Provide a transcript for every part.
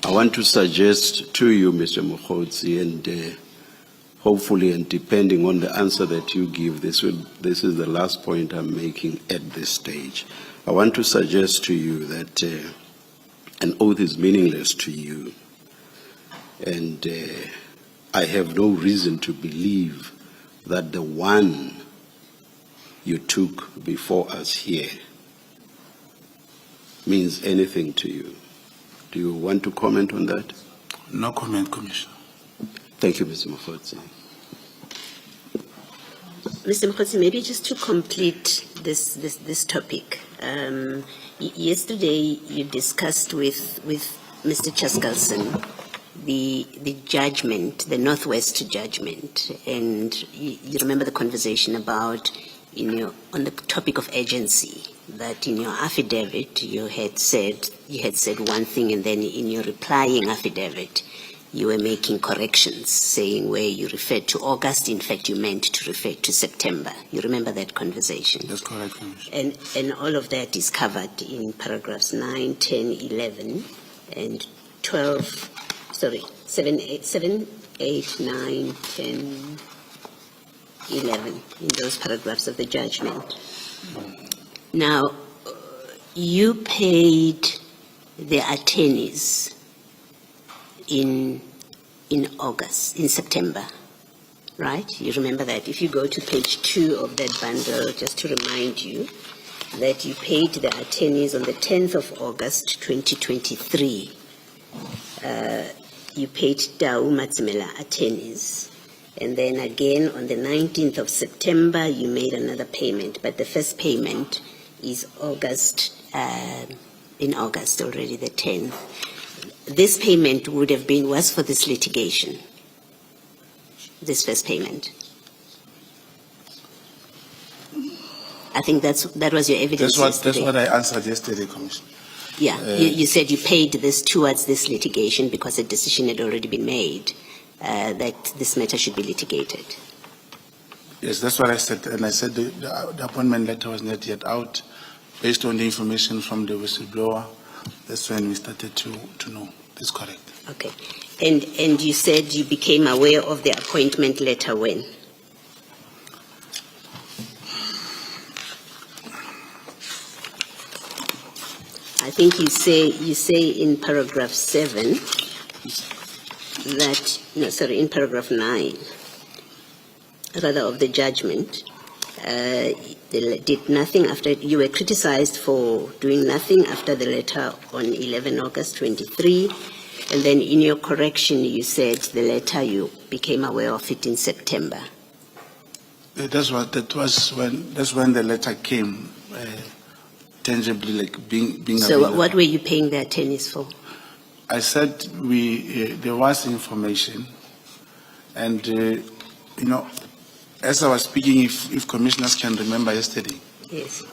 I want to suggest to you, Mr. Mokhodzi, and hopefully, and depending on the answer that you give, this is the last point I'm making at this stage. I want to suggest to you that an oath is meaningless to you, and I have no reason to believe that the one you took before us here means anything to you. Do you want to comment on that? No comment, Commissioner. Thank you, Mr. Mokhodzi. Mr. Mokhodzi, maybe just to complete this topic. Yesterday, you discussed with Mr. Chaskalson the judgment, the Northwest judgment, and you remember the conversation about, on the topic of agency, that in your affidavit you had said one thing, and then in your replying affidavit you were making corrections, saying where you referred to August, in fact you meant to refer to September. You remember that conversation? That's correct, Commissioner. And all of that is covered in paragraphs 9, 10, 11, and 12, 7, 8, 9, 10, 11, in those paragraphs of the judgment. Now, you paid the attorneys in September, right? You remember that. If you go to page 2 of that bundle, just to remind you that you paid the attorneys on the 10th of August 2023. You paid Dau Matsimela attorneys. And then again on the 19th of September, you made another payment. But the first payment is in August already, the 10th. This payment was for this litigation, this first payment. I think that was your evidence. That's what I answered yesterday, Commissioner. Yeah, you said you paid this towards this litigation because a decision had already been made that this matter should be litigated. Yes, that's what I said, and I said the appointment letter was not yet out. Based on the information from the whistleblower, that's when we started to know. That's correct. Okay. And you said you became aware of the appointment letter when? I think you say in paragraph 7 that, no, sorry, in paragraph 9, rather, of the judgment, they did nothing after, you were criticized for doing nothing after the letter on 11 August 23, and then in your correction you said the letter you became aware of it in September. That's when the letter came, tangibly, like being So available. what were you paying the attorneys for? I said there was information, and as I was speaking, if commissioners can remember yesterday, Yes.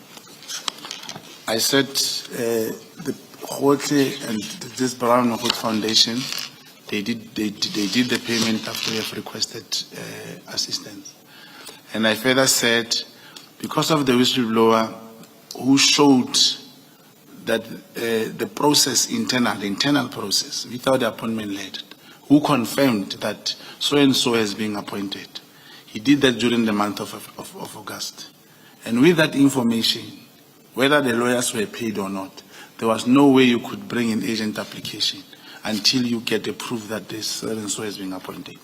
I said the Hote and this Brown Hote Foundation, they did the payment after we have requested assistance, and I further said because of the whistleblower who showed that the process, the internal process, without the appointment letter, who confirmed that so and so has been appointed. He did that during the month of August. And with that information, whether the lawyers were paid or not, there was no way you could bring an agent application until you get the proof that this so and so has been appointed.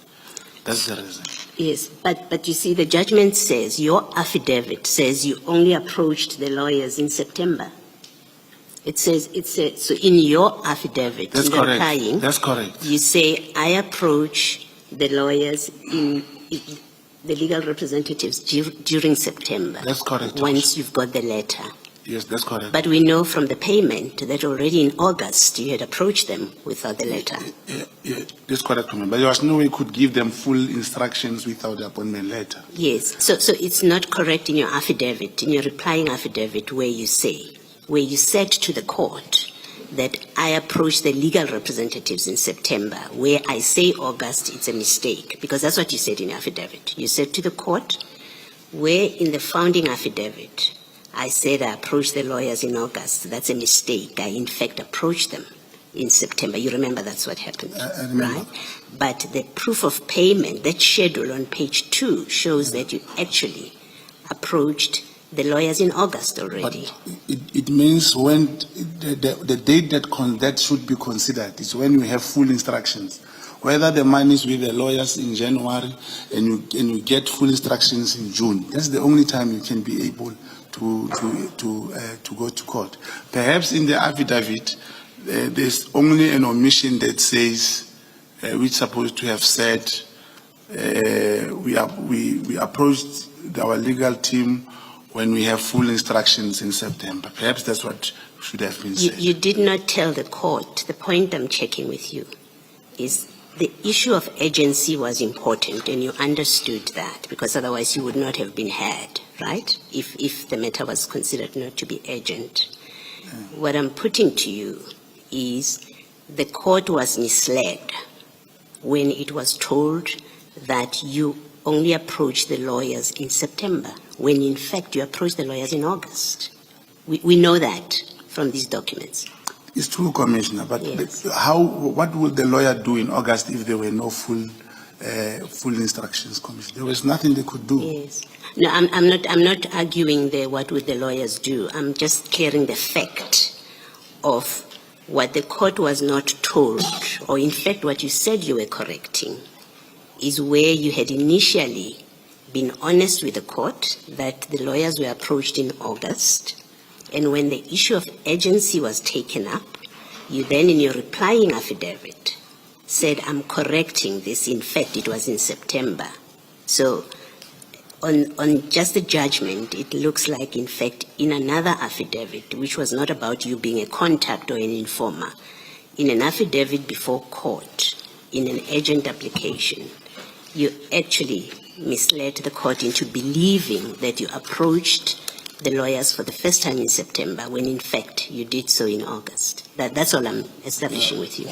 That's the reason. Yes, but you see, the judgment says, your affidavit says you only approached the lawyers in September. It says, so in your affidavit, that's in correct. Replying, that's correct. You say, I approach the lawyers in the legal representatives during September. That's correct. Once you've got the letter. Yes, that's correct. But we know from the payment that already in August you had approached them without the letter. Yeah, that's correct. But there was no way you could give them full instructions without the appointment letter. Yes, so it's not correct in your affidavit, in your replying affidavit, where you said to the court that I approached the legal representatives in September. Where I say August, it's a mistake, because that's what you said in your affidavit. You said to the court, where in the founding affidavit, I said I approached the lawyers in August. That's a mistake. I, in fact, approached them in September. You remember that's what happened, I remember. right? But the proof of payment, that schedule on page 2, shows that you actually approached the lawyers in August already. But it means when the date that should be considered is when you have full instructions. Whether the money is with the lawyers in January and you get full instructions in June, that's the only time you can be able to go to court. Perhaps in the affidavit, there's only an omission that says, we're supposed to have said, we approached our legal team when we have full instructions in September. Perhaps that's what should have been said. You did not tell the court. The point I'm checking with you is the issue of agency was important, and you understood that, because otherwise you would not have been heard, right? If the matter was considered not to be urgent. What I'm putting to you is the court was misled when it was told that you only approached the lawyers in September, when in fact you approached the lawyers in August. We know that from these documents. It's true, Commissioner, but Yes. what would the lawyer do in August if there were no full instructions, Commissioner? There was nothing they could do. Yes. No, I'm not arguing what would the lawyers do. I'm just clearing the fact of what the court was not told, or in fact what you said you were correcting, is where you had initially been honest with the court that the lawyers were approached in August, and when the issue of urgency was taken up, you then in your replying affidavit said, I'm correcting this, in fact it was in September. So on just the judgment, it looks like, in fact, in another affidavit, which was not about you being a contact or an informer, in an affidavit before court, in an urgent application, you actually misled the court into believing that you approached the lawyers for the first time in September, when in fact you did so in August. That's all I'm establishing with you.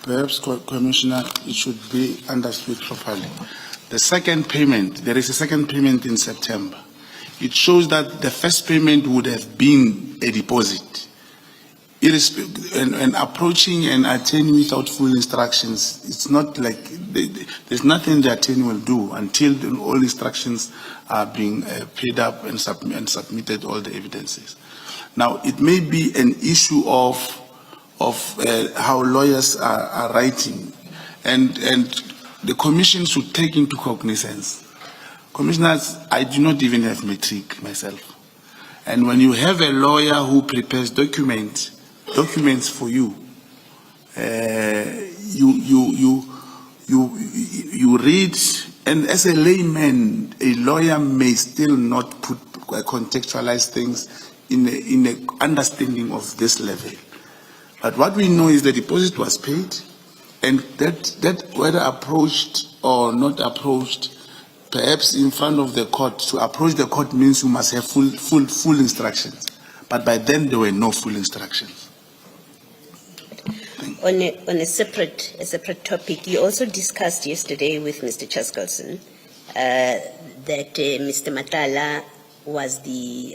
Perhaps, Commissioner, it should be understood properly. The second payment, there is a second payment in September. It shows that the first payment would have been a deposit. And approaching an attorney without full instructions, it's not like, there's nothing the attorney will do until all instructions are being paid up and submitted all the evidences. Now, it may be an issue of how lawyers are writing, and the commission should take into cognizance. Commissioners, I do not even have matric myself. And when you have a lawyer who prepares documents for you, you read, and as a layman, a lawyer may still not contextualize things in a understanding of this level. But what we know is the deposit was paid, and that whether approached or not approached, perhaps in front of the court, to approach the court means you must have full instructions. But by then there were no full instructions. On a separate topic, you also discussed yesterday with Mr. Chaskalson that Mr. Matala was he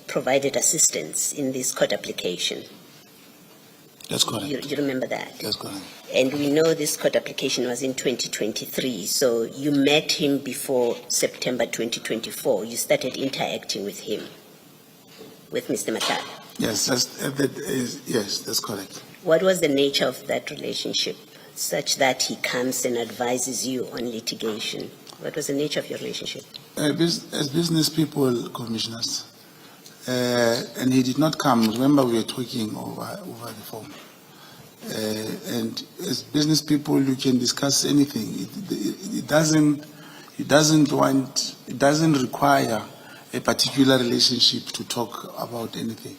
provided assistance in this court application. That's correct. You remember that? That's correct. And we know this court application was in 2023, so you met him before September 2024. You started interacting with him, with Mr. Matala. Yes, that's correct. What was the nature of that relationship, such that he comes and advises you on litigation? What was the nature of your relationship? As business people, commissioners, and he did not come. Remember, we were talking over the phone. And as business people, you can discuss anything. It doesn't require a particular relationship to talk about anything.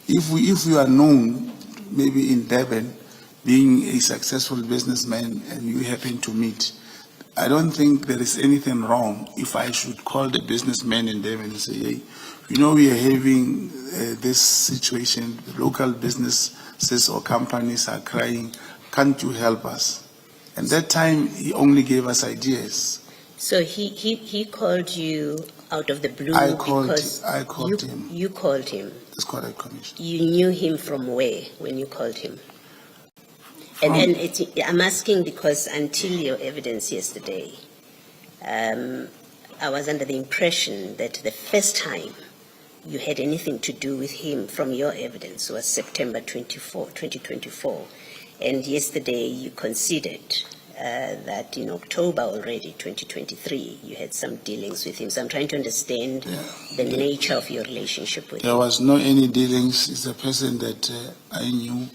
If we are known, maybe in Durban, being a successful businessman, and you happen to meet, I don't think there is anything wrong if I should call the businessman in Durban and say, hey, we are having this situation, local businesses or companies are crying, can't you help us? And that time, he only gave us ideas. So he called you out of the blue? I called him. You called him? That's correct, Commissioner. You knew him from where when you called him? And I'm asking because until your evidence yesterday, I was under the impression that the first time you had anything to do with him from your evidence was September 2024. And yesterday you conceded that in October already, 2023, you had some dealings with him. So I'm trying to understand the nature of your relationship with him. There was no any dealings. It's a person that I knew,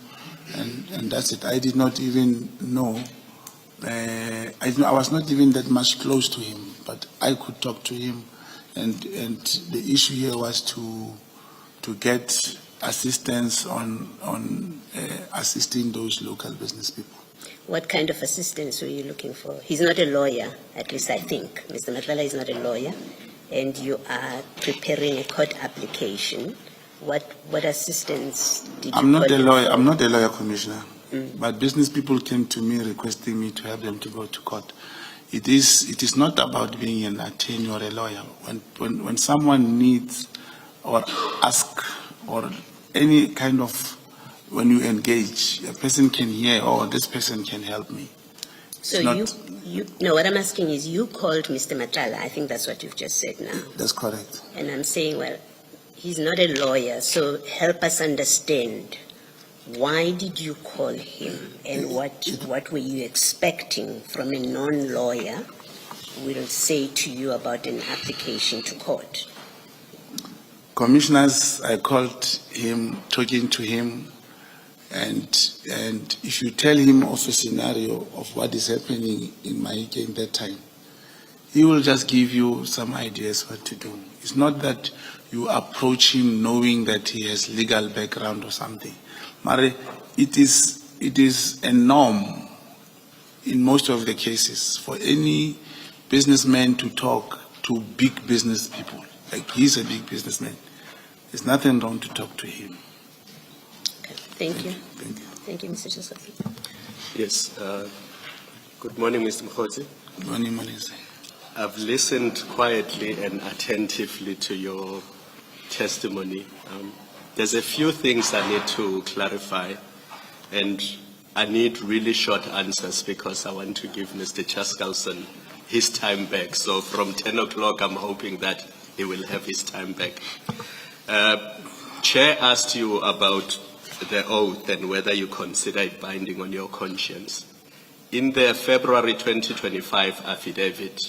and that's it. I did not even know. I was not even that much close to him, but I could talk to him, and the issue here was to get assistance on assisting those local business people. What kind of assistance were you looking for? He's not a lawyer, at least I think. Mr. Madlanga is not a lawyer, and you are preparing a court application. What assistance did I'm you not call a him lawyer. for? I'm not a lawyer, Commissioner. But business people came to me requesting me to help them to go to court. It is not about being an attorney or a lawyer. When someone needs or ask or any kind of, when you engage, a person can hear, oh, this person can help me. So It's no, what I'm asking is you called Mr. Madlanga. I think that's what you've just said now. That's correct. And I'm saying, well, he's not a lawyer, so help us understand. Why did you call him, and what were you expecting from a non-lawyer will say to you about an application to court? Commissioners, I called him, talking to him, and if you tell him of a scenario of what is happening in Mahike in that time, he will just give you some ideas what to do. It's not that you approach him knowing that he has legal background or something. Mare, it is a norm in most of the cases for any businessman to talk to big business people. Like, he's a big businessman. There's nothing wrong to talk to him. Okay, thank you. Thank you. Thank you, Mr. Joseph. Yes. Good morning, Mr. Mkhotsi. Good morning, Manise. I've listened quietly and attentively to your testimony. There's a few things I need to clarify, and I need really short answers because I want to give Mr. Chaskalson his time back. So from 10 o'clock, I'm hoping that he will have his time back. Chair asked you about the oath and whether you consider it binding on your conscience. In the February 2025 affidavit,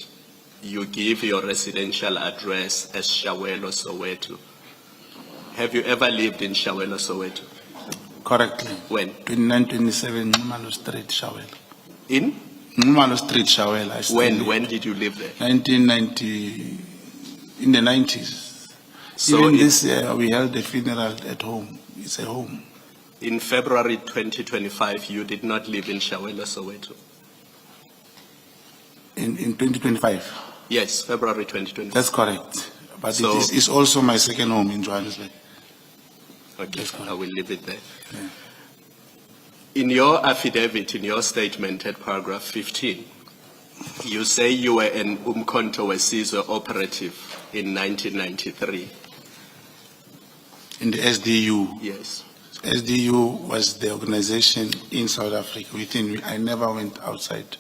you give your residential address as Shawelo, Soweto. Have you ever lived in Shawelo, Soweto? Correctly. When? 2927 Ngumalo Street, Shawela. In? Ngumalo Street, Shawela. When did you live there? 1990, in the 90s. So Even this year, we held a funeral at home. It's a home. in February 2025, you did not live in Shawelo, Soweto? In 2025. Yes, February 2025. That's correct. But So- it's also my second home in Johannesburg. Okay, That's correct. I will leave it there. Yeah. In your affidavit, in your statement at paragraph 15, you say you were an Umkhonto weSizwe operative in 1993. In the SDU. Yes. SDU was the organization in South Africa. I never went outside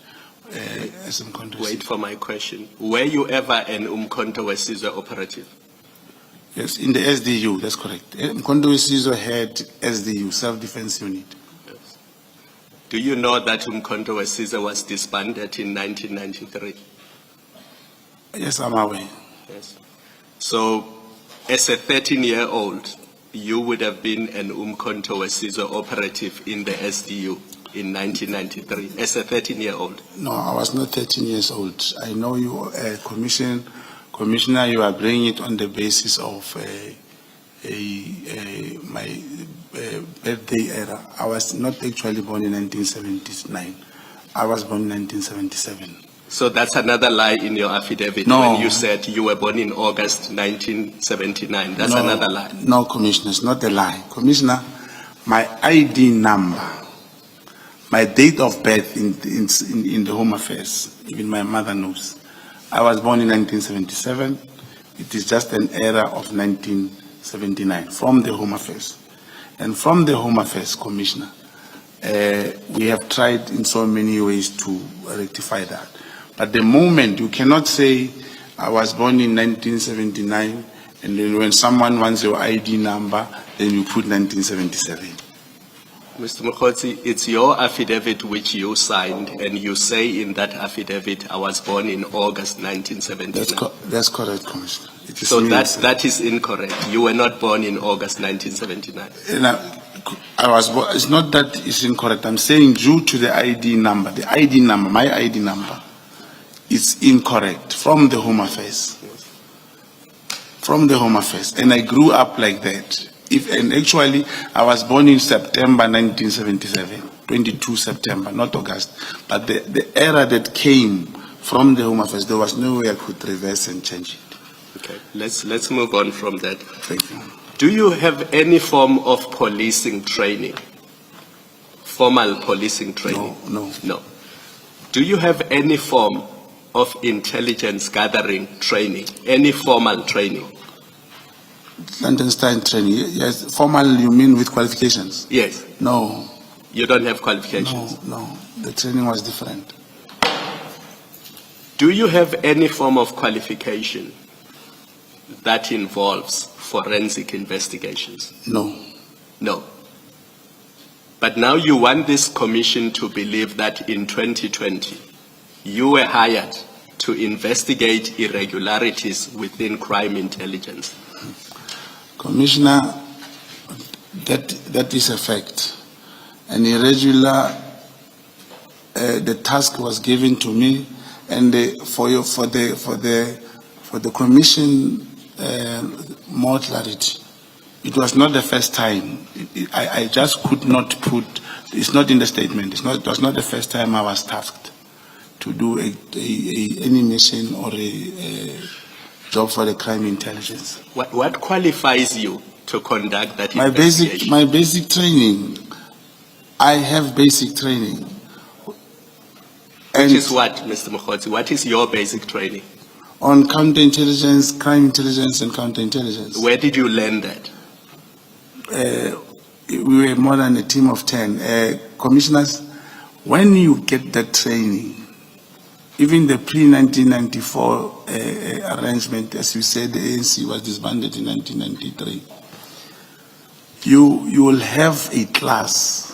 some countries. Wait for my question. Were you ever an Umkhonto weSizwe operative? Yes, in the SDU, that's correct. Mkhonto weSizwe had SDU, Self-Defense Unit. Yes. Do you know that Umkhonto weSizwe was disbanded in 1993? Yes, I'm aware. Yes. So, as a 13-year-old, you would have been an Umkhonto weSizwe operative in the SDU in 1993, as a 13-year-old. No, I was not 13 years old. I know you, Commissioner, you are bringing it on the basis of my birthday era. I was not actually born in 1979. I was born in 1977. So that's another lie in your affidavit No. when you said you were born in August 1979. That's another lie. No, Commissioner, it's not a lie. Commissioner, my ID number, my date of birth in the Home Affairs, even my mother knows. I was born in 1977. It is just an era of 1979 from the Home Affairs. And from the Home Affairs, Commissioner, We have tried in so many ways to rectify that. But the moment, you cannot say, I was born in 1979, and then when someone wants your ID number, then you put 1977. Mr. Mokgotsi, it's your affidavit which you signed, and you say in that affidavit, I was born in August 1979. That's correct, Commissioner. It is So me that is incorrect. You were not born in August 1979. and I was born, it's not that it's incorrect. I'm saying due to the ID number, my ID number, is incorrect from the Home Affairs. From the Home Affairs. And I grew up like that. And actually, I was born in September 1977, 22 September, not August. But the error that came from the Home Affairs, there was no way I could reverse and change it. Okay, let's move on from that. Thank you. Do you have any form of policing training? Formal policing training? No. No. Do you have any form of intelligence gathering training? Any formal training? Clandestine training, yes. Formal, you mean with qualifications? Yes. No. You don't have qualifications? No. The training was different. Do you have any form of qualification that involves forensic investigations? No. No. But now you want this commission to believe that in 2020, you were hired to investigate irregularities within crime intelligence. Commissioner, that is a fact. An irregular, the task was given to me, and for the commission, more clarity. It was not the first time. I just could not put. It's not in the statement. It was not the first time I was tasked to do any mission or a job for the crime intelligence. What qualifies you to conduct that investigation? My basic training. I have basic training. Which is what, Mr. Mokgotsi? What is your basic training? On counterintelligence, crime intelligence, and counterintelligence. Where did you learn that? We were more than a team of 10. Commissioners, when you get that training, even the pre-1994 arrangement, as you said, the ANC was disbanded in 1993. You will have a class.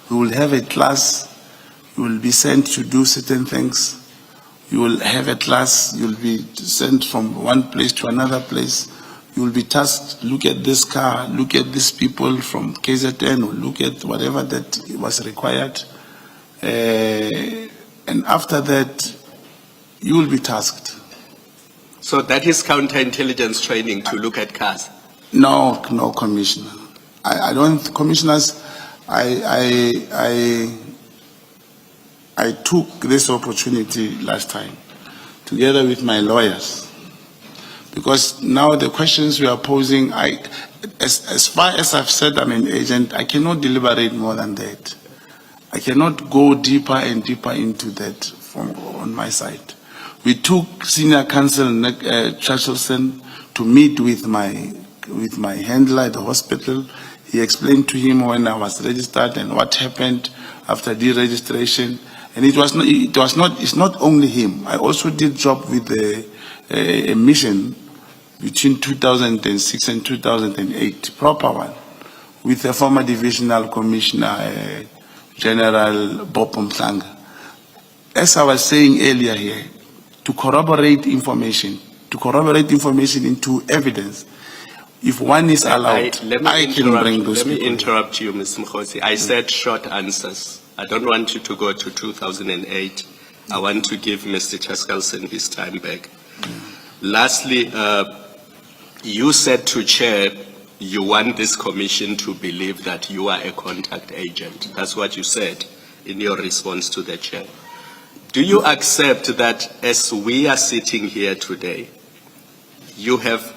You will have a class. You will be sent to do certain things. You will have a class. You will be sent from one place to another place. You will be tasked, look at this car, look at these people from KZN, or look at whatever that was required. And after that, you will be tasked. So that is counterintelligence training to look at cars? No, Commissioner. I don't, Commissioners, I took this opportunity last time, together with my lawyers, because now the questions we are posing, as far as I've said I'm an agent, I cannot deliberate more than that. I cannot go deeper and deeper into that on my side. We took Senior Counsel Churchillson to meet with my handler at the hospital. He explained to him when I was registered and what happened after deregistration. And it's not only him. I also did job with a mission between 2006 and 2008, proper one, with the former Divisional Commissioner, General Bob Madlanga. As I was saying earlier here, to corroborate information into evidence, if one is allowed, I can bring those people. Let me interrupt you, Mr. Mokgotsi. I said short answers. I don't want you to go to 2008. I want to give Mr. Chaskalson his time back. Lastly, you said to Chair, you want this commission to believe that you are a contact agent. That's what you said in your response to the Chair. Do you accept that as we are sitting here today, you have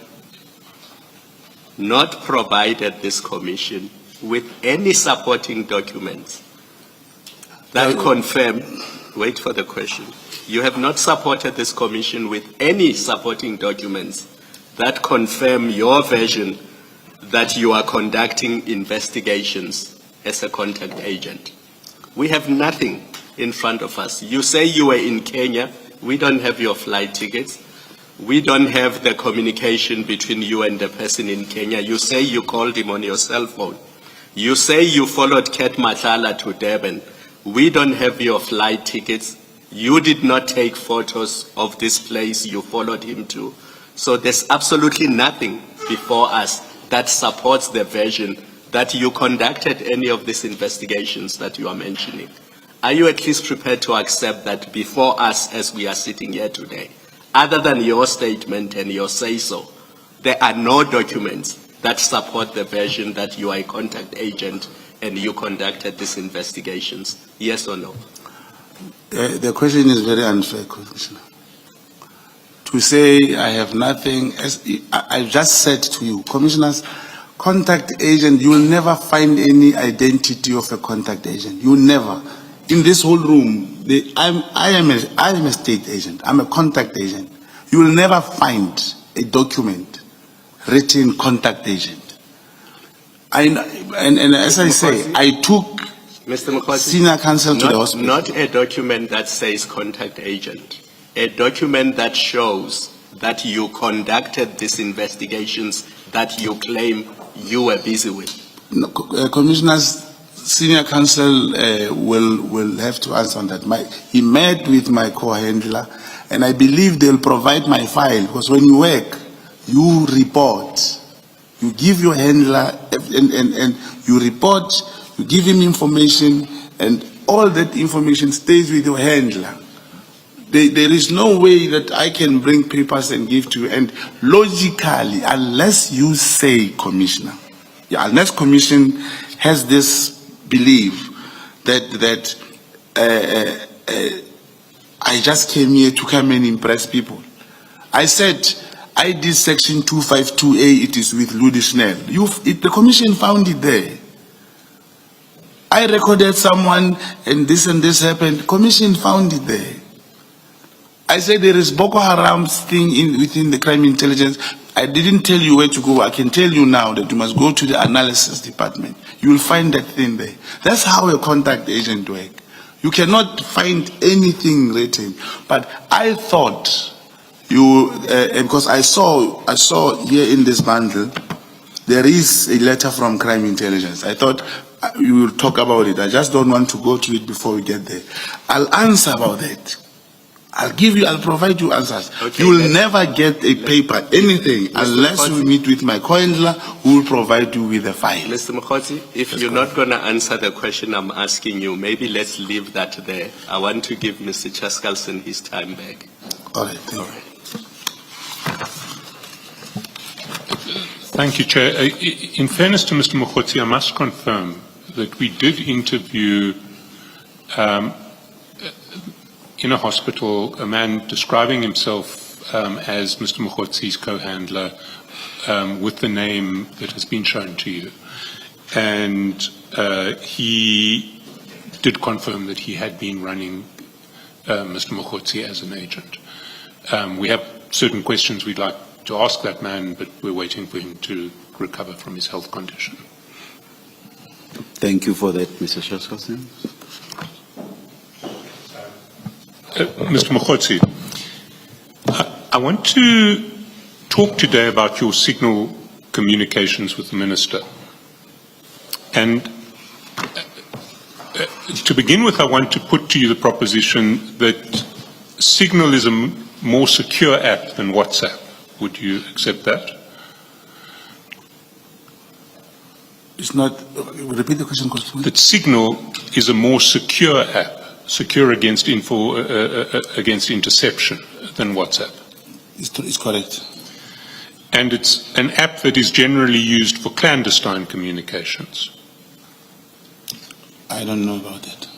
not provided this commission with any supporting documents that confirm, wait for the question, you have not supported this commission with any supporting documents that confirm your version that you are conducting investigations as a contact agent? We have nothing in front of us. You say you were in Kenya. We don't have your flight tickets. We don't have the communication between you and the person in Kenya. You say you called him on your cell phone. You say you followed Ket Madlanga to Durban. We don't have your flight tickets. You did not take photos of this place you followed him to. So there's absolutely nothing before us that supports the version that you conducted any of these investigations that you are mentioning. Are you at least prepared to accept that before us as we are sitting here today, other than your statement and your say-so, there are no documents that support the version that you are a contact agent and you conducted these investigations? Yes or no? The question is very unfair, Commissioner. To say I have nothing, as I just said to you, Commissioners, contact agent, you will never find any identity of a contact agent. You will never. In this whole room, I am a state agent. I'm a contact agent. You will never find a document written contact agent. And as I say, I took Mr. Mokhosi, senior counsel to the hospital. Not a document that says contact agent. A document that shows that you conducted these investigations that you claim you were busy with. No, Commissioners, senior counsel will have to answer on that. He met with my co-handler, and I believe they'll provide my file, because when you work, you report. You give your handler, and you report, you give him information, and all that information stays with your handler. There is no way that I can bring papers and give to you. And logically, unless you say, Commissioner, unless Commission has this belief that I just came here to come and impress people. I said, I did section 252A, it is with Ludi Schnell. The Commission found it there. I recorded someone and this happened. Commission found it there. I said there is Boko Haram's thing within the crime intelligence. I didn't tell you where to go. I can tell you now that you must go to the analysis department. You will find that thing there. That's how a contact agent works. You cannot find anything written. But I thought because I saw here in this bundle, there is a letter from crime intelligence. I thought you will talk about it. I just don't want to go to it before we get there. I'll answer about that. I'll provide you answers. Okay, you will never get a paper, anything, unless you meet with my co-handler who will provide you with a file. Mr. Mokhosi, if you're not going to answer the question I'm asking you, maybe let's leave that there. I want to give Mr. Chaskalson his time back. All right, thank you. Thank you, Chair. In fairness to Mr. Mokhosi, I must confirm that we did interview in a hospital a man describing himself as Mr. Mokhosi's co-handler with the name that has been shown to you. And he did confirm that he had been running Mr. Mokhosi as an agent. We have certain questions we'd like to ask that man, but we're waiting for him to recover from his health condition. Thank you for that, Mr. Chaskalson. Mr. Mokhosi, I want to talk today about your signal communications with the Minister. And to begin with, I want to put to you the proposition that Signal is a more secure app than WhatsApp. Would you accept that? It's not, repeat the question, please. That Signal is a more secure app, secure against against interception than WhatsApp. It's correct. And it's an app that is generally used for clandestine communications. I don't know about that.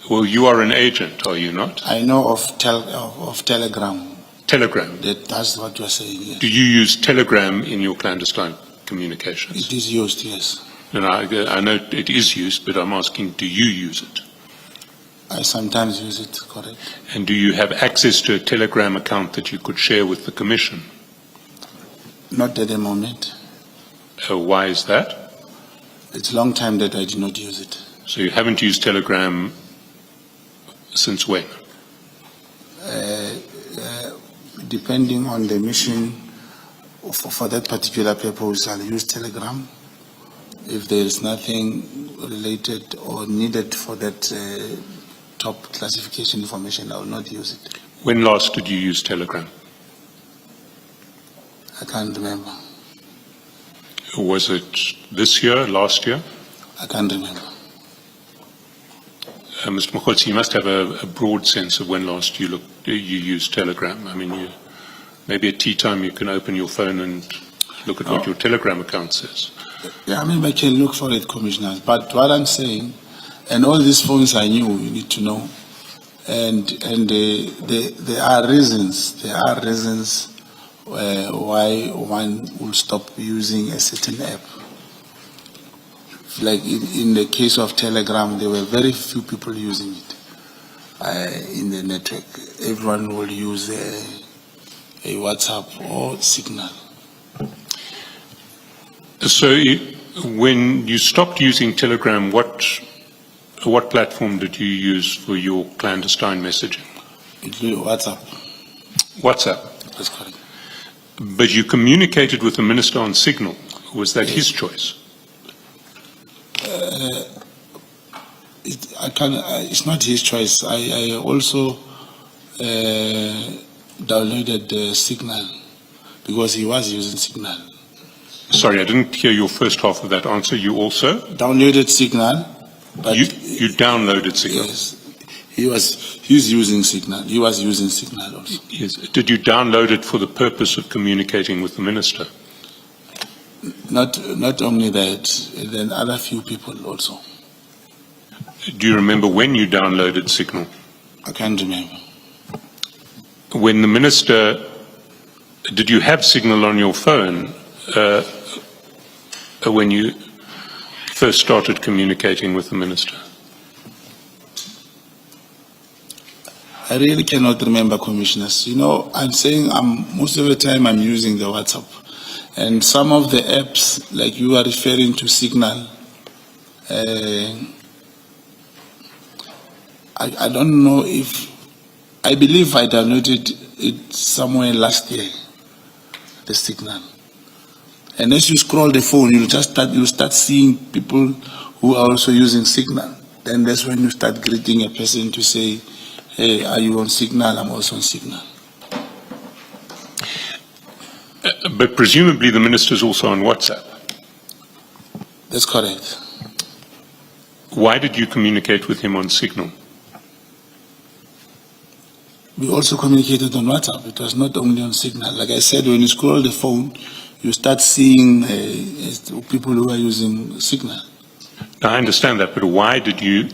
Well, you are an agent, are you not? I know of Telegram. Telegram. That's what you're saying, yes. Do you use Telegram in your clandestine communications? It is used, yes. And I know it is used, but I'm asking, do you use it? I sometimes use it, correct. And do you have access to a Telegram account that you could share with the Commission? Not at the moment. Why is that? It's a long time that I did not use it. So you haven't used Telegram since when? Depending on the mission, for that particular purpose, I'll use Telegram. If there is nothing related or needed for that top classification information, I will not use it. When last did you use Telegram? I can't remember. Was it this year, last year? I can't remember. Mr. Mokgotsi, you must have a broad sense of when last you used Telegram. I mean, maybe at tea time you can open your phone and look at what your Telegram account says. Yeah, I mean, I can look for it, Commissioners. But what I'm saying, and all these phones I knew, you need to know, and there are reasons. There are reasons why one will stop using a certain app. Like in the case of Telegram, there were very few people using it in the network. Everyone will use a WhatsApp or Signal. So when you stopped using Telegram, what platform did you use for your clandestine messaging? WhatsApp. WhatsApp. That's correct. But you communicated with the minister on Signal. Was that his choice? It's not his choice. I also downloaded the Signal because he was using Signal. Sorry, I didn't hear your first half of that answer. You also? Downloaded Signal. But you downloaded Signal? Yes. He's using Signal. He was using Signal also. Yes. Did you download it for the purpose of communicating with the minister? Not only that, then other few people also. Do you remember when you downloaded Signal? I can't remember. When the minister, did you have Signal on your phone when you first started communicating with the minister? I really cannot remember, Commissioners. You know, I'm saying most of the time I'm using the WhatsApp. And some of the apps, like you are referring to Signal, I don't know if, I believe I downloaded it somewhere last year, the Signal. And as you scroll the phone, you start seeing people who are also using Signal. Then that's when you start greeting a person to say, hey, are you on Signal? I'm also on Signal. But presumably the minister is also on WhatsApp. That's correct. Why did you communicate with him on Signal? We also communicated on WhatsApp. It was not only on Signal. Like I said, when you scroll the phone, you start seeing people who are using Signal. Now, I understand that, but why did you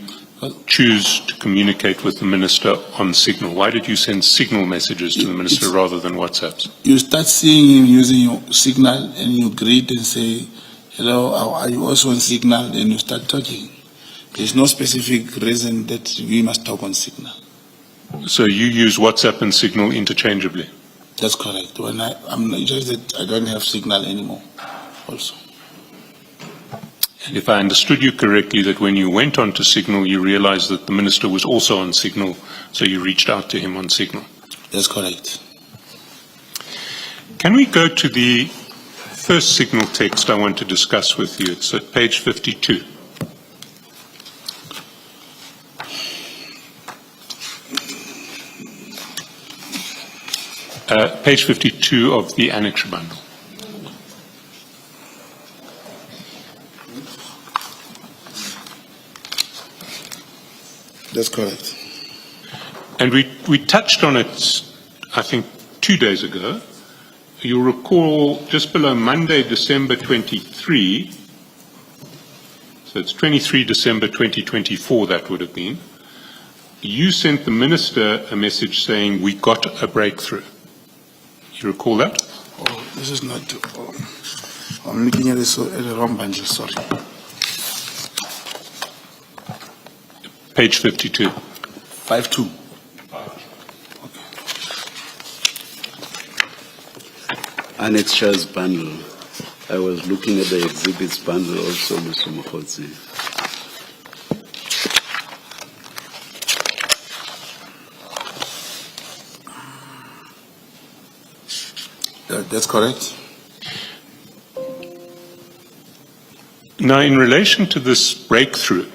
choose to communicate with the minister on Signal? Why did you send Signal messages to the minister rather than WhatsApps? You start seeing him using your Signal and you greet and say, hello, are you also on Signal? And you start talking. There's no specific reason that we must talk on Signal. So you use WhatsApp and Signal interchangeably? That's correct. When I'm just that I don't have Signal anymore also. And if I understood you correctly, that when you went on to Signal, you realized that the minister was also on Signal, so you reached out to him on Signal? That's correct. Can we go to the first Signal text I want to discuss with you? It's at page 52. Page 52 of the Annex bundle. That's correct. And we touched on it, I think, 2 days ago. You'll recall just below Monday, December 23, so it's 23 December 2024 that would have been, you sent the minister a message saying, we got a breakthrough. You recall that? Oh, this is not, I'm looking at the wrong bundle, sorry. Page 52. 5-2. Annexures bundle. I was looking at the exhibits bundle also, Mr. Mokhodzi. That's correct. Now, in relation to this breakthrough,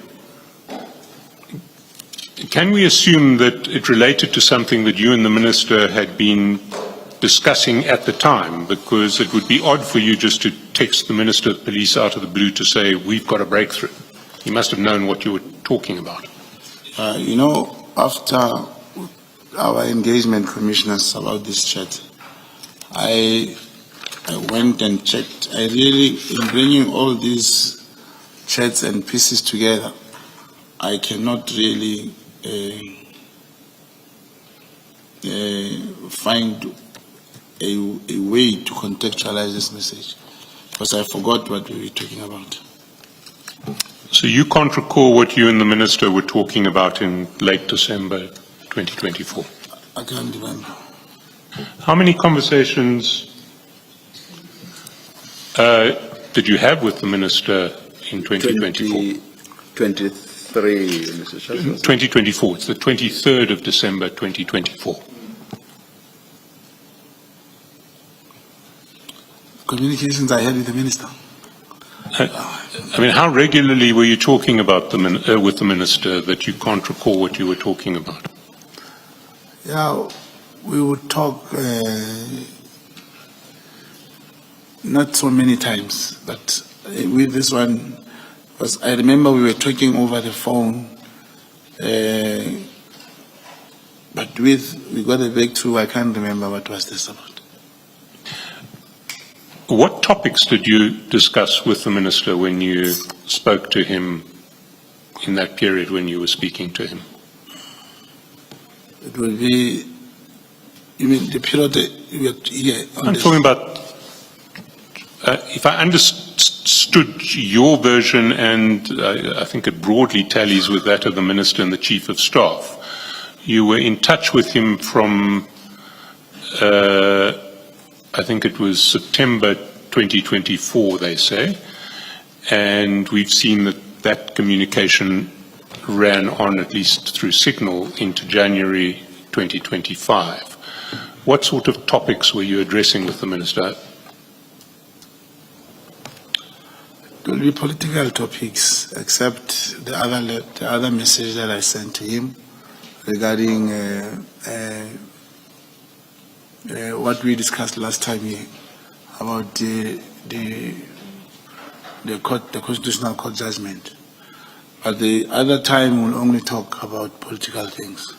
can we assume that it related to something that you and the Minister had been discussing at the time? Because it would be odd for you just to text the Minister of Police out of the blue to say, we've got a breakthrough. You must have known what you were talking about. After our engagement commissioners about this chat, I went and checked. I really, in bringing all these chats and pieces together, I cannot really find a way to contextualize this message, because I forgot what we were talking about. So you can't recall what you and the Minister were talking about in late December 2024? I can't remember. How many conversations did you have with the Minister in 2024? 23, Mr. Chairman. 2024, it's the 23rd of December 2024. Communications I had with the Minister. I mean, how regularly were you talking about with the Minister that you can't recall what you were talking about? Yeah, we would talk not so many times, but with this one, because I remember we were talking over the phone, but we got a breakthrough. I can't remember what was this about. What topics did you discuss with the Minister when you spoke to him in that period when you were speaking to him? It will be, you mean the period we were here? I'm talking about, if I understood your version, and I think it broadly tallies with that of the Minister and the Chief of Staff, you were in touch with him from I think it was September 2024, they say, and we've seen that communication ran on, at least through Signal, into January 2025. What sort of topics were you addressing with the Minister? It will be political topics, except the other message that I sent to him regarding what we discussed last time here about the constitutional court judgment. But the other time we'll only talk about political things.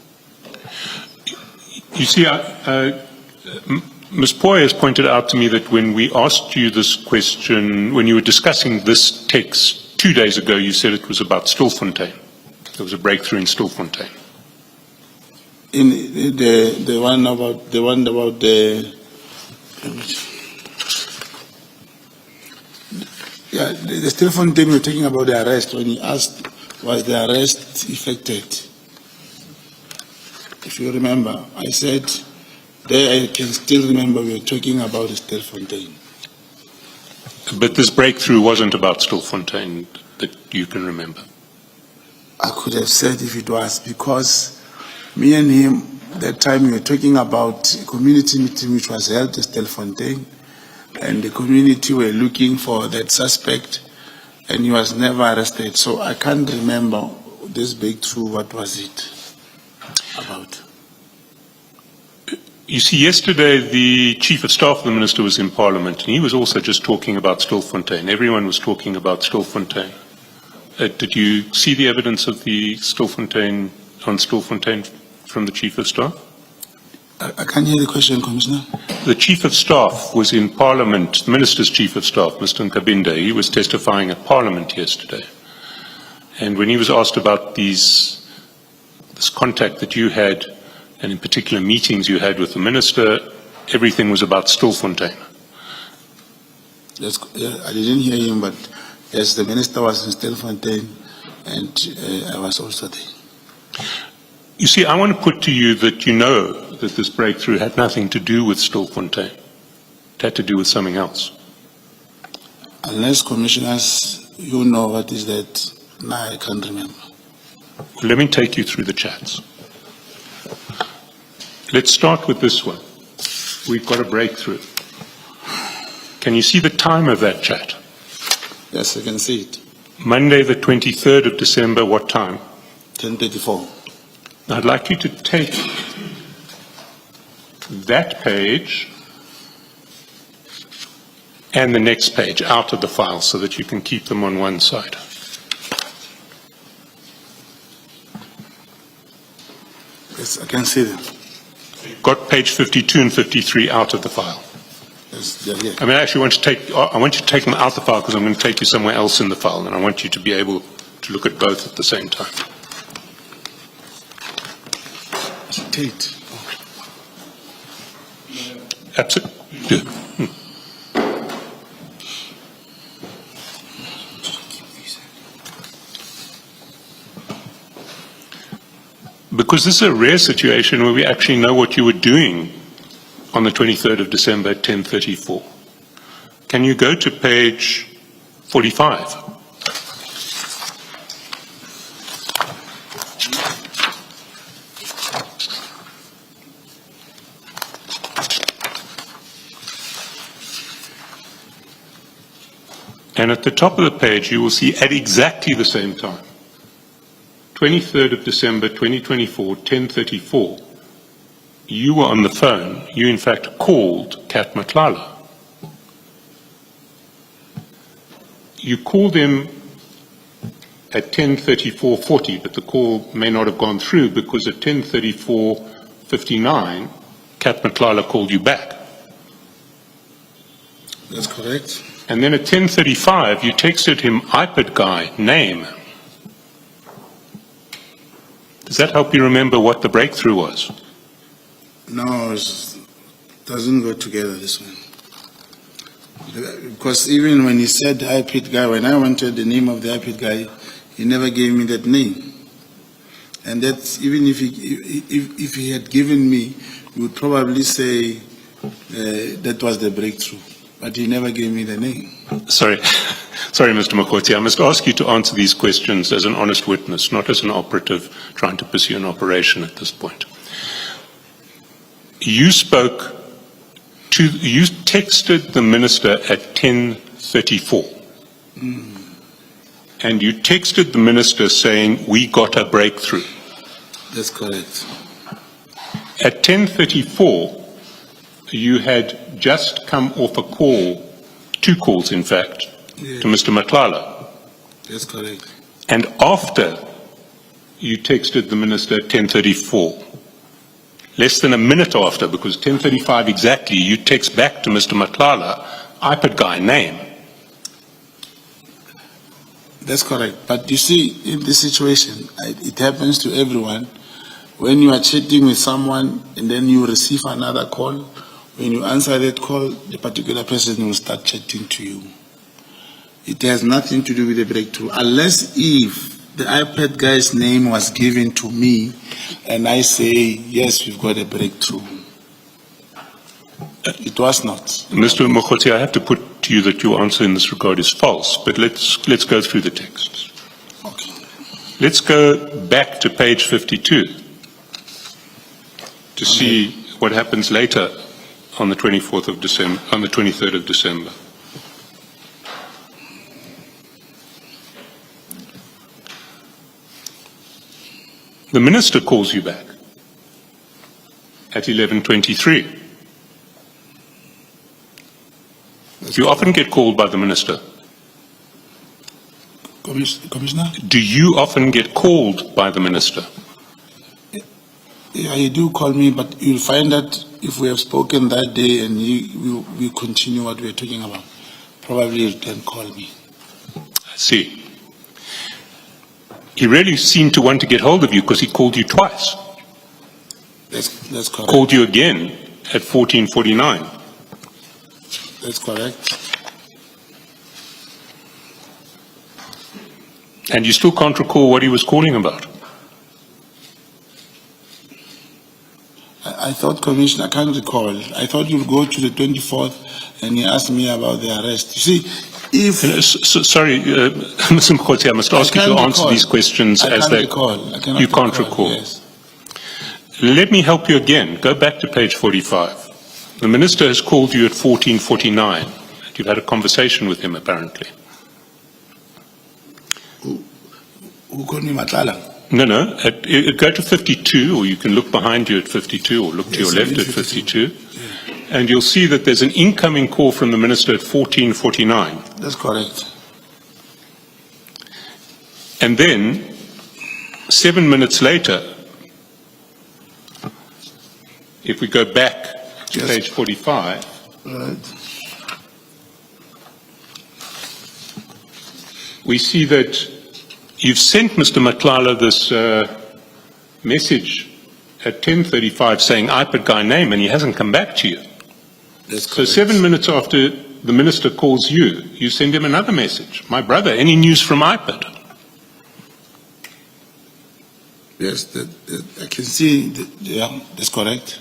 You see, Ms. Poy has pointed out to me that when we asked you this question, when you were discussing this text 2 days ago, you said it was about Stilfontein. There was a breakthrough in Stilfontein. In the one about the Stilfontein, we were talking about the arrest. When he asked, was the arrest effected? If you remember, I said, there I can still remember we were talking about Stilfontein. But this breakthrough wasn't about Stilfontein that you can remember. I could have said if it was, because me and him, that time we were talking about a community meeting which was held at Stilfontein, and the community were looking for that suspect, and he was never arrested. So I can't remember this breakthrough. What was it about? You see, yesterday the Chief of Staff of the Minister was in Parliament, and he was also just talking about Stilfontein. Everyone was talking about Stilfontein. Did you see the evidence of the Stilfontein from the Chief of Staff? I can't hear the question, Commissioner. The Chief of Staff was in Parliament, the Minister's Chief of Staff, Mr. Nkabinde. He was testifying at Parliament yesterday. And when he was asked about this contact that you had, and in particular meetings you had with the Minister, everything was about Stilfontein. I didn't hear him, but yes, the Minister was in Stilfontein, and I was also there. You see, I want to put to you that you know that this breakthrough had nothing to do with Stilfontein. It had to do with something else. Unless commissioners, you know what is that? Now I can't remember. Let me take you through the chats. Let's start with this one. We've got a breakthrough. Can you see the time of that chat? Yes, I can see it. Monday, the 23rd of December, what time? 10:34. I'd like you to take that page and the next page out of the file so that you can keep them on one side. Yes, I can see them. Got page 52 and 53 out of the file. Yes, they're here. I mean, I actually I want you to take them out of the file because I'm going to take you somewhere else in the file, and I want you to be able to look at both at the same time. Tate. Absolutely. Because this is a rare situation where we actually know what you were doing on the 23rd of December at 10:34. Can you go to page 45? And at the top of the page, you will see at exactly the same time, 23rd of December 2024, 10:34, you were on the phone. You, in fact, called Kat Matlala. You called him at 10:34:40, but the call may not have gone through because at 10:34:59, Kat Matlala called you back. That's correct. And then at 10:35, you texted him iPad guy, name. Does that help you remember what the breakthrough was? No, it doesn't go together, this one. Because even when he said iPad guy, when I wanted the name of the iPad guy, he never gave me that name. And that's, even if he had given me, he would probably say that was the breakthrough. But he never gave me the name. Sorry, Mr. Mokgotsi, I must ask you to answer these questions as an honest witness, not as an operative trying to pursue an operation at this point. You texted the minister at 10:34. And you texted the minister saying, we got a breakthrough. That's correct. At 10:34, you had just come off a call, 2 calls in fact, Yeah. to Mr. Matlala. That's correct. And after you texted the minister at 10:34, less than a minute after, because 10:35 exactly, you text back to Mr. Matlala, iPad guy, name. That's correct. But you see, in this situation, it happens to everyone. When you are chatting with someone and then you receive another call, when you answer that call, the particular person will start chatting to you. It has nothing to do with the breakthrough, unless if the iPad guy's name was given to me and I say, yes, we've got a breakthrough. It was not. Mr. Mokgotsi, I have to put to you that your answer in this regard is false, but let's go through the texts. Okay. Let's go back to page 52 to see what happens later on the 24th of December, on the 23rd of December. The minister calls you back at 11:23. You often get called by the minister. Commissioner? Do you often get called by the minister? Yeah, you do call me, but you'll find that if we have spoken that day and we continue what we're talking about, probably you'll then call me. I see. He really seemed to want to get hold of you because he called you twice. That's correct. Called you again at 14:49. That's correct. And you still can't recall what he was calling about. I thought, Commissioner, I can't recall. I thought you'd go to the 24th and he asked me about the arrest. You see, If Sorry, Mr. Mkhotsi, I must ask you to answer these questions I as can't they... recall. I cannot You can't recall. Yes. Let me help you again. Go back to page 45. The minister has called you at 14:49. You've had a conversation with him, apparently. Who called me Madlanga? No. Go to 52, or you can look behind you at 52, or look to your left at 52. And you'll see that there's an incoming call from the minister at 14:49. That's correct. And then, 7 minutes later, if we go back to Yes. page 45, Right. we see that you've sent Mr. Matlala this message at 10:35 saying iPad guy name, and he hasn't come back to you. That's So correct. 7 minutes after the minister calls you, you send him another message. My brother, any news from iPad? Yes, I can see. Yeah, that's correct.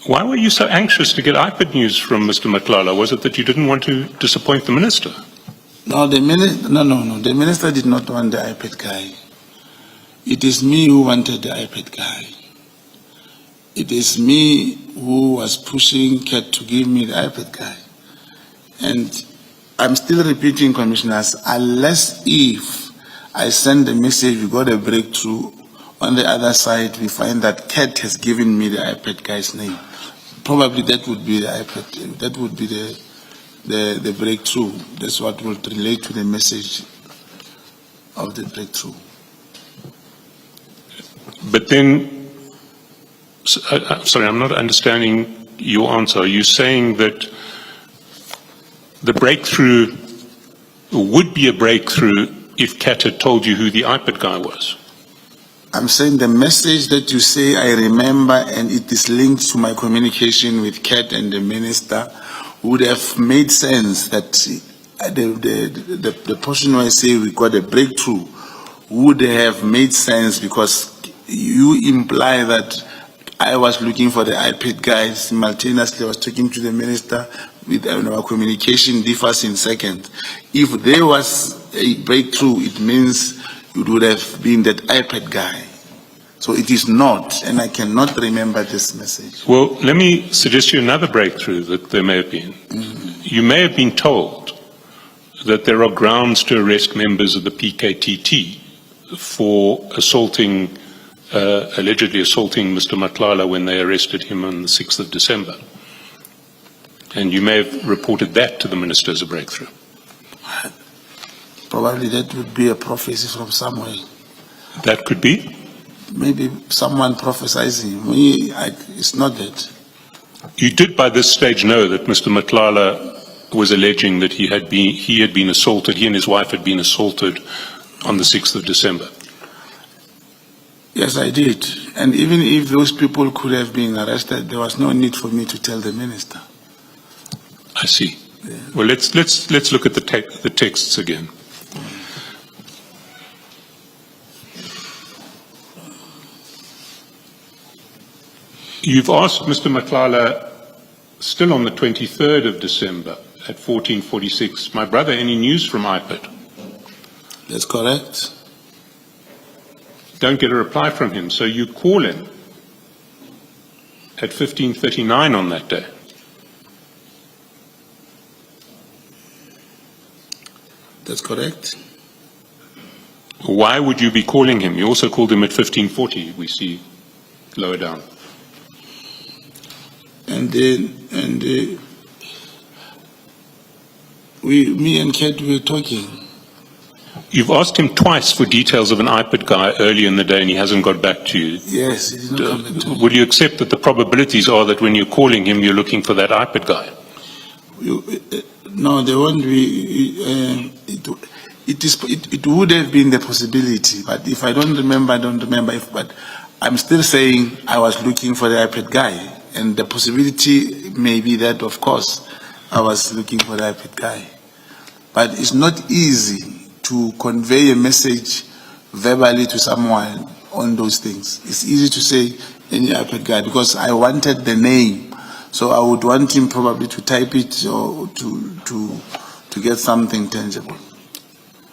Why were you so anxious to get iPad news from Mr. Matlala? Was it that you didn't want to disappoint the minister? No, the minister did not want the iPad guy. It is me who wanted the iPad guy. It is me who was pushing Kat to give me the iPad guy. And I'm still repeating, commissioners, unless if I send a message, we got a breakthrough, on the other side, we find that Kat has given me the iPad guy's name. Probably that would be the iPad, that would be the breakthrough. That's what will relate to the message of the breakthrough. But then, sorry, I'm not understanding your answer. Are you saying that the breakthrough would be a breakthrough if Kat had told you who the iPad guy was? I'm saying the message that you say, I remember, and it is linked to my communication with Kat and the minister, would have made sense that the portion where I say we got a breakthrough would have made sense, because you imply that I was looking for the iPad guy, simultaneously I was talking to the minister, with our communication differs in seconds. If there was a breakthrough, it means it would have been that iPad guy. So it is not, and I cannot remember this message. Well, let me suggest you another breakthrough that there may have been. You may have been told that there are grounds to arrest members of the PKTT for assaulting, allegedly assaulting Mr. Matlala when they arrested him on the 6th of December. And you may have reported that to the minister as a breakthrough. Probably that would be a prophecy from somewhere. That could be. Maybe someone prophesizing. It's not that. You did by this stage know that Mr. Matlala was alleging that he had been assaulted, he and his wife had been assaulted on the 6th of December. Yes, I did. And even if those people could have been arrested, there was no need for me to tell the minister. I see. Yeah. Well, let's look at the texts again. You've asked Mr. Matlala, still on the 23rd of December at 14:46, my brother, any news from iPad? That's correct. Don't get a reply from him, so you call him at 15:39 on that day. That's correct. Why would you be calling him? You also called him at 15:40, we see lower down. Me and Kat were talking. You've asked him twice for details of an iPad guy early in the day and he hasn't got back to you. Yes, he did not come back to me. Will you accept that the probabilities are that when you're calling him, you're looking for that iPad guy? No, there won't be. It would have been the possibility, but if I don't remember, I don't remember. But I'm still saying I was looking for the iPad guy, and the possibility may be that, of course, I was looking for the iPad guy. But it's not easy to convey a message verbally to someone on those things. It's easy to say any iPad guy because I wanted the name So I would want him probably to type it or to get something tangible.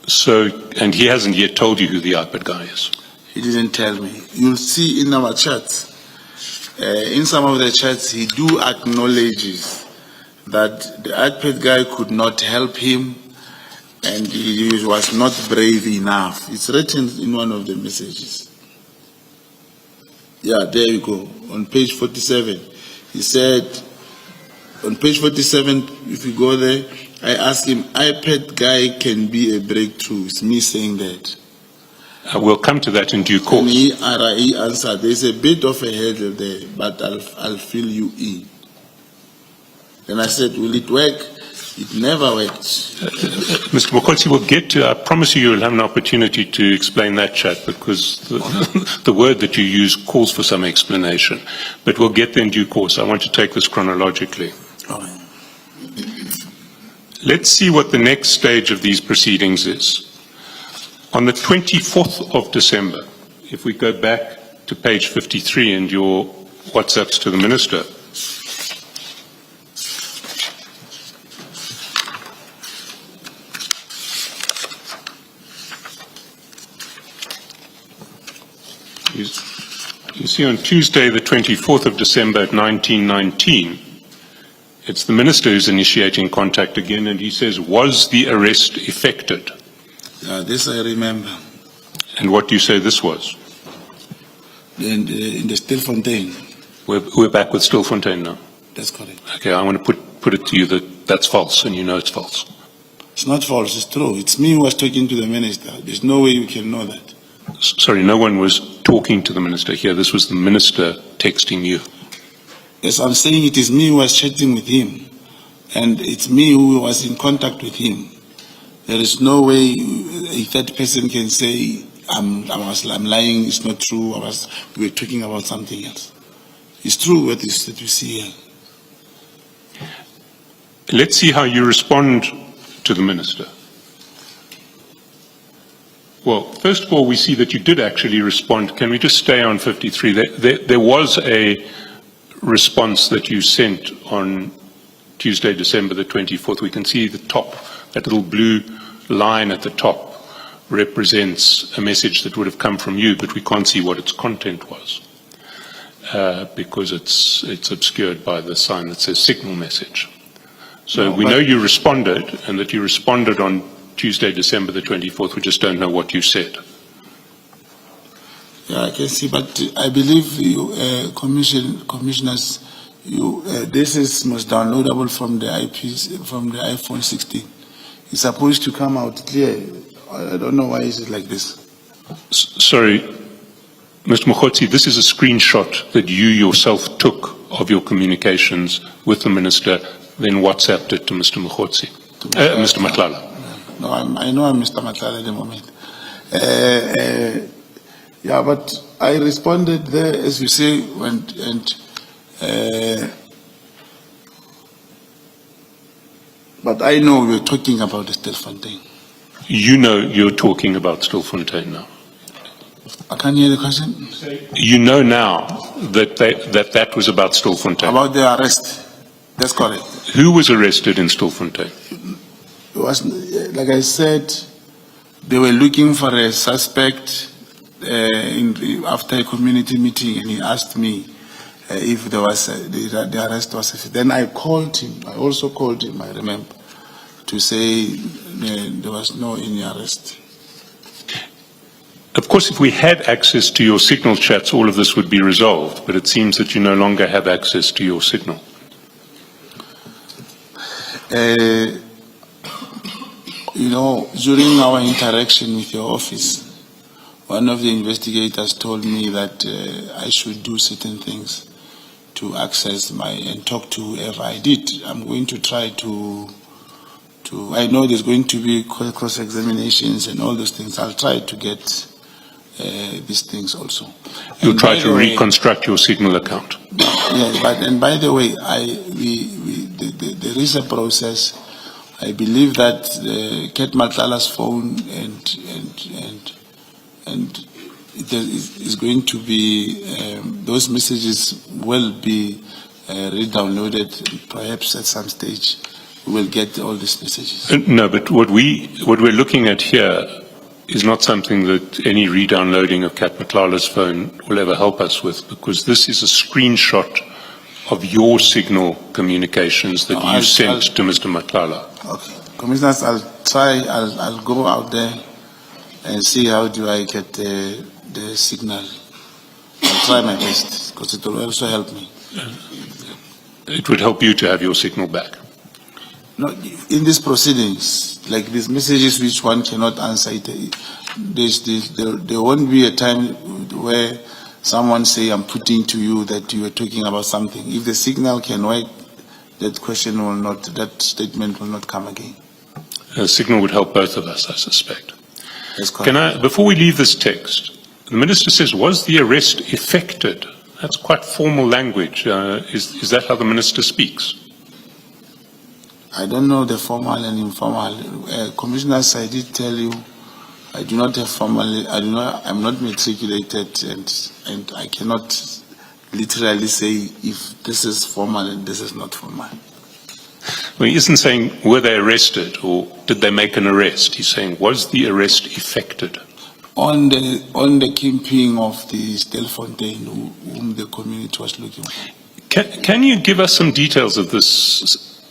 So, and he hasn't yet told you who the iPad guy is? He didn't tell me. You'll see in our chats, in some of the chats, he do acknowledges that the iPad guy could not help him and he was not brave enough. It's written in one of the messages. Yeah, there you go. On page 47, he said, on page 47, if you go there, I asked him, iPad guy can be a breakthrough. It's me saying that. We'll come to that in due And course. he answered, there's a bit of a hurdle there, but I'll fill you in. Then I said, will it work? It never worked. Mr. Mokotsi, we'll get to, I promise you you'll have an opportunity to explain that chat because the word that you use calls for some explanation. But we'll get there in due course. I want to take this chronologically. All right. Let's see what the next stage of these proceedings is. On the 24th of December, if we go back to page 53 and your WhatsApps to the Minister, you see on Tuesday, the 24th of December at 1919, it's the Minister who's initiating contact again, and he says, was the arrest effected? Yeah, this I remember. And what do you say this was? In the Stilfontein. We're back with Stilfontein now. That's correct. Okay, I want to put it to you that that's false, and you know it's false. It's not false, it's true. It's me who was talking to the Minister. There's no way you can know that. Sorry, no one was talking to the Minister here. This was the Minister texting you. Yes, I'm saying it is me who was chatting with him. And it's me who was in contact with him. There is no way a third person can say, I'm lying, it's not true, we were talking about something else. It's true what is that you see here. Let's see how you respond to the Minister. Well, first of all, we see that you did actually respond. Can we just stay on 53? There was a response that you sent on Tuesday, December the 24th. We can see the top, that little blue line at the top represents a message that would have come from you, but we can't see what its content was because it's obscured by the sign that says signal message. So we know you responded, and that you responded on Tuesday, December the 24th. We just don't know what you said. Yeah, I can see, but I believe you, commissioners, this is most downloadable from the from the iPhone 16. It's supposed to come out clear. I don't know why is it like this. Sorry, Mr. Mokotsi, this is a screenshot that you yourself took of your communications with the Minister, then WhatsApped it to Mr. Mokotsi, Mr. Matlala. No, I know I'm Mr. Matlala at the moment. Yeah, but I responded there, as you say, but I know we're talking about the Stilfontein. You know you're talking about Stilfontein now. I can't hear the question. You know now that that was about Stilfontein. About the arrest. That's correct. Who was arrested in Stilfontein? It was, like I said, they were looking for a suspect after a community meeting, and he asked me if there was the arrest was. Then I called him. I also called him, I remember, to say there was no any arrest. Of course, if we had access to your signal chats, all of this would be resolved, but it seems that you no longer have access to your signal. You know, during our interaction with your office, one of the investigators told me that I should do certain things to access and talk to whoever I did. I'm going to try to I know there's going to be cross-examinations and all those things. I'll try to get these things also. You'll try to reconstruct your signal account. Yeah, and by the way, there is a process. I believe that Ket Matlala's phone and it is going to be those messages will be re-downloaded. Perhaps at some stage we will get all these messages. No, but what we're looking at here is not something that any re-downloading of Kat Matlala's phone will ever help us with, because this is a screenshot of your Signal communications that you sent to Mr. Matlala. Okay. Commissioners, I'll go out there and see how do I get the signal. I'll try my best, because it will also help me. It would help you to have your Signal back. No, in these proceedings, like these messages which one cannot answer, there won't be a time where someone say, I'm putting to you that you were talking about something. If the signal can work, that statement will not come again. A Signal would help both of us, I suspect. That's correct. Before we leave this text, the Minister says, was the arrest effected? That's quite formal language. Is that how the Minister speaks? I don't know the formal and informal. Commissioners, I did tell you, I do not have formal, I'm not matriculated, and I cannot literally say if this is formal and this is not formal. Well, he isn't saying were they arrested or did they make an arrest. He's saying was the arrest effected? On the kingpin of the Stelfontein, whom the community was looking for. Can you give us some details of this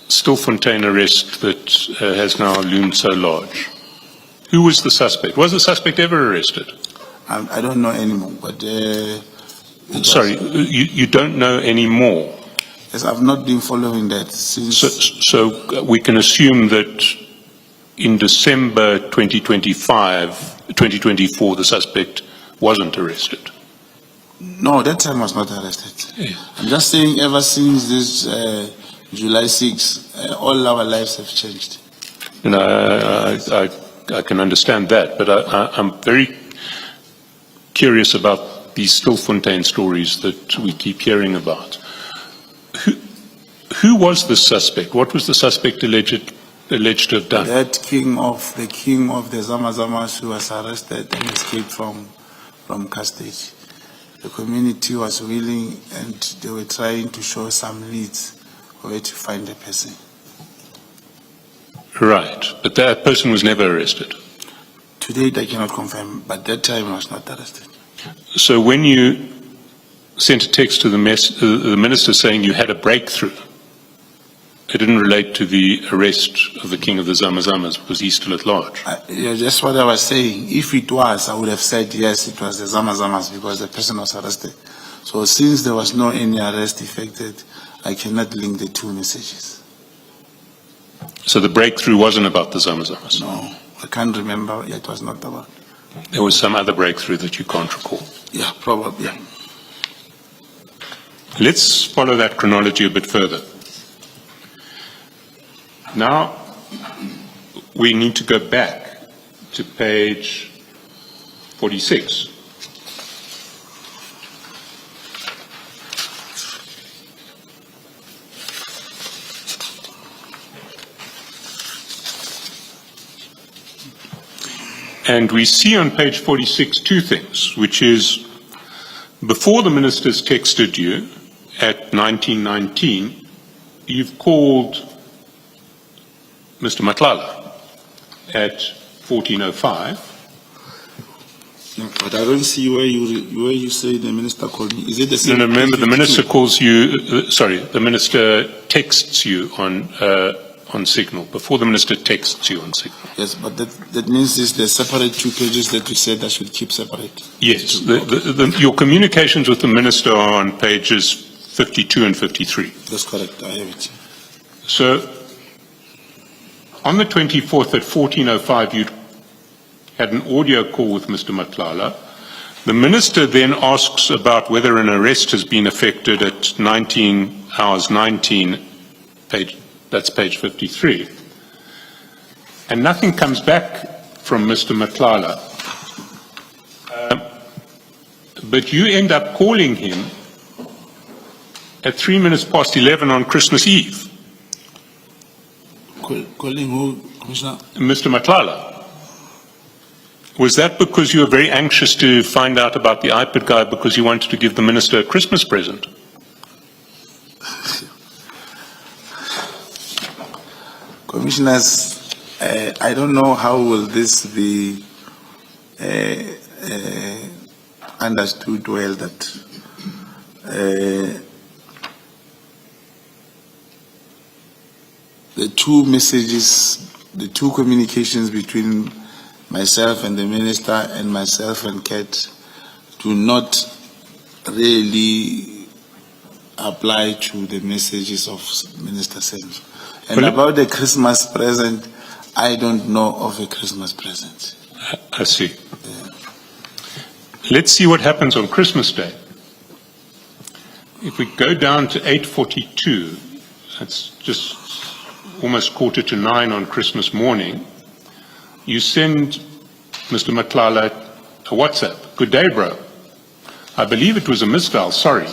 Stilfontein arrest that has now loomed so large? Who was the suspect? Was the suspect ever arrested? I don't know anymore, but... Sorry, you don't know anymore? Yes, I've not been following that since... So we can assume that in December 2024, the suspect wasn't arrested? No, that time was not arrested. Yeah. I'm just saying ever since this July 6, all our lives have changed. You know, I can understand that, but I'm very curious about these Stilfontein stories that we keep hearing about. Who was the suspect? What was the suspect alleged to have done? That king of the Zamazamas who was arrested and escaped from custody. The community was willing and they were trying to show some leads for where to find the person. Right, but that person was never arrested. To date, I cannot confirm, but that time he was not arrested. So when you sent a text to the minister saying you had a breakthrough, it didn't relate to the arrest of the king of the Zamazamas because he's still at large. Yeah, that's what I was saying. If it was, I would have said yes, it was the Zamazamas because the person was arrested. So since there was no any arrest effected, I cannot link the two messages. So the breakthrough wasn't about the Zamazamas? No, I can't remember. It was not about. There was some other breakthrough that you can't recall? Yeah, probably, yeah. Let's follow that chronology a bit further. Now, we need to go back to page 46. And we see on page 46 two things, which is before the ministers texted you at 1919, you've called Mr. Matlala at 1405. No, but I don't see where you say the minister called me. Is it the same? No, remember the minister calls you, the minister texts you on Signal, before the minister texts you on Signal. Yes, but that means it's the separate two pages that you said I should keep separate. Yes, your communications with the minister are on pages 52 and 53. That's correct, I have it. So, on the 24th at 1405, you had an audio call with Mr. Matlala. The minister then asks about whether an arrest has been effected at 19 hours 19, that's page 53. And nothing comes back from Mr. Matlala. But you end up calling him at 3 minutes past 11 on Christmas Eve. Calling who, Commissioner? Mr. Matlala. Was that because you were very anxious to find out about the iPad guy because you wanted to give the minister a Christmas present? Commissioners, I don't know how will this be understood well that the two messages, the two communications between myself and the minister and myself and Kat do not really apply to the messages of Minister Senzo. And Well, about the Christmas present, I don't know of a Christmas present. I see. Let's see what happens on Christmas Day. If we go down to 8:42, that's just almost 8:45 on Christmas morning, you send Mr. Matlala a WhatsApp. Good day, bro. I believe it was a misdial, sorry.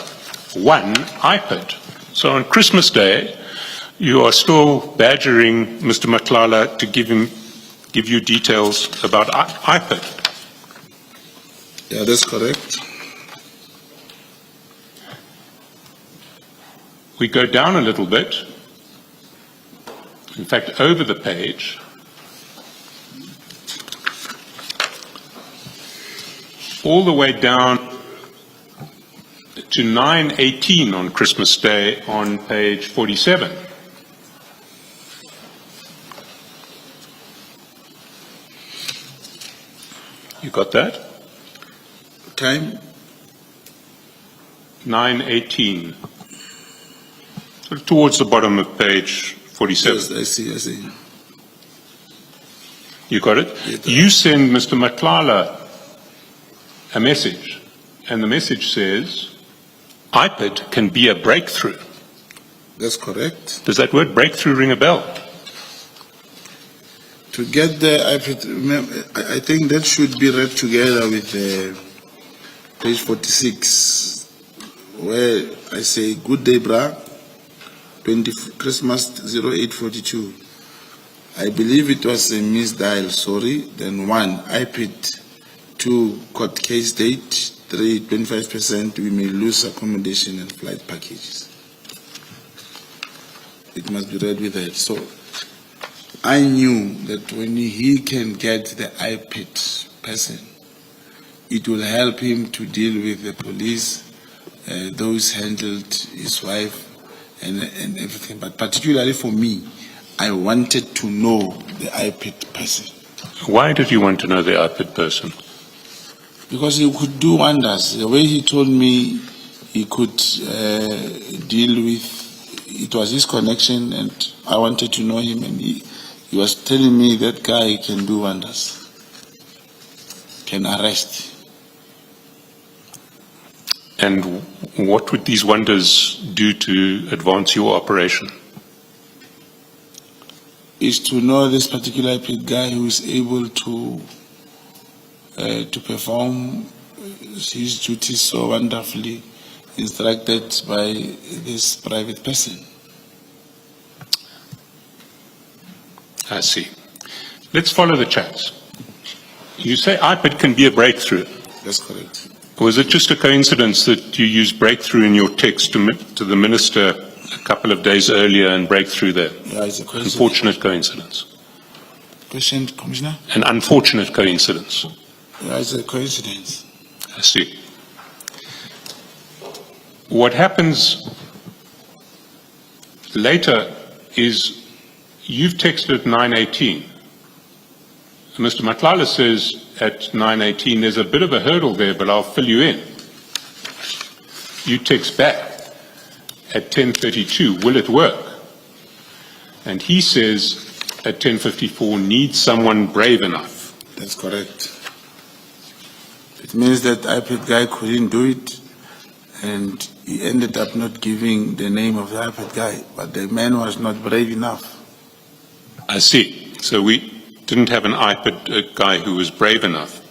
1 iPad. So on Christmas Day, you are still badgering Mr. Matlala to give you details about iPad. Yeah, that's correct. We go down a little bit, in fact, over the page, all the way down to 9:18 on Christmas Day on page 47. You got that? Time? 9:18. Sort of towards the bottom of page 47. Yes, I see. You got it? Yes. You send Mr. Matlala a message, and the message says, iPad can be a breakthrough. That's correct. Does that word breakthrough ring a bell? To get the iPad, I think that should be read together with page 46, where I say, good day, brah, Christmas 0842. I believe it was a misdial, sorry. Then 1, iPad, 2, court case date, 3, 25%, we may lose accommodation and flight packages. It must be read with that. So I knew that when he can get the iPad person, it will help him to deal with the police, those handled his wife and everything. But particularly for me, I wanted to know the iPad person. Why did you want to know the iPad person? Because he could do wonders. The way he told me he could deal with, it was his connection, and I wanted to know him, and he was telling me that guy can do wonders, can arrest. And what would these wonders do to advance your operation? Is to know this particular guy who is able to perform his duties so wonderfully, instructed by this private person. I see. Let's follow the chats. You say iPad can be a breakthrough. That's correct. Was it just a coincidence that you used breakthrough in your text to the minister a couple of days earlier and breakthrough there? Yeah, it's a coincidence. Unfortunate coincidence. Question, Commissioner? An unfortunate coincidence. Yeah, it's a coincidence. I see. What happens later is you've texted at 9:18. Mr. Matlala says at 9:18, there's a bit of a hurdle there, but I'll fill you in. You text back at 10:32, will it work? And he says at 10:54, needs someone brave enough. That's correct. It means that iPad guy couldn't do it, and he ended up not giving the name of the iPad guy, but the man was not brave enough. I see. So we didn't have an iPad guy who was brave enough.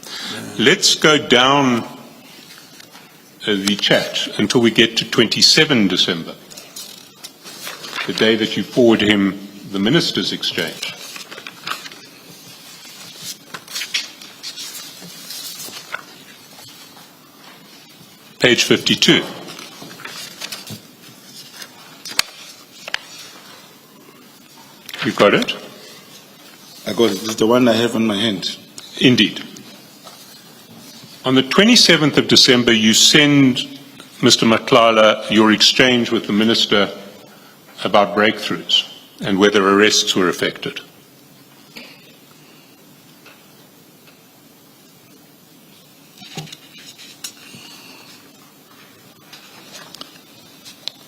Yeah. Let's go down the chat until we get to 27 December, the day that you forward him the minister's exchange. Page 52. We You've got it? I got it. It's the one I have on my hand. Indeed. On the 27th of December, you send Mr. Matlala your exchange with the Minister about breakthroughs and whether arrests were effected.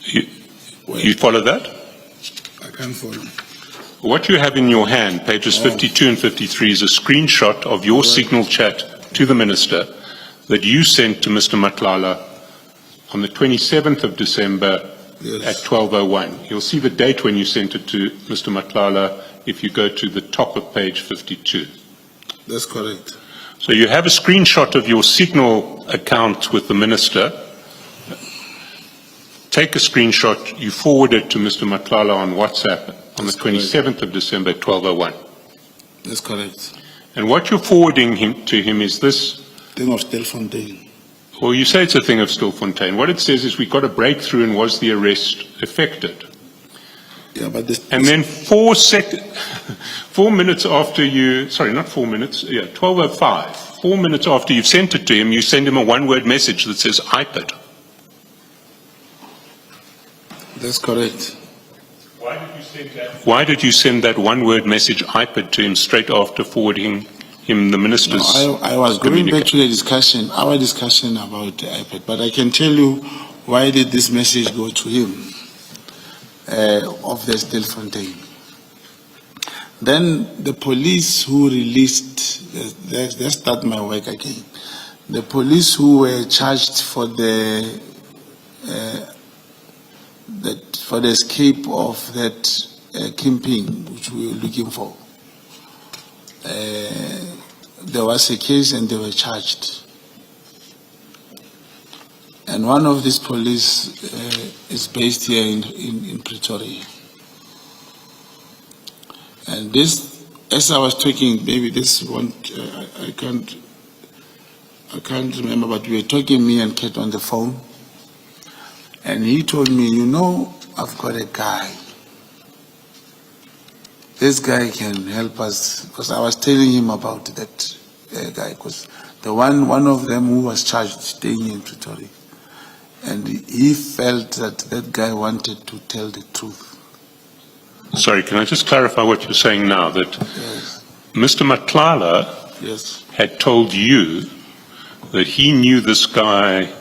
You follow that? I can't follow. What you have in your hand, pages 52 and 53, is a screenshot of your signal chat to the Minister that you sent to Mr. Matlala on the 27th of December at 12:01. You'll see the date when you sent it to Mr. Matlala if you go to the top of page 52. That's correct. So you have a screenshot of your signal account with the Minister. Take a screenshot, you forward it to Mr. Matlala on WhatsApp on the 27th of December at 12:01. That's correct. And what you're forwarding to him is this. Thing of Stelfontein. Well, you say it's a thing of Stilfontein. What it says is we got a breakthrough and was the arrest effected? Yeah, but this. And then 4 minutes after you, sorry, not 4 minutes, 12:05, 4 minutes after you've sent it to him, you send him a one-word message that says iPad. That's correct. Why did you send that one-word message iPad to him straight after forwarding him the Minister's? No, I was going back to the discussion, our discussion about the iPad, but I can tell you why did this message go to him of the Stelfontein. Then the police who released, let's start my work again. The police who were charged for the escape of that Kimping, which we were looking for. There was a case and they were charged. And one of these police is based here in Pretoria. And this, as I was talking, maybe this one, I can't remember, but we were talking, me and Kate, on the phone. And he told me, you know, I've got a guy. This guy can help us, because I was telling him about that guy, because the one of them who was charged staying in Pretoria, and he felt that that guy wanted to tell the truth. Sorry, can I just clarify what you're saying now? That Yes. Mr. Matlala Yes. had told you that he knew this guy.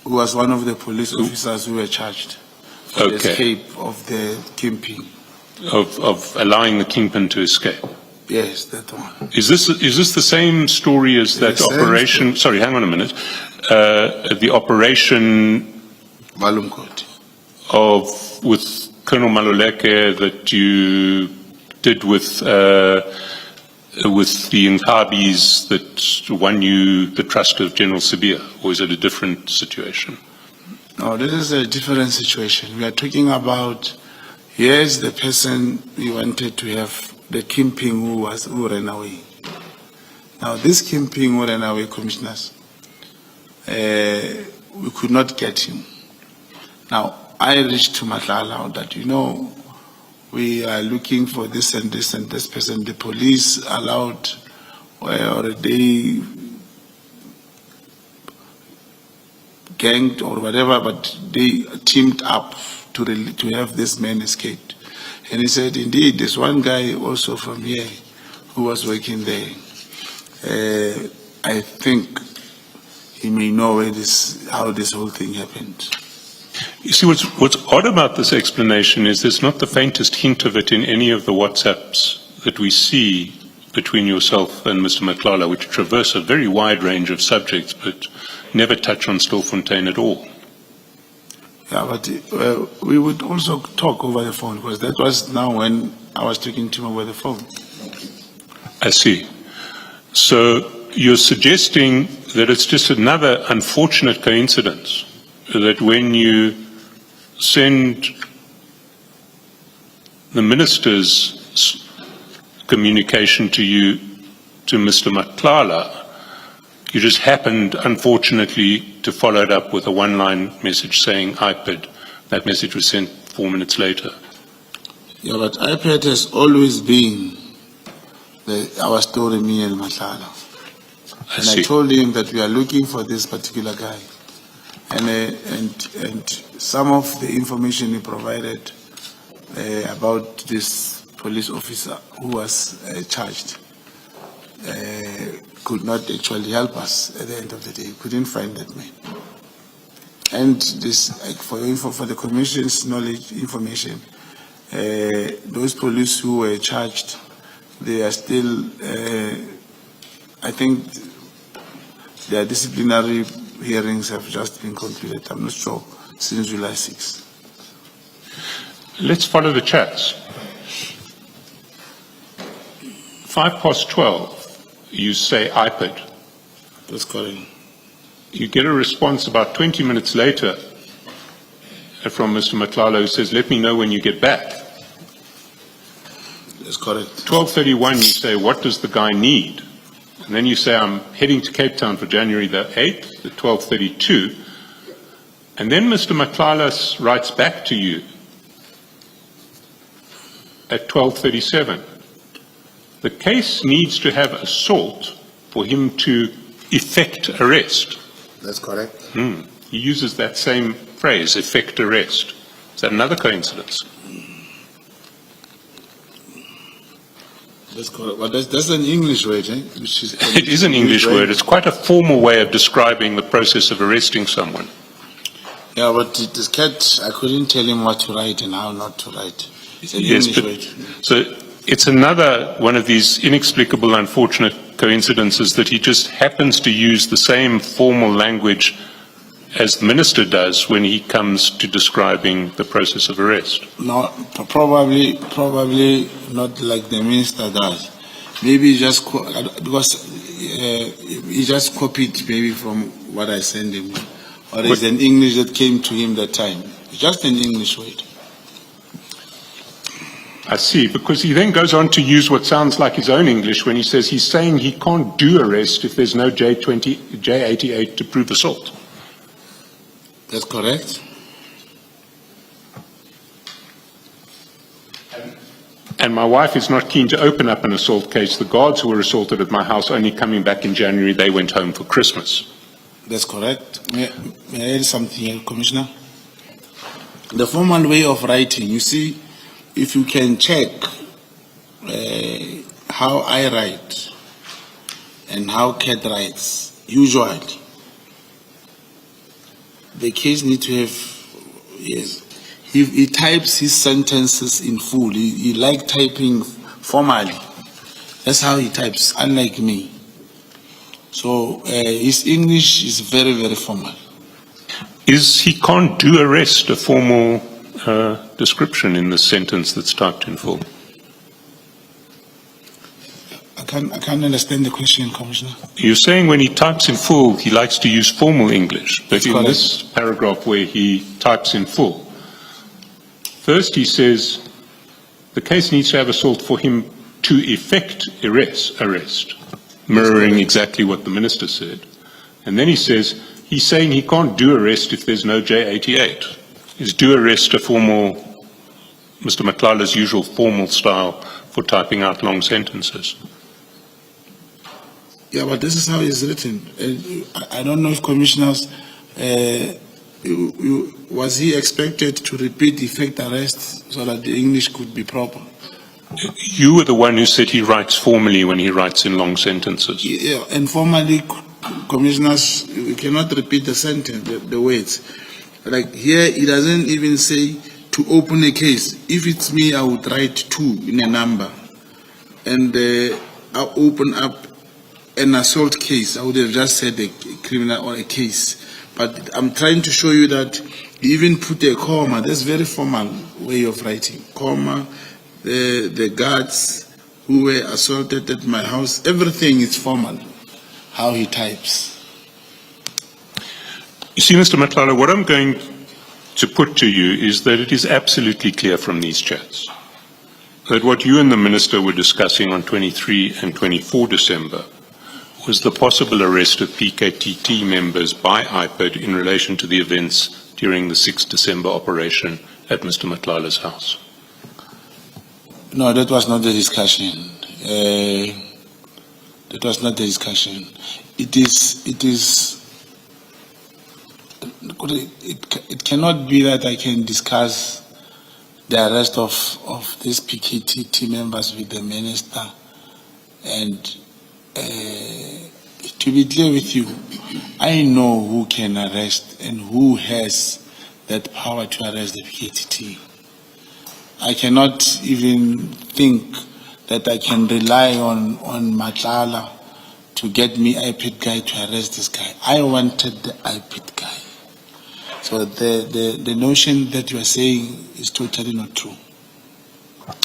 Who was one of the police officers who were charged for the Okay. escape of the Kimping. Of allowing the kingpin to escape. Yes, that one. Is this the same story as that The same operation? Sorry, hang on a minute. The operation Malumkoti. with Colonel Maluleke that you did with the Nkabis that won you the trust of General Sibia, or is it a different situation? No, this is a different situation. We are talking about, here's the person we wanted to have, the Kimping who ran away. Now, this Kimping who ran away, commissioners, we could not get him. Now, I reached to Matlala that, you know, we are looking for this and this and this person. The police allowed, or they ganged or whatever, but they teamed up to have this man escaped. And he said, indeed, there's one guy also from here who was working there. I think he may know how this whole thing happened. You see, what's odd about this explanation is there's not the faintest hint of it in any of the WhatsApps that we see between yourself and Mr. Matlala, which traverse a very wide range of subjects, but never touch on Stilfontein at all. Yeah, but we would also talk over the phone, because that was now when I was talking to him over the phone. I see. So you're suggesting that it's just another unfortunate coincidence that when you send the minister's communication to you, to Mr. Matlala, you just happened, unfortunately, to follow it up with a one-line message saying iPad. That message was sent 4 minutes later. Yeah, but iPad has always been our story, me and Madlanga. And I see. told him that we are looking for this particular guy. And some of the information he provided about this police officer who was charged could not actually help us at the end of the day. We couldn't find that man. And this, for the commission's knowledge, information, those police who were charged, they are still, I think their disciplinary hearings have just been concluded. I'm not sure, since July 6. Let's follow the chats. 12:05, you say iPad. That's correct. You get a response about 20 minutes later from Mr. Matlala who says, let me know when you get back. That's correct. 12:31, you say, what does the guy need? And then you say, I'm heading to Cape Town for January the 8th at 12:32. And then Mr. Matlala writes back to you at 12:37. The case needs to have assault for him to effect arrest. That's correct. He uses that same phrase, effect arrest. Is that another coincidence? That's correct. Well, that's an English word, eh? Which is It is an English word. It's quite a formal way of describing the process of arresting someone. Yeah, but this cat, I couldn't tell him what to write and how not to write. It's an Yes, English but- word. So it's another one of these inexplicable, unfortunate coincidences that he just happens to use the same formal language as the minister does when he comes to describing the process of arrest. No, probably not like the minister does. Maybe just because he just copied maybe from what I sent him, or it's an English that came to him that time. It's just an English word. I see, because he then goes on to use what sounds like his own English when he says he's saying he can't do arrest if there's no J88 to prove assault. That's correct. And my wife is not keen to open up an assault case. The guards who were assaulted at my house only coming back in January, they went home for Christmas. That's correct. May I add something here, Commissioner? The formal way of writing, you see, if you can check how I write and how Cat writes, usually, the case needs to have, yes, he types his sentences in full. He like typing formally. That's how he types, unlike me. So his English is very, very formal. Is he can't do arrest a formal description in the sentence that's typed in full? I can't understand the question, Commissioner. You're saying when he types in full, he likes to use formal English, but That's in correct. this paragraph where he types in full, first he says the case needs to have assault for him to effect arrest, mirroring exactly what the minister said. And then he says he's saying he can't do arrest if there's no J88. Is do arrest a formal, Mr. Matlala's usual formal style for typing out long sentences? Yeah, but this is how it's written. I don't know if commissioners, was he expected to repeat effect arrest so that the English could be proper? You were the one who said he writes formally when he writes in long sentences. Yeah, and formally, commissioners, we cannot repeat the sentence, the words. Like here, he doesn't even say to open a case. If it's me, I would write 2 in a number. And I'll open up an assault case. I would have just said a criminal or a case. But I'm trying to show you that he even put a comma. That's very formal way of writing. Comma, the guards who were assaulted at my house, everything is formal, how he types. You see, Mr. Matlala, what I'm going to put to you is that it is absolutely clear from these chats that what you and the minister were discussing on 23 and 24 December was the possible arrest of PKTT members by IPID in relation to the events during the 6th December operation at Mr. Matlala's house. No, that was not the discussion. That was not the discussion. It cannot be that I can discuss the arrest of these PKTT members with the minister. And to be clear with you, I know who can arrest and who has that power to arrest the PKTT. I cannot even think that I can rely on Madlanga to get me iPad guy to arrest this guy. I wanted the iPad guy. So the notion that you are saying is totally not true.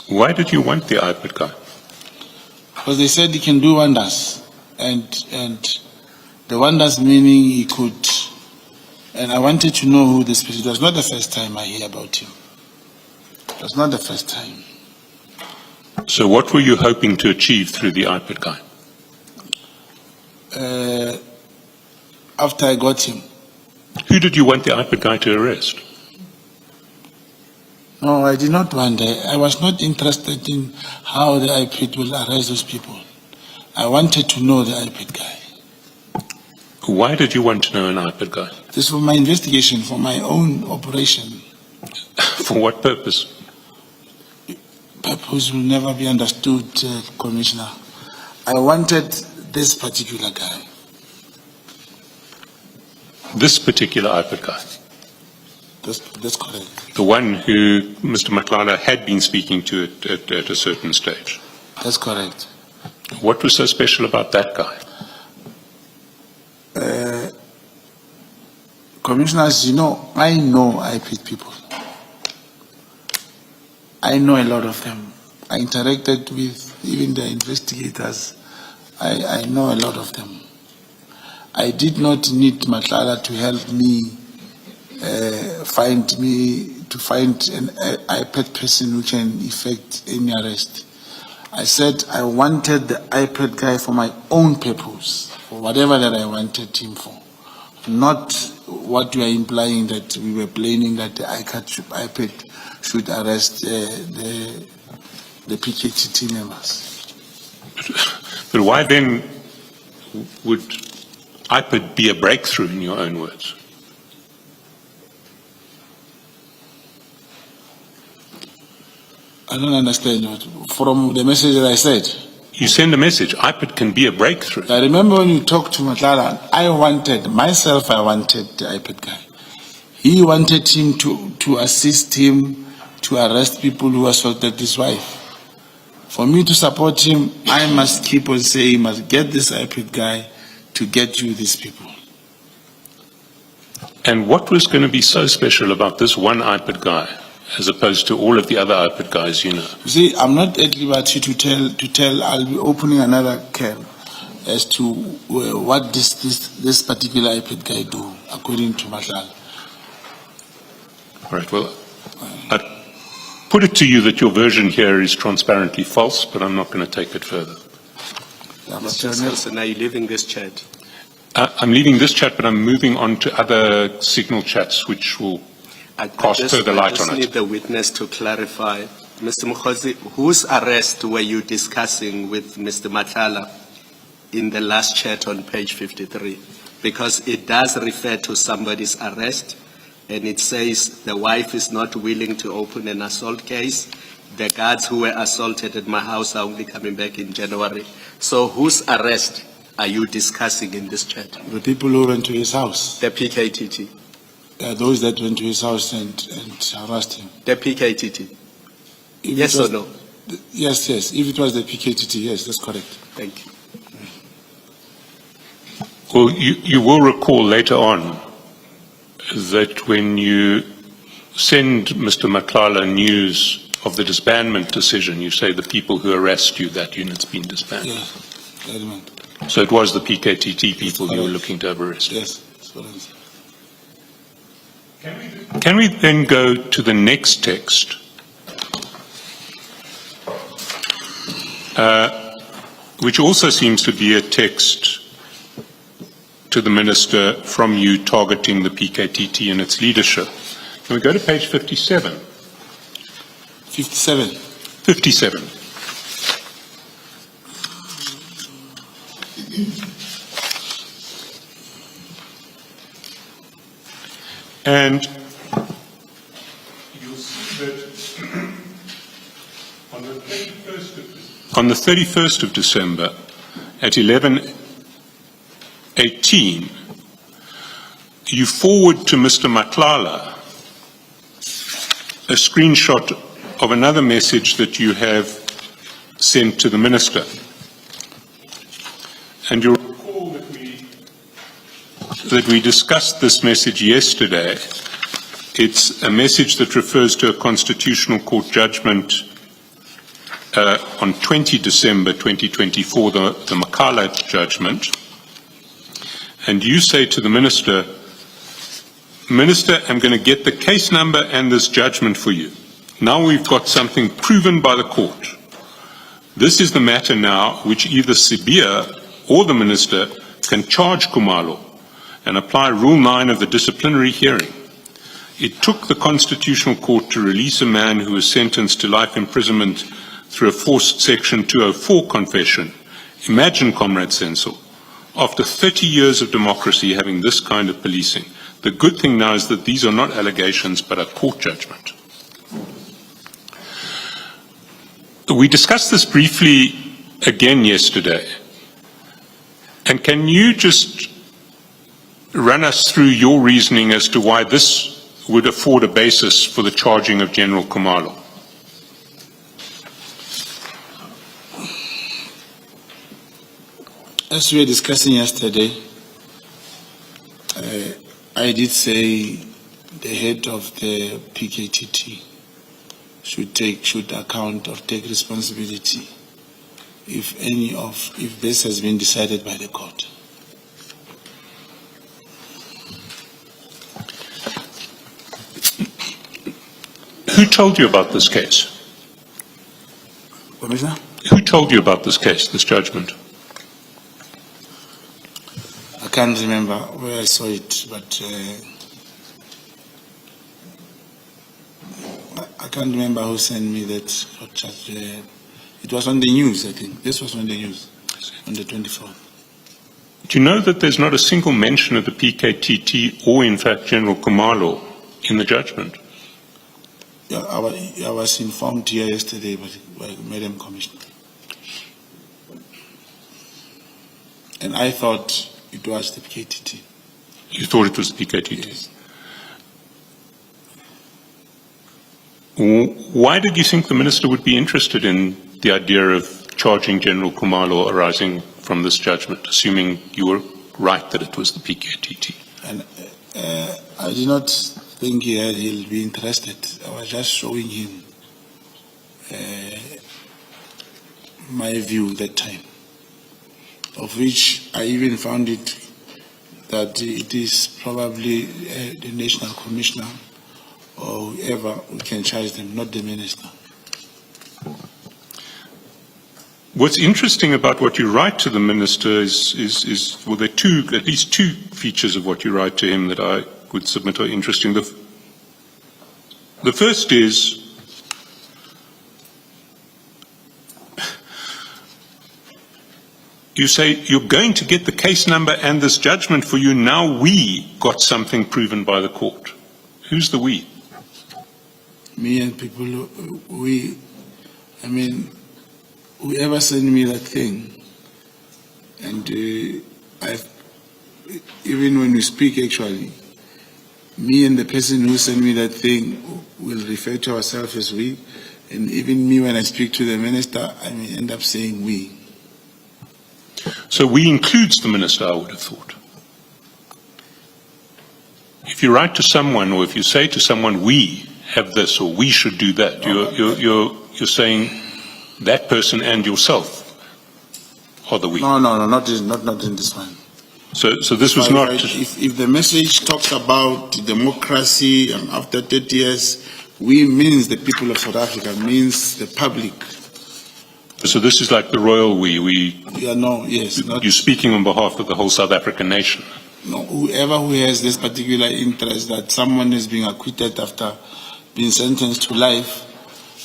Why did you want the iPad guy? Because they said he can do wonders. And the wonders meaning he could. And I wanted to know who this person. It was not the first time I hear about him. It was not the first time. So what were you hoping to achieve through the iPad guy? After I got him. Who did you want the iPad guy to arrest? No, I did not want that. I was not interested in how the iPad will arrest those people. I wanted to know the iPad guy. Why did you want to know an iPad guy? This was my investigation for my own operation. For what purpose? Purpose will never be understood, Commissioner. I wanted this particular guy. This particular iPad guy? That's correct. The one who Mr. Madlanga had been speaking to at a certain stage? That's correct. What was so special about that guy? Commissioners, you know, I know iPad people. I know a lot of them. I interacted with even the investigators. I know a lot of them. I did not need Madlanga to help me find an iPad person who can effect any arrest. I said I wanted the iPad guy for my own purpose, for whatever that I wanted him for. Not what you are implying that we were planning that the iPad should arrest the PKTT members. But why then would iPad be a breakthrough in your own words? I don't understand what. From the message that I said. You send a message, iPad can be a breakthrough. I remember when you talked to Madlanga, I wanted the iPad guy. He wanted him to assist him to arrest people who assaulted his wife. For me to support him, I must keep on saying, he must get this iPad guy to get you these people. And what was going to be so special about this one iPad guy, as opposed to all of the other iPad guys you know? You see, I'm not at liberty to tell. I'll be opening another can as to what this particular iPad guy do, according to Madlanga. All right, well, I put it to you that your version here is transparently false, but I'm not going to take it further. Mr. Nelson, are you leaving this chat? I'm leaving this chat, but I'm moving on to other signal chats, which will cast further light on I just need the witness to clarify. Mr. Mokhozi, whose arrest were you discussing with Mr. Madlanga in the last chat on page 53? Because it does refer to somebody's arrest, and it says the wife is not willing to open an assault case. The guards who were assaulted at my house are only coming back in January. So whose arrest are you discussing in this chat? The people who went to his house. The PKTT. Those that went to his house and harassed him. The PKTT. If Yes or no? Yes. If it was the PKTT, yes, that's correct. Thank you. Well, you will recall later on that when you send Mr. Madlanga news of the disbandment decision, you say the people who arrest you, that unit's been disbanded. Yes, I remember. So it was the PKTT people you were looking to have arrested. Yes, that's what I'm saying. Can we then go to the next text, which also seems to be a text to the Minister from you targeting the PKTT and its leadership? Can we go to page 57? 57. 57. And you'll see that on the 31st of December at 11:18, you forward to Mr. Madlanga a screenshot of another message that you have sent to the Minister. And you'll recall that we discussed this message yesterday. It's a message that refers to a Constitutional Court judgment on 20 December 2024, the Makala judgment. And you say to the Minister, Minister, I'm going to get the case number and this judgment for you. Now we've got something proven by the court. This is the matter now which either Sibia or the Minister can charge Khumalo and apply Rule 9 of the disciplinary hearing. It took the Constitutional Court to release a man who was sentenced to life imprisonment through a forced Section 204 confession. Imagine, Comrade Sensel, after 30 years of democracy having this kind of policing. The good thing now is that these are not allegations but a court judgment. We discussed this briefly again yesterday. And can you just run us through your reasoning as to why this would afford a basis for the charging of General Khumalo? As we were discussing yesterday, I did say the head of the PKTT should account or take responsibility if this has been decided by the court. Who told you about this case? Commissioner? Who told you about this case, this judgment? I can't remember where I saw it, but I can't remember who sent me that. It was on the news, I think. This was on the news on the 24th. Do you know that there's not a single mention of the PKTT or, in fact, General Khumalo in the judgment? Yeah, I was informed here yesterday by Madam Commissioner. And I thought it was the PKTT. You thought it was the PKTT? Yes. Why did you think the Minister would be interested in the idea of charging General Khumalo arising from this judgment, assuming you were right that it was the PKTT? And I did not think he'll be interested. I was just showing him my view that time, of which I even found it that it is probably the National Commissioner or whoever who can charge them, not the Minister. What's interesting about what you write to the Minister is well, there are at least two features of what you write to him that I would submit are interesting. The first is you say you're going to get the case number and this judgment for you. Now we got something proven by the court. Who's the we? Me and people, whoever sent me that thing, and even when we speak actually, me and the person who sent me that thing will refer to ourselves as we, and even me when I speak to the Minister, I may end up saying we. So we includes the Minister, I would have thought. If you write to someone or if you say to someone, we have this or we should do that, you're saying that person and yourself are the we. No, not in this one. So this was not... If the message talks about democracy and after 30 years, we means the people of South Africa, means the public. So this is like the royal we. Yeah, no, yes. You're speaking on behalf of the whole South African nation. No, whoever who has this particular interest that someone is being acquitted after being sentenced to life,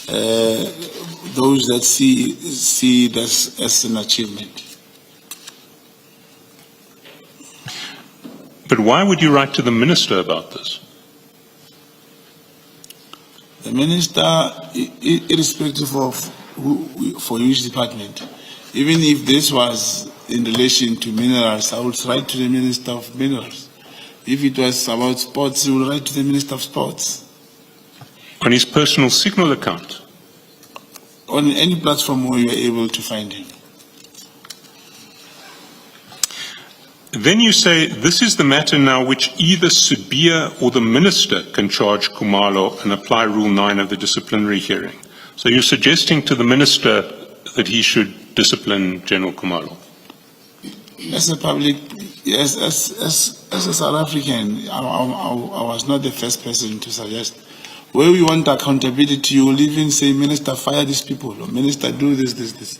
those that see it as an achievement. But why would you write to the minister about this? The minister, irrespective of for which department, even if this was in relation to minerals, I would write to the Minister of Minerals. If it was about sports, he would write to the Minister of Sports. On his personal Signal account? On any platform where you are able to find him. Then you say this is the matter now which either Subia or the minister can charge Khumalo and apply Rule 9 of the disciplinary hearing. So you're suggesting to the minister that he should discipline General Khumalo? As a public, yes, as a South African, I was not the first person to suggest. Where we want accountability, you will even say, Minister, fire these people, or Minister, do this.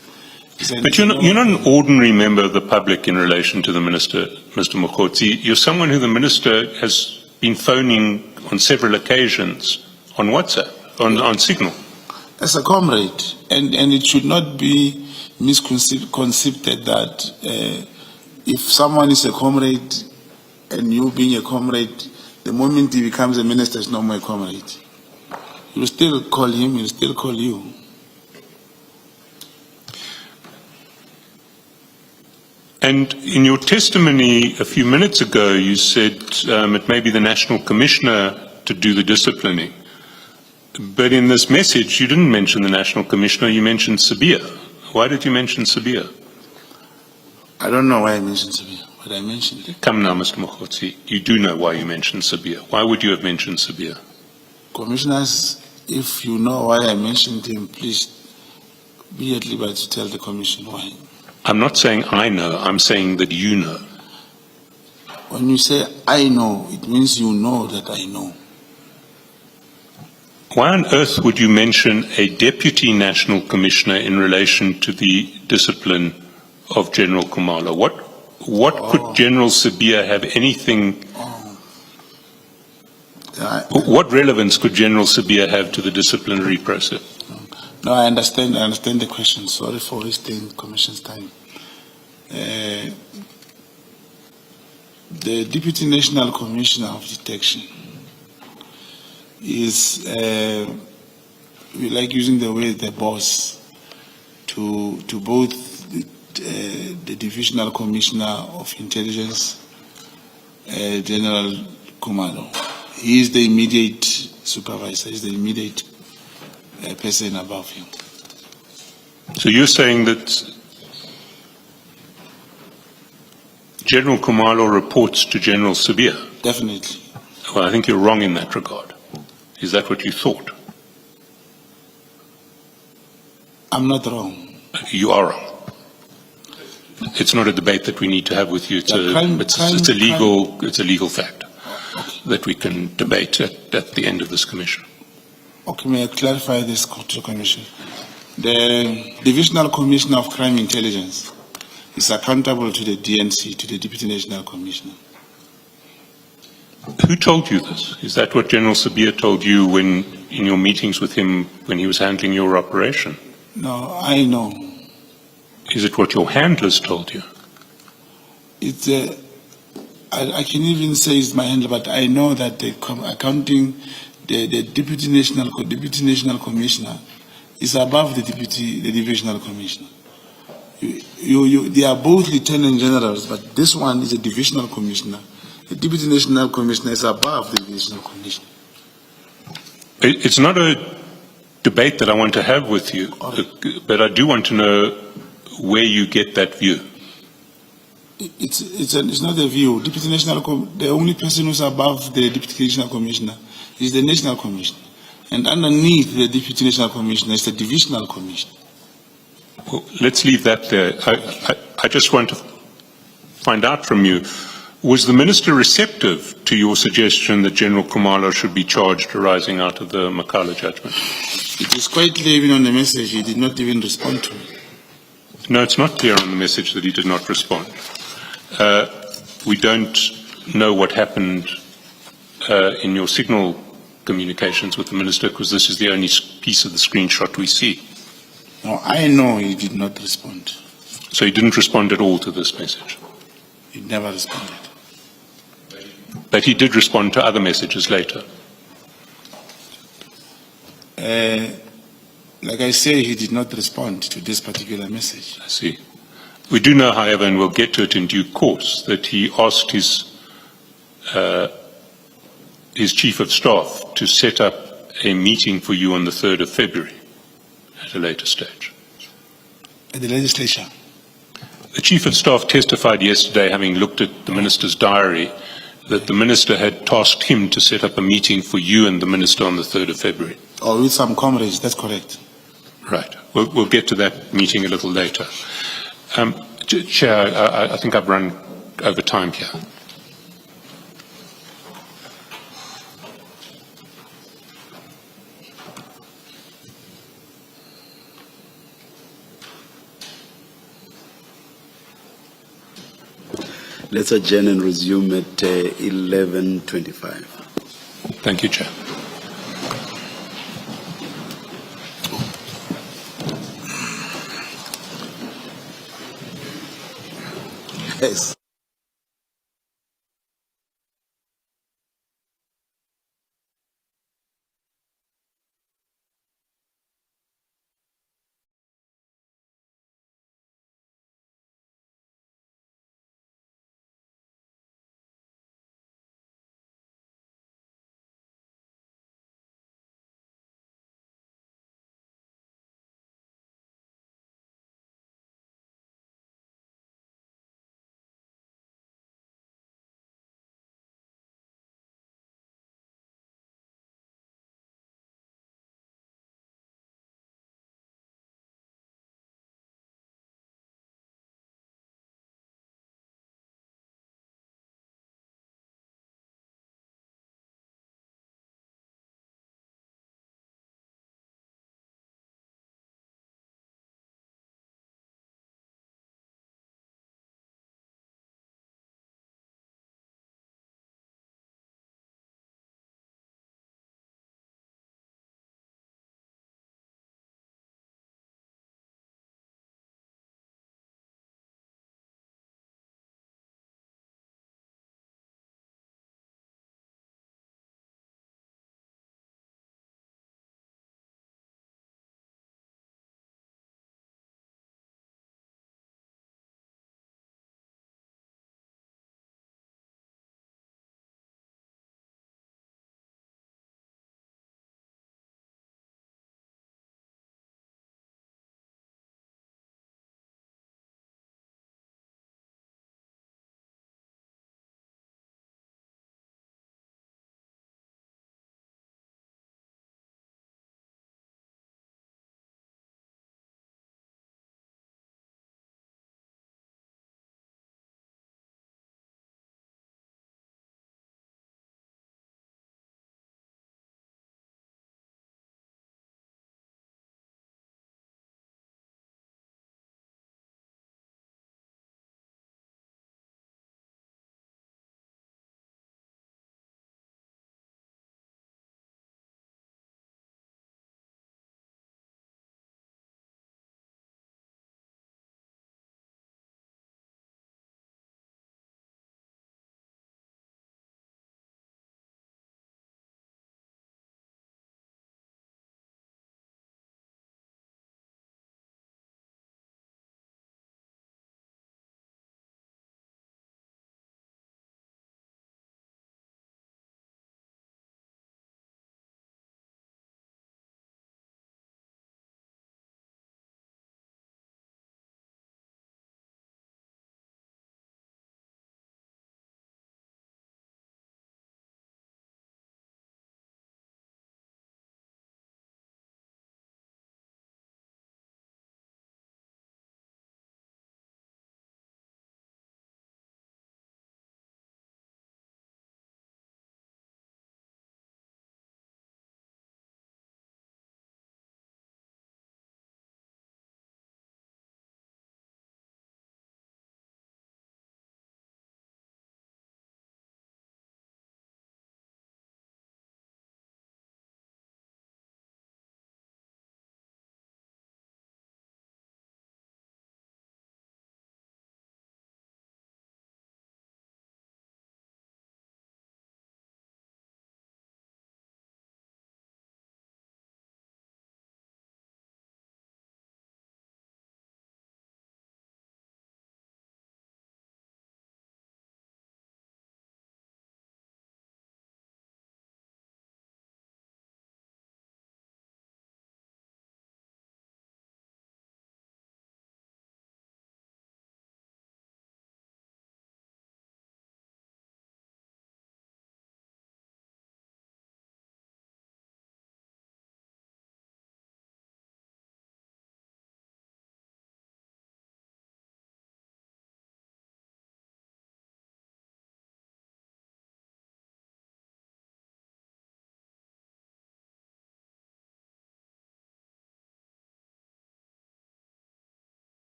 But you're not an ordinary member of the public in relation to the minister, Mr. Mokgotsi. You're someone who the minister has been phoning on several occasions on WhatsApp, on Signal. As a comrade, and it should not be misconceived that if someone is a comrade and you being a comrade, the moment he becomes a minister, is no more a comrade. You still call him, he'll still call you. And in your testimony a few minutes ago, you said it may be the National Commissioner to do the disciplining. But in this message, you didn't mention the National Commissioner, you mentioned Subia. Why did you mention Subia? I don't know why I mentioned Subia, but I mentioned it. Come now, Mr. Mokgotsi, you do know why you mentioned Subia. Why would you have mentioned Subia? Commissioners, if you know why I mentioned him, please be at liberty to tell the Commission why. I'm not saying I know, I'm saying that you know. When you say I know, it means you know that I know. Why on earth would you mention a Deputy National Commissioner in relation to the discipline of General Khumalo? What could General Subia have anything... What relevance could General Subia have to the disciplinary process? No, I understand the question. Sorry for wasting Commission's time. The Deputy National Commissioner of Detection is, we like using the word the boss to both the Divisional Commissioner of Intelligence, General Khumalo. He is the immediate supervisor, he is the immediate person above him. So you're saying that General Khumalo reports to General Subia? Definitely. Well, I think you're wrong in that regard. Is that what you thought? I'm not wrong. You are wrong. It's not a debate that we need to have with you. It's a legal fact that we can debate at the end of this commission. Okay, may I clarify this to the Commission? The Divisional Commissioner of Crime Intelligence is accountable to the DNC, to the Deputy National Commissioner. Who told you this? Is that what General Subia told you in your meetings with him when he was handling your operation? No, I know. Is it what your handlers told you? It's I can even say it's my handler, but I know that the Deputy National Commissioner is above the Divisional Commissioner. They are both Lieutenant Generals, but this one is a Divisional Commissioner. The Deputy National Commissioner is above the Divisional Commissioner. It's not a debate that I want to have with you, but I do want to know where you get that view. It's not a view. Deputy National, the only person who's above the Deputy National Commissioner is the National Commissioner. And underneath the Deputy National Commissioner is the Divisional Commissioner. Well, let's leave that there. I just want to find out from you, was the Minister receptive to your suggestion that General Khumalo should be charged arising out of the Makala judgment? It is quite clear even on the message, he did not even respond to it. No, it's not clear on the message that he did not respond. We don't know what happened in your Signal communications with the minister, because this is the only piece of the screenshot we see. No, I know he did not respond. So he didn't respond at all to this message. He never responded. But he did respond to other messages later. Like I say, he did not respond to this particular message. I see. We do know, however, and we'll get to it in due course, that he asked his chief of staff to set up a meeting for you on the 3rd of February at a later stage. At the legislature. The chief of staff testified yesterday, having looked at the minister's diary, that the minister had tasked him to set up a meeting for you and the minister on the 3rd of February. Or with some comrades, that's correct. Right. We'll get to that meeting a little later. Chair, I think I've run over time here. Let's adjourn and resume at 11:25. Thank you, Chair. Yes.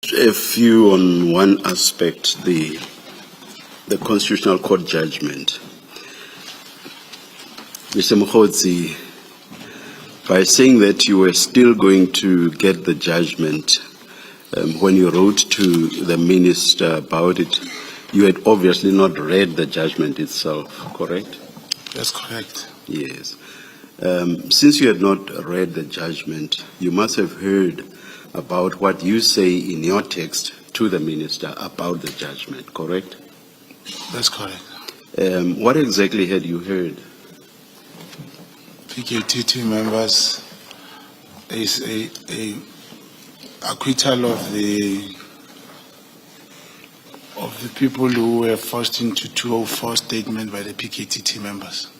A few on one aspect, the Constitutional Court judgment. Mr. Mokhodzi, by saying that you were still going to get the judgment, when you wrote to the minister about it, you had obviously not read the judgment itself, correct? That's correct. Yes. Since you had not read the judgment, you must have heard about what you say in your text to the minister about the judgment, correct? That's correct. What exactly had you heard? PKTT members, there is a acquittal of the people who were forced into 204 statement by the PKTT members.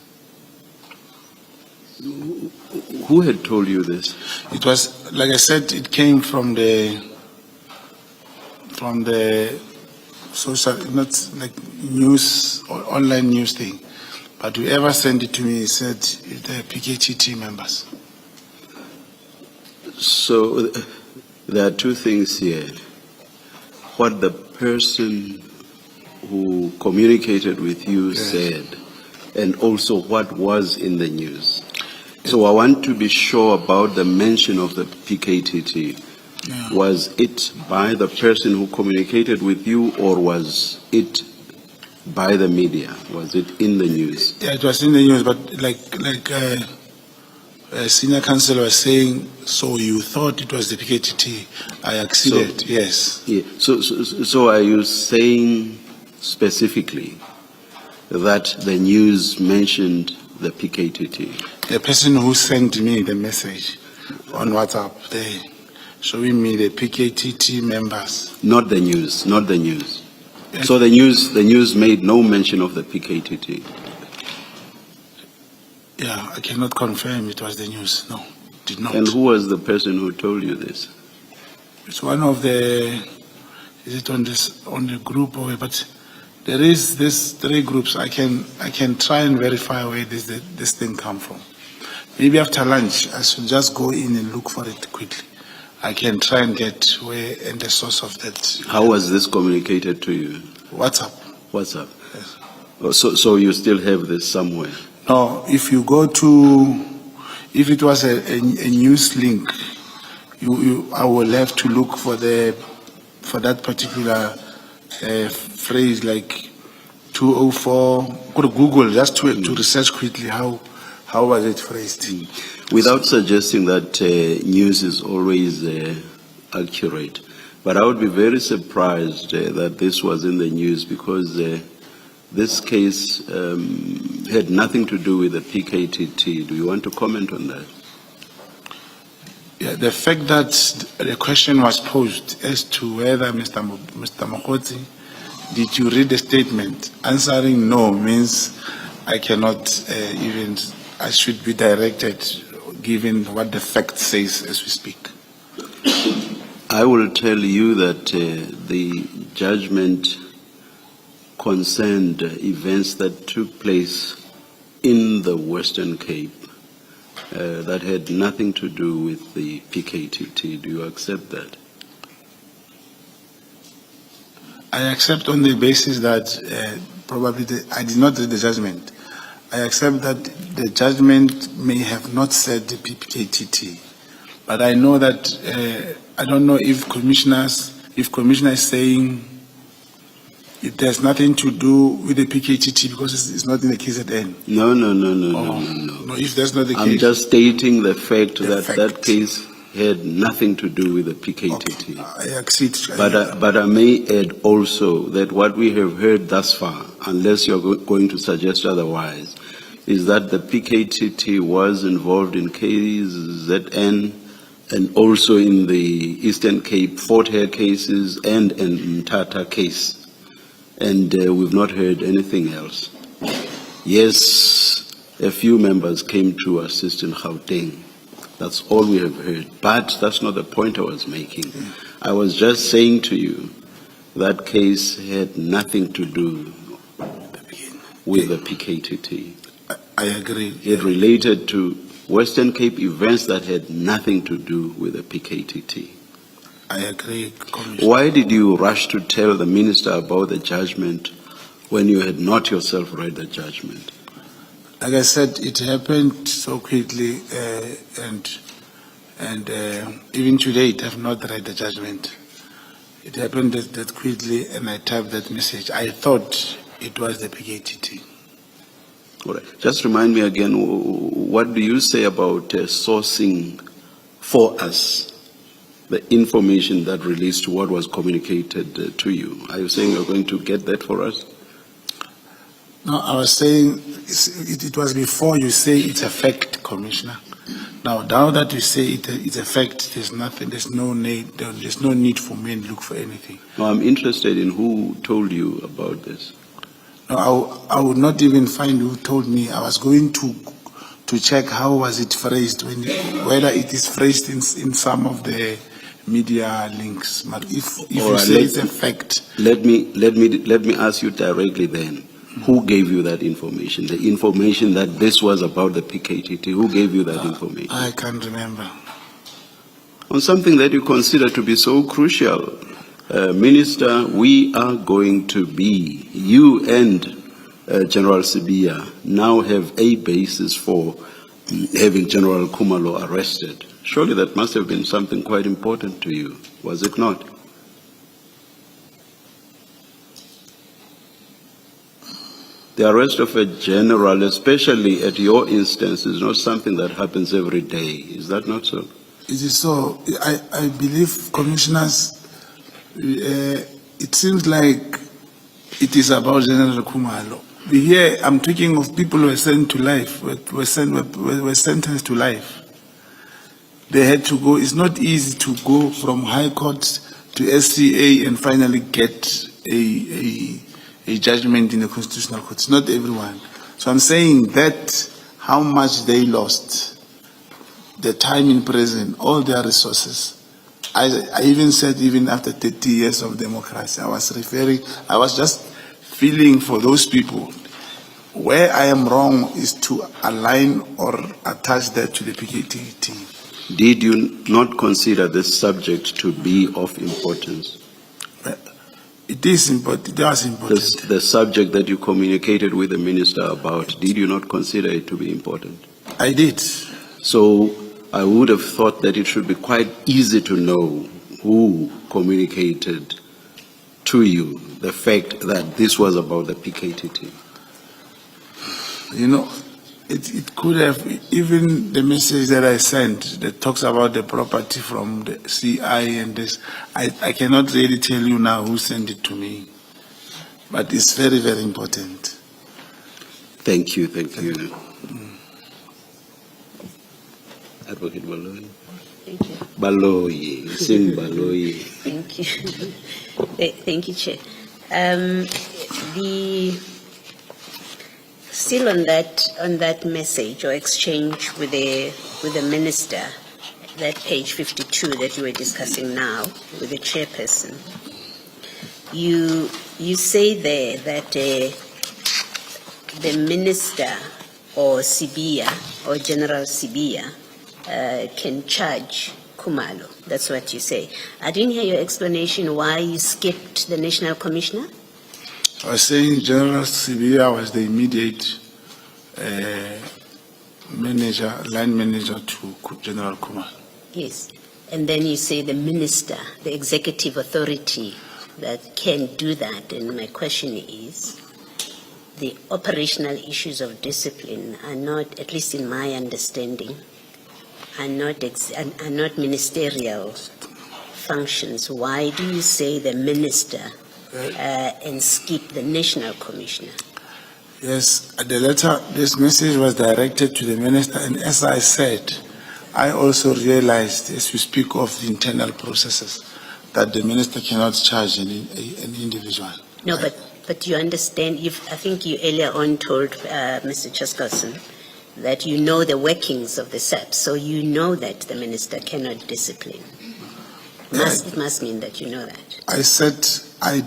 Who had told you this? It was, like I said, it came from the social, not like news or online news thing, but whoever sent it to me said the PKTT members. So there are two things here. What the person who communicated with you Yes. said, and also what was in the news. So I want to be sure about the mention of the PKTT. Yeah. Was it by the person who communicated with you, or was it by the media? Was it in the news? Yeah, it was in the news, but like senior counsel was saying, so you thought it was the PKTT. I acceded, yes. Yeah. So are you saying specifically that the news mentioned the PKTT? The person who sent me the message on WhatsApp, they showing me the PKTT members. Not the news, not the news. Yes. So the news made no mention of the PKTT. Yeah, I cannot confirm it was the news. No, did not. And who was the person who told you this? It's one of the, is it on the group or, but there is this 3 groups. I can try and verify where this thing come from. Maybe after lunch, I should just go in and look for it quickly. I can try and get where and the source of that. How was this communicated to you? WhatsApp. WhatsApp. Yes. Oh, so you still have this somewhere? No, if you go to, if it was a news link, I will have to look for that particular phrase, like 204. Go to Google just to research quickly how was it phrased. Without suggesting that news is always accurate, but I would be very surprised that this was in the news, because this case had nothing to do with the PKTT. Do you want to comment on that? Yeah, the fact that the question was posed as to whether Mr. Mokhodzi, did you read the statement? Answering no means I cannot even, I should be directed given what the fact says as we speak. I will tell you that the judgment concerned events that took place in the Western Cape that had nothing to do with the PKTT. Do you accept that? I accept on the basis that probably I did not read the judgment. I accept that the judgment may have not said the PKTT, but I know that I don't know if commissioner is saying it has nothing to do with the PKTT because it's not in the KZN. No. No, if that's not the I'm case. just stating the fact that fact. that case had nothing to do with the PKTT. I accede. But I may add also that what we have heard thus far, unless you're going to suggest otherwise, is that the PKTT was involved in KZN and also in the Eastern Cape Fort Hare cases and in Mthatha case. And we've not heard anything else. Yes, a few members came to assist in Gauteng. That's all we have heard. But that's not the point I was making. I was just saying to you that case had nothing to do with the PKTT. I agree. It related to Western Cape events that had nothing to do with the PKTT. I agree, Commissioner. Why did you rush to tell the minister about the judgment when you had not yourself read the judgment? Like I said, it happened so quickly, and even today, I have not read the judgment. It happened that quickly, and I typed that message. I thought it was the PKTT. All right. Just remind me again, what do you say about sourcing for us the information that relates to what was communicated to you? Are you saying you're going to get that for us? No, I was saying it was before you say it's a fact, Commissioner. Now that you say it's a fact, there's no need for me to look for anything. No, I'm interested in who told you about this. No, I would not even find who told me. I was going to check how was it phrased, whether it is phrased in some of the media links. But if you say it's a fact, let me ask you directly then. Who gave you that information? The information that this was about the PKTT. Who gave you that information? I can't remember. On something that you consider to be so crucial, Minister, we are going to be, you and General Sibia now have a basis for having General Khumalo arrested. Surely that must have been something quite important to you, was it not? The arrest of a general, especially at your instance, is not something that happens every day. Is that not so? It is so. I believe, Commissioners, it seems like it is about General Khumalo. Here, I'm talking of people who were sent to life, were sentenced to life. They had to go. It's not easy to go from High Court to SCA and finally get a judgment in the Constitutional Court. It's not everyone. So I'm saying that how much they lost, the time in prison, all their resources. I even said, even after 30 years of democracy, I was just feeling for those people. Where I am wrong is to align or attach that to the PKTT. Did you not consider this subject to be of importance? It is important. It was important. The subject that you communicated with the minister about, did you not consider it to be important? I did. So I would have thought that it should be quite easy to know who communicated to you the fact that this was about the PKTT. You know, it could have, even the message that I sent that talks about the property from the CI and this, I cannot really tell you now who sent it to me, but it's very, very important. Thank you. Advocate Baloyi. Thank you. Baloyi, sing Baloyi. Thank you. Thank you, Chair. Still on that message or exchange with the minister, that page 52 that you were discussing now with the chairperson, you say there that the minister or Sibia or General Sibia can charge Khumalo. That's what you say. I didn't hear your explanation why you skipped the National Commissioner. I was saying General Sibia was the immediate line manager to General Khumalo. Yes. And then you say the minister, the executive authority that can do that. And my question is, the operational issues of discipline are not, at least in my understanding, are not ministerial functions. Why do you say the minister and skip the National Commissioner? Yes, the letter, this message was directed to the minister, and as I said, I also realized, as we speak of the internal processes, that the minister cannot charge an individual. No, but you understand, I think you earlier on told Mr. Cheskelson that you know the workings of the SAP, so you know that the minister cannot discipline. It must mean that you know that. I said I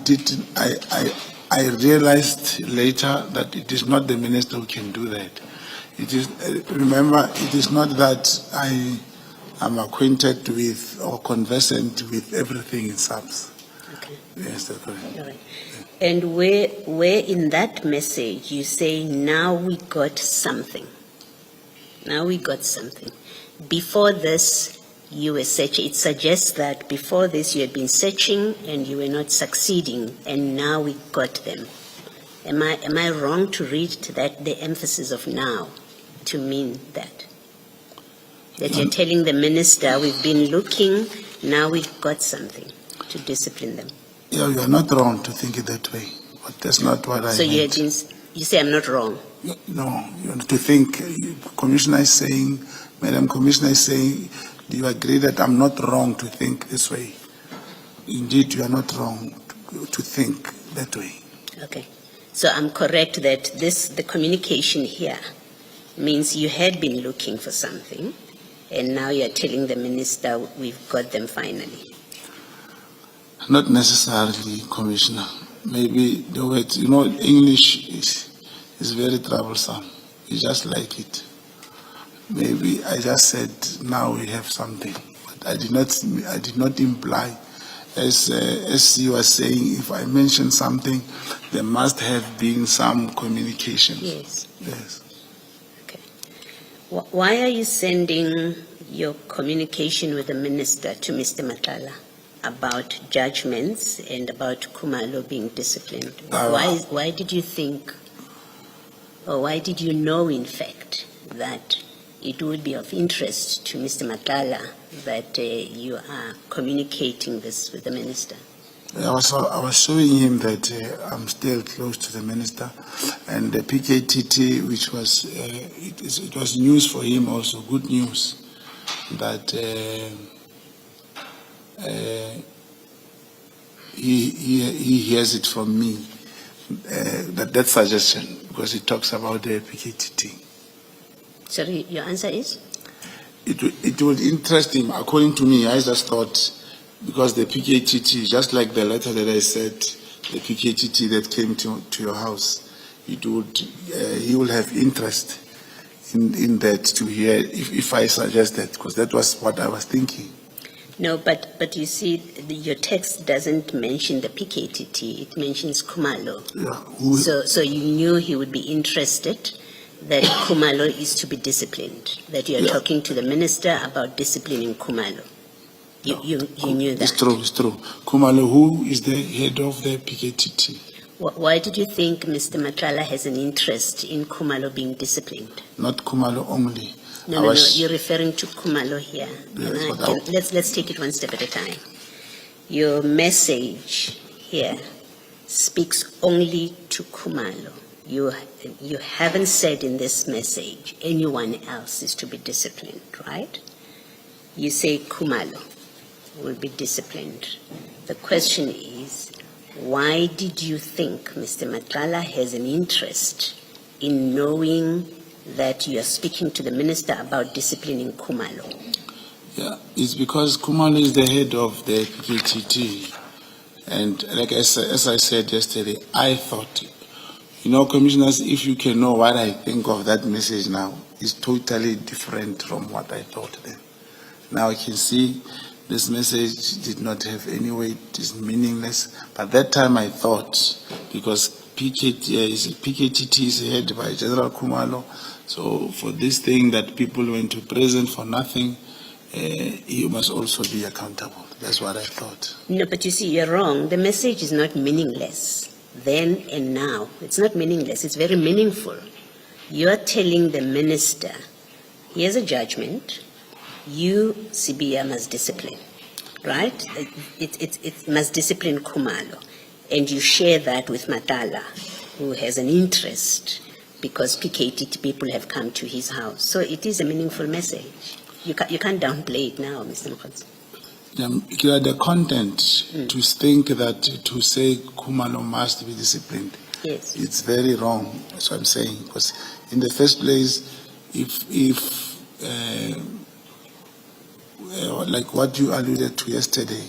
realized later that it is not the minister who can do that. It is, remember, it is not that I'm acquainted with or conversant with everything in SAPS. Okay. Yes, that's correct. All right. And where in that message you say, now we got something. Now we got something. Before this, you were searching. It suggests that before this you had been searching and you were not succeeding, and now we got them. Am I wrong to read to that the emphasis of now to mean that? That you're telling the minister, we've been looking, now we've got something to discipline them. Yeah, you are not wrong to think it that way, but that's not what I So meant. you say I'm not wrong. No, you have to think, Commissioner is saying, Madam Commissioner is saying, do you agree that I'm not wrong to think this way? Indeed, you are not wrong to think that way. Okay. So I'm correct that the communication here means you had been looking for something, and now you're telling the minister we've got them finally. Not necessarily, Commissioner. Maybe the words, English is very troublesome. You just like it. Maybe I just said now we have something, but I did not imply, as you are saying, if I mention something, there must have been some communication. Yes. Yes. Okay. Why are you sending your communication with the minister to Mr. Matala about judgments and about Khumalo being disciplined? Why did you think, or why did you know, in fact, that it would be of interest to Mr. Matala that you are communicating this with the minister? I was showing him that I'm still close to the minister, and the PKTT, which was it was news for him also, good news, that he hears it from me. That suggestion, because it talks about the PKTT. Sorry, your answer is? It would interest him. According to me, I just thought, because the PKTT, just like the letter that I said, the PKTT that came to your house, he will have interest in that to hear if I suggest that, because that was what I was thinking. No, but you see, your text doesn't mention the PKTT, it mentions Khumalo. Yeah. So you knew he would be interested that Khumalo is to be disciplined, that you're talking to the minister about disciplining Khumalo. You knew that. It's true. Khumalo, who is the head of the PKTT? Why did you think Mr. Matala has an interest in Khumalo being disciplined? Not Khumalo only. No, you're referring to Khumalo here. Yes, let's take it one step at a time. Your message here speaks only to Khumalo. You haven't said in this message anyone else is to be disciplined, right? You say Khumalo will be disciplined. The question is, why did you think Mr. Matala has an interest in knowing that you are speaking to the minister about disciplining Khumalo? Yeah, it's because Khumalo is the head of the PKTT. And like as I said yesterday, I thought, commissioners, if you can know what I think of that message now, is totally different from what I thought then. Now I can see this message did not have any weight, it's meaningless. But that time I thought, because PKTT is headed by General Khumalo, so for this thing that people went to prison for nothing, you must also be accountable. That's what I thought. No, but you see, you're wrong. The message is not meaningless then and now. It's not meaningless. It's very meaningful. You're telling the minister, here's a judgment. You, CBA, must discipline, right? It must discipline Khumalo. And you share that with Matala, who has an interest because PKTT people have come to his house. So it is a meaningful message. You can't downplay it now, Mr. Mkhotsi. The content to think that to say Khumalo must be disciplined, yes, it's very wrong. That's what I'm saying. Because in the first place, if like what you alluded to yesterday,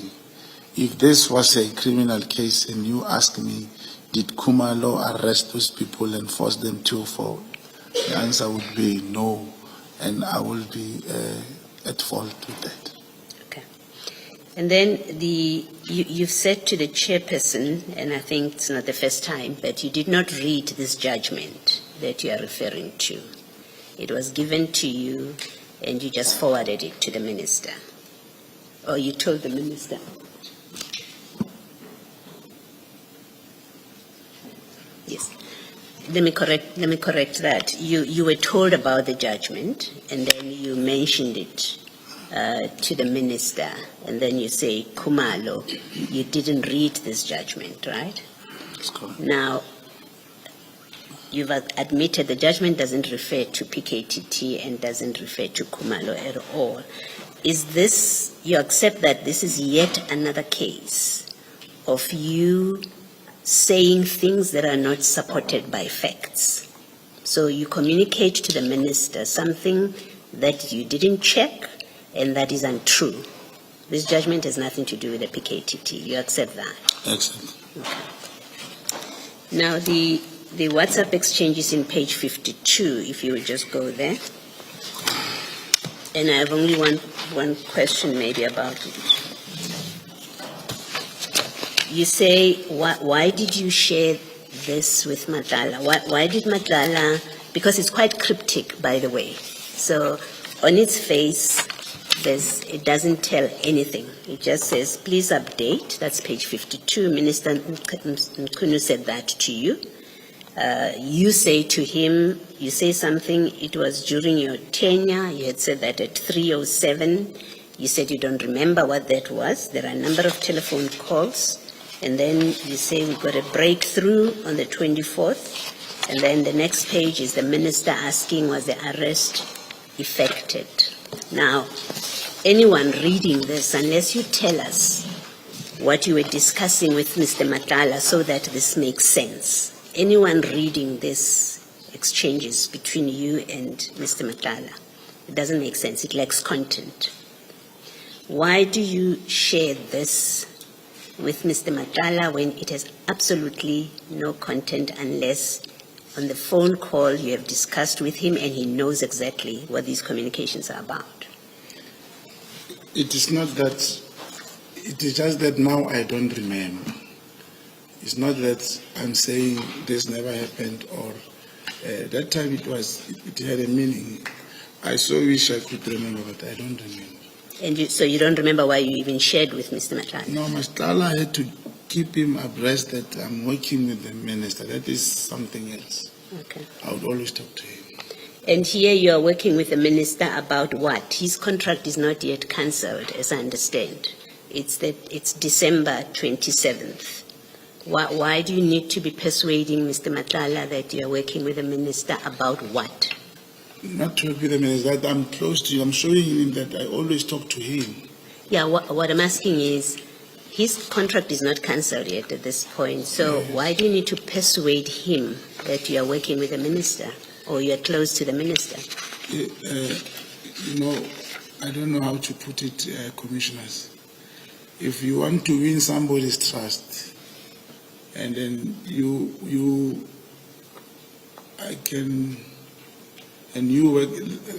if this was a criminal case and you ask me, did Khumalo arrest those people and force them to? The answer would be no, and I will be at fault with that. Okay. And then you've said to the chairperson, and I think it's not the first time, that you did not read this judgment that you are referring to. It was given to you and you just forwarded it to the minister. Or you told the minister. Yes. Let me correct that. You were told about the judgment and then you mentioned it to the minister, and then you say, Kumalo, you didn't read this judgment, right? That's correct. Now, you've admitted the judgment doesn't refer to PKTT and doesn't refer to Kumalo at all. Is this, you accept that this is yet another case of you saying things that are not supported by facts? So you communicate to the minister something that you didn't check and that is untrue. This judgment has nothing to do with the PKTT. You accept that? Excellent. Okay. Now, the WhatsApp exchange is in page 52, if you would just go there. And I have only one question maybe about it. You say, why did you share this with Madlanga? Why did Madlanga, because it's quite cryptic, by the way. So on its face, it doesn't tell anything. It just says, please update. That's page 52. Minister Nkunu said that to you. You say to him, you say something, it was during your tenure, you had said that at 3:07, you said you don't remember what that was. There are a number of telephone calls, and then you say we got a breakthrough on the 24th, and then the next page is the minister asking, was the arrest effected? Now, anyone reading this, unless you tell us what you were discussing with Mr. Madlanga so that this makes sense, anyone reading this exchanges between you and Mr. Madlanga, it doesn't make sense. It lacks content. Why do you share this with Mr. Madlanga when it has absolutely no content, unless on the phone call you have discussed with him and he knows exactly what these communications are about? It is not that, it is just that now I don't remember. It's not that I'm saying this never happened, or that time it had a meaning. I so wish I could remember, but I don't remember. And so you don't remember why you even shared with Mr. Madlanga? No, Madlanga had to keep him abreast that I'm working with the minister. That is something else. Okay. I would always talk to him. And here you are working with the minister about what? His contract is not yet cancelled, as I understand. It's December 27th. Why do you need to be persuading Mr. Madlanga that you are working with the minister about what? Not to work with the minister, that I'm close to him. I'm showing him that I always talk to him. Yeah, what I'm asking is, his contract is not cancelled yet at this point, so why do you need to persuade him that you are working with the minister or you are close to the minister? I don't know how to put it, commissioners. If you want to win somebody's trust, and then you work,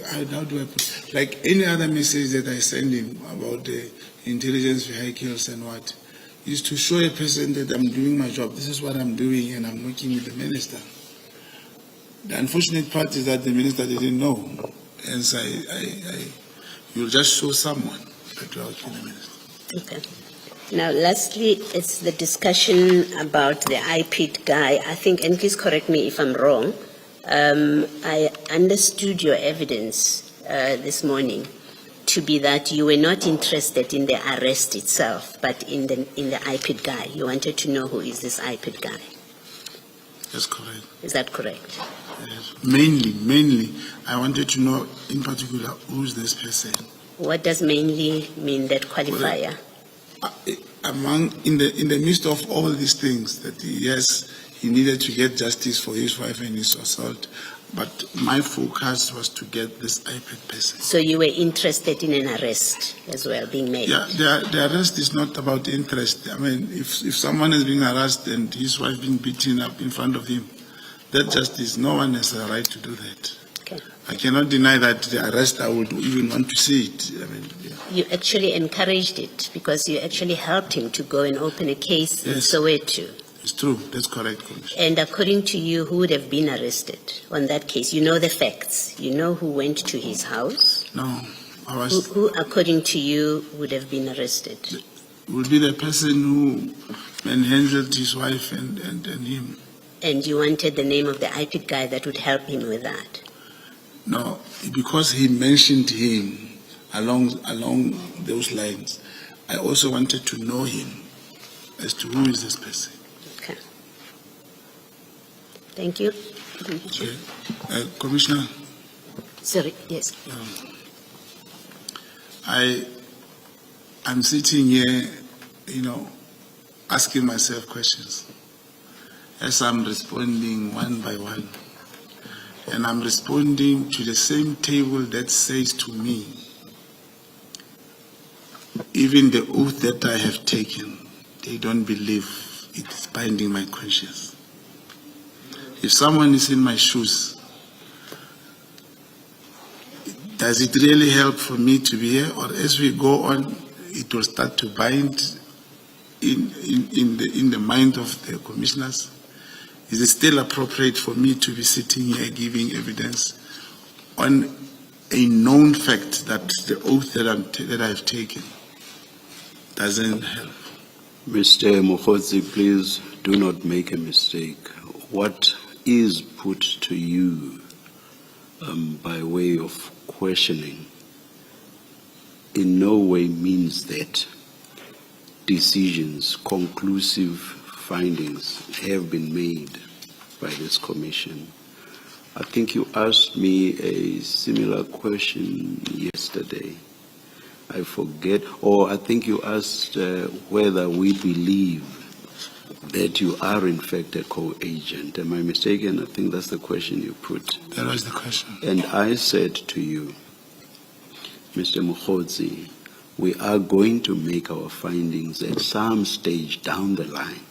how do I put it? Like any other message that I send him about the intelligence vehicles and what, is to show a person that I'm doing my job. This is what I'm doing and I'm working with the minister. The unfortunate part is that the minister didn't know. And so you'll just show someone that you're working with the minister. Okay. Now, lastly, it's the discussion about the IPID guy. I think, and please correct me if I'm wrong, I understood your evidence this morning to be that you were not interested in the arrest itself, but in the IPID guy. You wanted to know who is this IPID guy. That's correct. Is that correct? Yes. Mainly, I wanted to know in particular who's this person. What does mainly mean, that qualifier? In the midst of all these things, that yes, he needed to get justice for his wife and his assault, but my focus was to get this IPID person. So you were interested in an arrest as well being made? Yeah, the arrest is not about interest. I mean, if someone is being arrested and his wife being beaten up in front of him, that justice, no one has a right to do that. Okay. I cannot deny that the arrest, I would even want to see it. I mean, yeah. You actually encouraged it because you actually helped him to go and open a case in Yes. Soweto. It's true. That's correct, Commissioner. And according to you, who would have been arrested on that case? You know the facts. You know who went to his house. No, I was. Who according to you, would have been arrested? Would be the person who manhandled his wife and him. And you wanted the name of the IPID guy that would help him with that. No, because he mentioned him along those lines, I also wanted to know him as to who is this person. Okay. Thank you. Okay. Commissioner, Sorry, yes. I'm sitting here, asking myself questions as I'm responding one by one. And I'm responding to the same table that says to me, even the oath that I have taken, they don't believe it's binding my conscience. If someone is in my shoes, does it really help for me to be here? Or as we go on, it will start to bind in the mind of the commissioners? Is it still appropriate for me to be sitting here giving evidence on a known fact that the oath that I've taken doesn't help? Mr. Mokhodzi, please do not make a mistake. What is put to you by way of questioning in no way means that decisions, conclusive findings have been made by this commission. I think you asked me a similar question yesterday. I forget, or I think you asked whether we believe that you are in fact a co-agent. Am I mistaken? I think that's the question you put. That was the question. And I said to you, Mr. Mokhodzi, we are going to make our findings at some stage down the line.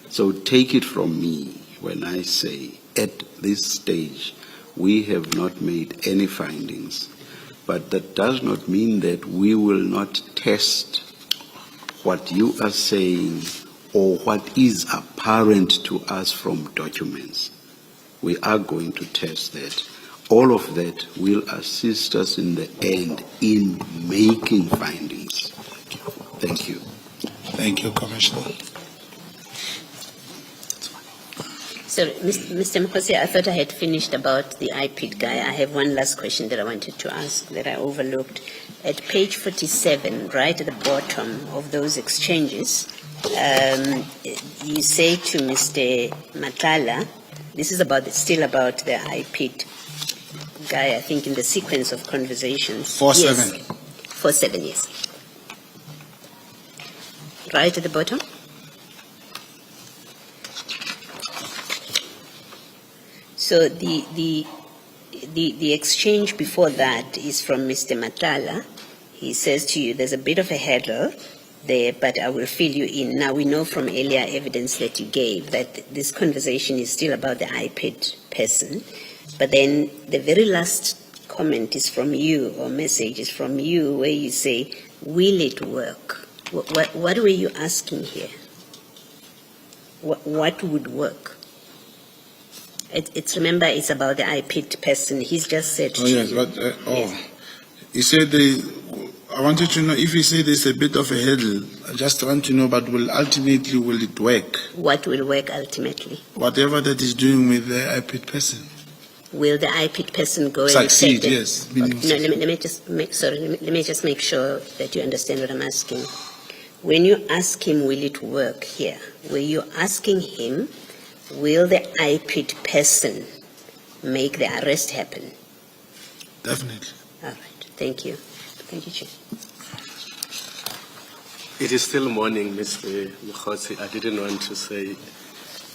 So take it from me when I say at this stage we have not made any findings, but that does not mean that we will not test what you are saying or what is apparent to us from documents. We are going to test that. All of that will assist us in the end in making findings. Thank you. Thank you, Commissioner. So, Mr. Mokhodzi, I thought I had finished about the IPID guy. I have one last question that I wanted to ask that I overlooked. At page 47, right at the bottom of those exchanges, you say to Mr. Matala, this is still about the IPID guy, I think in the sequence of conversations. 47. Yes. 47, yes. Right at the bottom? So the exchange before that is from Mr. Matala. He says to you, there's a bit of a hurdle there, but I will fill you in. Now, we know from earlier evidence that you gave that this conversation is still about the IPID person, but then the very last comment is from you, or message is from you, where you say, will it work? What were you asking here? What would work? Remember, it's about the IPID person. He's just said to yes, you. but, Yes. he said I wanted to know if he said there's a bit of a hurdle. I just want to know, but will it work? What will work ultimately? Whatever that is doing with the IPID person. Will the IPID person go Succeed, and yes. Okay. No, let me just make sure that you understand what I'm asking. When you ask him, will it work here? Were you asking him, will the IPID person make the arrest happen? Definitely. All right. Thank you. Thank you, Chief. It is still morning, Mr. Mokhodzi. I didn't want to say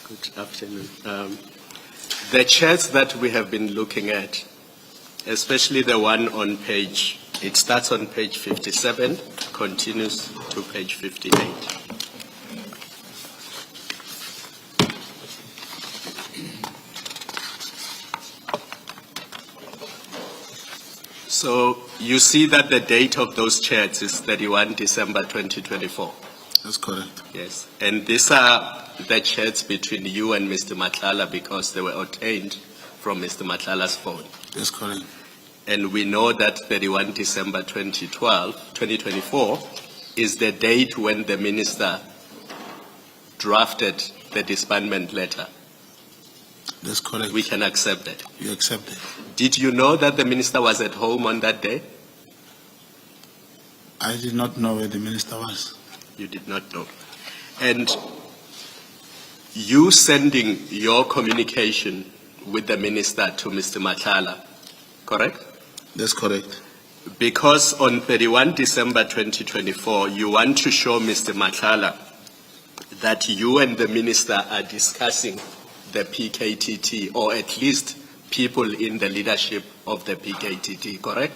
good afternoon. The charts that we have been looking at, especially the one on it starts on page 57, continues to page 58. So you see that the date of those checks is 31 December 2024. That's correct. Yes. And these are the chats between you and Mr. Matlala because they were obtained from Mr. Matlala's phone. That's correct. And we know that 31 December 2024 is the date when the minister drafted the disbandment letter. That's correct. We can accept that. You accept it. Did you know that the minister was at home on that day? I did not know where the minister was. You did not know. And you sending your communication with the minister to Mr. Matlala, correct? That's correct. Because on 31 December 2024, you want to show Mr. Matlala that you and the minister are discussing the PKTT, or at least people in the leadership of the PKTT, correct?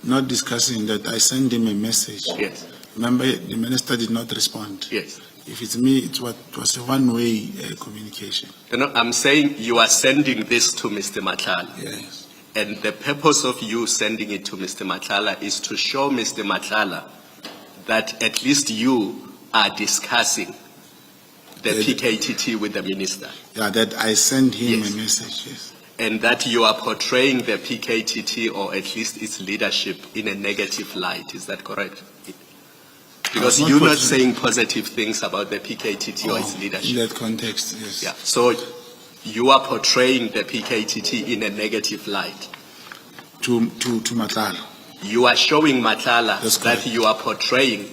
Not discussing that. I sent him a message. Yes. Remember, the minister did not respond. Yes. If it's me, it was a one-way communication. You know, I'm saying you are sending this to Mr. Matlala. Yes. And the purpose of you sending it to Mr. Matlala is to show Mr. Matlala that at least you are discussing the PKTT with the minister. Yeah, that I sent him Yes. a message, yes. And that you are portraying the PKTT or at least its leadership in a negative light. Is that correct? Because not you're not portraying- saying positive things about the PKTT or its In leadership. that context, yes. Yeah. So you are portraying the PKTT in a negative light. To Matlala. You are showing Matlala That's that correct. you are portraying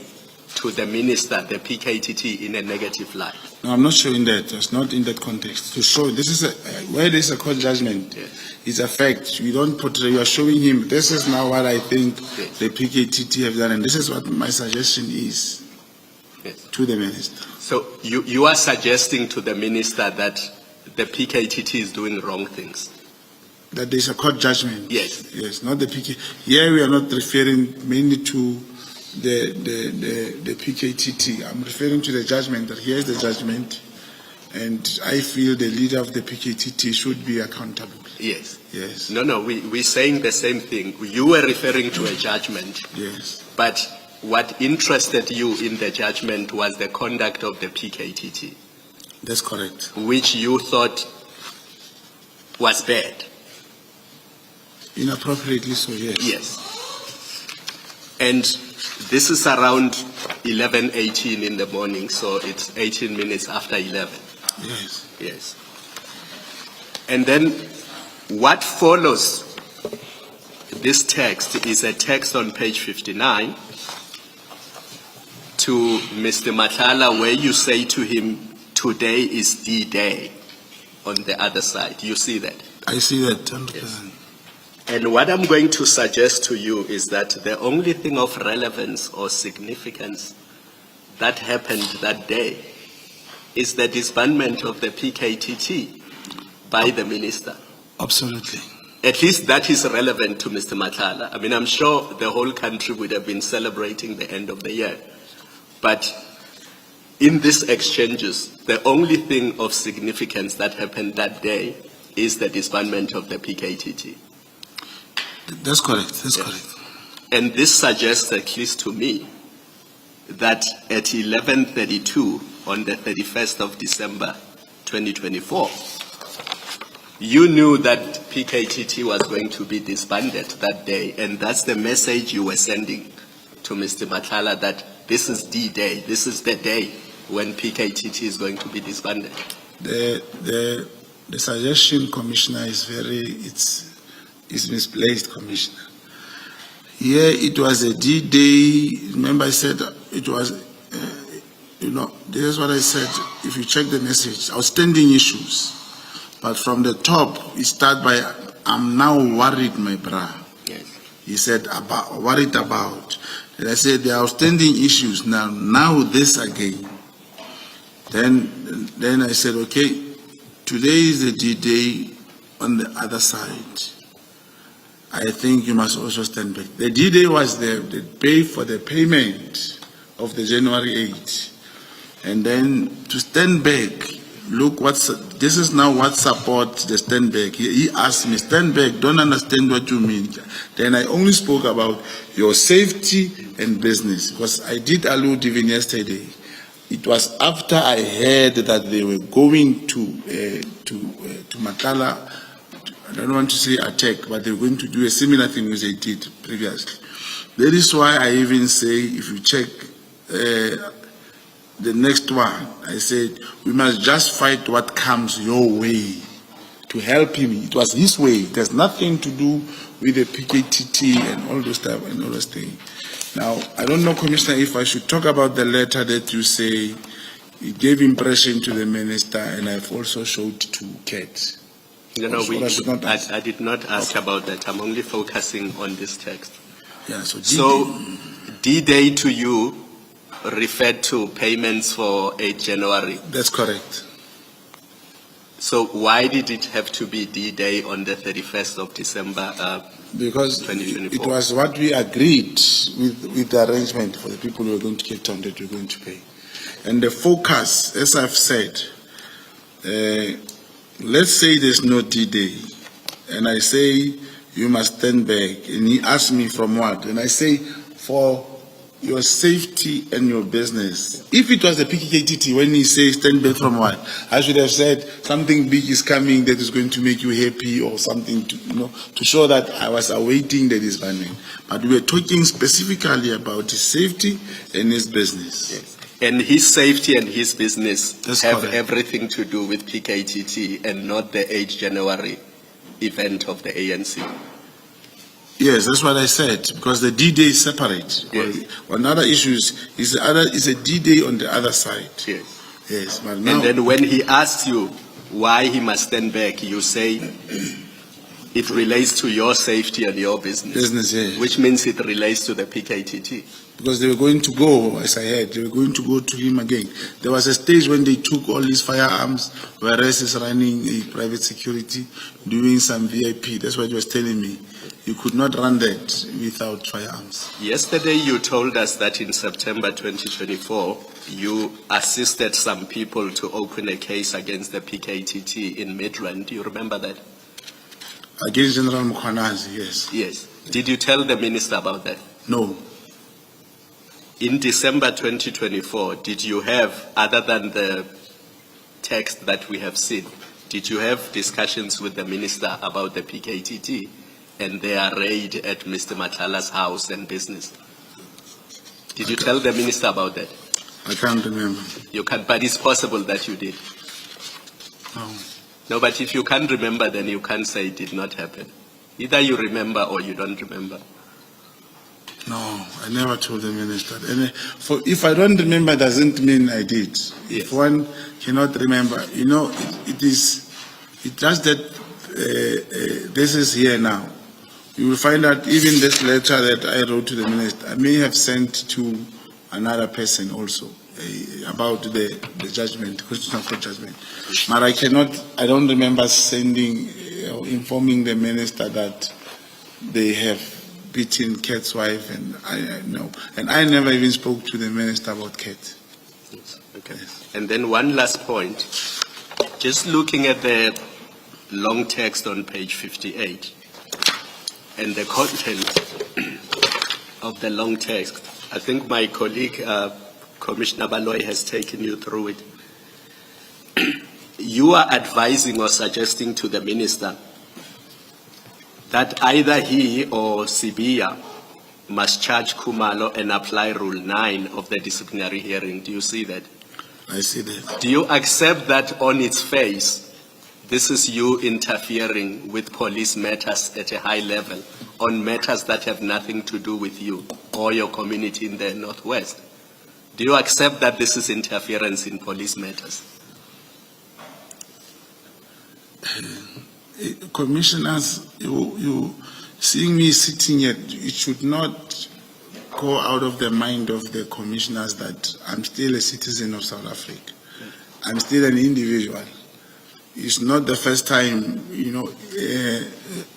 to the minister the PKTT in a negative light. No, I'm not showing that. It's not in that context. To show, this is where there's a court judgment, Yes. it's a fact. You don't portray, you are showing him, this is now what I think Yes. the PKTT have done, and this is what my suggestion is Yes. to the minister. So you are suggesting to the minister that the PKTT is doing wrong things. That there's a court judgment. Yes. Yes, not the PK. Here we are not referring mainly to the PKTT. I'm referring to the judgment, that here's the judgment, and I feel the leader of the PKTT should be accountable. Yes. Yes. No, we're saying the same thing. You were referring to a judgment, Yes. but what interested you in the judgment was the conduct of the PKTT, That's correct. which you thought was bad. Inappropriately so, yes. Yes. And this is around 11:18 in the morning, so it's 18 minutes after 11. Yes. Yes. And then what follows this text is a text on page 59 to Mr. Matlala, where you say to him, today is D-Day on the other side. You see that? I see that 100%. And what I'm going to suggest to you is that the only thing of relevance or significance that happened that day is the disbandment of the PKTT by the minister. Absolutely. At least that is relevant to Mr. Matlala. I mean, I'm sure the whole country would have been celebrating the end of the year. But in these exchanges, the only thing of significance that happened that day is the disbandment of the PKTT. That's correct. That's Yes. correct. And this suggests, at least to me, that at 11:32 on the 31st of December 2024, you knew that PKTT was going to be disbanded that day, and that's the message you were sending to Mr. Matlala, that this is D-Day, this is the day when PKTT is going to be disbanded. The suggestion, Commissioner, is misplaced, Commissioner. Here it was a D-Day. Remember I said it was, this is what I said. If you check the message, outstanding issues. But from the top, it started by, I'm now worried, my brother. Yes. He said, worried about. And I said, the outstanding issues, now this again. Then I said, okay, today is the D-Day on the other side. I think you must also stand back. The D-Day was the pay for the payment of the January 8. And then to stand back look, this is now what support the Sternberg. He asked me, Sternberg, don't understand what you mean. Then I only spoke about your safety and business, because I did allude even yesterday. It was after I heard that they were going to Matala. I don't want to say attack, but they were going to do a similar thing as they did previously. That is why I even say, if you check the next one, I said, we must just fight what comes your way to help him. It was his way. It has nothing to do with the PKTT and all those stuff and all those things. Now, I don't know, Commissioner, if I should talk about the letter that you say it gave impression to the minister, and I've also showed to Kate. No, I I did not ask about that. I'm only focusing on this text. Yeah, so D-Day to you referred to payments for 8 January. That's correct. So why did it have to be D-Day on the 31st of December? Because 2024. it was what we agreed with the arrangement for the people who were going to get on that we're going to pay. And the focus, as I've said, let's say there's no D-Day, and I say you must stand back, and he asks me from what, and I say for your safety and your business. If it was the PKTT, when he says stand back from what, I should have said something big is coming that is going to make you happy, or something to show that I was awaiting the disbanding. But we were talking specifically about his safety and his business. Yes. And his safety and his business have correct. everything to do with PKTT and not the 8 January event of the ANC. Yes, that's what I said, because the D-Day is separate. Yes. On other issues, is a D-Day on the other side. Yes. Yes, but now, And then when he asks you why he must stand back, you say it relates to your safety and your business. yes. Which means it relates to the PKTT. Because they were going to go, as I heard, they were going to go to him again. There was a stage when they took all these firearms, whereas he's running a private security, doing some VIP. That's what he was telling me. You could not run that without firearms. Yesterday you told us that in September 2024, you assisted some people to open a case against the PKTT in Midrand. Do you remember that? Against General Mkhwanazi, yes. Yes. Did you tell the minister about that? No. In December 2024, did you have, other than the text that we have seen, did you have discussions with the minister about the PKTT and their raid at Mr. Matlala's house and business? Did you tell the minister about that? I can't remember. You can, but it's possible that you did. No. No, but if you can't remember, then you can't say it did not happen. Either you remember or you don't remember. No, I never told the minister. And if I don't remember, doesn't mean I did. Yes. If one cannot remember, it's just that this is here now. You will find out even this letter that I wrote to the minister, I may have sent to another person also about the judgment, question for judgment. But I don't remember sending or informing the minister that they have beaten Kat's wife, and I never even spoke to the minister about Kat. Okay. And then one last point, just looking at the long text on page 58 and the content of the long text, I think my colleague, Commissioner Baloy, has taken you through it. You are advising or suggesting to the minister that either he or Sibiya must charge Khumalo and apply Rule 9 of the disciplinary hearing. Do you see that? I see that. Do you accept that on its face, this is you interfering with police matters at a high level, on matters that have nothing to do with you or your community in the Northwest? Do you accept that this is interference in police matters? Commissioners, you seeing me sitting here, it should not go out of the mind of the commissioners that I'm still a citizen of South Africa. I'm still an individual. It's not the first time,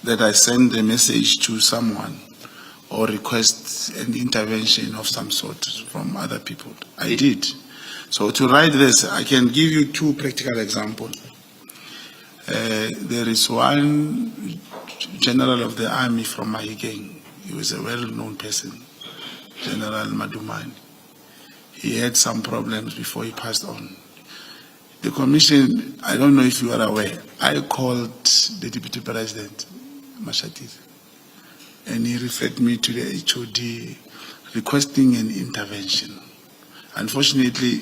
that I send a message to someone or request an intervention of some sort from other people. I did. So to write this, I can give you two practical examples. There is one general of the army from Mahikeng. He was a well-known person, General Madumani. He had some problems before he passed on. The commission, I don't know if you are aware, I called the deputy president, Mashatit, and he referred me to the HOD requesting an intervention. Unfortunately,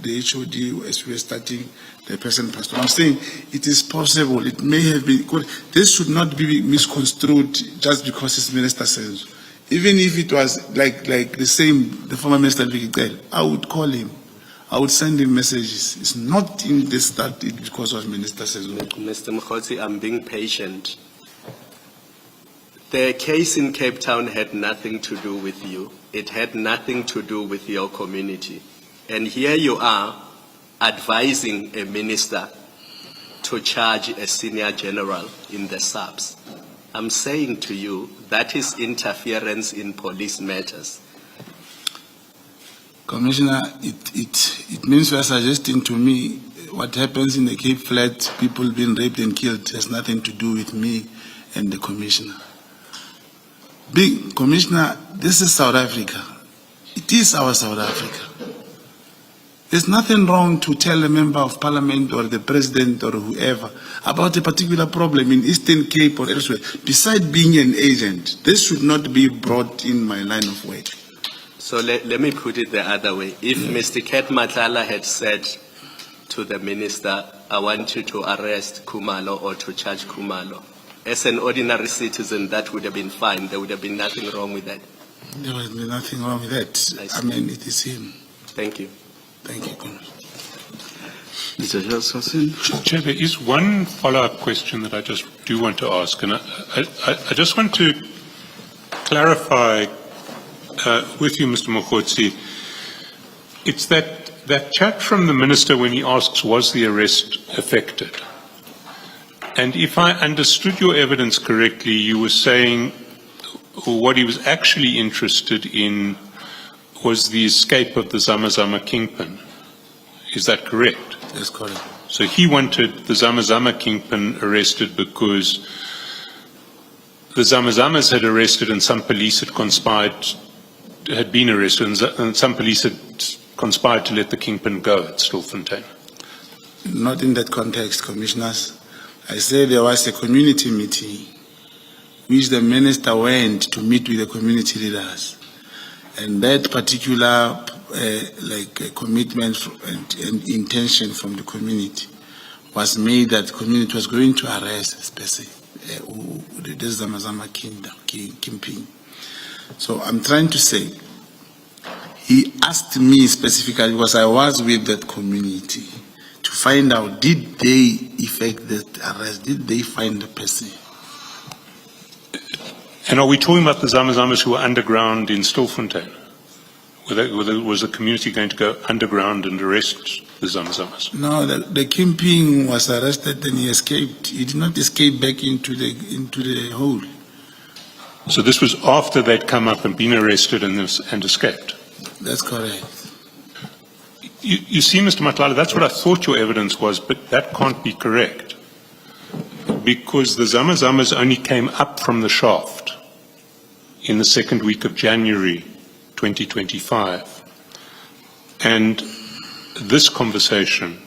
the HOD, as we were starting, the person passed on. I'm saying it is possible, it may have been, this should not be misconstrued just because it's Minister says. Even if it was like the same, the former Minister Viktel, I would call him. I would send him messages. It's not in this that it because of Minister says. Mr. Mkhotsi, I'm being patient. The case in Cape Town had nothing to do with you. It had nothing to do with your community. And here you are advising a minister to charge a senior general in the subs. I'm saying to you, that is interference in police matters. Commissioner, it means you are suggesting to me what happens in the Cape Flat, people being raped and killed, has nothing to do with me and the commissioner. Commissioner, this is South Africa. It is our South Africa. There's nothing wrong to tell a member of parliament or the president or whoever about a particular problem in Eastern Cape or elsewhere. Besides being an agent, this should not be brought in my line of work. So let me put it the other way. If Mr. Ket Matlala had said to the minister, I want you to arrest Kumalo or to charge Kumalo, as an ordinary citizen, that would have been fine. There would have been nothing wrong with that. There would be nothing wrong with that. I mean, it is him. Thank you. Thank you, Commissioner. Mr. Joseph. Chair, there is one follow-up question that I just do want to ask, and I just want to clarify with you, Mr. Mkhotsi. It's that chat from the minister when he asks, was the arrest effected? And if I understood your evidence correctly, you were saying what he was actually interested in was the escape of the Zamazama kingpin. Is that correct? That's correct. So he wanted the Zamazama kingpin arrested because the Zamazamas had arrested and some police had been arrested, and some police had conspired to let the kingpin go at Stilfontein. Not in that context, Commissioners. I said there was a community meeting which the minister went to meet with the community leaders. And that particular commitment and intention from the community was made that the community was going to arrest the Zamazama kingpin. So I'm trying to say, he asked me specifically, because I was with that community, to find out, did they effect that arrest? Did they find the person? And are we talking about the Zamazamas who were underground in Stilfontein? Was the community going to go underground and arrest the Zamazamas? No, the kingpin was arrested and he escaped. He did not escape back into the hole. So this was after they'd come up and been arrested and escaped? That's correct. You see, Mr. Matlala, that's what I thought your evidence was, but that can't be correct. Because the Zamazamas only came up from the shaft in the second week of January 2025. And this conversation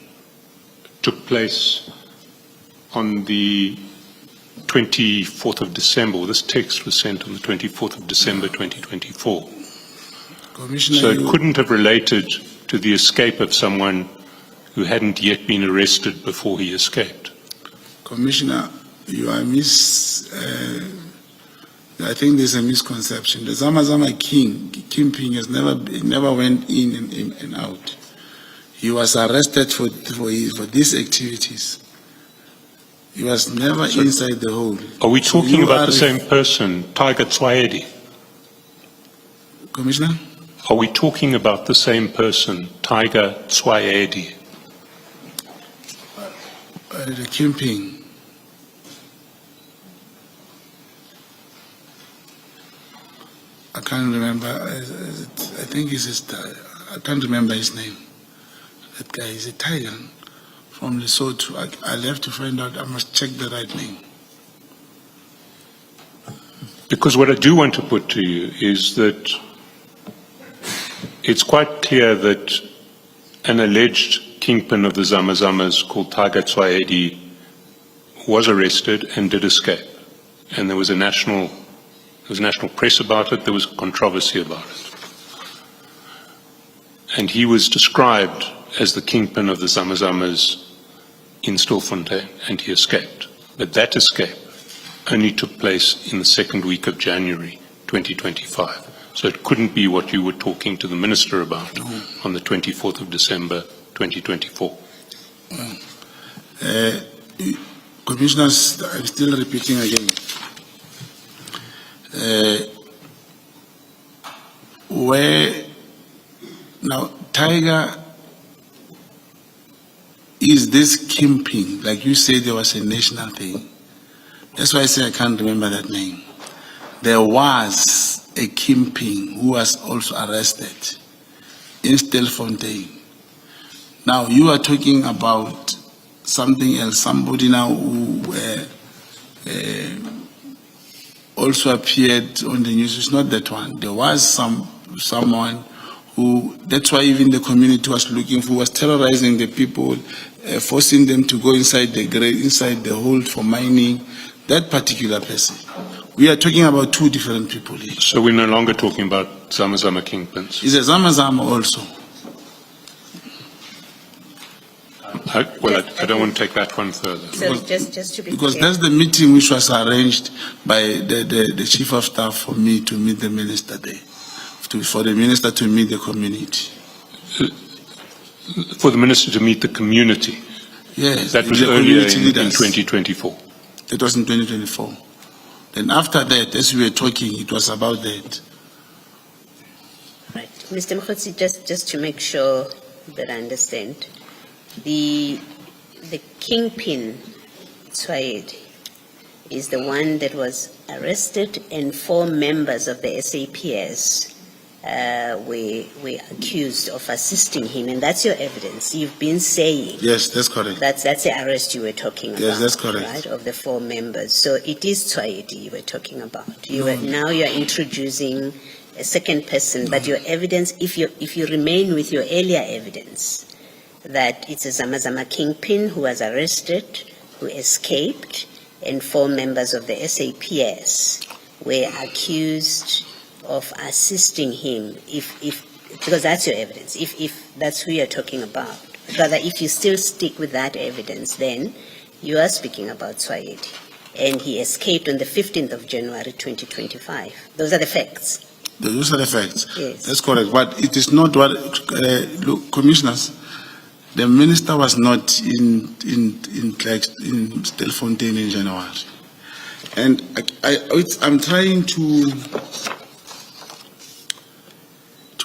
took place on the 24th of December. This text was sent on the 24th of December 2024. Commissioner, So it couldn't have related to the escape of someone who hadn't yet been arrested before he escaped. Commissioner, you are I think there's a misconception. The Zamazama kingpin has never went in and out. He was arrested for these activities. He was never inside the hole. Are we talking about the same person, Tiger Tswaedi? Commissioner? Are we talking about the same person, Tiger Tswaedi? The kingpin. I can't remember. I think I can't remember his name. That guy is a Tiger from Lesotho. I'll have to find out. I must check the right name. Because what I do want to put to you is that it's quite clear that an alleged kingpin of the Zamazamas called Tiger Tswaedi was arrested and did escape. And there was national press about it, there was controversy about it. And he was described as the kingpin of the Zamazamas in Stilfontein, and he escaped. But that escape only took place in the second week of January 2025. So it couldn't be what you were talking to the minister about on the 24th of December 2024. Commissioners, I'm still repeating again. Where now Tiger is this kingpin, like you said, there was a national thing. That's why I say I can't remember that name. There was a kingpin who was also arrested in Stilfontein. Now you are talking about something else, somebody now who also appeared on the news. It's not that one. There was someone who, that's why even the community was looking for, was terrorizing the people, forcing them to go inside the hold for mining, that particular person. We are talking about two different people here. So we're no longer talking about Zamazama kingpins. Is a Zamazama also? I don't want to take that one further. So just to be Because clear. that's the meeting which was arranged by the chief of staff for me to meet the minister there, for the minister to meet the community. For the minister to meet the community. Yes, That was the earlier community in leaders. 2024. That was in 2024. Then after that, as we were talking, it was about that. Right. Mr. Mkhotsi, just to make sure that I understand, the kingpin, Tswaedi, is the one that was arrested and 4 members of the SAPS were accused of assisting him, and that's your evidence. You've been saying Yes, that's correct. that's the arrest you were talking about. Yes, that's correct. Right, of the 4 members. So it is Tswaedi you were talking about. Now you are introducing a second person, but your evidence, if you remain with your earlier evidence, that it's a Zamazama kingpin who was arrested, who escaped, and 4 members of the SAPS were accused of assisting him, because that's your evidence, if that's who you're talking about. Rather, if you still stick with that evidence, then you are speaking about Tswaedi, and he escaped on the 15th of January 2025. Those are the facts. Those are the facts. Yes. That's correct. But it is not what, look, commissioners, the minister was not in Stilfontein in January. And I'm trying to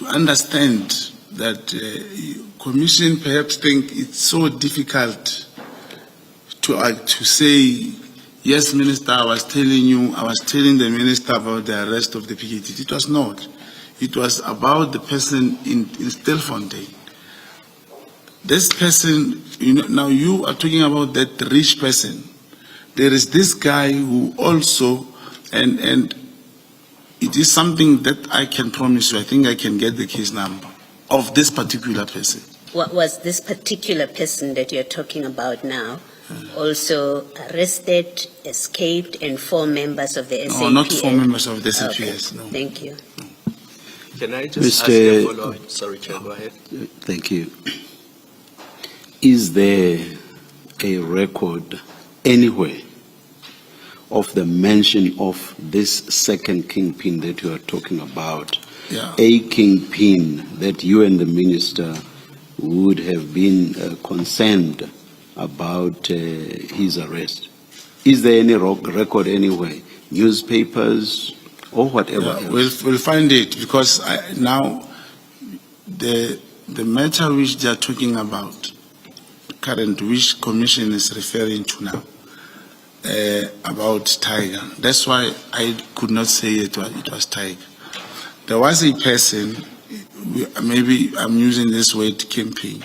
understand that commission perhaps think it's so difficult to say, yes, minister, I was telling the minister about the arrest of the PKT. It was not. It was about the person in Stilfontein. This person, now you are talking about that rich person. There is this guy who also, and it is something that I can promise you. I think I can get the case number of this particular person. What was this particular person that you're talking about now? Also arrested, escaped, and 4 members of the SAPS? No, not 4 members of the SAPS, Okay. no. Thank you. Can I just ask you a follow-up? Sorry, Chair, go ahead. Thank you. Is there a record anywhere of the mention of this second kingpin that you are talking about? Yeah. A kingpin that you and the minister would have been concerned about his arrest? Is there any record anywhere? Newspapers or whatever else? We'll find it, because now the matter which they are talking about, current, which commission is referring to now, about Tiger. That's why I could not say it was Tiger. There was a person, maybe I'm using this word, kingpin,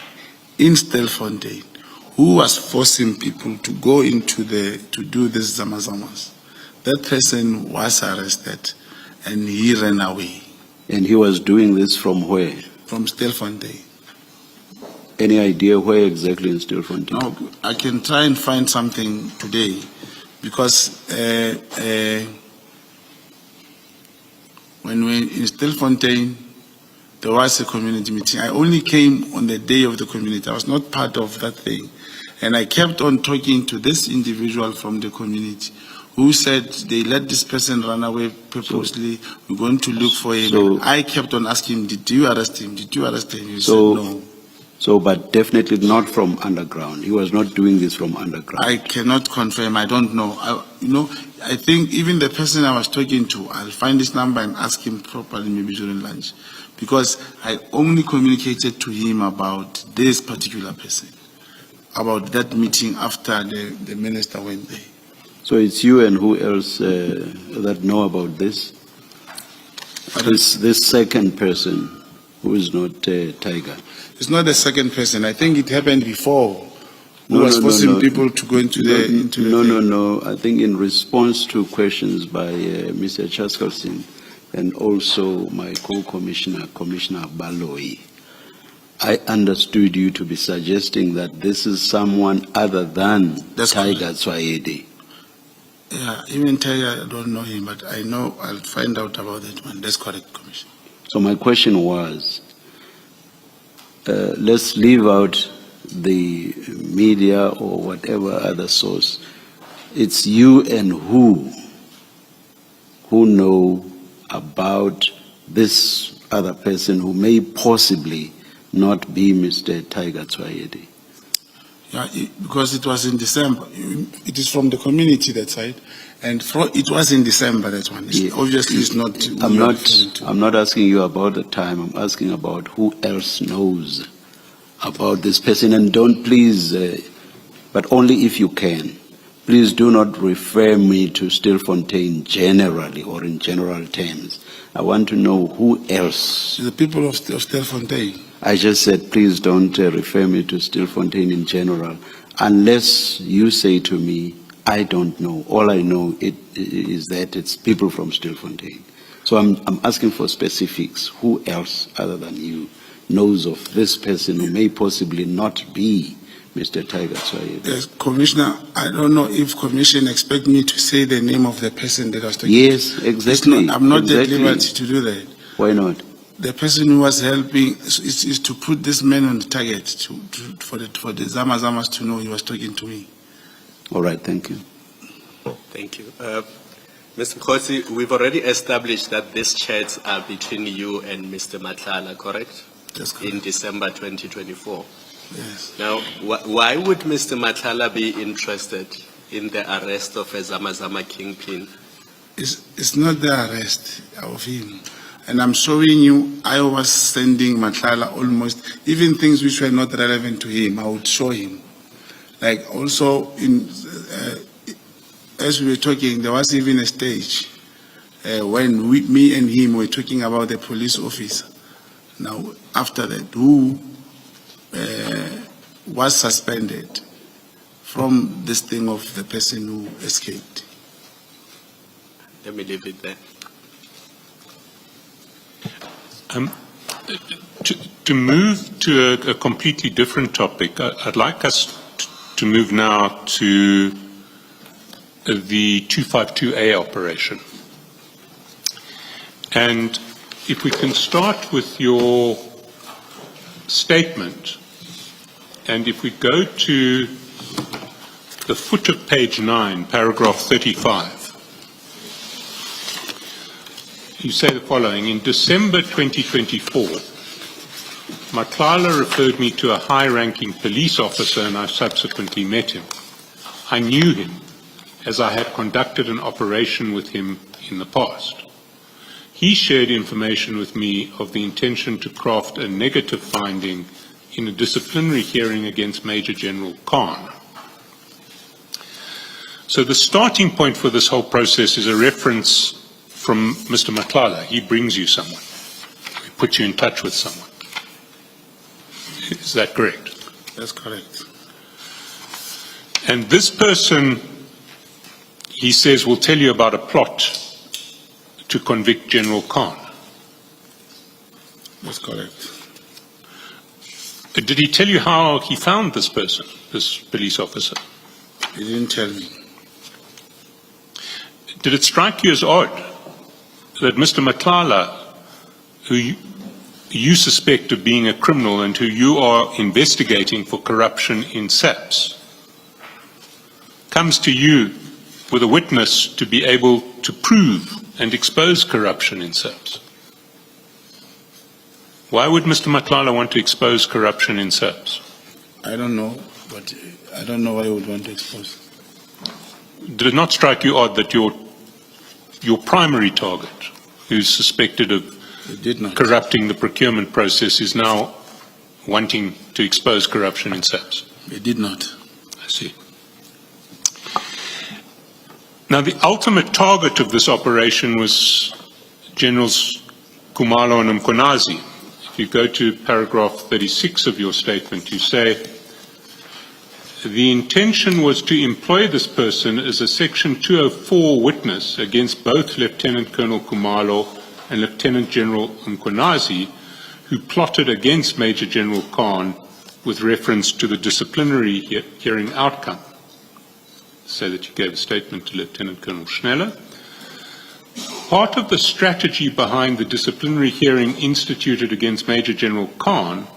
in Stelfontein who was forcing people to go into to do this zamazamas. That person was arrested and he ran away And he was doing this from where? from Stelfontein. Any idea where exactly in Stilfontein? Now, I can try and find something today because when we in Stilfontein, there was a community meeting. I only came on the day of the community. I was not part of that thing. And I kept on talking to this individual from the community who said they let this person run away purposely. We're going to look for him. So- I kept on asking him, did you arrest him? Did you arrest him? He So- said no. So, but definitely not from underground. He was not doing this from underground. I cannot confirm. I don't know. I think even the person I was talking to, I'll find his number and ask him properly maybe during lunch. Because I only communicated to him about this particular person, about that meeting after the minister went there. So it's you and who else that know about this? This second person who is not Tiger. It's not the second person. I think it happened before. Who No, was no, forcing no. people to go into the thing. No. I think in response to questions by Mr. Chaskalsin and also my co-commissioner, Commissioner Baloyi, I understood you to be suggesting that this is someone other than That's Tiger Tswayede. Yeah, even Tiger, I don't know him, but I know I'll find out about that one. That's correct, Commissioner. So my question was, let's leave out the media or whatever other source. It's you and who know about this other person who may possibly not be Mr. Tiger Tswayede. Yeah, because it was in December. It is from the community, that side. And it was in December, that one. Yeah. Obviously, it's not. I'm not asking you about the time. I'm asking about who else knows about this person. And don't please, but only if you can, please do not refer me to Stilfontein generally or in general terms. I want to know who else. The people of Stelfontein. I just said, please don't refer me to Stilfontein in general, unless you say to me, I don't know. All I know is that it's people from Stilfontein. So I'm asking for specifics. Who else other than you knows of this person who may possibly not be Mr. Tiger Tswayede? Yes, Commissioner, I don't know if Commission expect me to say the name of the person that I was talking Yes, to. exactly. I'm not at exactly. liberty to do that. Why not? The person who was helping is to put this man on the target for the Zamazamas to know he was talking to me. All right, thank you. Thank you. Mr. Mkhosi, we've already established that these chats are between you and Mr. Madlanga, correct? That's correct. In December 2024. Yes. Now, why would Mr. Madlanga be interested in the arrest of a Zamazama kingpin? It's not the arrest of him. And I'm showing you, I was sending Matlala almost, even things which were not relevant to him, I would show him. Like also, as we were talking, there was even a stage when me and him were talking about the police officer. Now, after that, who was suspended from this thing of the person who escaped. Let me leave it there. To move to a completely different topic, I'd like us to move now to the 252A operation. And if we can start with your statement, and if we go to the foot of page 9, paragraph 35, you say the following: in December 2024, Matlala referred me to a high-ranking police officer and I subsequently met him. I knew him as I had conducted an operation with him in the past. He shared information with me of the intention to craft a negative finding in a disciplinary hearing against Major General Khan. So the starting point for this whole process is a reference from Mr. Matlala. He brings you someone. He puts you in touch with someone. Is that correct? That's correct. And this person, he says, will tell you about a plot to convict General Khan. That's correct. Did he tell you how he found this person, this police officer? He didn't tell me. Did it strike you as odd that Mr. Matlala, who you suspect of being a criminal and who you are investigating for corruption in SAPS, comes to you with a witness to be able to prove and expose corruption in SAPS? Why would Mr. Matlala want to expose corruption in SAPS? I don't know, but I don't know why I would want to expose. Did it not strike you odd that your primary target, who's suspected of It did not. corrupting the procurement process, is now wanting to expose corruption in SAPS? It did not. I see. Now, the ultimate target of this operation was Generals Khumalo and Mkonazi. If you go to paragraph 36 of your statement, you say, the intention was to employ this person as a Section 204 witness against both Lieutenant Colonel Khumalo and Lieutenant General Mkonazi, who plotted against Major General Khan with reference to the disciplinary hearing outcome. Say that you gave a statement to Lieutenant Colonel Schneller. Part of the strategy behind the disciplinary hearing instituted against Major General Khan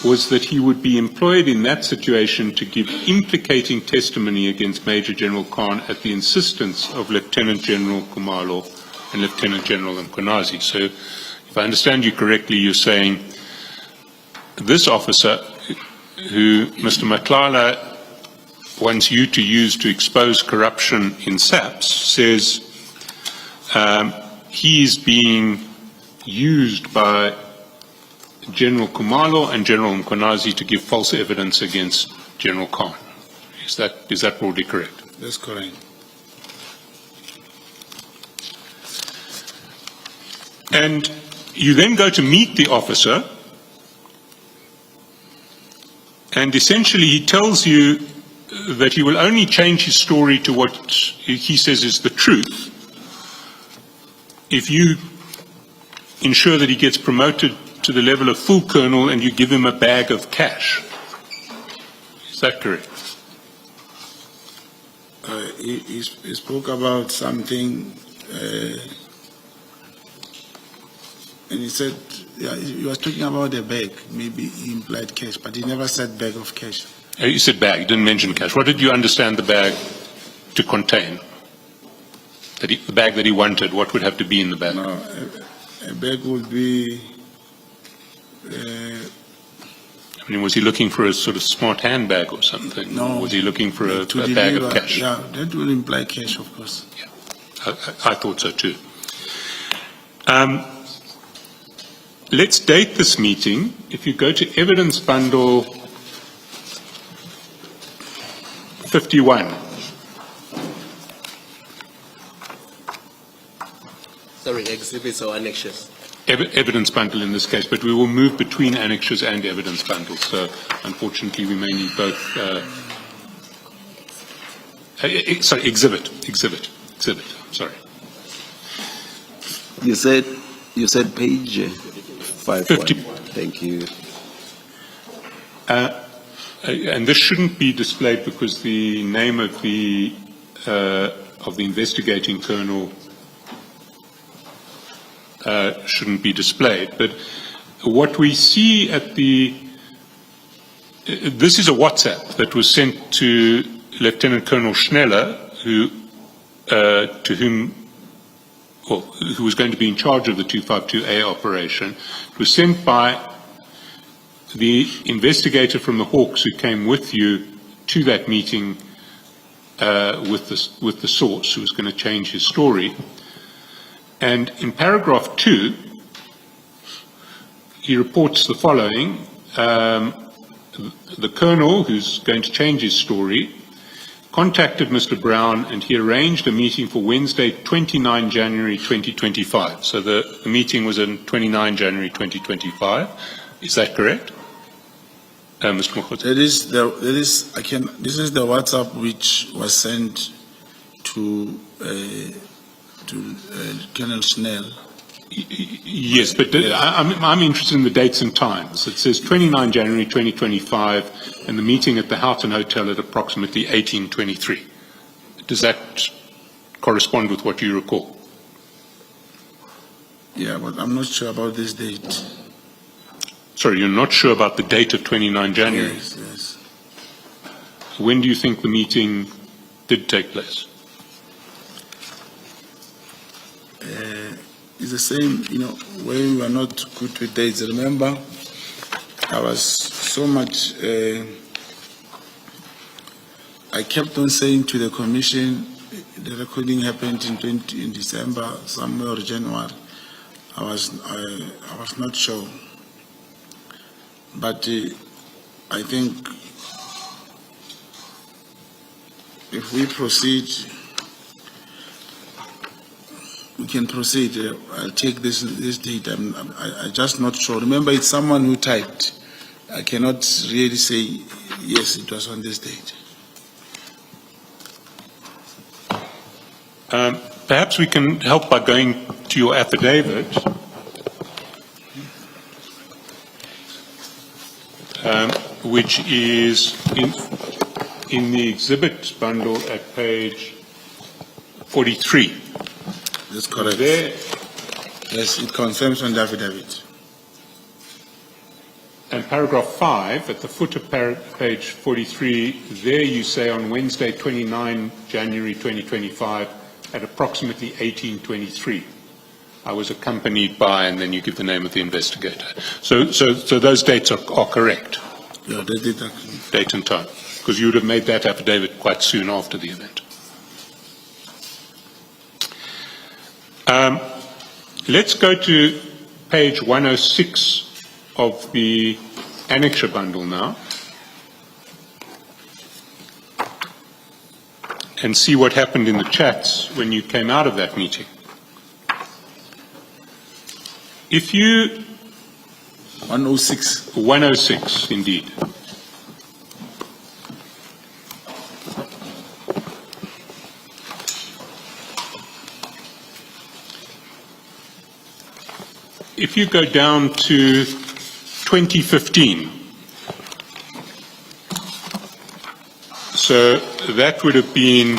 was that he would be employed in that situation to give implicating testimony against Major General Khan at the insistence of Lieutenant General Khumalo and Lieutenant General Mkonazi. So, if I understand you correctly, you're saying this officer, who Mr. Matlala wants you to use to expose corruption in SAPS, says he is being used by General Khumalo and General Mkonazi to give false evidence against General Khan. Is that broadly correct? That's correct. And you then go to meet the officer, and essentially he tells you that he will only change his story to what he says is the truth if you ensure that he gets promoted to the level of full colonel and you give him a bag of cash. Is that correct? He spoke about something, and he said, yeah, he was talking about a bag. Maybe he implied cash, but he never said bag of cash. You said bag, you didn't mention cash. What did you understand the bag to contain? The bag that he wanted, what would have to be in the bag? No, a bag would be... I mean, was he looking for a sort of smart handbag or something? No. Or was he looking for a to bag of deliver, cash? Yeah, that will imply cash, of course. Yeah. I thought so too. Let's date this meeting. If you go to evidence bundle 51. Sorry, exhibits or annexures? Evidence bundle in this case, but we will move between annexures and evidence bundles. So unfortunately, we may need both. Sorry, exhibit. Sorry. You said page 51. 50. Thank you. And this shouldn't be displayed because the name of the investigating colonel shouldn't be displayed. But what we see at this is a WhatsApp that was sent to Lieutenant Colonel Schneller, who was going to be in charge of the 252A operation. It was sent by the investigator from the Hawks who came with you to that meeting with the source, who was going to change his story. And in paragraph 2, he reports the following. The colonel, who's going to change his story, contacted Mr. Brown and he arranged a meeting for Wednesday, 29 January 2025. So the meeting was on 29 January 2025. Is that correct? Mr. Mokgotsi? This is the WhatsApp which was sent to Colonel Snell. Yes, but I'm interested in the dates and times. It says 29 January 2025 and the meeting at the Houghton Hotel at approximately 18:23. Does that correspond with what you recall? Yeah, but I'm not sure about this date. Sorry, you're not sure about the date of 29 January? Yes. When do you think the meeting did take place? It's the same, when we were not good with dates. Remember, I was so much, I kept on saying to the commission, the recording happened in December, somewhere or January. I was not sure. But I think if we proceed, we can proceed. I'll take this date. I'm just not sure. Remember, it's someone who typed. I cannot really say, yes, it was on this date. Perhaps we can help by going to your affidavit. Which is in the exhibit bundle at page 43. That's correct. There, Yes, it confirms on the affidavit. and paragraph 5, at the foot of page 43, there you say on Wednesday, 29 January 2025, at approximately 18:23. I was accompanied by, and then you give the name of the investigator. So those dates are correct, Yeah, they did that. date and time, because you would have made that affidavit quite soon after the event. Let's go to page 106 of the annexure bundle now and see what happened in the chats when you came out of that meeting. If you 106. 106, indeed. If you go down to 2015, so that would have been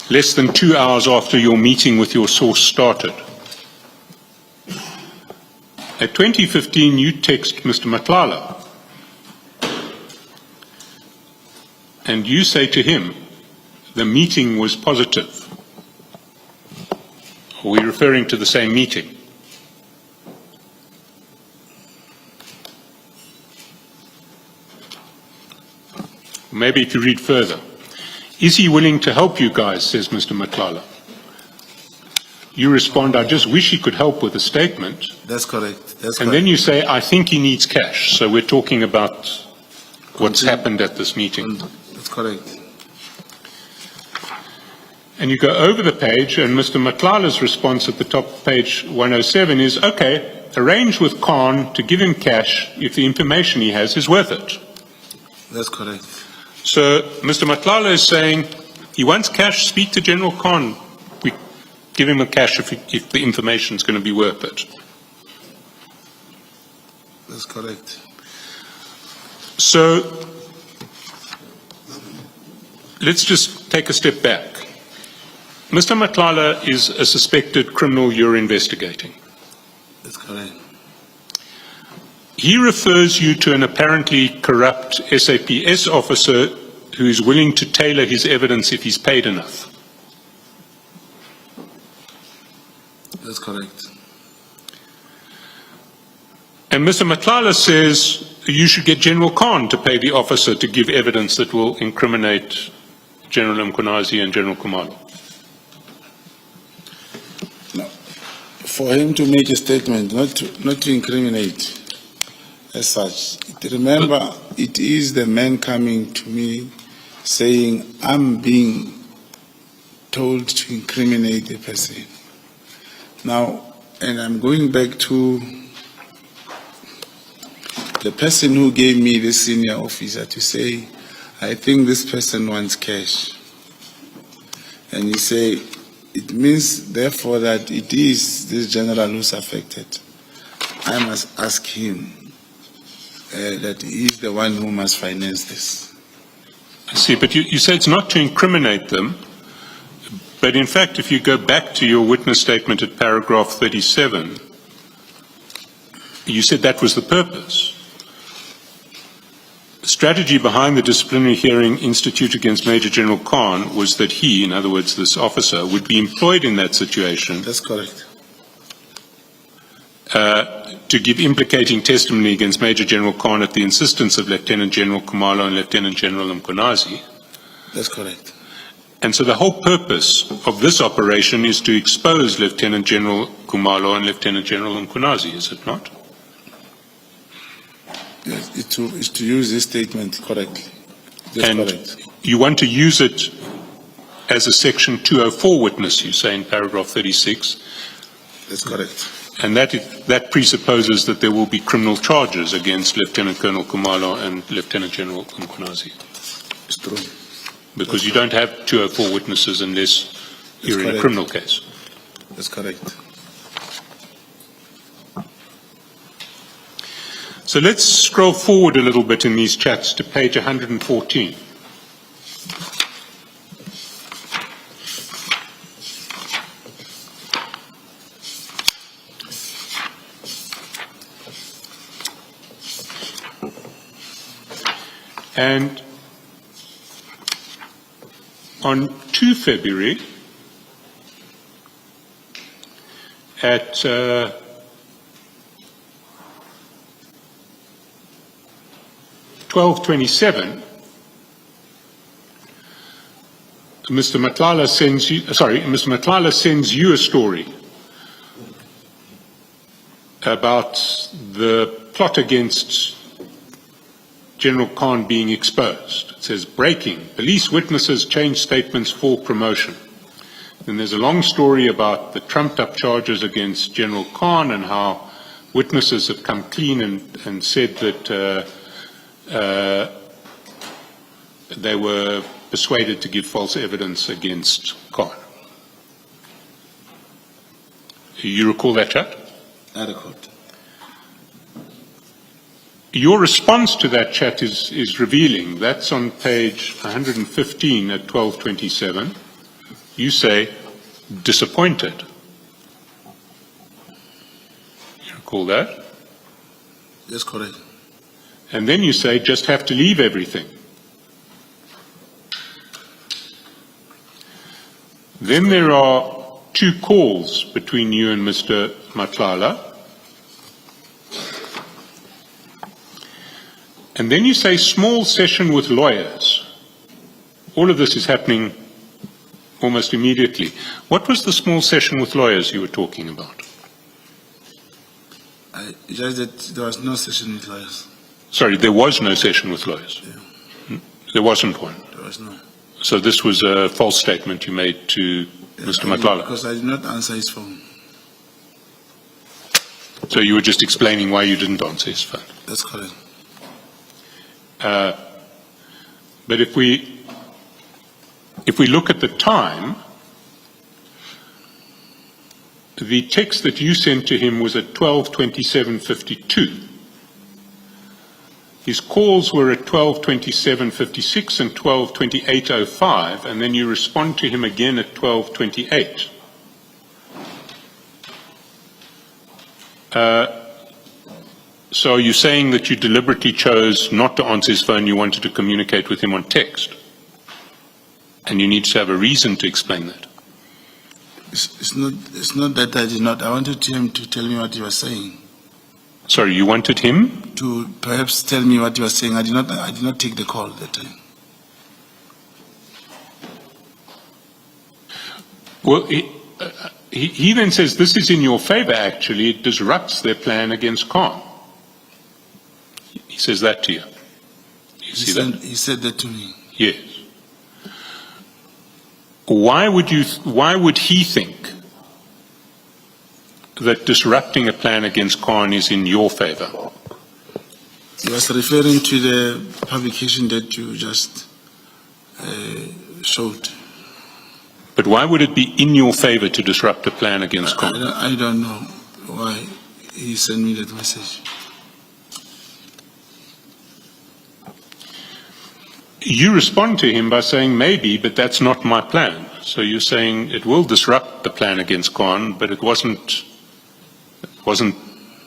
less than 2 hours after your meeting with your source started. At 2015, you text Mr. Madlanga, and you say to him, the meeting was positive. Are we referring to the same meeting? Maybe if you read further. Is he willing to help you guys, says Mr. Madlanga. You respond, I just wish he could help with a statement. That's correct. And then you say, I think he needs cash. So we're talking about what's happened at this meeting. That's correct. And you go over the page, and Mr. Matlanga's response at the top of page 107 is, okay, arrange with Khan to give him cash if the information he has is worth it. That's correct. So Mr. Madlanga is saying he wants cash, speak to General Khan. We give him the cash if the information is going to be worth it. That's correct. So let's just take a step back. Mr. Madlanga is a suspected criminal you're investigating. That's correct. He refers you to an apparently corrupt SAPS officer who is willing to tailor his evidence if he's paid enough. That's correct. And Mr. Madlanga says you should get General Khan to pay the officer to give evidence that will incriminate General Mkhwanazi and General Khumalo. No, for him to make a statement, not to incriminate as such. Remember, it is the man coming to me saying, I'm being told to incriminate the person. Now, and I'm going back to the person who gave me the senior officer to say, I think this person wants cash. And you say, it means therefore that it is this general who's affected. I must ask him that he is the one who must finance this. I see, but you say it's not to incriminate them, but in fact, if you go back to your witness statement at paragraph 37, you said that was the purpose. The strategy behind the disciplinary hearing instituted against Major General Khan was that he, in other words, this officer, would be employed in that situation. That's correct. To give implicating testimony against Major General Khan at the insistence of Lieutenant General Kumalo and Lieutenant General Mkonazi. That's correct. And so the whole purpose of this operation is to expose Lieutenant General Kumalo and Lieutenant General Mkonazi, is it not? Yes, it's to use this statement correctly. That's And correct. you want to use it as a Section 204 witness, you say in paragraph 36. That's correct. And that presupposes that there will be criminal charges against Lieutenant Colonel Kumalo and Lieutenant General Mkonazi. It's true. Because you don't have 204 witnesses unless you're in a correct. criminal case. That's correct. So let's scroll forward a little bit in these chats to page 114. And on 2 February at 12:27, Mr. Madlanga sends you a story about the plot against General Khan being exposed. It says, breaking, police witnesses change statements for promotion. Then there's a long story about the trumped-up charges against General Khan and how witnesses have come clean and said that they were persuaded to give false evidence against Khan. You recall that chat? I recall. Your response to that chat is revealing. That's on page 115 at 12:27. You say, disappointed. You recall that? That's correct. And then you say, just have to leave everything. Then there are 2 calls between you and Mr. Madlanga. And then you say small session with lawyers. All of this is happening almost immediately. What was the small session with lawyers you were talking about? I judge that there was no session with lawyers. Sorry, there was no session with lawyers. Yeah. There wasn't one. There was no. So this was a false statement you made to Mr. Madlanga. Because I did not answer his phone. So you were just explaining why you didn't answer his phone. That's correct. But if we look at the time, the text that you sent to him was at 12:27:52. His calls were at 12:27:56 and 12:28:05, and then you respond to him again at 12:28. So are you saying that you deliberately chose not to answer his phone, you wanted to communicate with him on text? And you need to have a reason to explain that. It's not that I did not. I wanted him to tell me what he was saying. Sorry, you wanted him? To perhaps tell me what he was saying. I did not take the call that time. Well, he then says this is in your favor, actually. It disrupts their plan against Khan. He says that to you. You see that? He said that to me. Yes. Why would he think that disrupting a plan against Khan is in your favor? He was referring to the publication that you just showed. But why would it be in your favor to disrupt a plan against Con? I don't know why he sent me that message. You respond to him by saying maybe, but that's not my plan. So you're saying it will disrupt the plan against Con, but it wasn't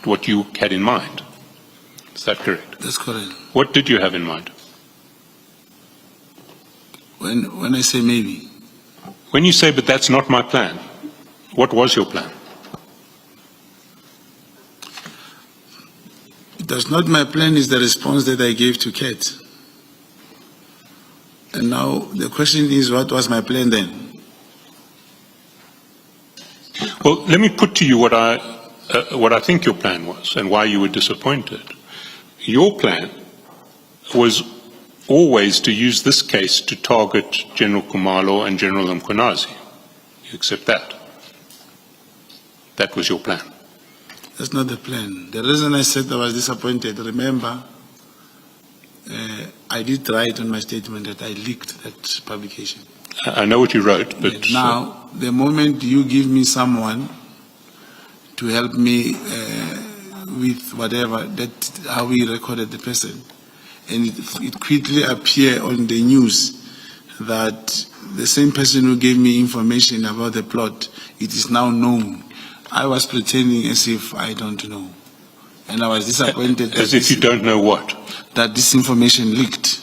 what you had in mind. Is that correct? That's correct. What did you have in mind? When I say maybe, When you say, but that's not my plan, what was your plan? that's not my plan is the response that I gave to Kate. And now the question is, what was my plan then? Well, let me put to you what I think your plan was and why you were disappointed. Your plan was always to use this case to target General Khumalo and General Mkhwanazi. You accept that? That was your plan. That's not the plan. The reason I said I was disappointed, remember, I did write on my statement that I leaked that publication. I know what you wrote, but Now, the moment you give me someone to help me with whatever, that how we recorded the person, and it quickly appeared on the news that the same person who gave me information about the plot, it is now known. I was pretending as if I don't know. And I was disappointed. as if you don't know what? That this information leaked.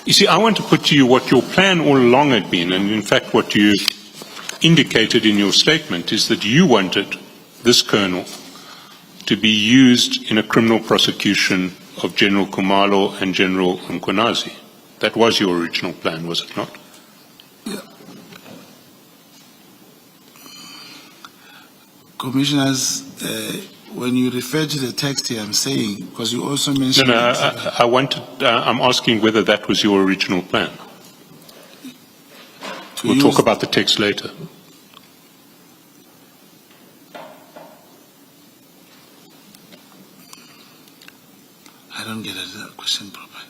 You see, I want to put to you what your plan all along had been, and in fact what you indicated in your statement is that you wanted this colonel to be used in a criminal prosecution of General Khumalo and General Mkhwanazi. That was your original plan, was it not? Yeah. Commissioners, when you refer to the text here, I'm saying, because you also mentioned... No, I'm asking whether that was your original plan. We'll talk about the text later. I don't get the question properly.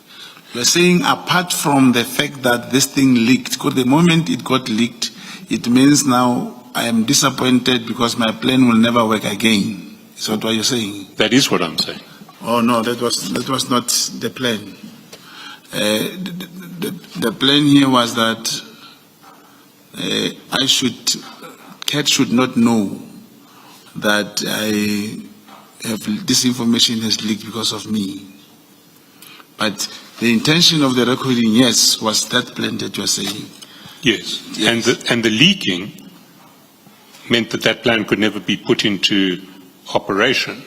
You're saying apart from the fact that this thing leaked, because the moment it got leaked, it means now I am disappointed because my plan will never work again. Is that what you're saying? That is what I'm saying. Oh no, that was not the plan. The plan here was that Kat should not know that this information has leaked because of me. But the intention of the recording, yes, was that plan that you're saying. Yes. Yes. And the leaking meant that that plan could never be put into operation.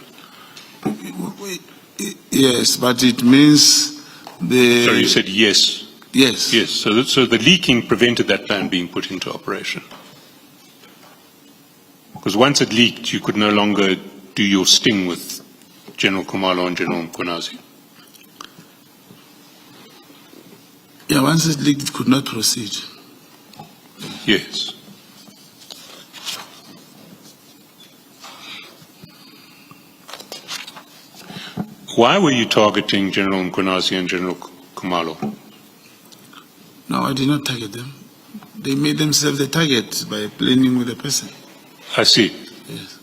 Yes, but it means the... So you said yes. Yes. Yes. So the leaking prevented that plan being put into operation. Because once it leaked, you could no longer do your sting with General Khumalo and General Mkhwanazi. Yeah, once it leaked, it could not proceed. Yes. Why were you targeting General Mkhwanazi and General Khumalo? No, I did not target them. They made themselves the target by planning with the person. I see. Yes.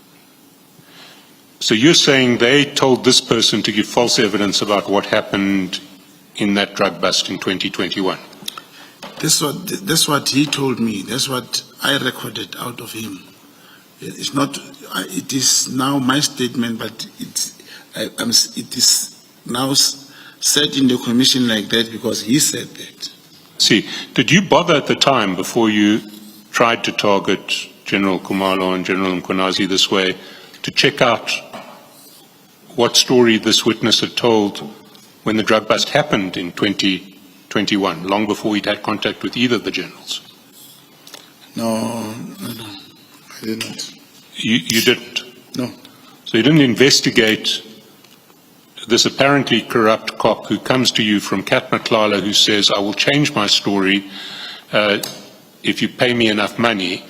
So you're saying they told this person to give false evidence about what happened in that drug bust in 2021? That's what he told me. That's what I recorded out of him. It's not. It is now my statement, but it is now said in the commission like that because he said that. See, did you bother at the time before you tried to target General Khumalo and General Mkhwanazi this way to check out what story this witness had told when the drug bust happened in 2021, long before he'd had contact with either of the generals? No, I didn't. You didn't? No. So you didn't investigate this apparently corrupt cop who comes to you from Kat Matlala who says, I will change my story if you pay me enough money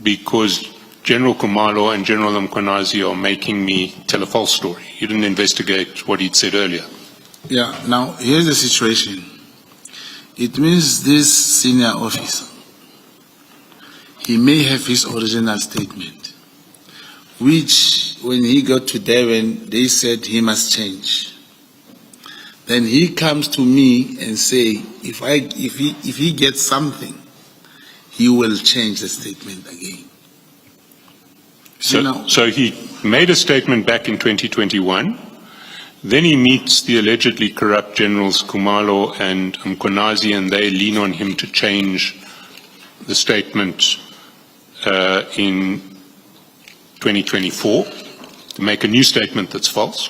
because General Kumalo and General Mkhwanazi are making me tell a false story. You didn't investigate what he'd said earlier. Yeah, now here's the situation. It means this senior officer, he may have his original statement, which when he got to Devon, they said he must change. Then he comes to me and say, if he gets something, he will change the statement again. So he made a statement back in 2021, then he meets the allegedly corrupt Generals Kumalo and Mkhwanazi, and they lean on him to change the statement in 2024, to make a new statement that's false.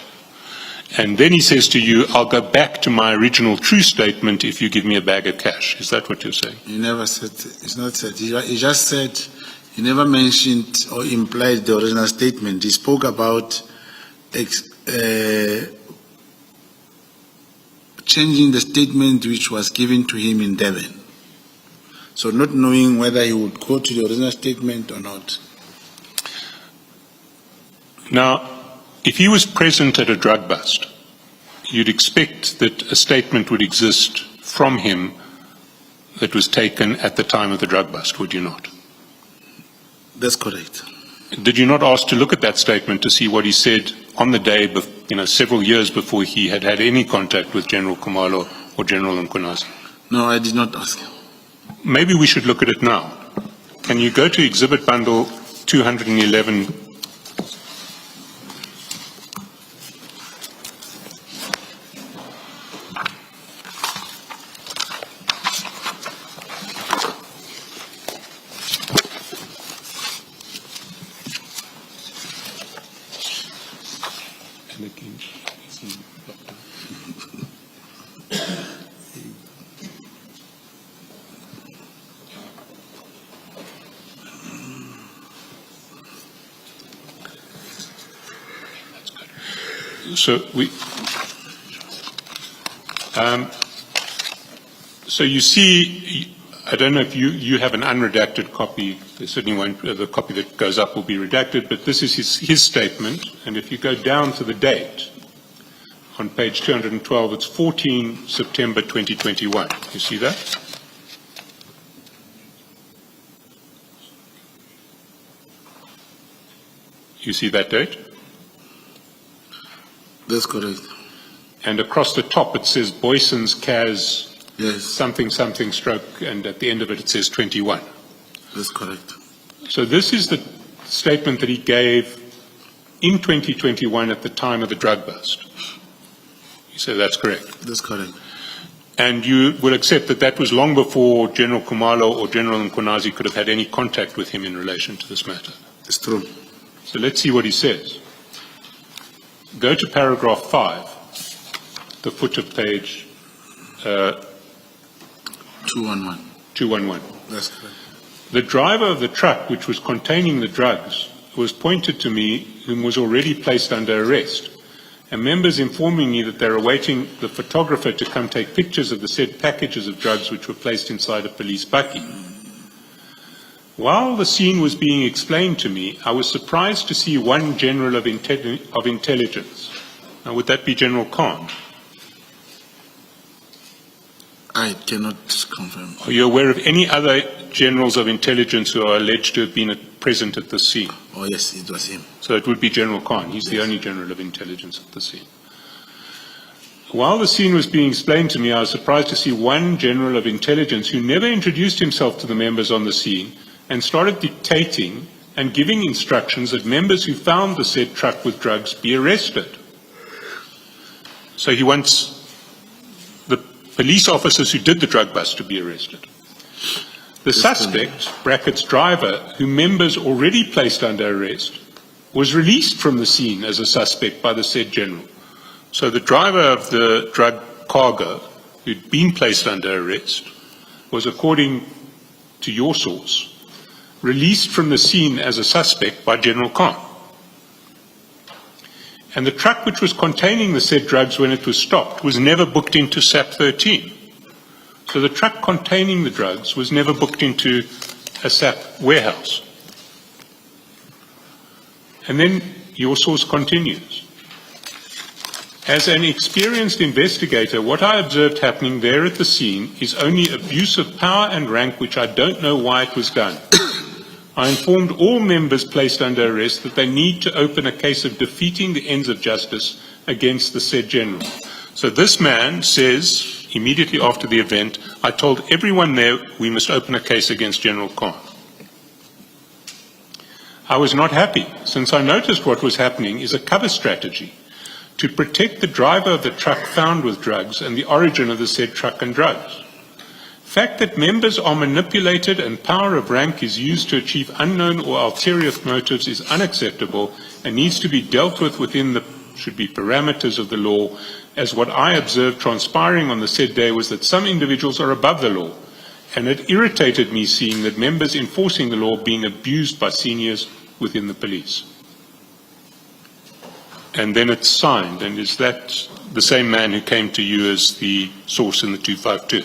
And then he says to you, I'll go back to my original true statement if you give me a bag of cash. Is that what you're saying? He never said, it's not said. He just said, he never mentioned or implied the original statement. He spoke about changing the statement which was given to him in Devon. So not knowing whether he would go to the original statement or not. Now, if he was present at a drug bust, you'd expect that a statement would exist from him that was taken at the time of the drug bust, would you not? That's correct. Did you not ask to look at that statement to see what he said on the day, several years before he had had any contact with General Kumalo or General Mkhwanazi? No, I did not ask him. Maybe we should look at it now. Can you go to Exhibit Bundle 211? So you see, I don't know if you have an unredacted copy. There certainly won't. The copy that goes up will be redacted, but this is his statement. And if you go down to the date on page 212, it's 14 September 2021. You see that? You see that date? That's correct. And across the top it says Boyson's CAS Yes, something something stroke, and at the end of it it says 21. that's correct. So this is the statement that he gave in 2021 at the time of the drug bust. You say that's correct? That's correct. And you will accept that that was long before General Kumalo or General Mkhwanazi could have had any contact with him in relation to this matter? It's true. So let's see what he says. Go to paragraph 5, the foot of page 211. 211. That's correct. The driver of the truck which was containing the drugs was pointed to me, whom was already placed under arrest, and members informing me that they're awaiting the photographer to come take pictures of the said packages of drugs which were placed inside a police bakkie. While the scene was being explained to me, I was surprised to see one general of intelligence. Now, would that be General Khan? I cannot confirm. Are you aware of any other generals of intelligence who are alleged to have been present at the scene? Oh, yes, it was him. So it would be General Khan. He's the only general of intelligence at the scene. While the scene was being explained to me, I was surprised to see one general of intelligence who never introduced himself to the members on the scene and started dictating and giving instructions that members who found the said truck with drugs be arrested. So he wants the police officers who did the drug bust to be arrested. The suspect, brackets driver, who members already placed under arrest, was released from the scene as a suspect by the said general. So the driver of the drug cargo, who'd been placed under arrest, was, according to your source, released from the scene as a suspect by General Khan. And the truck which was containing the said drugs when it was stopped was never booked into SAP 13. So the truck containing the drugs was never booked into a SAP warehouse. And then your source continues. As an experienced investigator, what I observed happening there at the scene is only abuse of power and rank, which I don't know why it was done. I informed all members placed under arrest that they need to open a case of defeating the ends of justice against the said general. So this man says, immediately after the event, I told everyone there we must open a case against General Khan. I was not happy, since I noticed what was happening is a cover strategy to protect the driver of the truck found with drugs and the origin of the said truck and drugs. Fact that members are manipulated and power of rank is used to achieve unknown or ulterior motives is unacceptable and needs to be dealt with within the should be parameters of the law, as what I observed transpiring on the said day was that some individuals are above the law, and it irritated me seeing that members enforcing the law being abused by seniors within the police. And then it's signed, and is that the same man who came to you as the source in the 252?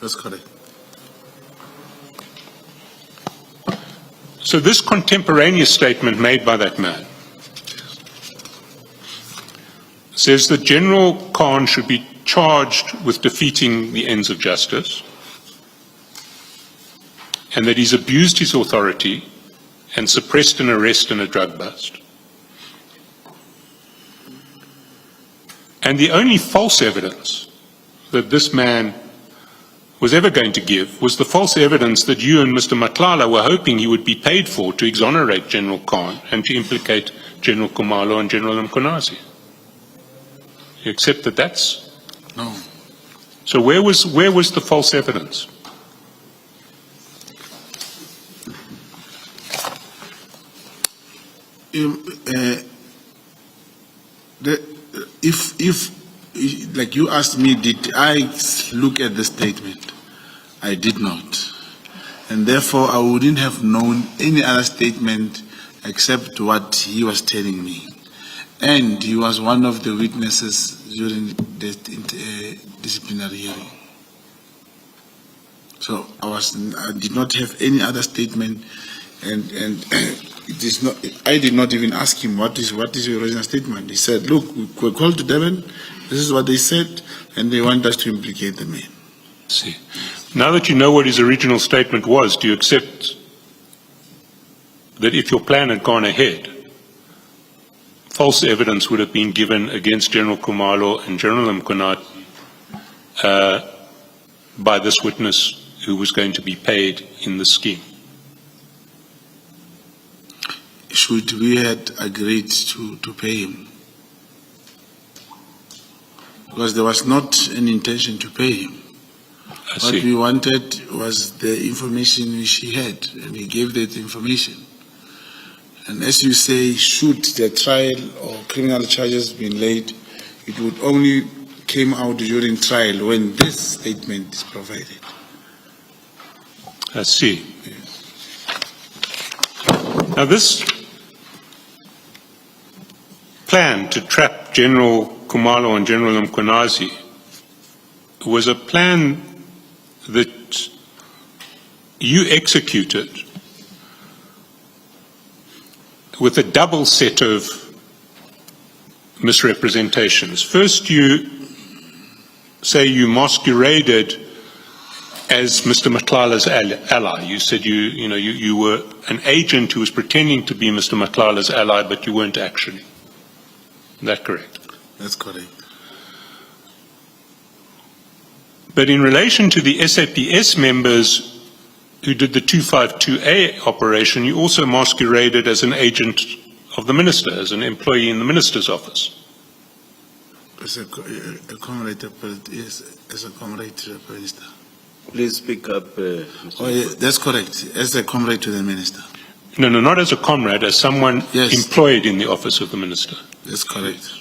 That's correct. So this contemporaneous statement made by that man says that General Khan should be charged with defeating the ends of justice, and that he's abused his authority and suppressed an arrest and a drug bust. And the only false evidence that this man was ever going to give was the false evidence that you and Mr. Madlanga were hoping he would be paid for to exonerate General Khan and to implicate General Khumalo and General Mkonazi. You accept that that's... No. So where was the false evidence? If, like you asked me, did I look at the statement? I did not. And therefore, I wouldn't have known any other statement except what he was telling me. And he was one of the witnesses during the disciplinary hearing. So I did not have any other statement, and it is not. I did not even ask him what is your original statement. He said, "Look, we were called to Durban. This is what they said, and they want us to implicate the man." See, now that you know what his original statement was, do you accept that if your plan had gone ahead, false evidence would have been given against General Khumalo and General Mkonazi by this witness who was going to be paid in the scheme? Should we had agreed to pay him? Because there was not an intention to pay him. What we wanted was the information which he had, and he gave that information. And as you say, should the trial or criminal charges been laid, it would only came out during trial when this statement is provided. I see. Now this plan to trap General Khumalo and General Mkonazi was a plan that you executed with a double set of misrepresentations. First, you say you masqueraded as Mr. Matlanga's ally. You said you were an agent who was pretending to be Mr. Matlanga's ally, but you weren't actually. Is that correct? That's correct. But in relation to the SAPS members who did the 252A operation, you also masqueraded as an agent of the minister, as an employee in the minister's office. As a comrade, yes, as a comrade to the minister. Please speak up. Mr. Oh, yeah, that's correct. As a comrade to the minister. No, not as a comrade, as someone employed in the office of the minister. That's correct.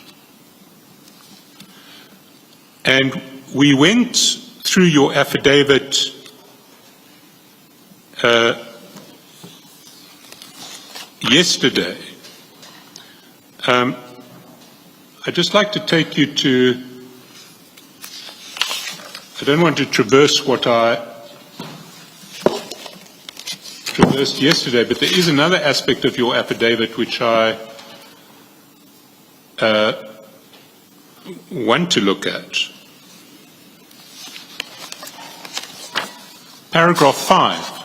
And we went through your affidavit yesterday. I'd just like to take you to, I don't want to traverse what I rehearsed yesterday, but there is another aspect of your affidavit which I want to look at. Paragraph 5.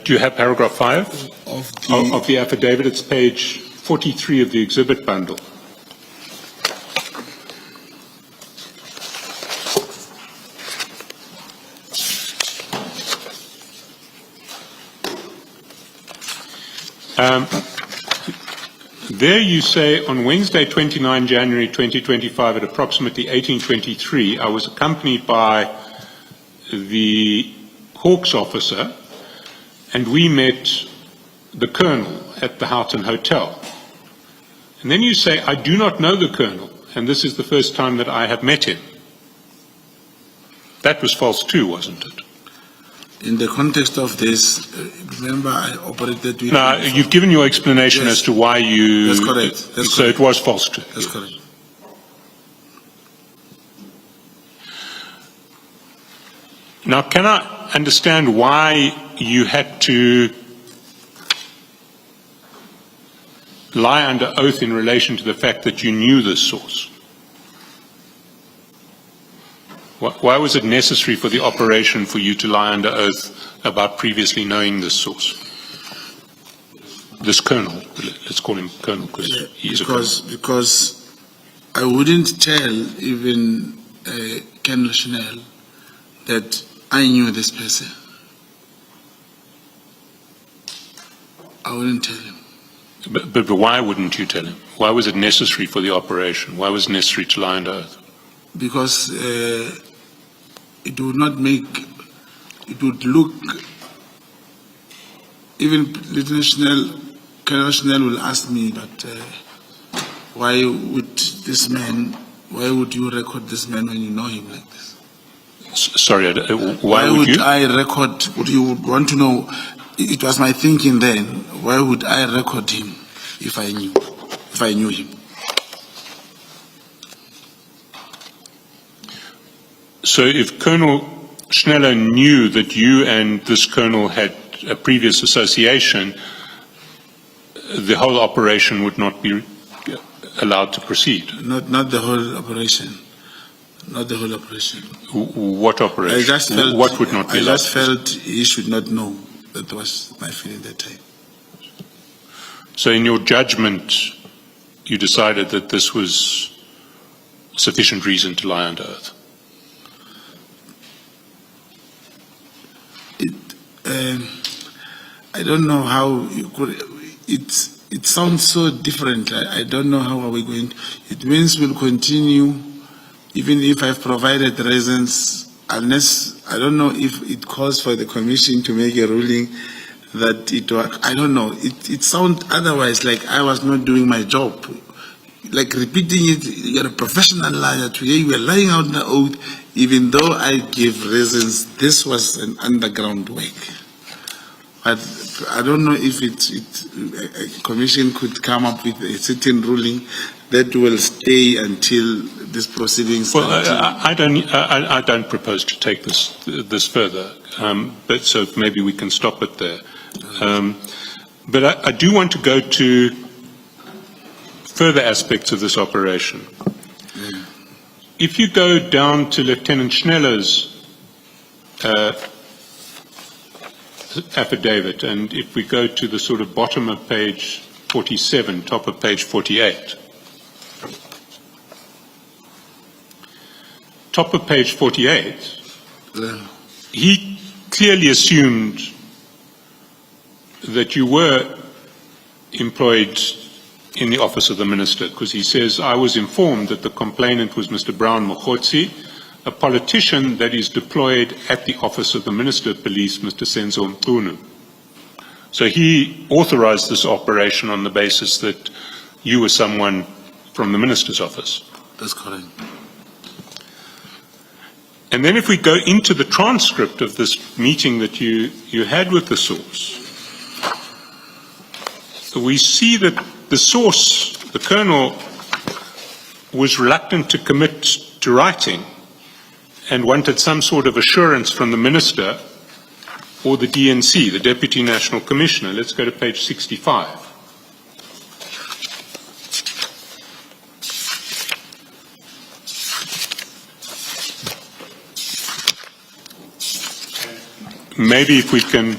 Do you have paragraph 5 of the affidavit? It's page 43 of the exhibit bundle. There you say, on Wednesday, 29 January 2025, at approximately 18:23, I was accompanied by the Hawks officer, and we met the Colonel at the Houghton Hotel. And then you say, I do not know the Colonel, and this is the first time that I have met him. That was false too, wasn't it? In the context of this, remember I operated with... No, you've given your explanation Yes. as to why you... That's correct. That's so correct. it was false too. That's correct. Now, can I understand why you had to lie under oath in relation to the fact that you knew this source? Why was it necessary for the operation for you to lie under oath about previously knowing this source? This colonel, let's call him colonel because he's a colonel. Because I wouldn't tell even Colonel Chanel that I knew this person. I wouldn't tell him. But why wouldn't you tell him? Why was it necessary for the operation? Why was it necessary to lie under oath? Because it would not make, it would look, even Lieutenant Chanel, Colonel Chanel will ask me, but why would this man, why would you record this man when you know him like this? Sorry, why would you? I record, you would want to know, it was my thinking then, why would I record him if I knew him? So if Colonel Schneller knew that you and this colonel had a previous association, the whole operation would not be allowed to proceed? Not the whole operation. Not the whole operation. What operation? I just felt, what would not be allowed? I just felt he should not know. That was my feeling that time. So in your judgment, you decided that this was sufficient reason to lie under oath? I don't know how you could, it sounds so different. I don't know how are we going to, it means we'll continue even if I've provided reasons, unless, I don't know if it calls for the commission to make a ruling that it was, I don't know, it sounds otherwise like I was not doing my job. Like repeating it, you're a professional liar. Today you were lying out the oath, even though I give reasons, this was an underground work. But I don't know if a commission could come up with a certain ruling that will stay until this proceedings. Well, I don't propose to take this further, but so maybe we can stop it there. But I do want to go to further aspects of this operation. Yeah. If you go down to Lieutenant Schneller's affidavit, and if we go to the sort of bottom of page 47, top of page 48. Top of page 48, he clearly assumed that you were employed in the office of the minister, because he says, I was informed that the complainant was Mr. Brown Mokgotsi, a politician that is deployed at the office of the Minister of Police, Mr. Senzo Mtunu. So he authorized this operation on the basis that you were someone from the minister's office. That's correct. And then if we go into the transcript of this meeting that you had with the source, we see that the source, the colonel, was reluctant to commit to writing and wanted some sort of assurance from the Minister or the DNC, the Deputy National Commissioner. Let's go to page 65. Maybe if we can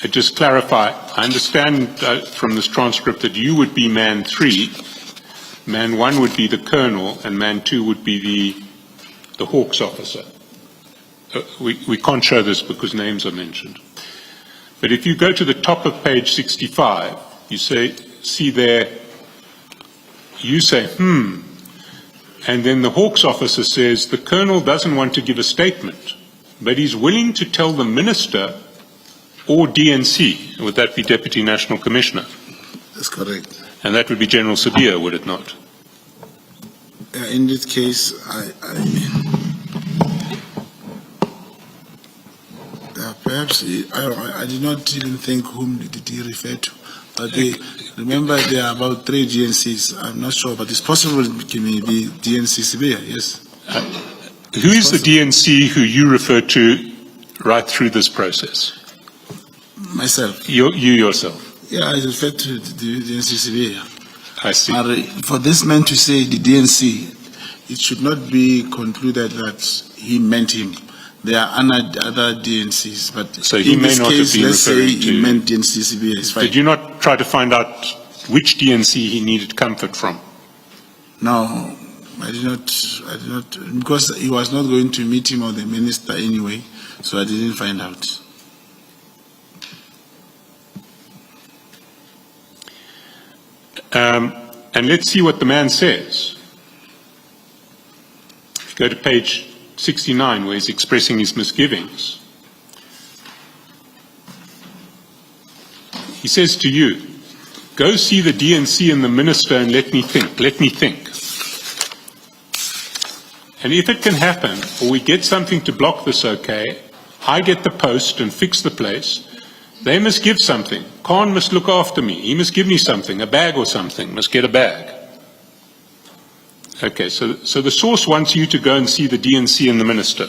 just clarify, I understand from this transcript that you would be man 3, man 1 would be the colonel, and man 2 would be the Hawks officer. We can't show this because names are mentioned. But if you go to the top of page 65, you see there, you say, and then the Hawks officer says the colonel doesn't want to give a statement, but he's willing to tell the Minister or DNC. Would that be Deputy National Commissioner? That's correct. And that would be General Sabia, would it not? In this case, perhaps I did not even think whom did he refer to. But remember, there are about 3 GNCs. I'm not sure, but it's possible it may be DNC Sabia, yes. Who is the DNC who you refer to right through this process? Myself. You yourself? Yeah, I refer to the DNC Sabia. I see. For this man to say the DNC, it should not be concluded that he meant him. There are other DNCs, but so he in may this not case, have been let's say referring to. He meant DNC Sabia. It's fine. Did you not try to find out which DNC he needed comfort from? No, I did not, because he was not going to meet him or the minister anyway, so I didn't find out. And let's see what the man says. If you go to page 69, where he's expressing his misgivings, he says to you, go see the DNC and the minister and let me think, let me think. And if it can happen, or we get something to block this okay, I get the post and fix the place, they must give something. Khan must look after me. He must give me something, a bag or something, must get a bag. Okay, so the source wants you to go and see the DNC and the minister.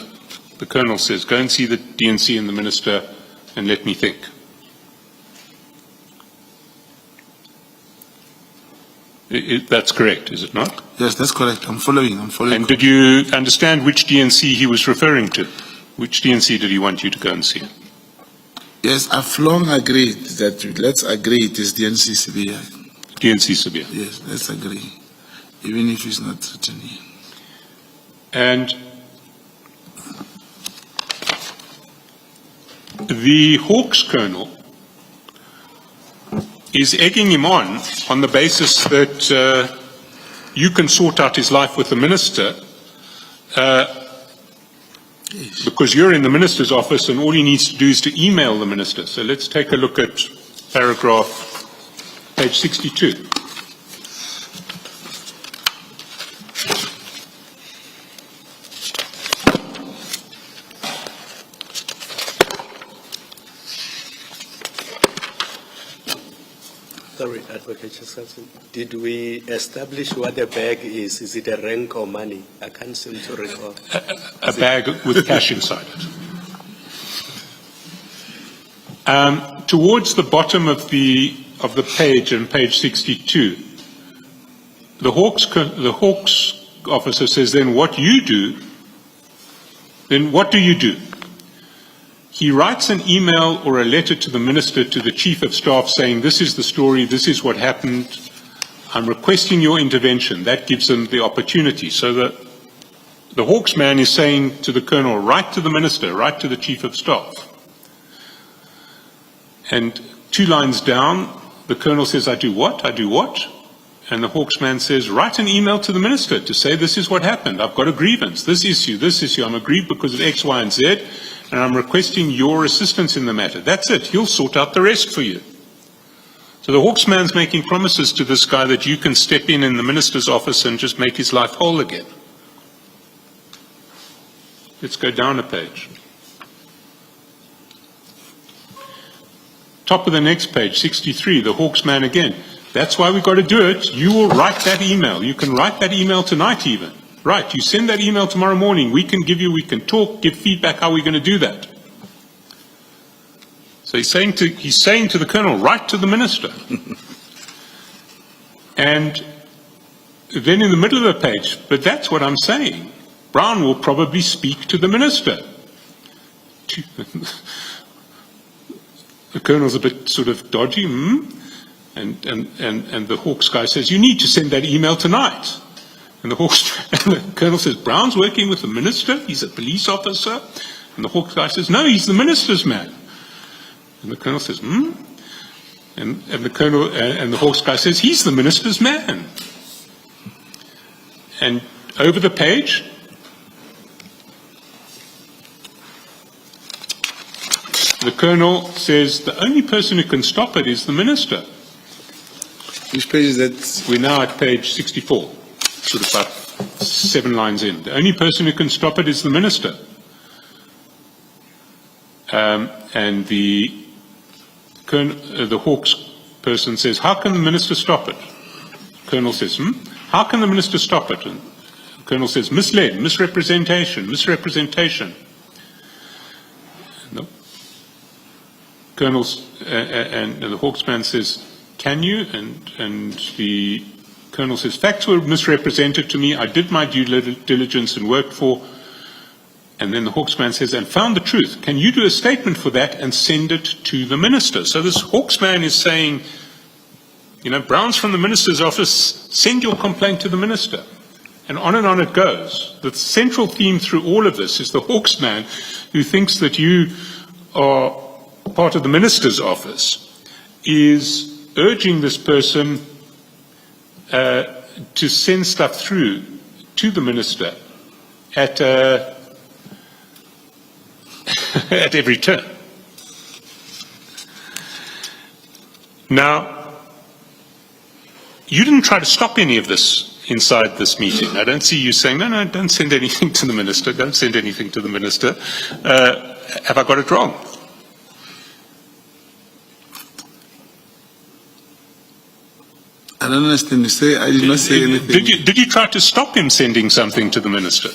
The colonel says, go and see the DNC and the minister and let me think. That's correct, is it not? Yes, that's correct. I'm following. And did you understand which DNC he was referring to? Which DNC did he want you to go and see? Yes, I've long agreed that let's agree it is DNC Sabia. DNC Sabia. Yes, let's agree, even if it's not written here. And the Hawks colonel is egging him on the basis that you can sort out his life with the minister because you're in the minister's office and all he needs to do is to email the minister. So let's take a look at paragraph, page 62. Sorry, Advocate Chaskalson. Did we establish what a bag is? Is it a rank or money? I can't seem to recall. A bag with cash inside it. Towards the bottom of the page, on page 62, the Hawks officer says, then what do you do? He writes an email or a letter to the minister, to the chief of staff, saying, this is the story, this is what happened, I'm requesting your intervention. That gives them the opportunity. So that the Hawks man is saying to the colonel, write to the minister, write to the chief of staff. And 2 lines down, the colonel says, I do what? I do what? And the Hawks man says, write an email to the minister to say this is what happened. I've got a grievance, this issue. I'm aggrieved because of X, Y, and Z. And I'm requesting your assistance in the matter. That's it. He'll sort out the rest for you. So the Hawks man's making promises to this guy that you can step in the minister's office and just make his life whole again. Let's go down a page. Top of the next page, 63, the Hawks man again. That's why we've got to do it. You will write that email. You can write that email tonight even. Right, you send that email tomorrow morning. We can talk, give feedback how we're going to do that. So he's saying to the Colonel, write to the Minister. And then in the middle of the page, but that's what I'm saying. Brown will probably speak to the Minister. The Colonel's a bit sort of dodgy, and the Hawks guy says, you need to send that email tonight. And the Colonel says, Brown's working with the Minister, he's a police officer. And the Hawks guy says, no, he's the Minister's man. And the Colonel says, And the Hawks guy says, he's the Minister's man. And over the page, the Colonel says, the only person who can stop it is the Minister. Which page is that? We're now at page 64, sort of about 7 lines in. The only person who can stop it is the Minister. And the Hawks person says, how can the Minister stop it? The Colonel says, how can the Minister stop it? And the Colonel says, misled, misrepresentation. No. Colonel's, and the Hawks man says, can you? And the Colonel says, facts were misrepresented to me. I did my due diligence and worked for. And then the Hawks man says, and found the truth. Can you do a statement for that and send it to the Minister? So this Hawks man is saying, Brown's from the Minister's office, send your complaint to the Minister. And on it goes. The central theme through all of this is the Hawks man who thinks that you are part of the Minister's office is urging this person to send stuff through to the Minister at at every turn. Now, you didn't try to stop any of this inside this meeting. I don't see you saying, no, don't send anything to the Minister, don't send anything to the Minister. Have I got it wrong? I don't understand. You say I did not say anything. Did you try to stop him sending something to the Minister?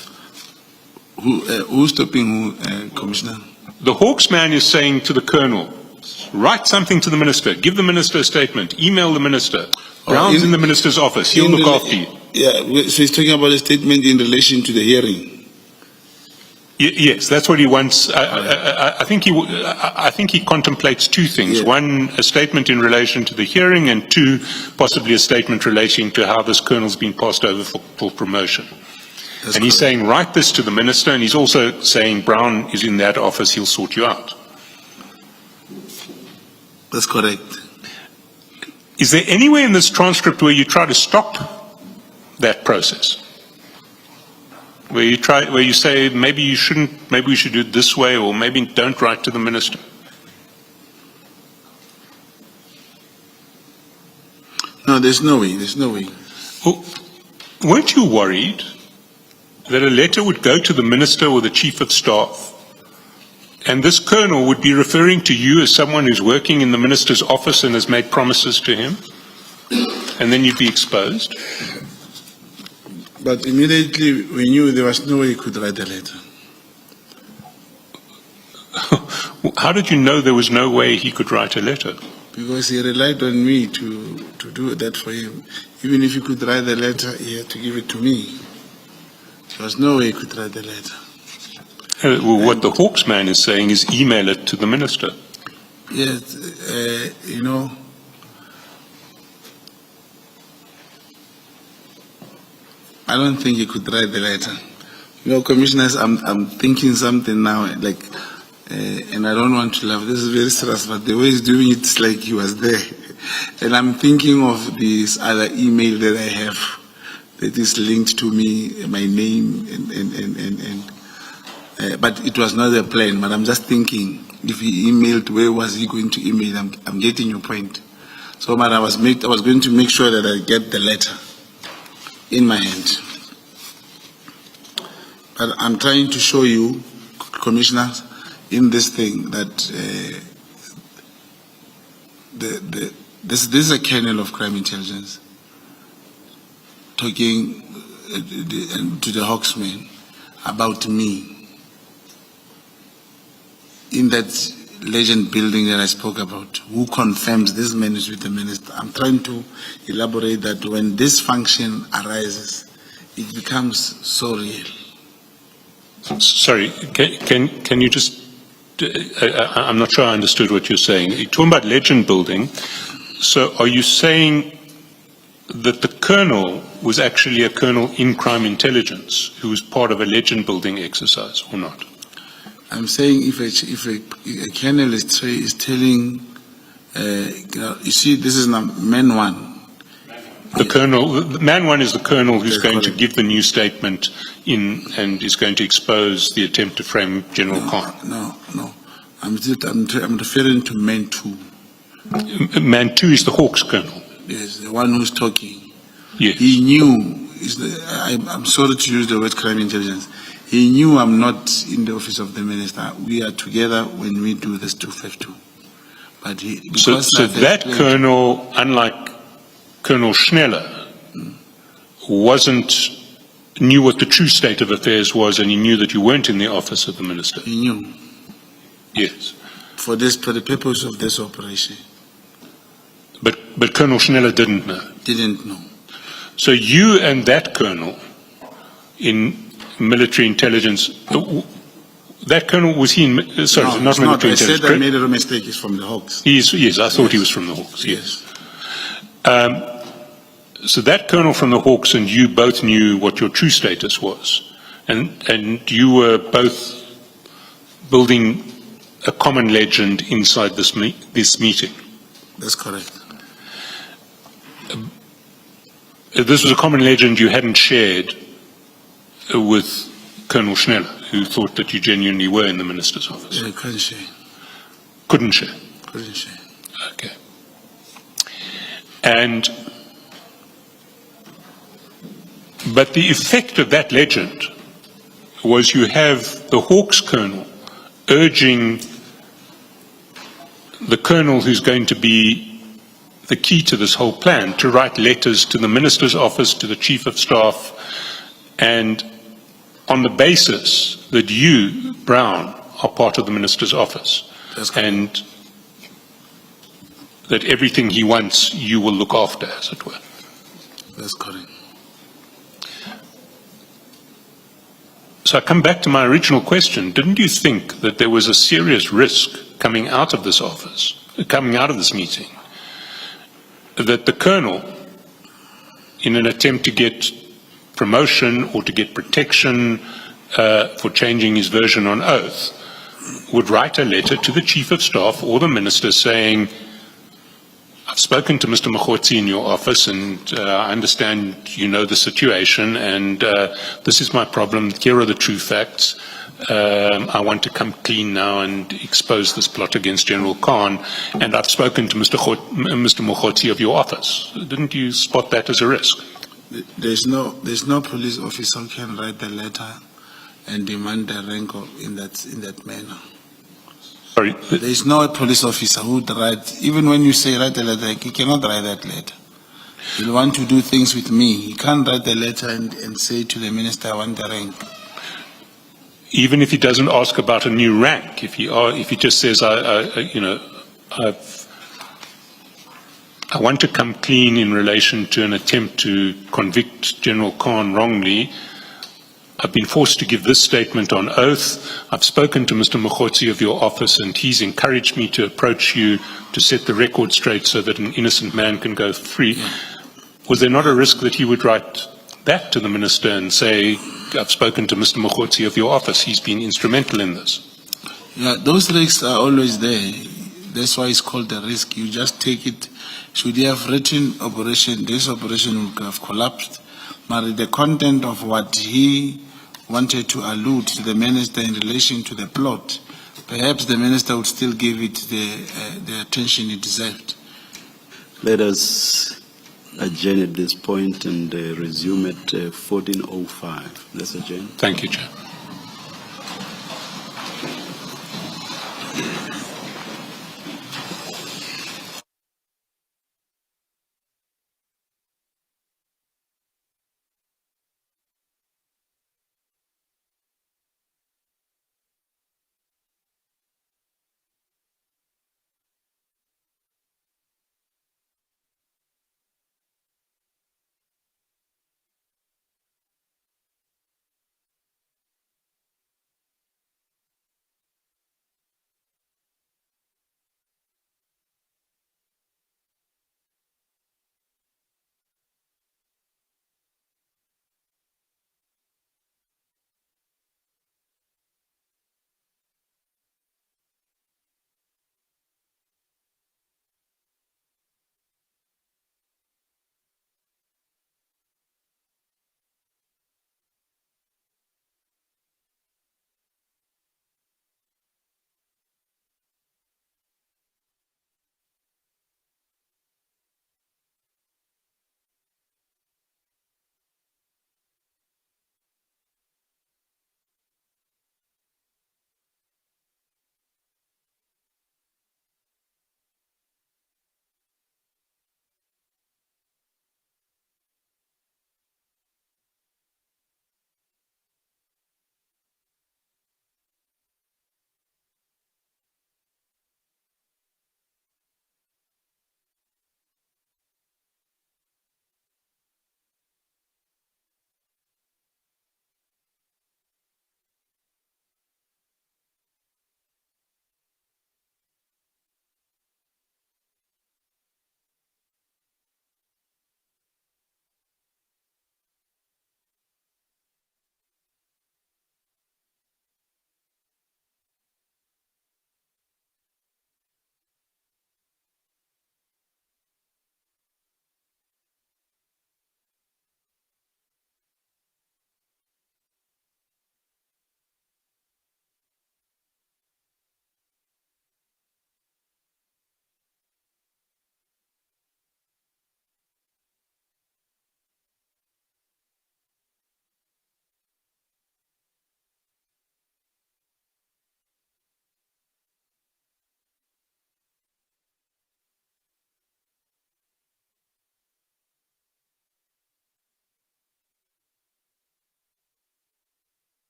Who's stopping who, Commissioner? The Hawks man is saying to the Colonel, write something to the Minister, give the Minister a statement, email the Minister. Brown's in the Minister's office, he'll look after you. Yeah, so he's talking about a statement in relation to the hearing. Yes, that's what he wants. I think he contemplates 2 things. Yeah. 1, a statement in relation to the hearing, and 2, possibly a statement relating to how this Colonel's been passed over for promotion. That's and he's correct. saying, write this to the Minister, and he's also saying, Brown is in that office, he'll sort you out. That's correct. Is there anywhere in this transcript where you try to stop that process? Where you say, maybe you shouldn't, maybe we should do it this way, or maybe don't write to the Minister? No, there's no way. Well, weren't you worried that a letter would go to the Minister or the Chief of Staff, and this Colonel would be referring to you as someone who's working in the Minister's office and has made promises to him, and then you'd be exposed? But immediately we knew there was no way he could write the letter. How did you know there was no way he could write a letter? Because he relied on me to do that for him. Even if he could write the letter, he had to give it to me. There was no way he could write the letter. Well, what the Hawks man is saying is email it to the Minister. Yes, I don't think he could write the letter. Commissioners, I'm thinking something now, like, and I don't want to laugh. This is very serious, but the way he's doing it, it's like he was there. And I'm thinking of this other email that I have that is linked to me, my name, but it was not a plan. But I'm just thinking, if he emailed, where was he going to email? I'm getting your point. So, but I was going to make sure that I get the letter in my hand. But I'm trying to show you, Commissioners, in this thing that this is a kernel of crime intelligence talking to the Hawksman about me in that legend building that I spoke about. Who confirms this man is with the minister? I'm trying to elaborate that when this function arises, it becomes so real. Sorry, can you just, I'm not sure I understood what you're saying. You're talking about legend building. So are you saying that the colonel was actually a colonel in crime intelligence who was part of a legend building exercise or not? I'm saying if a colonel is telling, you see, this is man one. The colonel, man one is the colonel who's That's going to correct. give the new statement in and is going to expose the attempt to frame General Khan. No. I'm referring to man two. Man two is the Hawks colonel. Yes, the one who's talking. Yes. He knew. I'm sorry to use the word crime intelligence. He knew I'm not in the office of the minister. We are together when we do this 252. But So that colonel, unlike Colonel Schneller, knew what the true state of affairs was, and he knew that you weren't in the office of the minister. He knew. Yes. For the purpose of this operation. But Colonel Schneller didn't know. Didn't know. So you and that colonel in military intelligence, that colonel, was he in, sorry, No, not it's military I intelligence? said I made a mistake. It's from the Hawks. Yes, I thought he was from the Hawks, yes. So that colonel from the Hawks and you both knew what your true status was, and you were both building a common legend inside this meeting. That's correct. This was a common legend you hadn't shared with Colonel Schneller, who thought that you genuinely were in the minister's office. Yeah, couldn't share. Couldn't share. Couldn't share. Okay. But the effect of that legend was you have the Hawks colonel urging the colonel who's going to be the key to this whole plan to write letters to the minister's office, to the chief of staff, and on the basis that you, Brown, are part of the minister's office. And that everything he wants, you will look after, as it were. That's correct. So I come back to my original question. Didn't you think that there was a serious risk coming out of this office, coming out of this meeting, that the colonel, in an attempt to get promotion or to get protection for changing his version on oath, would write a letter to the chief of staff or the minister saying, I've spoken to Mr. Mokgotsi in your office, and I understand you know the situation, and this is my problem. Here are the true facts. I want to come clean now and expose this plot against General Khan, and I've spoken to Mr. Mokgotsi of your office. Didn't you spot that as a risk? There's no police officer who can write the letter and demand the rank in that manner. Sorry. There is no police officer who would write, even when you say write a letter, he cannot write that letter. He'll want to do things with me. He can't write the letter and say to the minister, I want the rank. Even if he doesn't ask about a new rank, if he just says, I want to come clean in relation to an attempt to convict General Khan wrongly, I've been forced to give this statement on oath. I've spoken to Mr. Mokgotsi of your office, and he's encouraged me to approach you to set the record straight so that an innocent man can go free. Yeah. Was there not a risk that he would write that to the minister and say, I've spoken to Mr. Mokgotsi of your office, he's been instrumental in this? Yeah, those risks are always there. That's why it's called a risk. You just take it. Should he have written operation, this operation would have collapsed. But the content of what he wanted to allude to the minister in relation to the plot, perhaps the minister would still give it the attention it deserved. Let us adjourn at this point and resume at 14:05. Let's adjourn. Thank you, Chair.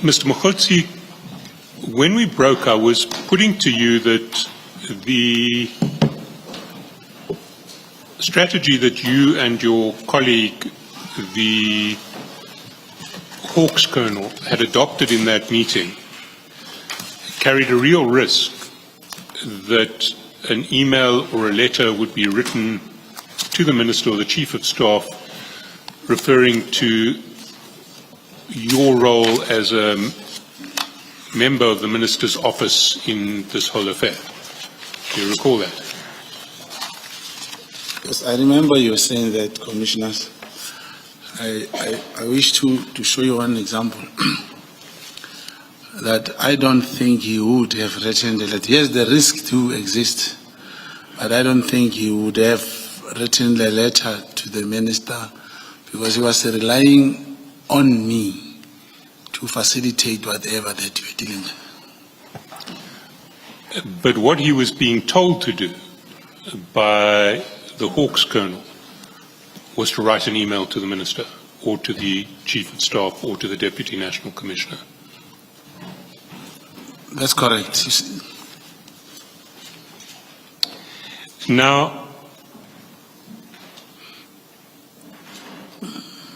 Mr. Mokgotsi, when we broke, I was putting to you that the strategy that you and your colleague, the Hawks Colonel, had adopted in that meeting carried a real risk that an email or a letter would be written to the Minister or the Chief of Staff referring to your role as a member of the Minister's office in this whole affair. Do you recall that? Yes, I remember you saying that, Commissioners. I wish to show you one example. That I don't think he would have written the letter. Yes, the risk do exist, but I don't think he would have written the letter to the Minister because he was relying on me to facilitate whatever that you were dealing with. But what he was being told to do by the Hawks Colonel was to write an email to the Minister or to the Chief of Staff or to the Deputy National Commissioner. That's correct. You see. Now,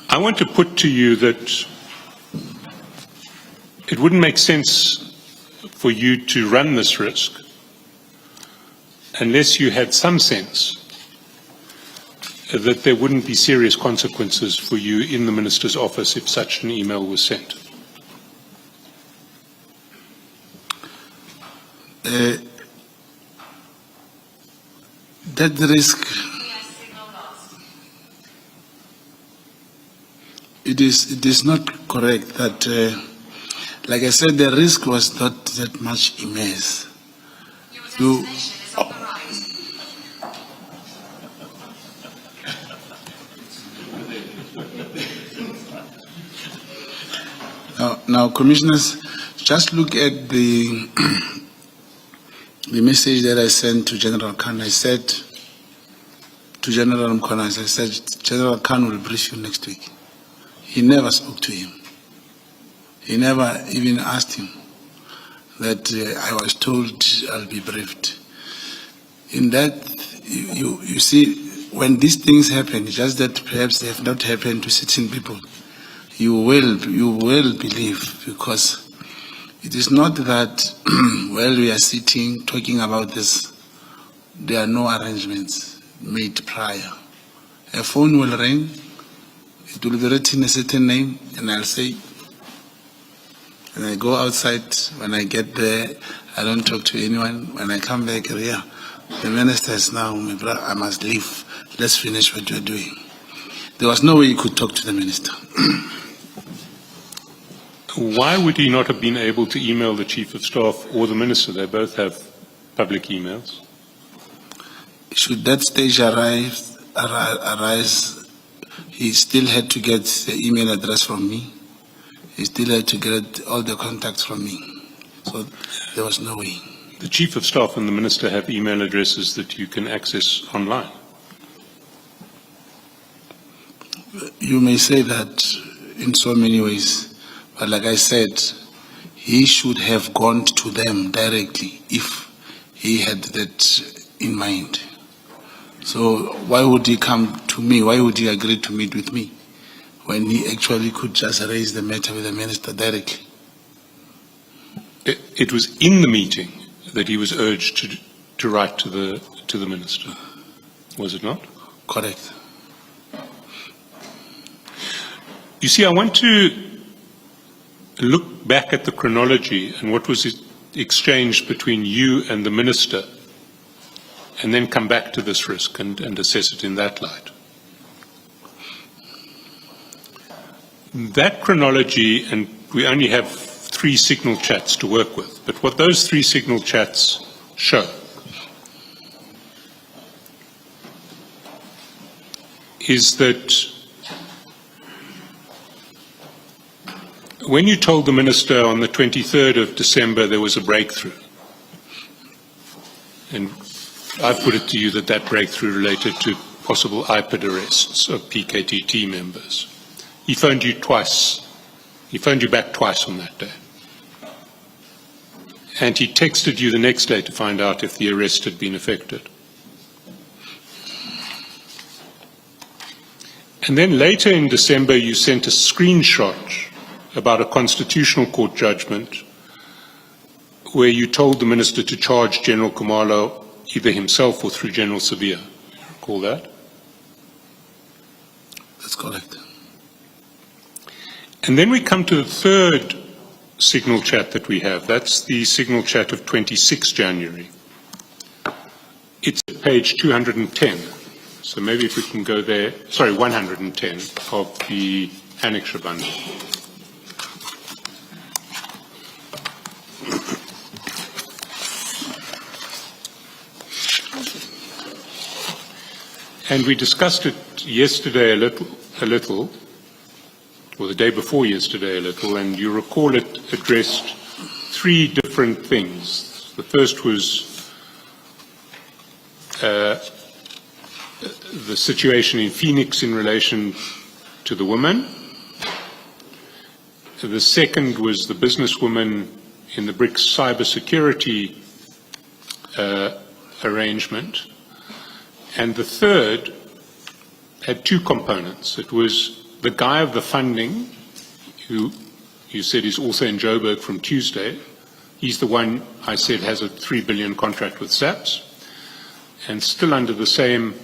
I want to put to you that it wouldn't make sense for you to run this risk unless you had some sense that there wouldn't be serious consequences for you in the Minister's office if such an email was sent. That risk, it is not correct that, like I said, the risk was not that much immense. Now, Commissioners, just look at the the message that I sent to General Khan. I said to General Mkhwana, I said, General Khan will brief you next week. He never spoke to him. He never even asked him that I was told I'll be briefed. In that, you see, when these things happen, just that perhaps they have not happened to certain people, you will believe, because it is not that while we are sitting talking about this, there are no arrangements made prior. A phone will ring, it will be written a certain name, and I'll say, when I go outside, when I get there, I don't talk to anyone. When I come back here, the Minister is now, my brother, I must leave. Let's finish what you're doing. There was no way you could talk to the Minister. Why would he not have been able to email the Chief of Staff or the Minister? They both have public emails. Should that stage arise, he still had to get the email address from me. He still had to get all the contacts from me. So there was no way. The Chief of Staff and the Minister have email addresses that you can access online. You may say that in so many ways. But like I said, he should have gone to them directly if he had that in mind. So why would he come to me? Why would he agree to meet with me when he actually could just raise the matter with the Minister directly? It was in the meeting that he was urged to write to the Minister, was it not? Correct. You see, I want to look back at the chronology and what was exchanged between you and the Minister, and then come back to this risk and assess it in that light. That chronology, and we only have 3 signal chats to work with, but what those 3 signal chats show is that when you told the Minister on the 23rd of December there was a breakthrough, and I put it to you that that breakthrough related to possible IPID arrests of PKTT members, He phoned you twice. He phoned you back twice on that day. And he texted you the next day to find out if the arrest had been effected. And then later in December, you sent a screenshot about a constitutional court judgment where you told the minister to charge General Khumalo either himself or through General Severe. You recall that? That's correct. And then we come to the third signal chat that we have. That's the signal chat of 26 January. It's at page 210. So maybe if we can go there, sorry, 110 of the annexure bundle. And we discussed it yesterday a little, or the day before yesterday a little, and you recall it addressed three different things. The first was the situation in Phoenix in relation to the woman. The second was the businesswoman in the BRICS cybersecurity arrangement. And the third had two components. It was the guy of the funding, who you said is also in Joburg from Tuesday. He's the one I said has a 3 billion contract with SAPS. And still under the same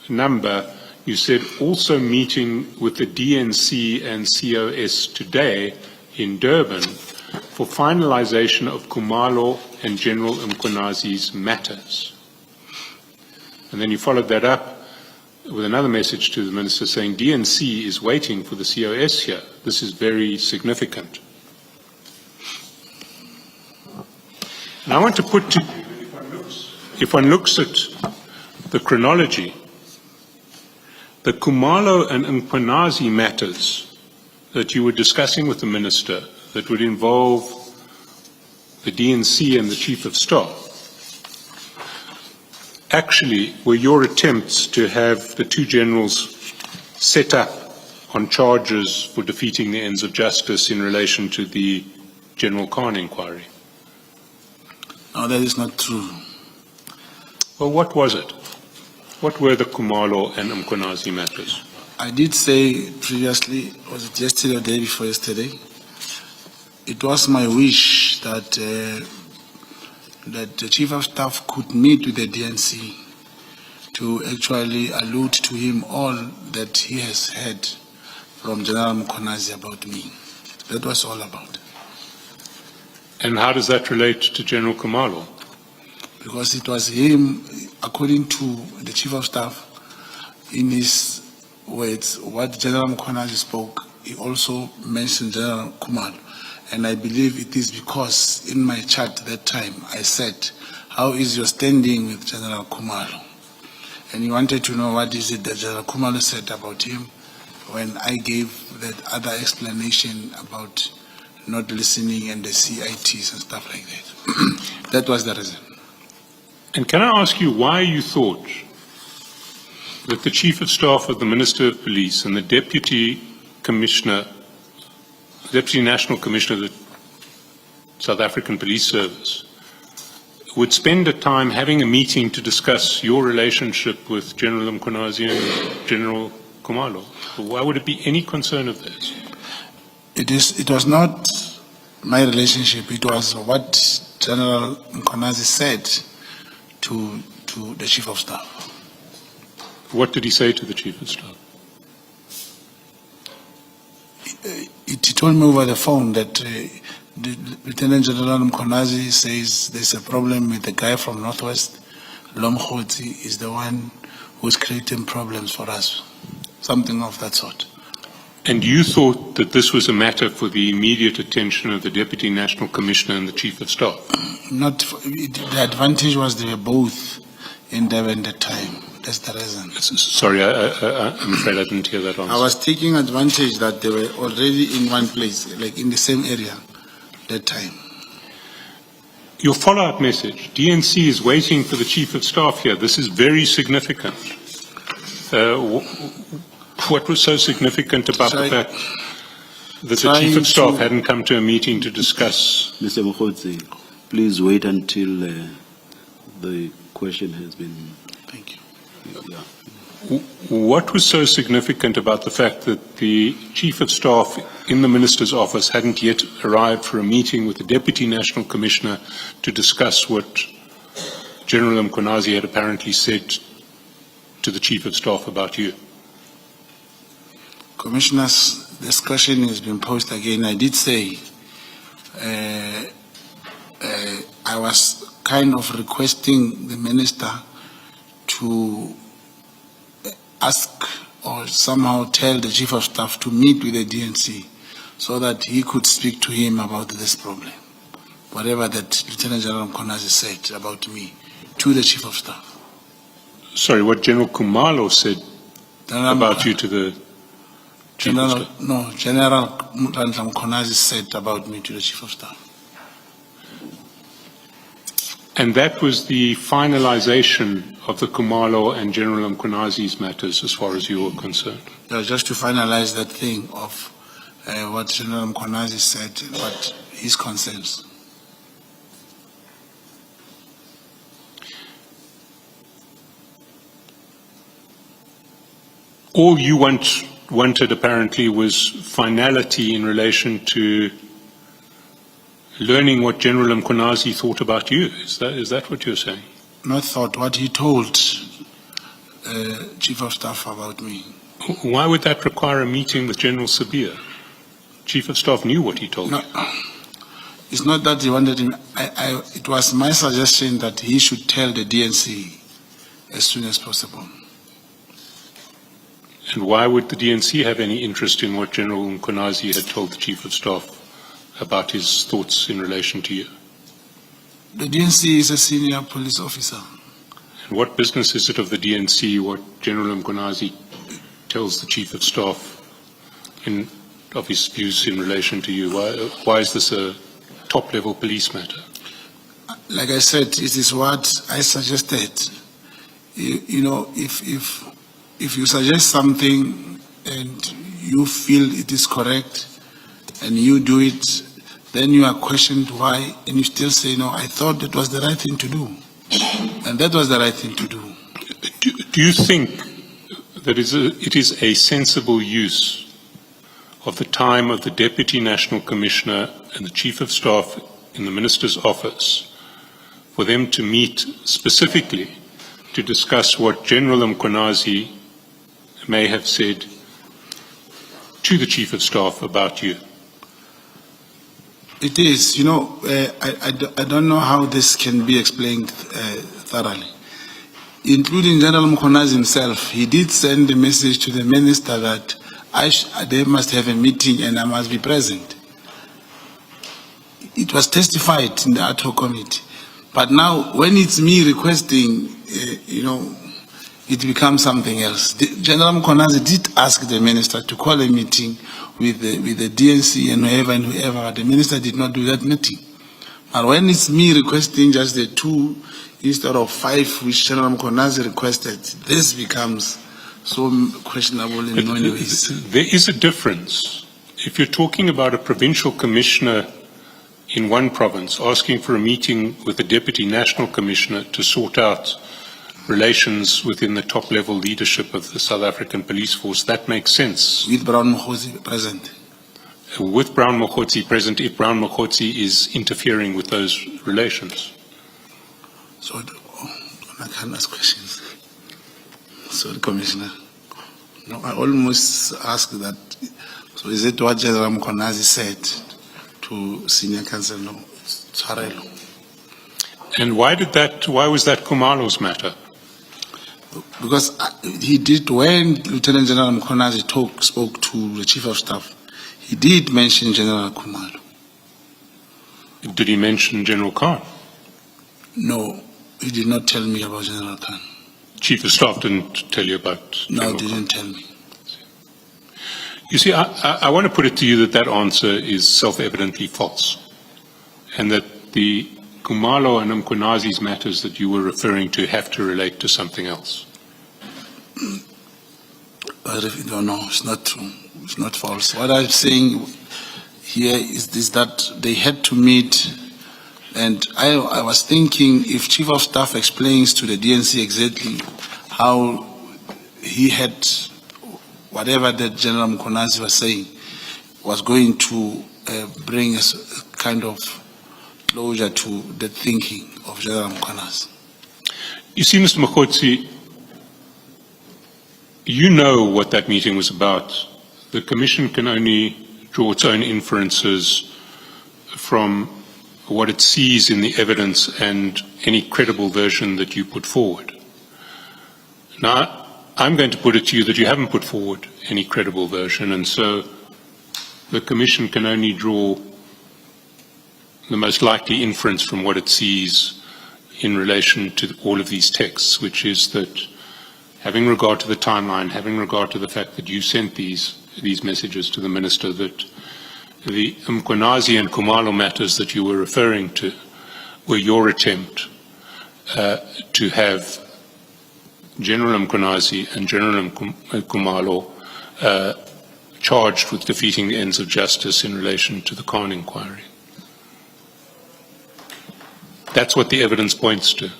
number, you said also meeting with the DNC and COS today in Durban for finalization of Khumalo and General Mkhonazi's matters. And then you followed that up with another message to the minister saying DNC is waiting for the COS here. This is very significant. And I want to put to if one looks at the chronology, the Khumalo and Mkhonazi matters that you were discussing with the minister that would involve the DNC and the Chief of Staff actually were your attempts to have the two generals set up on charges for defeating the ends of justice in relation to the General Khan inquiry. No, that is not true. Well, what was it? What were the Khumalo and Mkhonazi matters? I did say previously, was it yesterday or the day before yesterday? It was my wish that that the Chief of Staff could meet with the DNC to actually allude to him all that he has heard from General Mkhonazi about me. That was all about. And how does that relate to General Khumalo? Because it was him, according to the Chief of Staff, in his words, what General Mkhonazi spoke, he also mentioned General Khumalo. And I believe it is because in my chat that time I said, how is your standing with General Khumalo? And he wanted to know what is it that General Khumalo said about him when I gave that other explanation about not listening and the CITs and stuff like that. That was the reason. And can I ask you why you thought that the Chief of Staff of the Minister of Police and the Deputy National Commissioner of the South African Police Service would spend a time having a meeting to discuss your relationship with General Mkhonazi and General Khumalo? Why would it be any concern of theirs? It was not my relationship. It was what General Mkhonazi said to the Chief of Staff. What did he say to the Chief of Staff? He told me over the phone that the Lieutenant General Mkhonazi says there's a problem with the guy from Northwest. Lomkhotsi is the one who's creating problems for us. Something of that sort. And you thought that this was a matter for the immediate attention of the Deputy National Commissioner and the Chief of Staff? The advantage was they were both in Durban at the time. That's the reason. Sorry, I'm afraid I didn't hear that answer. I was taking advantage that they were already in one place, like in the same area that time. Your follow-up message, DNC is waiting for the Chief of Staff here. This is very significant. What was so significant about the Try- fact that the trying Chief of Staff to- hadn't come to a meeting to discuss? Mr. Mokhodzi, please wait until the question has been. Thank you. Yeah. What was so significant about the fact that the Chief of Staff in the Minister's office hadn't yet arrived for a meeting with the Deputy National Commissioner to discuss what General Mkhwanazi had apparently said to the Chief of Staff about you? Commissioners, this question has been posed again. I did say I was kind of requesting the minister to ask or somehow tell the Chief of Staff to meet with the DNC so that he could speak to him about this problem. Whatever that Lieutenant General Mkhwanazi said about me to the Chief of Staff. Sorry, what General Kumalo said about you to the Chief of General, Staff? no, General Mkhwanazi said about me to the Chief of Staff. And that was the finalization of the Kumalo and General Mkhwanazi's matters as far as you were concerned? Just to finalize that thing of what General Mkhwanazi said, what his concerns. All you wanted apparently was finality in relation to learning what General Mkhwanazi thought about you. Is that what you're saying? Not thought, what he told Chief of Staff about me. Why would that require a meeting with General Sabir? Chief of Staff knew what he told No, you. it's not that he wanted him. It was my suggestion that he should tell the DNC as soon as possible. And why would the DNC have any interest in what General Mkhwanazi had told the Chief of Staff about his thoughts in relation to you? The DNC is a senior police officer. And what business is it of the DNC what General Mkhwanazi tells the Chief of Staff of his views in relation to you? Why is this a top-level police matter? Like I said, it is what I suggested. You know, if you suggest something and you feel it is correct and you do it, then you are questioned why, and you still say, no, I thought that was the right thing to do. And that was the right thing to do. Do you think that it is a sensible use of the time of the Deputy National Commissioner and the Chief of Staff in the Minister's office for them to meet specifically to discuss what General Mkhwanazi may have said to the Chief of Staff about you? It is, you know, I don't know how this can be explained thoroughly. Including General Mkhwanazi himself, he did send a message to the minister that they must have a meeting and I must be present. It was testified in the ad hoc committee. But now, when it's me requesting, you know, it becomes something else. General Mkhwanazi did ask the minister to call a meeting with the DNC and whoever, but the minister did not do that meeting. But when it's me requesting just the 2 instead of 5, which General Mkhwanazi requested, this becomes so questionable in many ways. There is a difference. If you're talking about a provincial commissioner in one province asking for a meeting with the Deputy National Commissioner to sort out relations within the top-level leadership of the South African Police Force, that makes sense. With Brown Mokhodzi present. With Brown Mokhodzi present, if Brown Mokhodzi is interfering with those relations. So, I can't ask questions. Sorry, Commissioner. No, I almost asked that. So is it what General Mkhwanazi said to Senior Counsel? No, Tshwarelo. And why was that Kumalo's matter? Because he did, when Lieutenant General Mkhwanazi spoke to the Chief of Staff, he did mention General Kumalo. Did he mention General Khan? No, he did not tell me about General Khan. Chief of Staff didn't tell you about No, General he Khan? didn't tell me. You see, I want to put it to you that answer is self-evidently false, and that the Kumalo and Mkhwanazi's matters that you were referring to have to relate to something else. No, it's not true. It's not false. What I'm saying here is that they had to meet, and I was thinking if Chief of Staff explains to the DNC exactly how he had whatever that General Mkonazi was saying was going to bring us a kind of closure to the thinking of General Mkonazi. You see, Mr. Mokgotsi, you know what that meeting was about. The Commission can only draw its own inferences from what it sees in the evidence and any credible version that you put forward. Now, I'm going to put it to you that you haven't put forward any credible version, and so the Commission can only draw the most likely inference from what it sees in relation to all of these texts, which is that having regard to the timeline, having regard to the fact that you sent these messages to the Minister, that the Mkonazi and Khumalo matters that you were referring to were your attempt to have General Mkonazi and General Khumalo charged with defeating the ends of justice in relation to the Khan inquiry. That's what the evidence points to.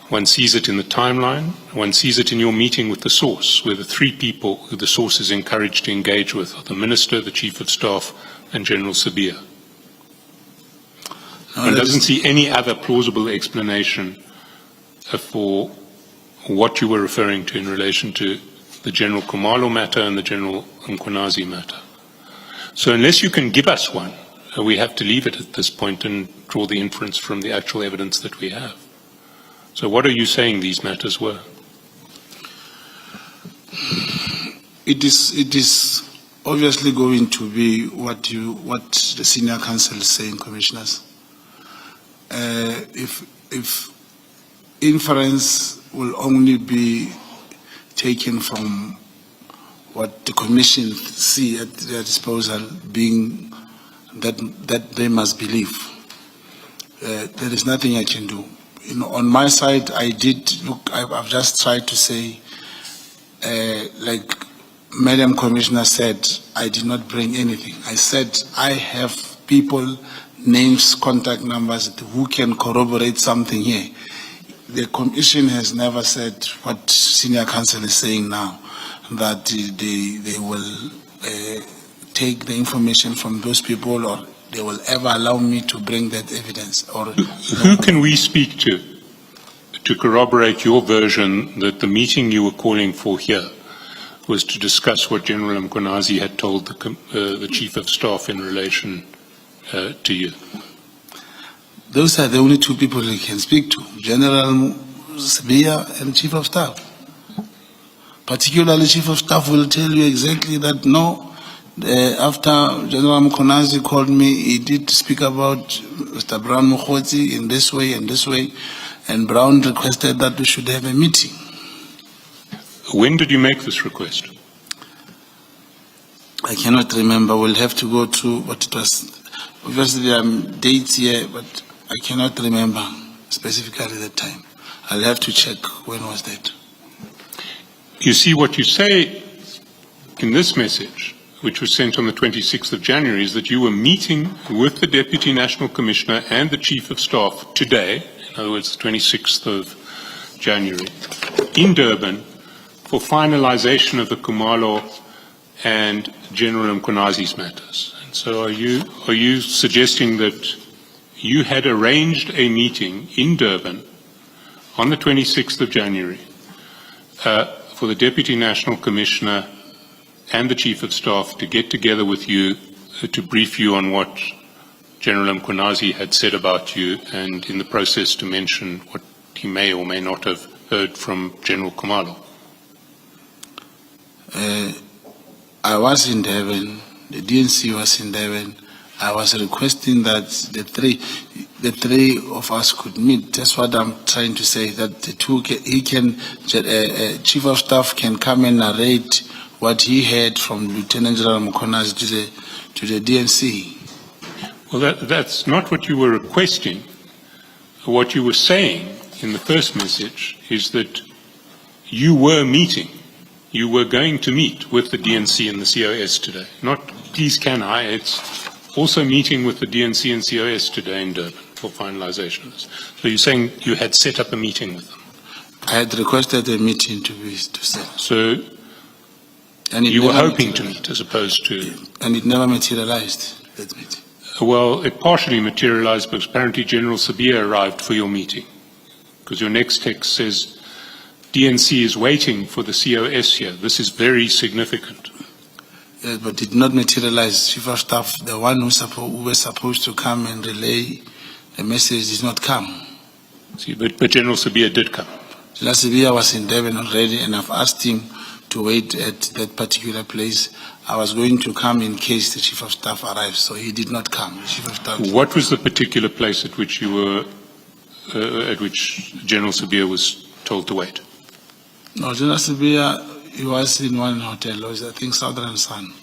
One sees it in the timeline, one sees it in your meeting with the source, where the three people who the source is encouraged to engage with are the Minister, the Chief of Staff, and General Sabia. One doesn't see any other plausible explanation for what you were referring to in relation to the General Khumalo matter and the General Mkonazi matter. So unless you can give us one, we have to leave it at this point and draw the inference from the actual evidence that we have. So what are you saying these matters were? It is obviously going to be what the senior counsel is saying, commissioners. If inference will only be taken from what the commission see at their disposal, being that they must believe, there is nothing I can do. You know, on my side, I've just tried to say, like Madam Commissioner said, I did not bring anything. I said I have people, names, contact numbers who can corroborate something here. The Commission has never said what Senior Counsel is saying now, that they will take the information from those people, or they will ever allow me to bring that evidence. Or who can we speak to corroborate your version that the meeting you were calling for here was to discuss what General Mkonazi had told the Chief of Staff in relation to you? Those are the only two people we can speak to, General Sabia and Chief of Staff. Particularly Chief of Staff will tell you exactly that no, after General Mkonazi called me, he did speak about Mr. Brown Mokgotsi in this way and this way, and Brown requested that we should have a meeting. When did you make this request? I cannot remember. We'll have to go through what it was. Obviously, there are dates here, but I cannot remember specifically the time. I'll have to check when was that. You see, what you say in this message, which was sent on the 26th of January, is that you were meeting with the Deputy National Commissioner and the Chief of Staff today, in other words, the 26th of January, in Durban, for finalization of the Khumalo and General Mkonazi's matters. And so are you suggesting that you had arranged a meeting in Durban on the 26th of January for the Deputy National Commissioner and the Chief of Staff to get together with you to brief you on what General Mkonazi had said about you, and in the process to mention what he may or may not have heard from General Khumalo? I was in Durban, the DNC was in Durban. I was requesting that the three of us could meet. That's what I'm trying to say, that the two, Chief of Staff can come and narrate what he heard from Lieutenant General Mkonazi to the DNC. Well, that's not what you were requesting. What you were saying in the first message is that you were meeting you were going to meet with the DNC and the COS today. Not please can I, it's also meeting with the DNC and COS today in Durban for finalization of this. So you're saying you had set up a meeting with them? I had requested a meeting to set. So And it you were never hoping to materialized. meet as opposed to... And it never materialized, that meeting. Well, it partially materialized because apparently General Sabia arrived for your meeting. Because your next text says DNC is waiting for the COS here. This is very significant. Yes, but did not materialize. Chief of Staff, the one who was supposed to come and relay the message, did not come. See, but General Sabia did come. Lasibia was in Durban already, and I've asked him to wait at that particular place. I was going to come in case the Chief of Staff arrives, so he did not come. The Chief of Staff. What was the particular place at which you were, at which General Sabia was told to wait? No, General Sabia, he was in one hotel, it was, I think, Southern Sun.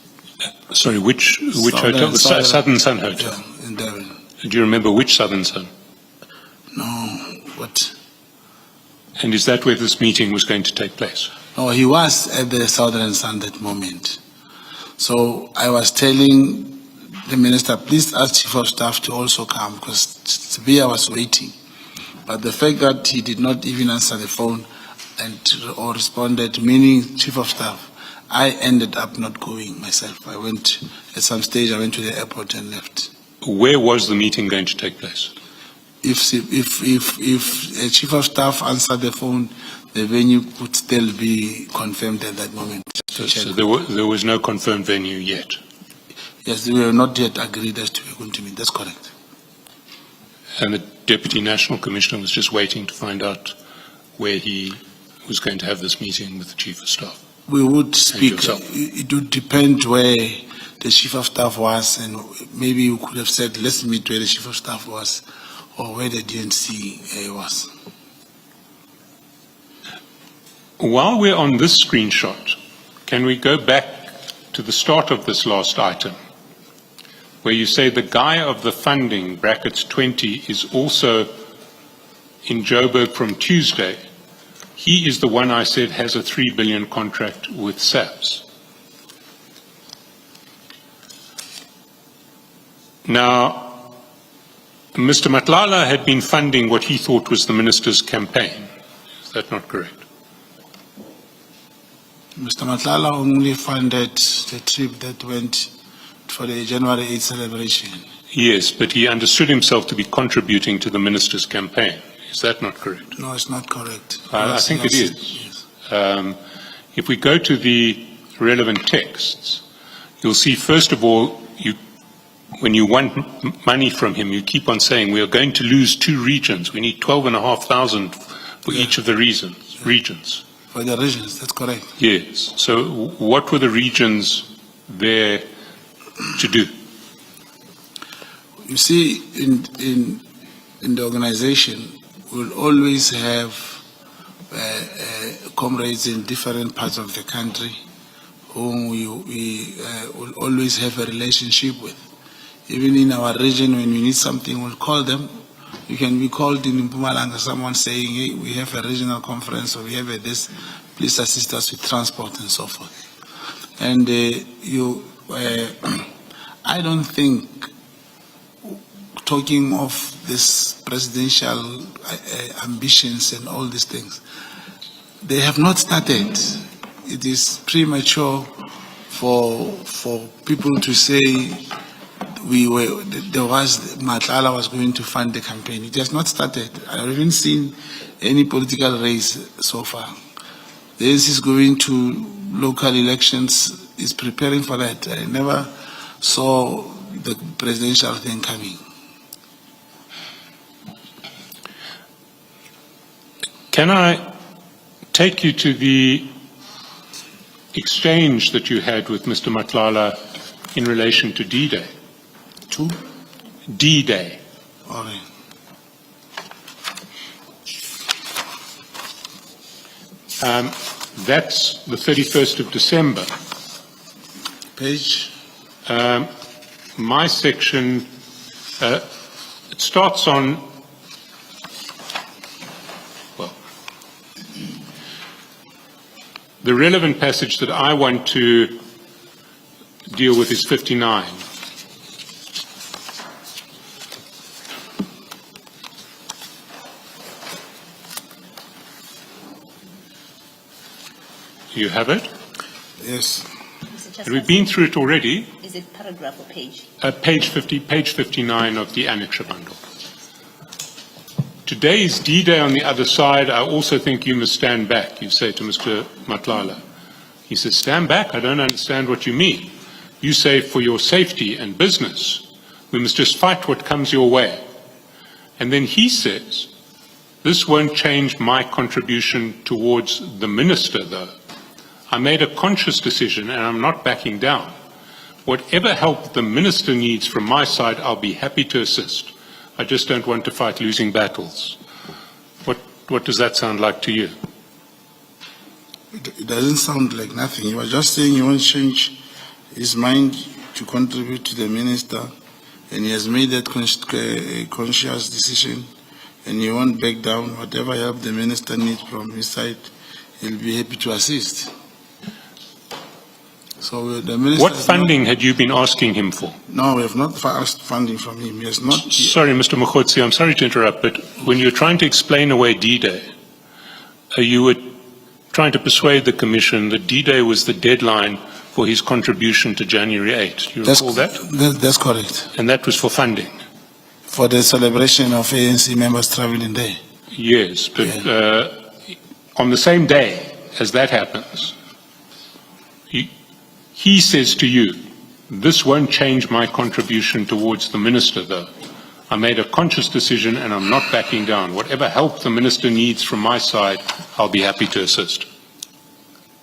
Sorry, which hotel? Southern Sun Hotel. Yeah, in Durban. Do you remember which Southern Sun? No, what? And is that where this meeting was going to take place? No, he was at the Southern Sun that moment. So I was telling the minister, please ask Chief of Staff to also come, because Sabia was waiting. But the fact that he did not even answer the phone or responded, meaning Chief of Staff, I ended up not going myself. I went, at some stage, I went to the airport and left. Where was the meeting going to take place? If a Chief of Staff answered the phone, the venue could still be confirmed at that moment. So there was no confirmed venue yet? Yes, we were not yet agreed as to where we're going to meet. That's correct. And the Deputy National Commissioner was just waiting to find out where he was going to have this meeting with the Chief of Staff? We would speak. yourself. It would depend where the Chief of Staff was, and maybe you could have said, let's meet where the Chief of Staff was, or where the DNC was. While we're on this screenshot, can we go back to the start of this last item, where you say the guy of the funding, brackets 20, is also in Joburg from Tuesday. He is the one I said has a 3 billion contract with SAPS. Now, Mr. Madlanga had been funding what he thought was the minister's campaign. Is that not correct? Mr. Madlanga only funded the trip that went for the January 8th celebration. Yes, but he understood himself to be contributing to the minister's campaign. Is that not correct? No, it's not correct. I think it is. Yes. If we go to the relevant texts, you'll see, first of all, when you want money from him, you keep on saying, we are going to lose 2 regions. We need 12,500 for each of the regions. For the regions, that's correct. Yes. So what were the regions there to do? You see, in the organization, we'll always have comrades in different parts of the country whom we will always have a relationship with. Even in our region, when we need something, we'll call them. You can be called in Mpumalanga, someone saying, hey, we have a regional conference, or we have this, please assist us with transport and so forth. And I don't think, talking of this presidential ambitions and all these things, they have not started. It is premature for people to say Madlanga was going to fund the campaign. It has not started. I haven't seen any political race so far. This is going to local elections, is preparing for that. I never saw the presidential thing coming. Can I take you to the exchange that you had with Mr. Madlanga in relation to D-Day? To? D-Day. All right. That's the 31st of December. Page? My section, it starts on, well, The relevant passage that I want to deal with is 59. You have it? Yes. And we've been through it already. Is it paragraph or page? Page 59 of the annexure bundle. Today is D-Day on the other side. I also think you must stand back, you say to Mr. Madlanga. He says, stand back, I don't understand what you mean. You say for your safety and business, we must just fight what comes your way. And then he says, this won't change my contribution towards the minister, though. I made a conscious decision and I'm not backing down. Whatever help the minister needs from my side, I'll be happy to assist. I just don't want to fight losing battles. What does that sound like to you? It doesn't sound like nothing. He was just saying he won't change his mind to contribute to the minister, and he has made that conscious decision, and he won't back down. Whatever help the minister needs from his side, he'll be happy to assist. So the minister. What funding had you been asking him for? No, we have not asked funding from him. He has not. Sorry, Mr. Mokgotsi, I'm sorry to interrupt, but when you're trying to explain away D-Day, you were trying to persuade the Commission that D-Day was the deadline for his contribution to January 8. Do you recall that? That's correct. And that was for funding? For the celebration of ANC members traveling there. Yes, but on the same day as that happens, he says to you, this won't change my contribution towards the minister, though. I made a conscious decision and I'm not backing down. Whatever help the minister needs from my side, I'll be happy to assist.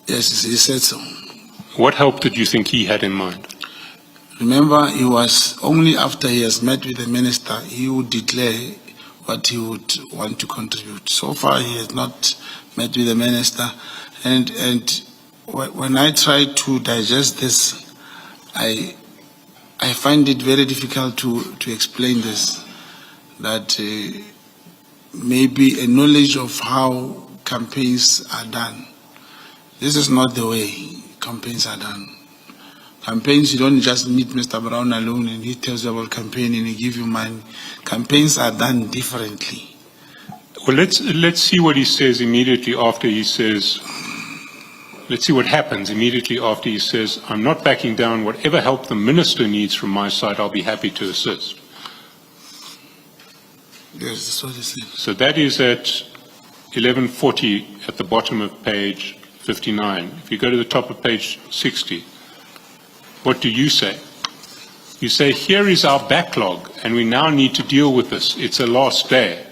Yes, he said so. What help did you think he had in mind? Remember, it was only after he has met with the minister, he would declare what he would want to contribute. So far, he has not met with the minister. And when I try to digest this, I find it very difficult to explain this, that maybe a knowledge of how campaigns are done. This is not the way campaigns are done. Campaigns, you don't just meet Mr. Brown alone and he tells you about campaigning and he gives you money. Campaigns are done differently. Well, let's see what he says immediately after he says, let's see what happens immediately after he says, I'm not backing down. Whatever help the minister needs from my side, I'll be happy to assist. Yes, that's what he said. So that is at 1140 at the bottom of page 59. If you go to the top of page 60, what do you say? You say, here is our backlog, and we now need to deal with this. It's a last day.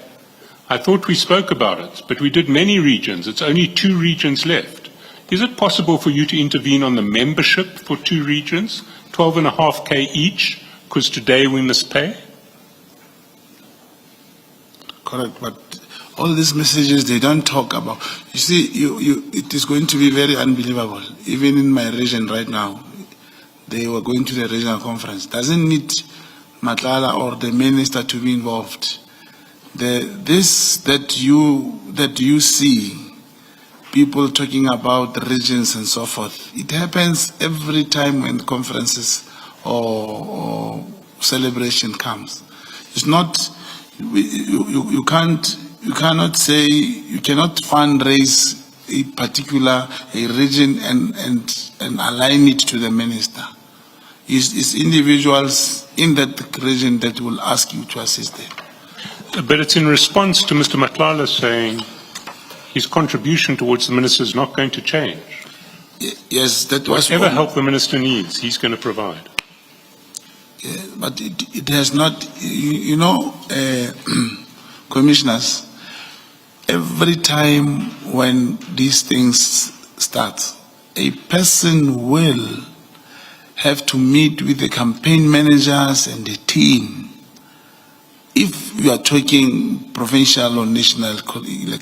I thought we spoke about it, but we did many regions. It's only 2 regions left. Is it possible for you to intervene on the membership for 2 regions, 12.5K each, because today we must pay? Correct, but all these messages they don't talk about. You see, it is going to be very unbelievable. Even in my region right now, they were going to the regional conference. Doesn't need Madlanga or the minister to be involved. This that you see, people talking about the regions and so forth, it happens every time when conferences or celebration comes. It's not, you cannot say, you cannot fundraise a particular region and align it to the minister. It's individuals in that region that will ask you to assist them. But it's in response to Mr. Madlanga saying his contribution towards the minister is not going to change. Yes, that was whatever help the minister needs, he's going to provide. Yeah, but it has not, you know, commissioners, every time when these things start, a person will have to meet with the campaign managers and the team. If you are talking provincial or national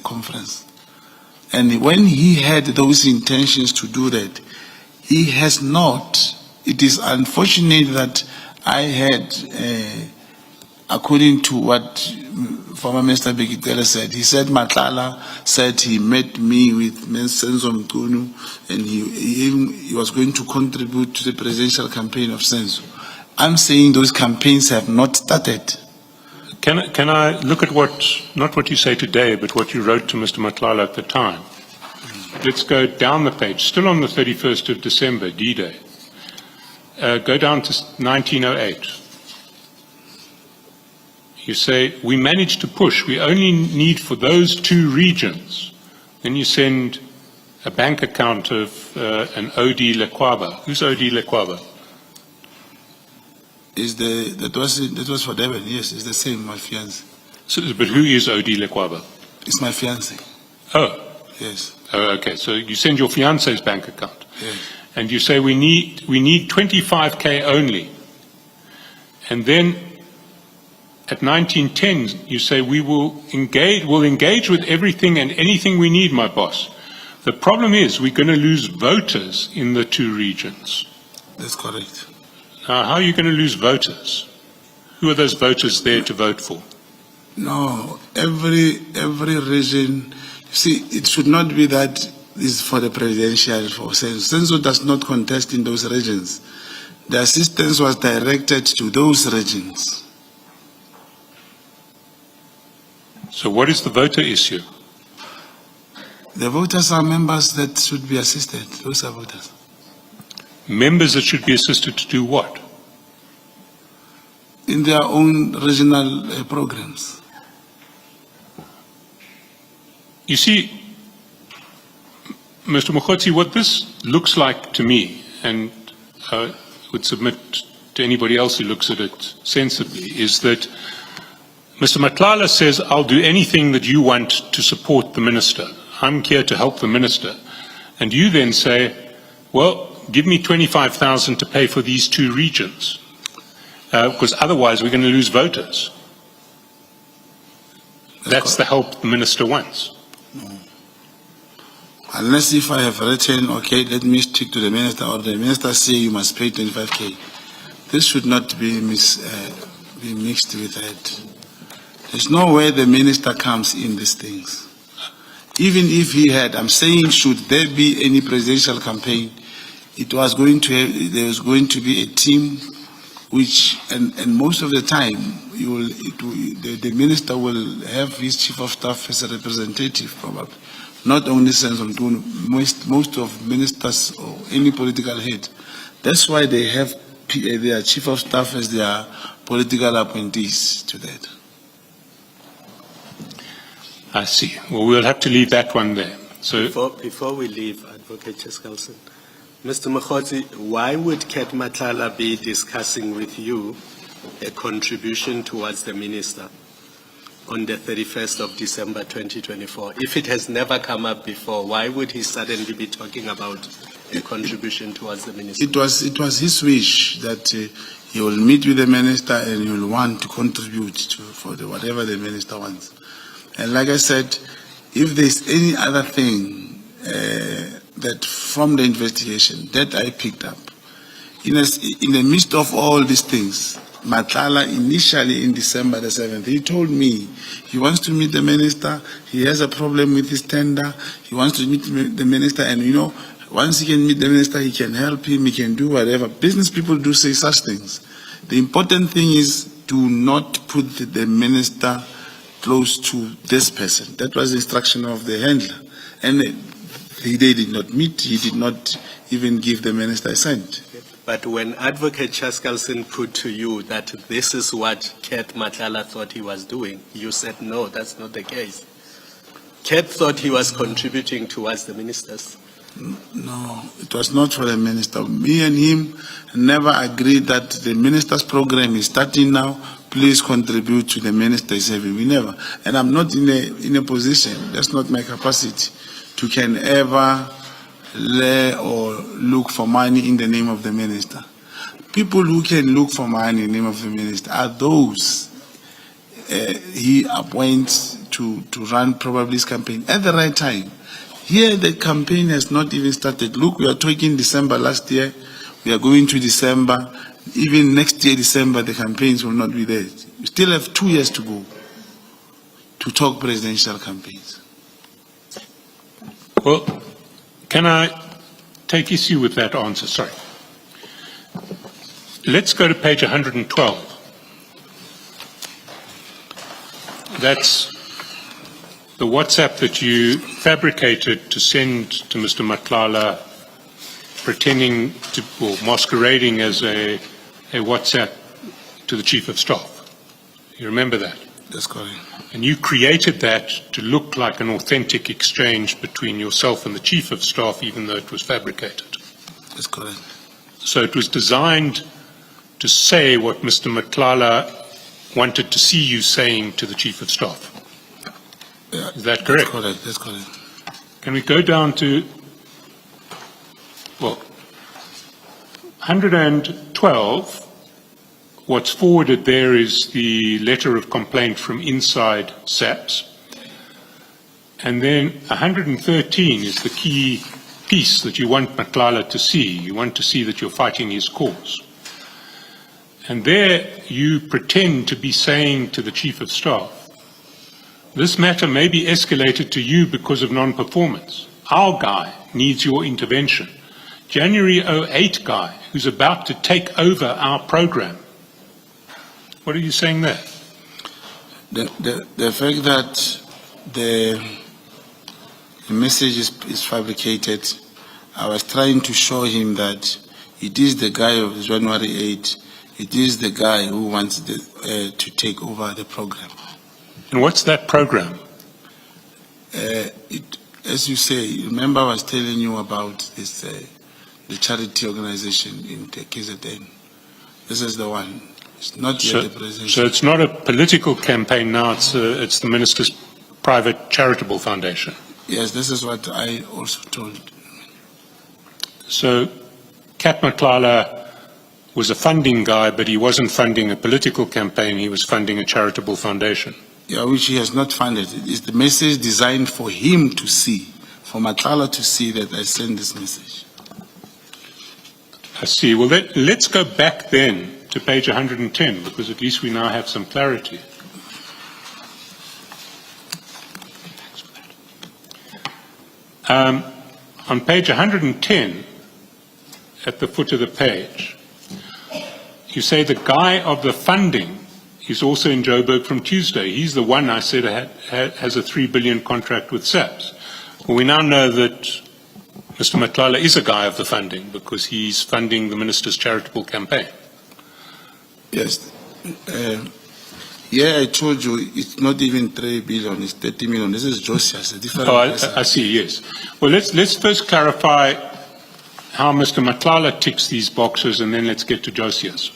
conference, and when he had those intentions to do that, he has not. It is unfortunate that I had according to what former Minister Bekitele said, he said Matlala said he met me with Senzo Mkunu and he was going to contribute to the presidential campaign of Senzo. I'm saying those campaigns have not started. Can I look at not what you say today, but what you wrote to Mr. Matlala at the time? Let's go down the page, still on the 31st of December, D-Day. Go down to 1908. You say, we managed to push, we only need for those 2 regions. Then you send a bank account of an OD Lekwaba. Who's OD Lekwaba? That was for Devon, yes, it's the same, my fiancé. So, but who is OD Lekwaba? It's my fiancé. Oh. Yes. Oh, okay, so you send your fiancé's bank account. Yes. And you say we need 25K only. And then at 1910 you say we'll engage with everything and anything we need, my boss. The problem is we're going to lose voters in the 2 regions. That's correct. Now, how are you going to lose voters? Who are those voters there to vote for? No, every region, you see, it should not be that is for the presidential for Senzo. Senzo does not contest in those regions. The assistance was directed to those regions. So what is the voter issue? The voters are members that should be assisted. Those are voters. Members that should be assisted to do what? In their own regional programs. You see, Mr. Mokgotsi, what this looks like to me, and I would submit to anybody else who looks at it sensibly, is that Mr. Matlala says, I'll do anything that you want to support the minister. I'm here to help the minister. And you then say, well, give me 25,000 to pay for these 2 regions, because otherwise we're going to lose voters. That's the help the minister wants. Unless if I have written, okay, let me stick to the minister, or the minister say you must pay 25K. This should not be mixed with that. There's no way the minister comes in these things. Even if he had, I'm saying, should there be any presidential campaign, there was going to be a team which, and most of the time, the minister will have his chief of staff as a representative, probably. Not only Senzo Mkunu, most of ministers or any political head. That's why they have their chief of staff as their political appointees to that. I see. Well, we'll have to leave that one there. So Before we leave, Advocate Cheskalson, Mr. Mokgotsi, why would Ket Matlala be discussing with you a contribution towards the minister on the 31st of December 2024? If it has never come up before, why would he suddenly be talking about a contribution towards the minister? It was his wish that he will meet with the minister and he will want to contribute for whatever the minister wants. And like I said, if there's any other thing that from the investigation that I picked up, in the midst of all these things, Matlala initially in December the 7th, he told me he wants to meet the minister, he has a problem with his tender, he wants to meet the minister, and once he can meet the minister, he can help him, he can do whatever. Business people do say such things. The important thing is do not put the minister close to this person. That was the instruction of the handler. And they did not meet, he did not even give the minister a cent. But when Advocate Cheskalson put to you that this is what Ket Matlala thought he was doing, you said no, that's not the case. Ket thought he was contributing towards the ministers. No, it was not for the minister. Me and him never agreed that the minister's program is starting now. Please contribute to the minister's saving. We never. And I'm not in a position, that's not my capacity, to can ever lay or look for money in the name of the minister. People who can look for money in the name of the minister are those he appoints to run probably his campaign at the right time. Here the campaign has not even started. Look, we are talking December last year. We are going to December. Even next year, December, the campaigns will not be there. We still have 2 years to go to talk presidential campaigns. Well, can I take issue with that answer? Sorry. Let's go to page 112. That's the WhatsApp that you fabricated to send to Mr. Matlala, pretending to, or masquerading as a WhatsApp to the Chief of Staff. You remember that? That's correct. And you created that to look like an authentic exchange between yourself and the Chief of Staff, even though it was fabricated. That's correct. So it was designed to say what Mr. Matlala wanted to see you saying to the Chief of Staff. Yeah, Is that correct? That's correct. That's correct. Can we go down to, well, 112, what's forwarded there is the letter of complaint from inside SAPS. And then 113 is the key piece that you want Matlala to see. You want to see that you're fighting his cause. And there you pretend to be saying to the Chief of Staff, this matter may be escalated to you because of non-performance. Our guy needs your intervention. January 08 guy who's about to take over our program. What are you saying there? The fact that the message is fabricated, I was trying to show him that it is the guy of January 8, it is the guy who wants to take over the program. And what's that program? As you say, remember I was telling you about this, the charity organization in the KZN. This is the one. It's not yet the president. So it's not a political campaign now, it's the minister's private charitable foundation. Yes, this is what I also told. So Kat Matlala was a funding guy, but he wasn't funding a political campaign, he was funding a charitable foundation. Yeah, which he has not funded. It's the message designed for him to see, for Matlala to see that I send this message. I see. Well, let's go back then to page 110, because at least we now have some clarity. On page 110, at the foot of the page, you say the guy of the funding is also in Joburg from Tuesday. He's the one I said has a 3 billion contract with SAPS. Well, we now know that Mr. Matlala is a guy of the funding because he's funding the minister's charitable campaign. Yes. I told you it's not even 3 billion, it's 30 million. This is Josias, a different person. I see, yes. Well, let's first clarify how Mr. Matlala ticks these boxes, and then let's get to Josias.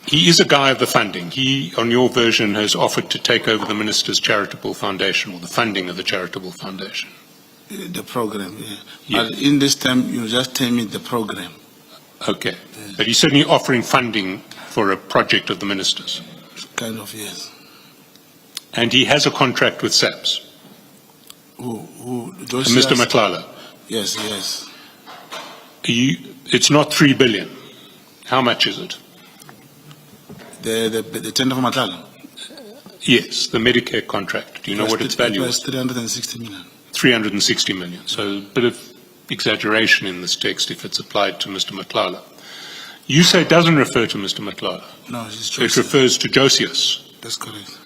He is a guy of the funding. He, on your version, has offered to take over the minister's charitable foundation, or the funding of the charitable foundation. The program, yeah. Yeah. But in this time, you just tell me the program. Okay. Yeah. But he's certainly offering funding for a project of the minister's. Kind of, yes. And he has a contract with SAPS. Who Josias? Mr. Matlala. Yes, yes. It's not 3 billion. How much is it? The tender for Matlala? Yes, the Medicare contract. Do you know what its value is? is? 360 million. 360 million. So a bit of exaggeration in this text if it's applied to Mr. Matlala. You say it doesn't refer to Mr. Matlala. No, it's It Josias. refers to Josias. That's correct.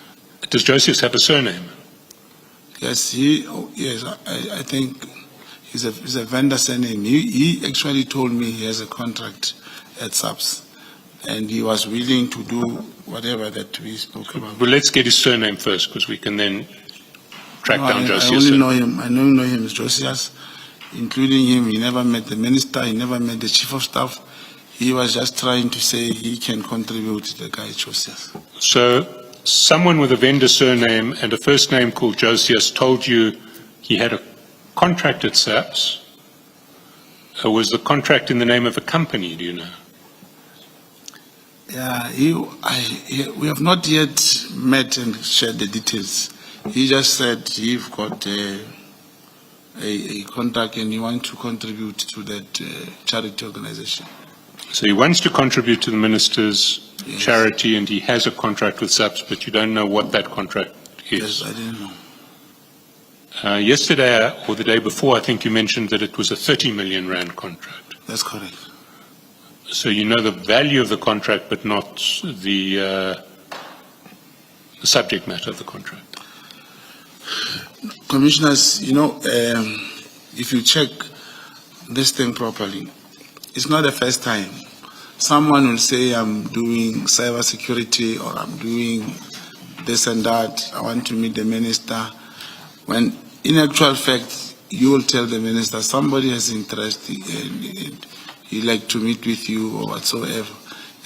Does Josias have a surname? Yes, I think he's a vendor surname. He actually told me he has a contract at SAPS, and he was willing to do whatever that we spoke about. Well, let's get his surname first, because we can then track down I Josias. only know him. I only know him as Josias. Including him, he never met the minister. He never met the chief of staff. He was just trying to say he can contribute to the guy Josias. So someone with a vendor surname and a first name called Josias told you he had a contract at SAPS. Was the contract in the name of a company, do you know? Yeah, we have not yet met and shared the details. He just said he's got a contract and he wants to contribute to that charity organization. So he wants to contribute to the minister's Yes. charity, and he has a contract with SAPS, but you don't know what that contract Yes, is. I didn't know. Yesterday, or the day before, I think you mentioned that it was a 30 million rand contract. That's correct. So you know the value of the contract, but not the subject matter of the contract. Commissioners, if you check this thing properly, it's not the first time. Someone will say, I'm doing cyber security or I'm doing this and that. I want to meet the minister. When in actual fact, you will tell the minister somebody has interest and he'd like to meet with you or whatsoever.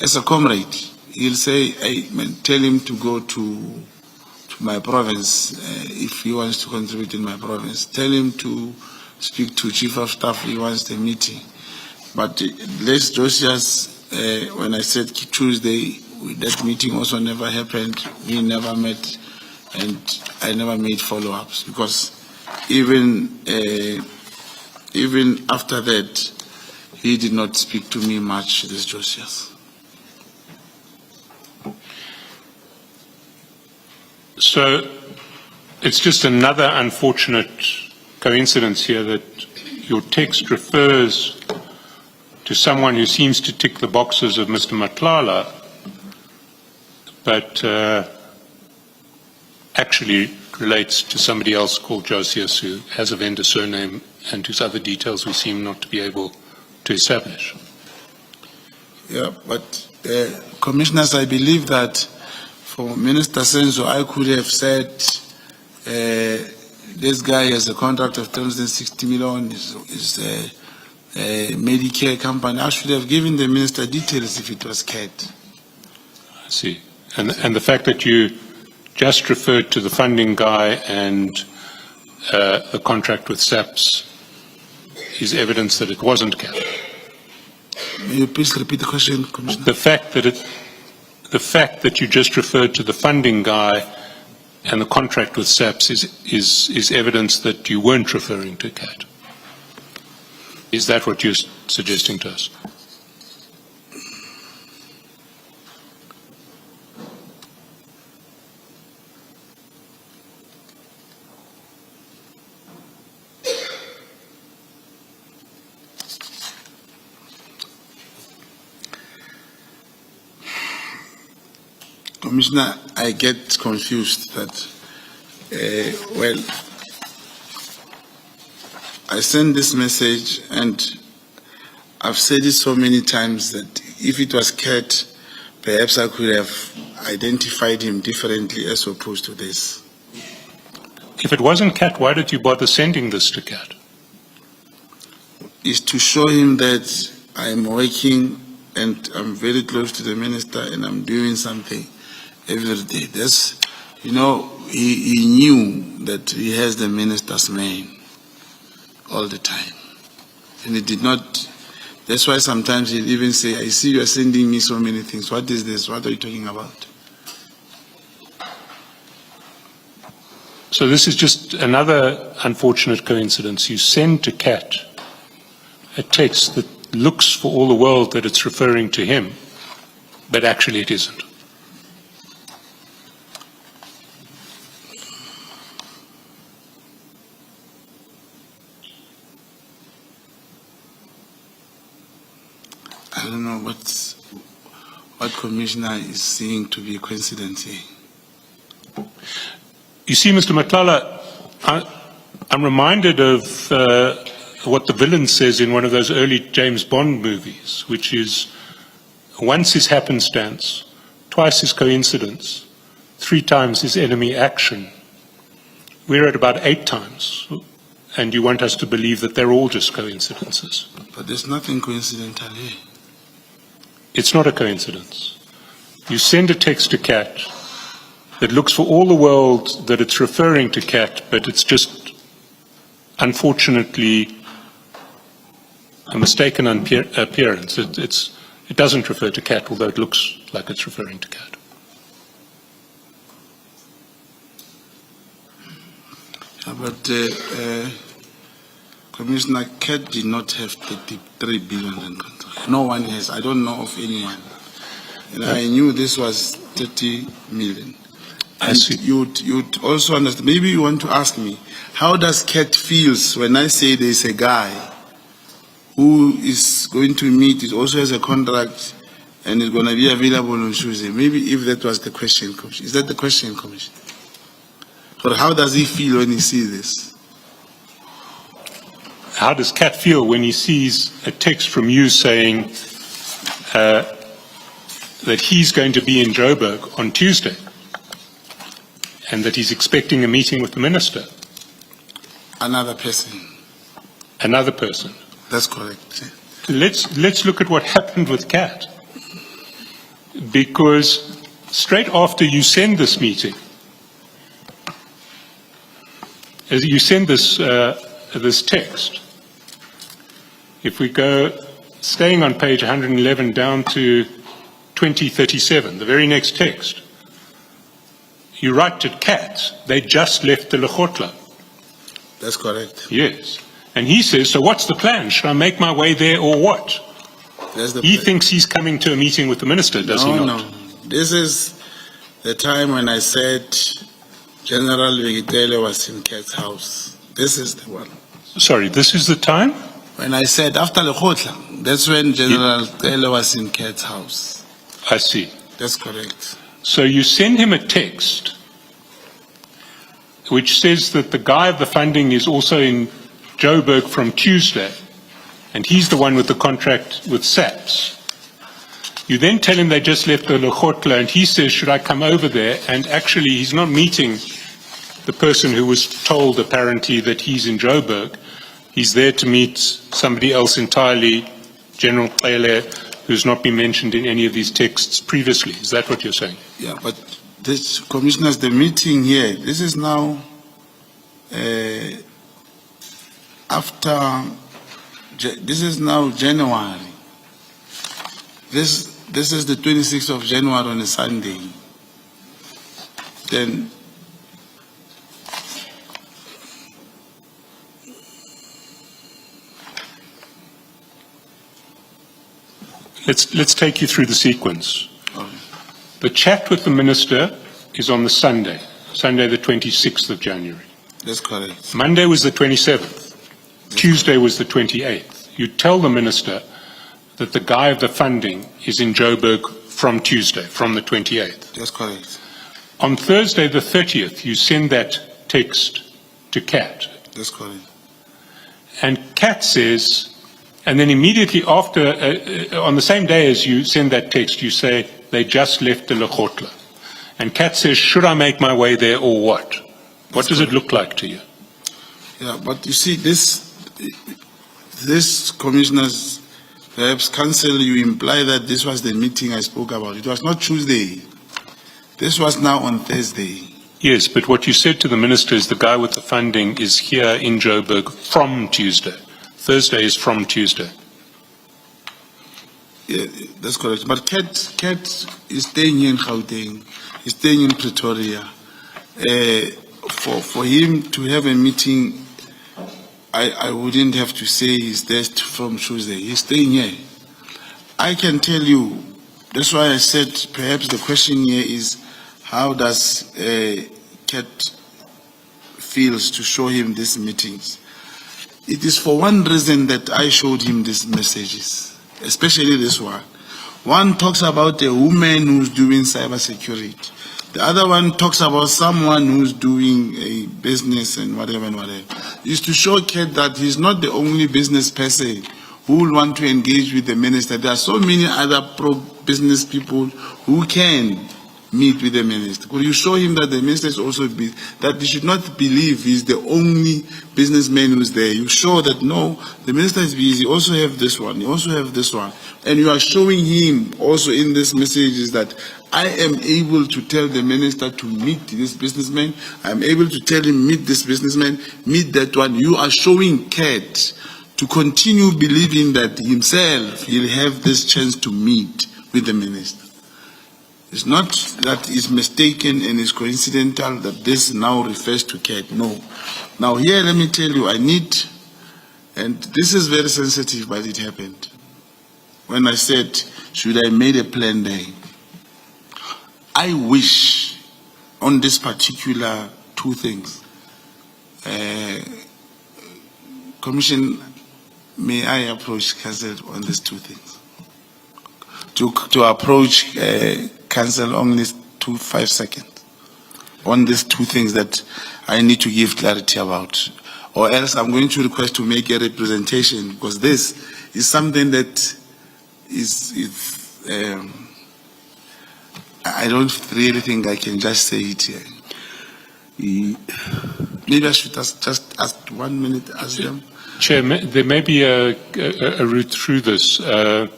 As a comrade, he'll say, hey, man, tell him to go to my province if he wants to contribute in my province. Tell him to speak to Chief of Staff if he wants the meeting. But Les Josias, when I said Tuesday, that meeting also never happened. We never met, and I never made follow-ups because even after that, he did not speak to me much, Les Josias. So it's just another unfortunate coincidence here that your text refers to someone who seems to tick the boxes of Mr. Madlanga, but actually relates to somebody else called Josias who has a vendor surname and whose other details we seem not to be able to establish. Yeah, but commissioners, I believe that for Minister Senzo, I could have said this guy has a contract of 360 million, is a Medicare company. I should have given the minister details if it was CAT. I see. And the fact that you just referred to the funding guy and the contract with SAPS is evidence that it wasn't CAT. May you please repeat the question, Commissioner? The fact that you just referred to the funding guy and the contract with SAPS is evidence that you weren't referring to CAT. Is that what you're suggesting to us? Commissioner, I get confused that, I send this message and I've said it so many times that if it was CAT, perhaps I could have identified him differently as opposed to this. If it wasn't CAT, why did you bother sending this to CAT? Is to show him that I'm working and I'm very close to the minister and I'm doing something every day. That's, he knew that he has the minister's name all the time. And he did not, that's why sometimes he'll even say, I see you are sending me so many things. What is this? What are you talking about? So this is just another unfortunate coincidence. You send to CAT a text that looks for all the world that it's referring to him, but actually it isn't. I don't know what Commissioner is seeing to be a coincidence here. You see, Mr. Madlanga, I'm reminded of what the villain says in one of those early James Bond movies, which is, once is happenstance, twice is coincidence, 3 times is enemy action. We're at about 8 times, and you want us to believe that they're all just coincidences. But there's nothing coincidental here. It's not a coincidence. You send a text to CAT that looks for all the world that it's referring to CAT, but it's just, unfortunately, a mistaken appearance. It doesn't refer to CAT, although it looks like it's referring to CAT. But Commissioner, CAT did not have 33 billion in contract. No one has. I don't know of anyone. And I knew this was 30 million. I And see. you'd also understand, maybe you want to ask me, how does CAT feels when I say there's a guy who is going to meet, it also has a contract, and is going to be available on Tuesday? Maybe if that was the question, Commissioner. Is that the question, Commissioner? Or how does he feel when he sees this? How does Kat feel when he sees a text from you saying that he's going to be in Joburg on Tuesday and that he's expecting a meeting with the minister? Another person. Another person. That's correct. Let's look at what happened with Kat. Because straight after you send this meeting, as you send this this text, if we go, staying on page 111 down to 2037, the very next text, you write to Kat, they just left the Lekgotla. That's correct. Yes. And he says, so what's the plan? Should I make my way there or what? That's the He thinks he's coming to a meeting with the minister, does he not? No. This is the time when I said General Vigitele was in Kat's house. This is the one. Sorry, this is the time? When I said after Lekgotla, that's when General Taylor was in Kat's house. I see. That's correct. So you send him a text which says that the guy of the funding is also in Joburg from Tuesday, and he's the one with the contract with SAPS. You then tell him they just left the Lekgotla, and he says, should I come over there? And actually, he's not meeting the person who was told apparently that he's in Joburg. He's there to meet somebody else entirely, General Pele, who's not been mentioned in any of these texts previously. Is that what you're saying? Yeah, but this, Commissioners, the meeting here, this is now this is now January. This is the 26th of January on a Sunday. Then Let's take you through the sequence. Okay. The chat with the minister is on the Sunday the 26th of January. That's correct. Monday was the 27th. Tuesday was the 28th. You tell the minister that the guy of the funding is in Joburg from Tuesday, from the 28th. That's correct. On Thursday the 30th, you send that text to Kat. That's correct. And Kat says, and then immediately after, on the same day as you send that text, you say, they just left the Lekgotla. And Kat says, should I make my way there or what? What does it look like to you? Yeah, but you see, this Commissioners, perhaps Council, you imply that this was the meeting I spoke about. It was not Tuesday. This was now on Thursday. Yes, but what you said to the minister is the guy with the funding is here in Joburg from Tuesday. Thursday is from Tuesday. Yeah, that's correct. But Kat is staying here in Gauteng. He's staying in Pretoria. For him to have a meeting, I wouldn't have to say he's there from Tuesday. He's staying here. I can tell you, that's why I said perhaps the question here is, how does Kat feels to show him these meetings? It is for one reason that I showed him these messages, especially this one. One talks about a woman who's doing cybersecurity. The other one talks about someone who's doing a business and whatever and whatever. Is to show Kat that he's not the only business person who will want to engage with the minister. There are so many other pro-business people who can meet with the minister. Could you show him that the minister is also that he should not believe he's the only businessman who's there? You show that no, the minister is busy. You also have this one. You also have this one, and you are showing him also in this message is that I am able to tell the minister to meet this businessman. I'm able to tell him meet this businessman, meet that one. You are showing Kat to continue believing that himself he'll have this chance to meet with the minister. It's not that it's mistaken and it's coincidental that this now refers to Kat. No. Now here, let me tell you, I need And this is very sensitive, but it happened. When I said, should I made a plan there? I wish on this particular two things, Commission, may I approach Council on these two things? To approach Council on these 5 seconds, on these two things that I need to give clarity about. Or else I'm going to request to make a representation, because this is something that is I don't really think I can just say it here. Maybe I should just ask 1 minute, ask them. Chair, there may be a route through this. I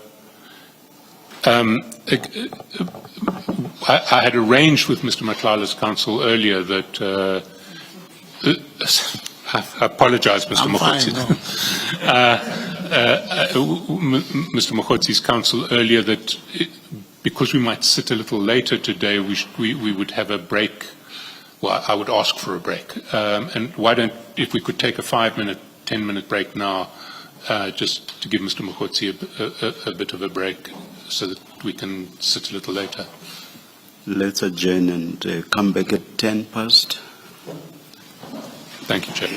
had arranged with Mr. Matlala's counsel earlier that. I apologize, Mr. Mokgotsi. Mr. Mokgotsi's counsel earlier that because we might sit a little later today, we would have a break. Well, I would ask for a break. And why don't, if we could take a 5-minute, 10-minute break now, just to give Mr. Mokgotsi a bit of a break so that we can sit a little later. Let's adjourn and come back at 10 past. Thank you, Chair.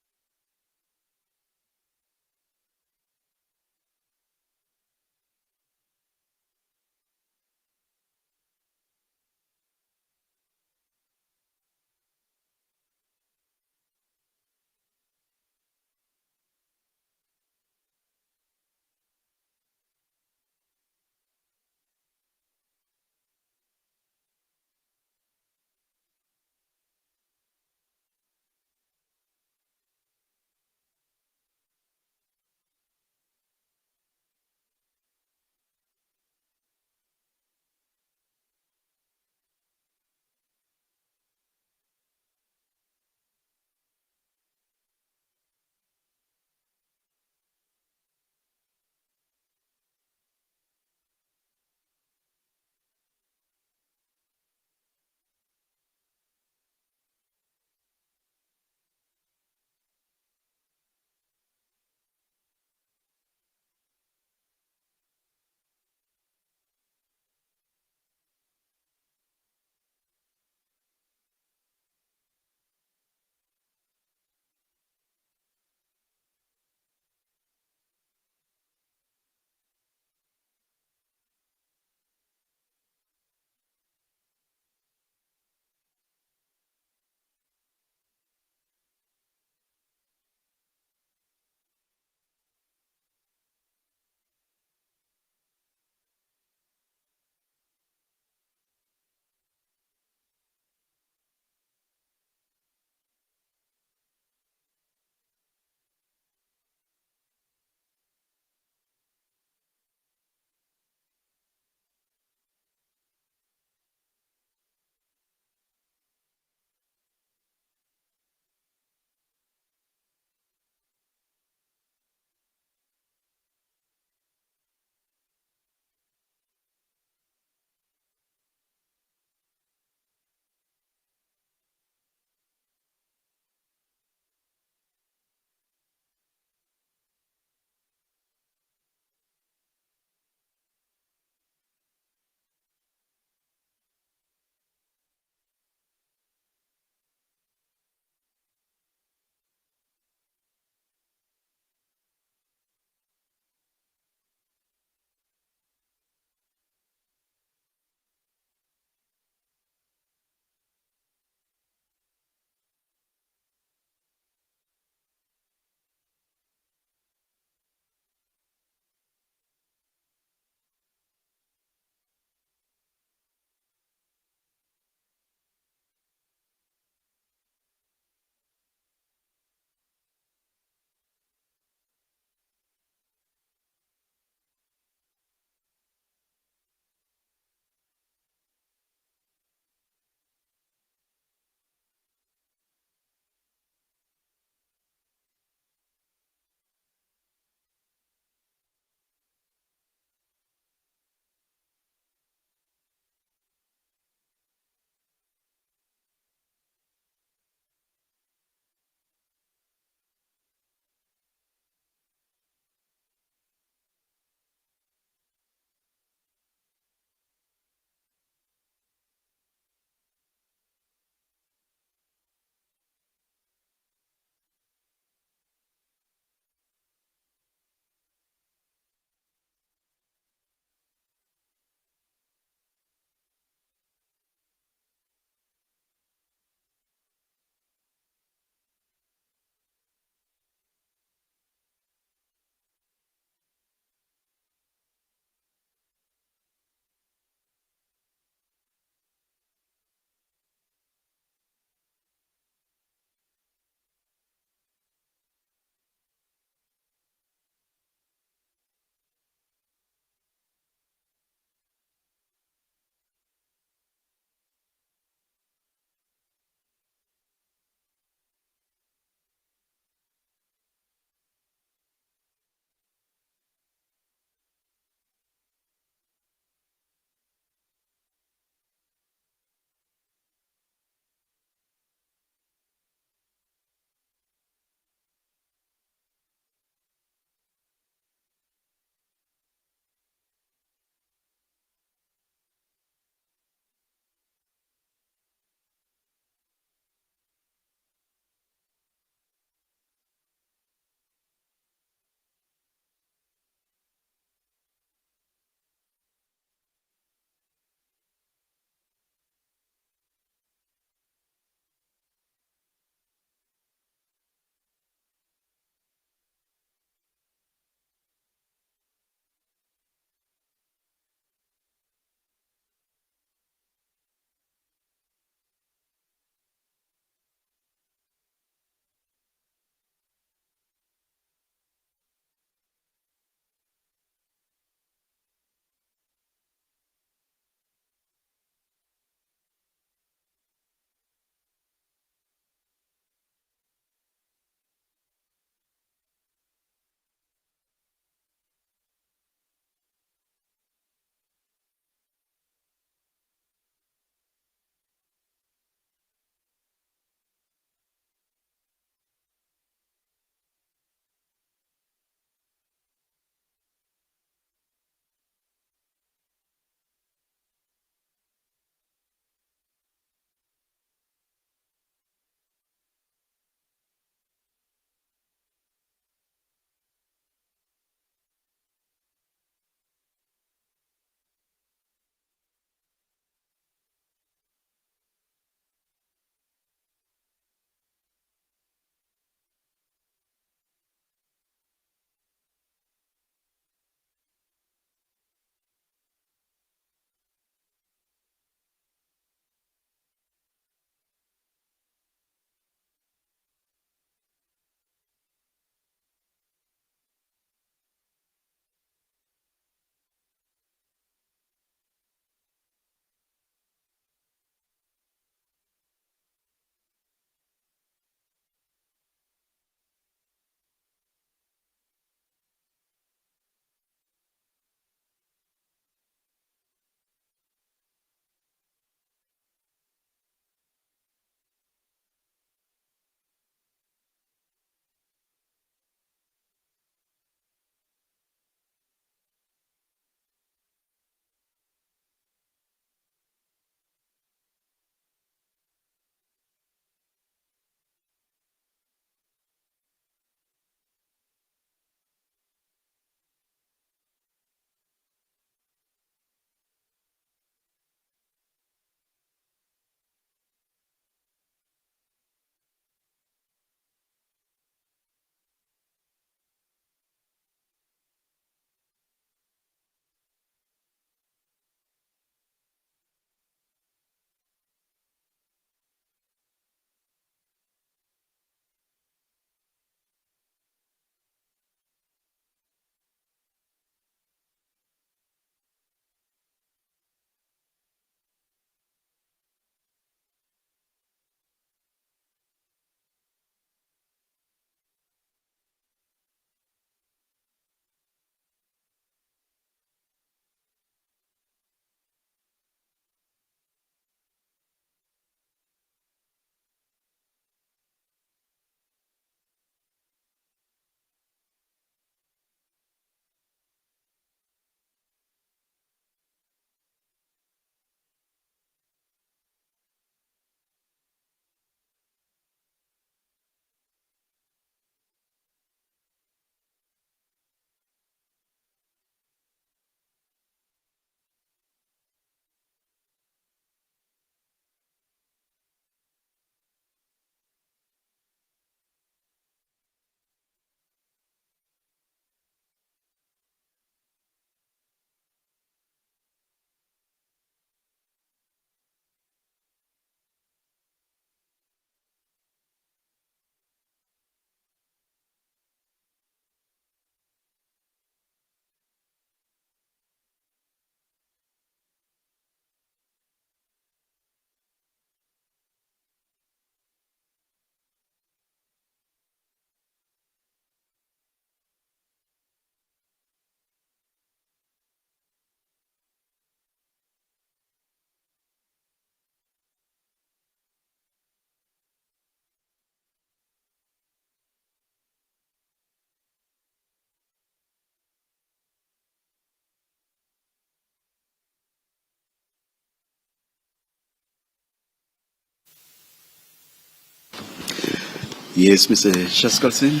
Yes, Mr. Chaskalson.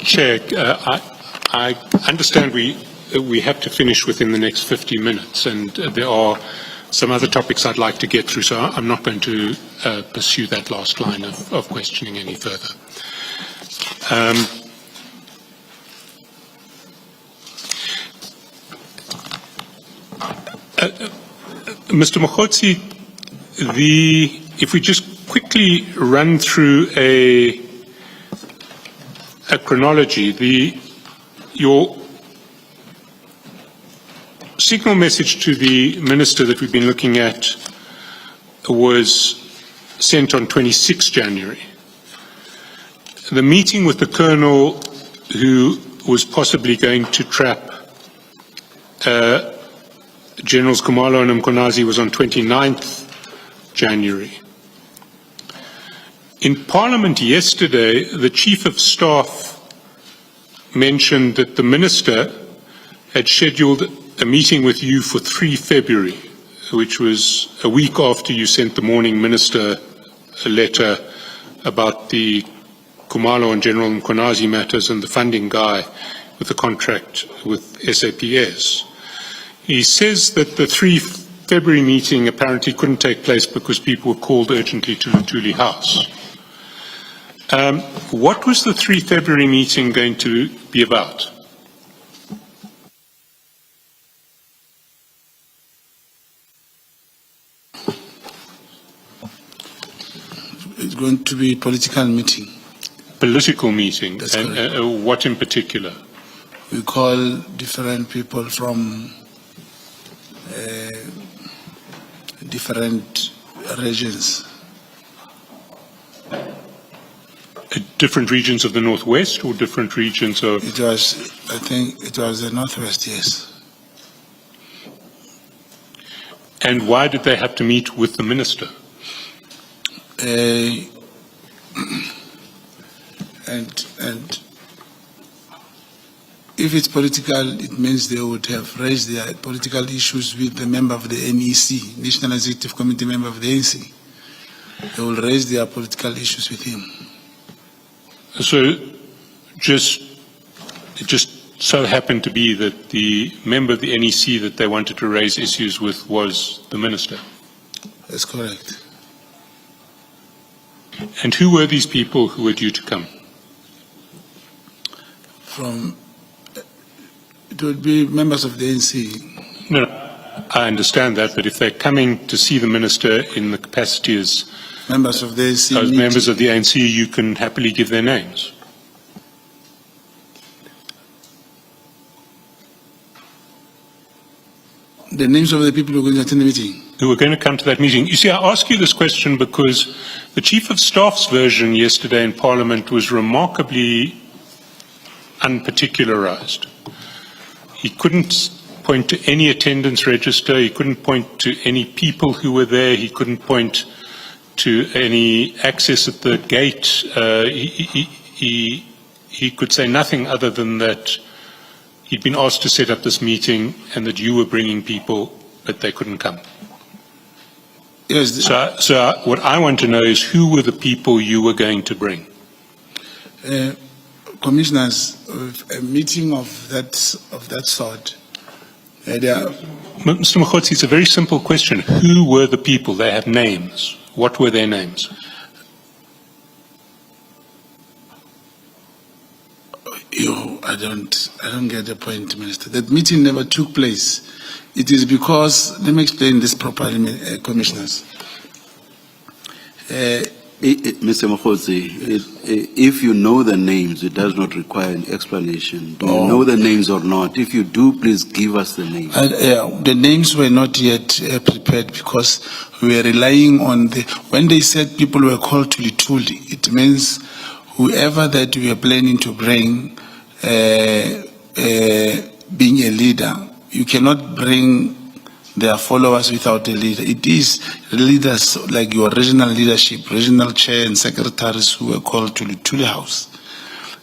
Chair, I understand we have to finish within the next 50 minutes, and there are some other topics I'd like to get through, so I'm not going to pursue that last line of questioning any further. Mr. Mokgotsi, if we just quickly run through a chronology, your signal message to the Minister that we've been looking at was sent on 26 January. The meeting with the Colonel who was possibly going to trap Generals Khumalo and Mkonazi was on 29th January. In Parliament yesterday, the Chief of Staff mentioned that the Minister had scheduled a meeting with you for 3 February, which was a week after you sent the Morning Minister a letter about the Khumalo and General Mkonazi matters and the funding guy with the contract with SAPS. He says that the 3 February meeting apparently couldn't take place because people were called urgently to Lutuli House. What was the 3 February meeting going to be about? It's going to be a political meeting. Political meeting? That's and correct. what in particular? We call different people from different regions. Different regions of the Northwest or different regions of... It was, I think, it was the Northwest, yes. And why did they have to meet with the Minister? And if it's political, it means they would have raised their political issues with the member of the NEC, National Executive Committee member of the ANC. They will raise their political issues with him. So it just so happened to be that the member of the NEC that they wanted to raise issues with was the Minister? That's correct. And who were these people who were due to come? It would be members of the ANC. No, I understand that, but if they're coming to see the Minister in the capacity as Members of the ANC. members of the ANC, you can happily give their names. The names of the people who are going to attend the meeting. Who are going to come to that meeting. You see, I ask you this question because the Chief of Staff's version yesterday in Parliament was remarkably unparticularized. He couldn't point to any attendance register, he couldn't point to any people who were there, he couldn't point to any access at the gate. He could say nothing other than that he'd been asked to set up this meeting and that you were bringing people, but they couldn't come. Yes. So what I want to know is who were the people you were going to bring? Commissioners, a meeting of that sort. Mr. Mokgotsi, it's a very simple question. Who were the people? They have names. What were their names? I don't get the point, Minister. That meeting never took place. It is because, let me explain this properly, Commissioners. Mr. Mokgotsi, if you know the names, it does not require an explanation. Do you know the names or not? If you do, please give us the names. The names were not yet prepared because we were relying on when they said people were called to Lituli, it means whoever that we are planning to bring being a leader, you cannot bring their followers without a leader. It is leaders like your regional leadership, regional chair and secretaries who were called to Lutuli House.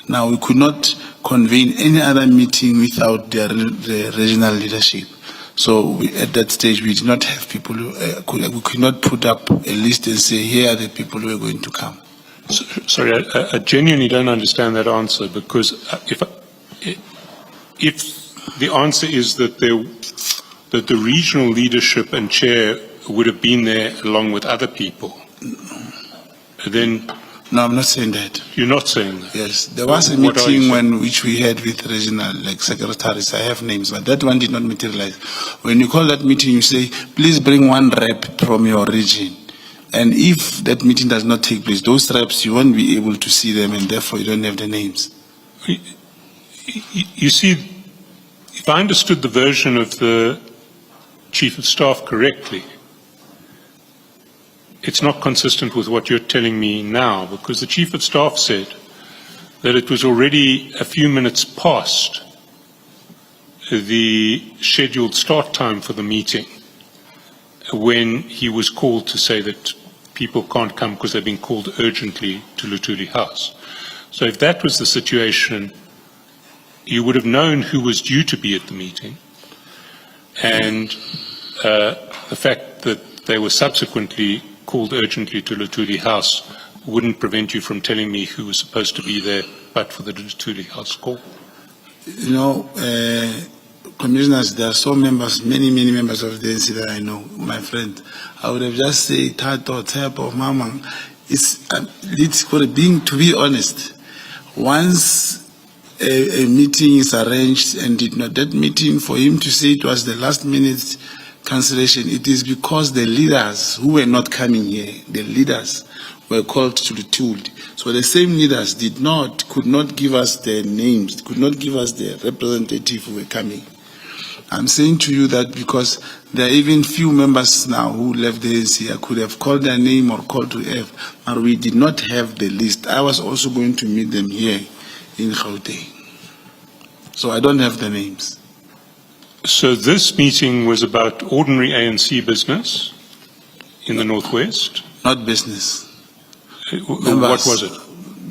Now, we could not convene any other meeting without the regional leadership. So at that stage, we did not have people, we could not put up a list and say, here are the people who are going to come. Sorry, I genuinely don't understand that answer, because if the answer is that the regional leadership and chair would have been there along with other people, then No, I'm not saying that. you're not saying that. Yes, there was a What are you meeting which we had with regional secretaries. I have names, but that one did not materialize. When you call that meeting, you say, please bring one rep from your region. And if that meeting does not take place, those reps, you won't be able to see them, and therefore you don't have the names. You see, if I understood the version of the Chief of Staff correctly, it's not consistent with what you're telling me now, because the Chief of Staff said that it was already a few minutes past the scheduled start time for the meeting when he was called to say that people can't come because they've been called urgently to Lutuli House. So if that was the situation, you would have known who was due to be at the meeting, and the fact that they were subsequently called urgently to Lutuli House wouldn't prevent you from telling me who was supposed to be there but for the Lutuli House call. You know, commissioners, there are so members, many members of the NC that I know, my friend. I would have just said, Tato, Tepo, Mama. It's being, to be honest, once a meeting is arranged and did not, that meeting, for him to say it was the last minute cancellation, it is because the leaders who were not coming here, the leaders were called to the tool. So the same leaders could not give us their names, could not give us their representative who were coming. I'm saying to you that because there are even few members now who left the ANC, I could have called their name or called to F, but we did not have the list. I was also going to meet them here in Gauteng. So I don't have the names. So this meeting was about ordinary ANC business in the Northwest? Not business. What was it?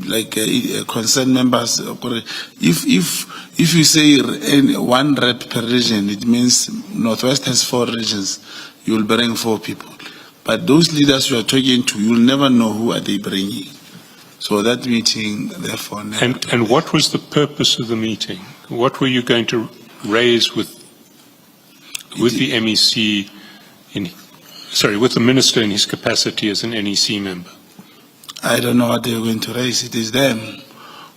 Like concerned members. If you say one rep per region, it means Northwest has 4 regions. You will bring 4 people. But those leaders you are talking to, you will never know who are they bringing. So that meeting, therefore, never. And what was the purpose of the meeting? What were you going to raise with the MEC, with the minister in his capacity as an NEC member? I don't know what they are going to raise. It is them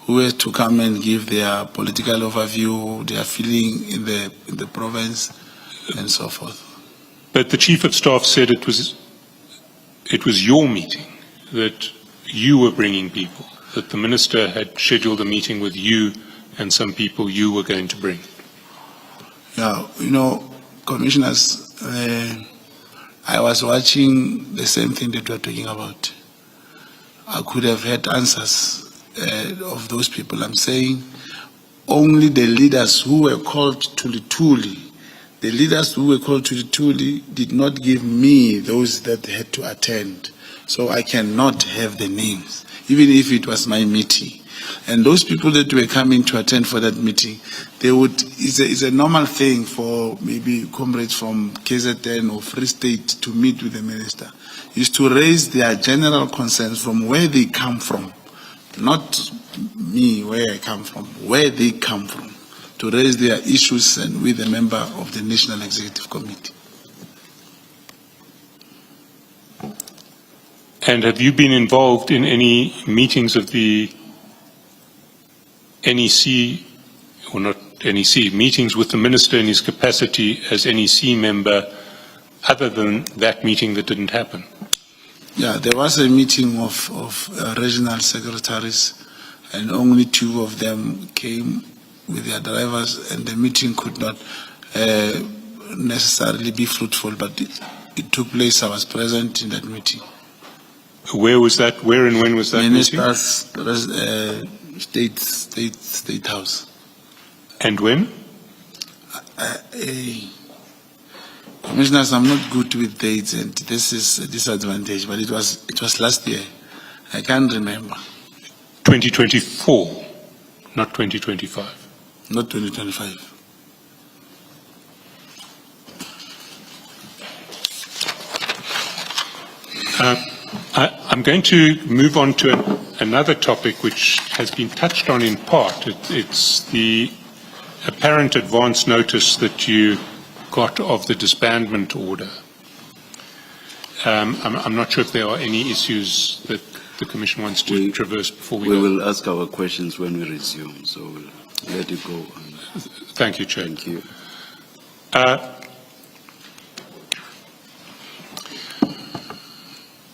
who have to come and give their political overview, their feeling in the province, and so forth. But the Chief of Staff said it was your meeting, that you were bringing people, that the minister had scheduled a meeting with you and some people you were going to bring. Yeah, you know, commissioners, I was watching the same thing that we are talking about. I could have had answers of those people. I'm saying only the leaders who were called to the Tuli, the leaders who were called to the Tuli did not give me those that had to attend. So I cannot have the names, even if it was my meeting. And those people that were coming to attend for that meeting, it's a normal thing for maybe comrades from KZN or Free State to meet with the minister, is to raise their general concerns from where they come from, not me, where I come from, where they come from, to raise their issues and with a member of the National Executive Committee. And have you been involved in any meetings of the NEC, or not NEC, meetings with the minister in his capacity as NEC member, other than that meeting that didn't happen? Yeah, there was a meeting of regional secretaries, and only 2 of them came with their drivers, and the meeting could not necessarily be fruitful, but it took place. I was present in that meeting. Where was that? Where and when was that meeting? Minister's State House. And when? Commissioners, I'm not good with dates, and this is a disadvantage, but it was last year. I can't remember. 2024, not 2025. Not 2025. I'm going to move on to another topic which has been touched on in part. It's the apparent advance notice that you got of the disbandment order. I'm not sure if there are any issues that the Commission wants to traverse before we We go. will ask our questions when we resume, so we'll let it go. Thank you, Chair. Thank you.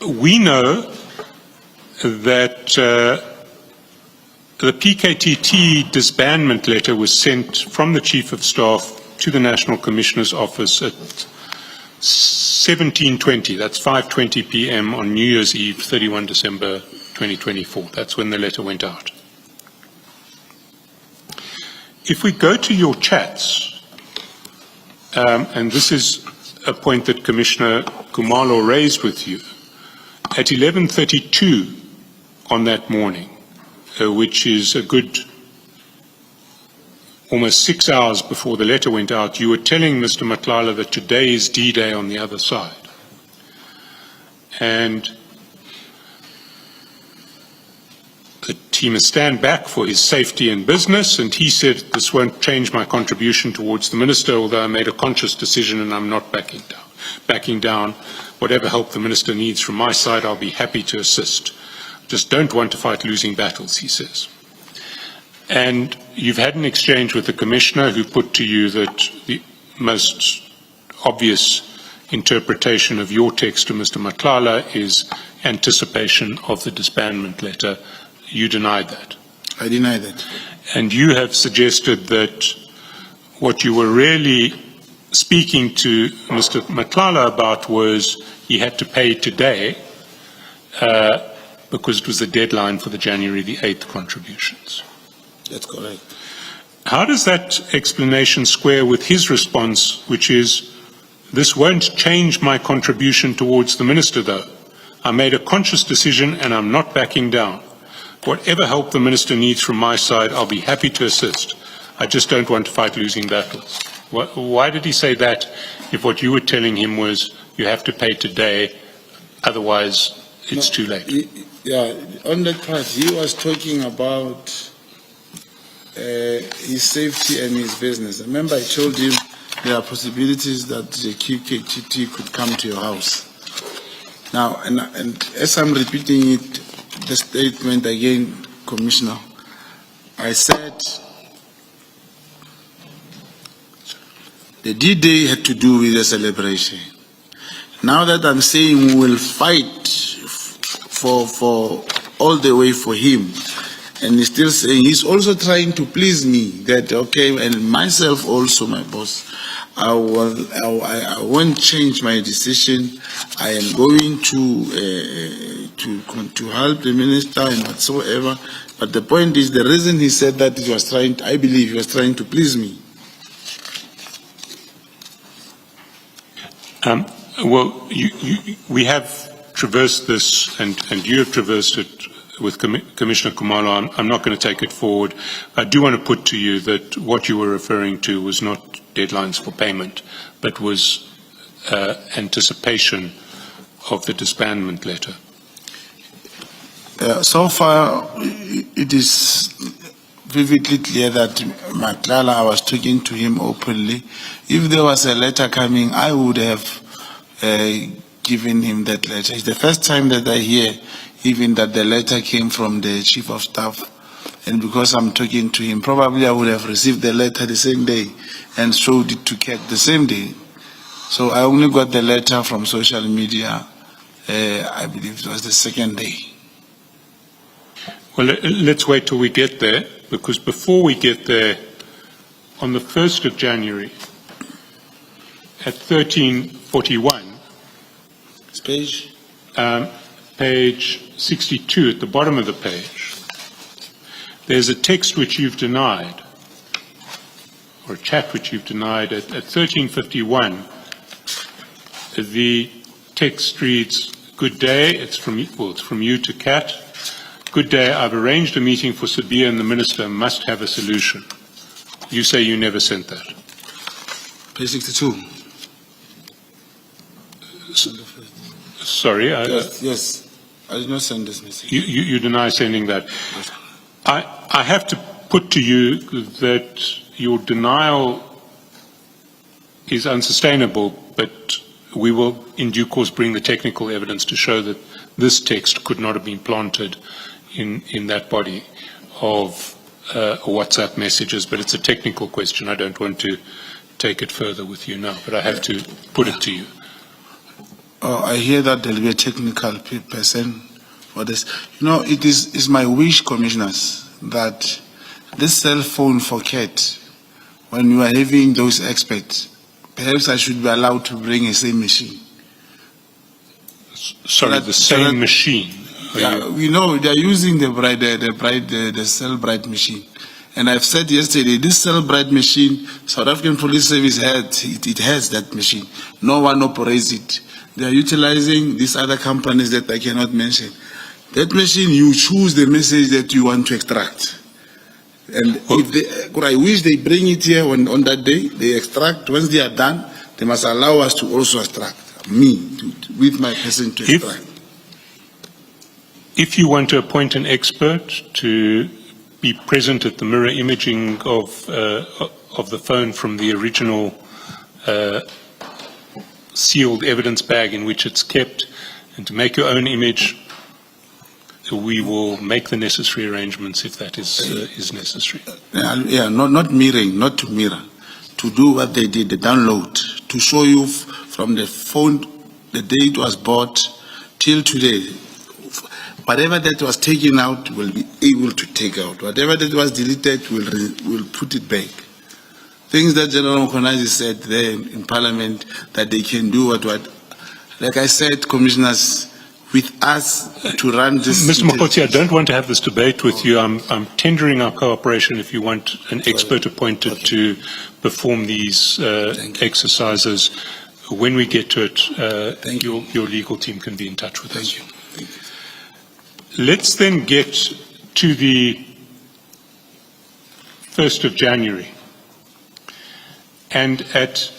We know that the PKTT disbandment letter was sent from the Chief of Staff to the National Commissioner's office at 17:20, that's 5:20 p.m. on New Year's Eve, 31 December 2024. That's when the letter went out. If we go to your chats, and this is a point that Commissioner Kumalo raised with you, at 11:32 on that morning, which is a good almost 6 hours before the letter went out, you were telling Mr. Madlanga that today is D-Day on the other side. And that he must stand back for his safety and business, and he said, this won't change my contribution towards the Minister, although I made a conscious decision and I'm not backing down. Whatever help the Minister needs from my side, I'll be happy to assist. Just don't want to fight losing battles, he says. And you've had an exchange with the Commissioner who put to you that the most obvious interpretation of your text to Mr. Madlanga is anticipation of the disbandment letter. You denied that. I deny that. And you have suggested that what you were really speaking to Mr. Madlanga about was he had to pay today because it was the deadline for the January the 8th contributions. That's correct. How does that explanation square with his response, which is, this won't change my contribution towards the Minister, though. I made a conscious decision and I'm not backing down. Whatever help the Minister needs from my side, I'll be happy to assist. I just don't want to fight losing battles. Why did he say that if what you were telling him was, you have to pay today, otherwise it's too late? On that part, he was talking about his safety and his business. Remember, I told him there are possibilities that the QKTT could come to your house. Now, and as I'm repeating it, the statement again, Commissioner, I said the D-Day had to do with the celebration. Now that I'm saying we will fight for all the way for him, and he's still saying, he's also trying to please me, that, okay, and myself also, my boss, I won't change my decision. I am going to help the Minister and whatsoever. But the point is, the reason he said that, he was trying, I believe he was trying to please me. Well, we have traversed this, and you have traversed it with Commissioner Kumalo. I'm not going to take it forward. I do want to put to you that what you were referring to was not deadlines for payment, but was anticipation of the disbandment letter. So far, it is vividly clear that Madlanga, I was talking to him openly. If there was a letter coming, I would have given him that letter. It's the first time that I hear even that the letter came from the Chief of Staff. And because I'm talking to him, probably I would have received the letter the same day and showed it to Kat the same day. So I only got the letter from social media, I believe it was the second day. Well, let's wait till we get there, because before we get there, on the 1st of January, at 13:41, Page? Page 62, at the bottom of the page, there's a text which you've denied, or a chat which you've denied. At 13:51, the text reads, "Good day," it's from you to Kat. "Good day, I've arranged a meeting for Sabia and the Minister must have a solution." You say you never sent that. Page 62. Sorry, Yes. I did not send this message. You deny sending that. I have to put to you that your denial is unsustainable, but we will in due course bring the technical evidence to show that this text could not have been planted in that body of WhatsApp messages, but it's a technical question. I don't want to take it further with you now, but I have to put it to you. Oh, I hear that there will be a technical person for this. You know, it's my wish, commissioners, that this cell phone for CAT, when you are having those experts, perhaps I should be allowed to bring a same machine. Sorry, the same machine. Yeah, we know they are using the cell bright machine. And I've said yesterday, this cell bright machine, South African Police Service it has that machine. No one operates it. They are utilizing these other companies that I cannot mention. That machine, you choose the message that you want to extract. And I wish they bring it here on that day, they extract. Once they are done, they must allow us to also extract. With my person to extract. If you want to appoint an expert to be present at the mirror imaging of the phone from the original sealed evidence bag in which it's kept, and to make your own image, we will make the necessary arrangements if that is necessary. Yeah, not mirroring, not to mirror, to do what they did, the download, to show you from the phone, the day it was bought till today. Whatever that was taken out, will be able to take out. Whatever that was deleted, will put it back. Things that General Mkonazi said there in Parliament, that they can do what. Like I said, commissioners, with us to run this. Mr. Mokgotsi, I don't want to have this debate with you. I'm tendering our cooperation if you want an expert appointed to perform these exercises. When we get to it, your legal team can be in touch with us. Thank you. Let's then get to the 1st of January. And at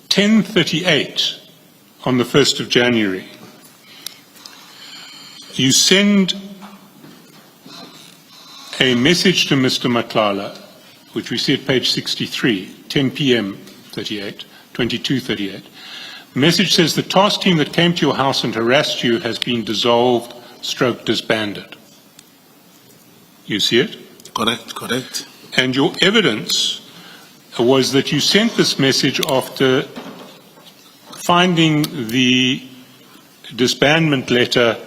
10:38 on the 1st of January, you send a message to Mr. Matlala, which we see at page 63, 10 p.m. 22:38. The message says, the task team that came to your house and harassed you has been dissolved, disbanded. You see it? Correct. And your evidence was that you sent this message after finding the disbandment letter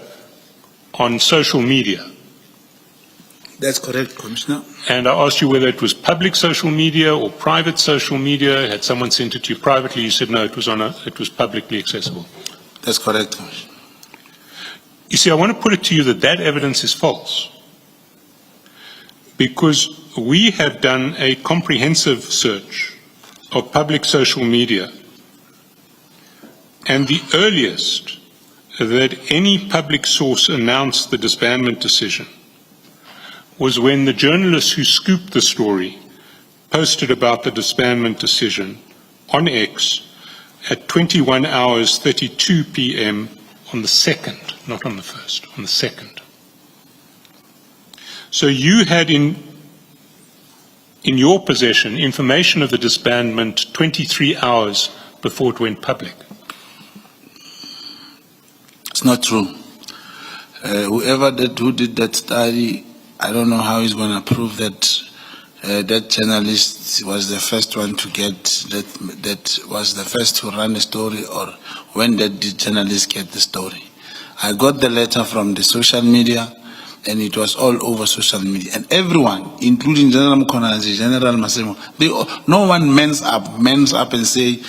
on social media. That's correct, Commissioner. And I asked you whether it was public social media or private social media. Had someone sent it to you privately? You said no, it was publicly accessible. That's correct, Commissioner. You see, I want to put it to you that evidence is false, because we have done a comprehensive search of public social media, and the earliest that any public source announced the disbandment decision was when the journalists who scooped the story posted about the disbandment decision on X at 21 hours 32 p.m. on the 2nd, not on the 1st, on the 2nd. So you had in your possession information of the disbandment 23 hours before it went public. It's not true. Who did that study, I don't know how he's going to prove that that journalist was the first one to get that was the first to run the story, or when did the journalist get the story. I got the letter from the social media, and it was all over social media. And everyone, including General Mkonazi, General Masemo, no one mans up and say,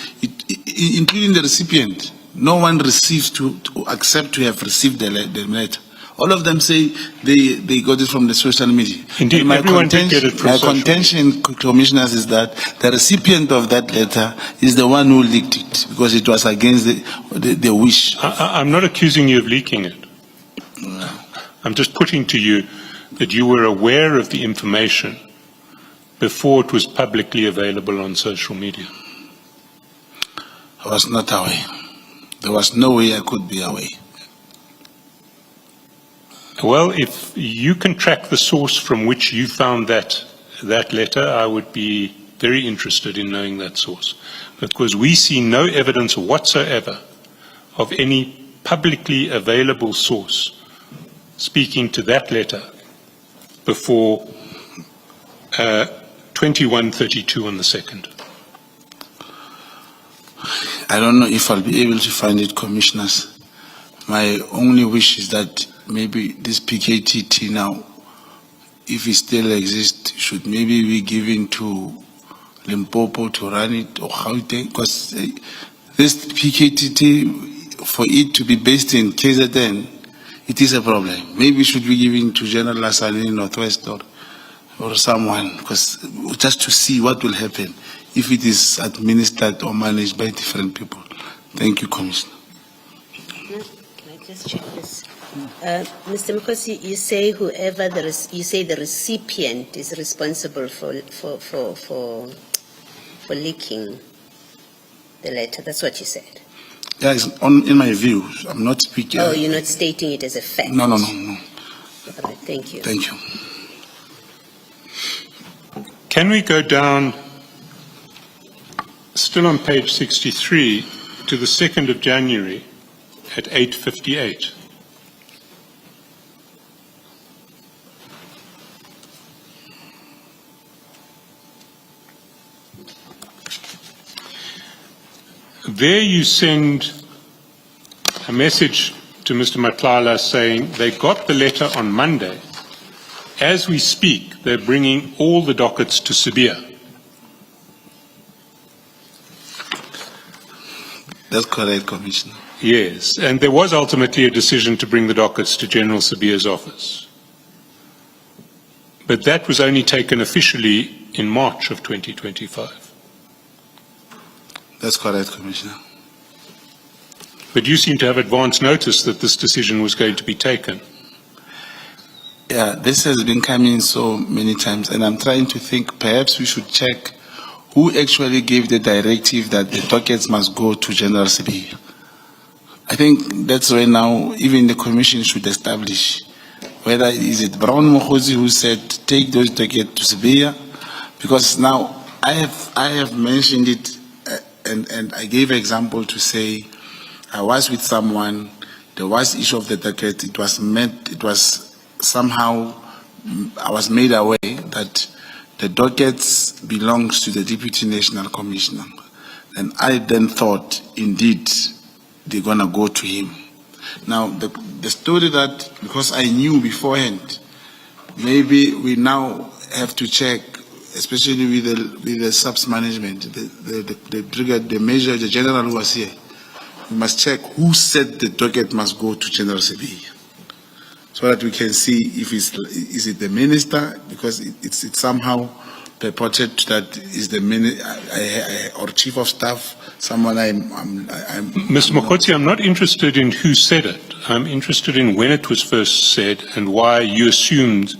including the recipient, no one receives to accept to have received the letter. All of them say they got it from the social media. Indeed, everyone did get it from my social contention, commissioners, is that the recipient of that letter is the one who leaked it, because it was against the wish. I'm not accusing you of leaking it. No. I'm just putting to you that you were aware of the information before it was publicly available on social media. I was not aware. There was no way I could be away. Well, if you can track the source from which you found that letter, I would be very interested in knowing that source, because we see no evidence whatsoever of any publicly available source speaking to that letter before 21:32 on the 2nd. I don't know if I'll be able to find it, commissioners. My only wish is that maybe this PKTT now, if it still exists, should maybe be given to Limpopo to run it, or Gauteng, because this PKTT, for it to be based in KZN, it is a problem. Maybe it should be given to General Lasani in Northwest or someone, because just to see what will happen if it is administered or managed by different people. Thank you, Commissioner. Can I just check this? Mr. Mkhosi, you say you say the recipient is responsible for leaking the letter. That's what you said. Yeah, it's in my view. I'm not speaking. Oh, you're not stating it as a fact. No. All right, thank you. Thank you. Can we go down, still on page 63, to the 2nd of January at 8:58? There you send a message to Mr. Madlanga saying they got the letter on Monday. As we speak, they're bringing all the dockets to Sibiya. That's correct, Commissioner. Yes, and there was ultimately a decision to bring the dockets to General Sibiya's office. But that was only taken officially in March of 2025. That's correct, Commissioner. But you seem to have advance notice that this decision was going to be taken. Yeah, this has been coming so many times, and I'm trying to think perhaps we should check who actually gave the directive that the dockets must go to General Sibiya. I think that's where now even the Commission should establish whether is it Brown Mokhosi who said take those dockets to Sibiya, because now I have mentioned it. And I gave an example to say I was with someone, there was issue of the docket, it was somehow, I was made aware that the dockets belongs to the Deputy National Commissioner. And I then thought, indeed, they're going to go to him. Now, the story that, because I knew beforehand, maybe we now have to check, especially with the subs management, the brigade, the major, the general who was here. We must check who said the docket must go to General Sibiya, so that we can see if is it the minister, because it's somehow purported that is the minister or chief of staff, someone I'm Mr. Mokhosi, I'm not interested in who said it. I'm interested in when it was first said and why you assumed,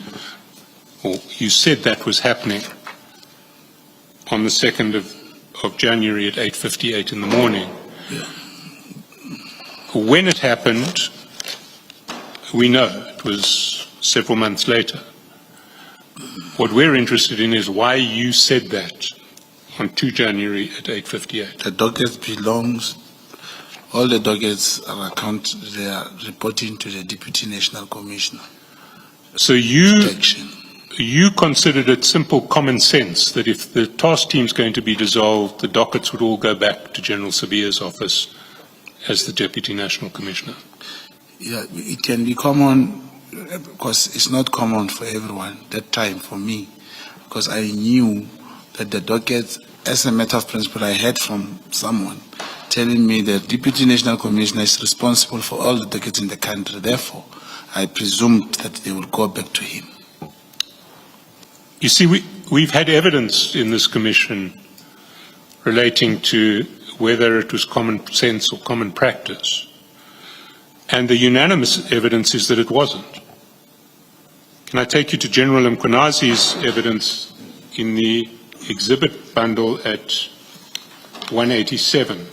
or you said that was happening on the 2nd of January at 8:58 in the morning. Yeah. When it happened, we know it was several months later. What we're interested in is why you said that on 2 January at 8:58. The dockets belongs, all the dockets are they are reporting to the Deputy National Commissioner. So you Protection. You considered it simple common sense that if the task team is going to be dissolved, the dockets would all go back to General Sibiya's office as the Deputy National Commissioner. Yeah, it can be common, because it's not common for everyone, that time for me, because I knew that the dockets, as a matter of principle, I heard from someone telling me that Deputy National Commissioner is responsible for all the dockets in the country. Therefore, I presumed that they will go back to him. You see, we've had evidence in this commission relating to whether it was common sense or common practice. And the unanimous evidence is that it wasn't. Can I take you to General Mkhonazi's evidence in the exhibit bundle at 187?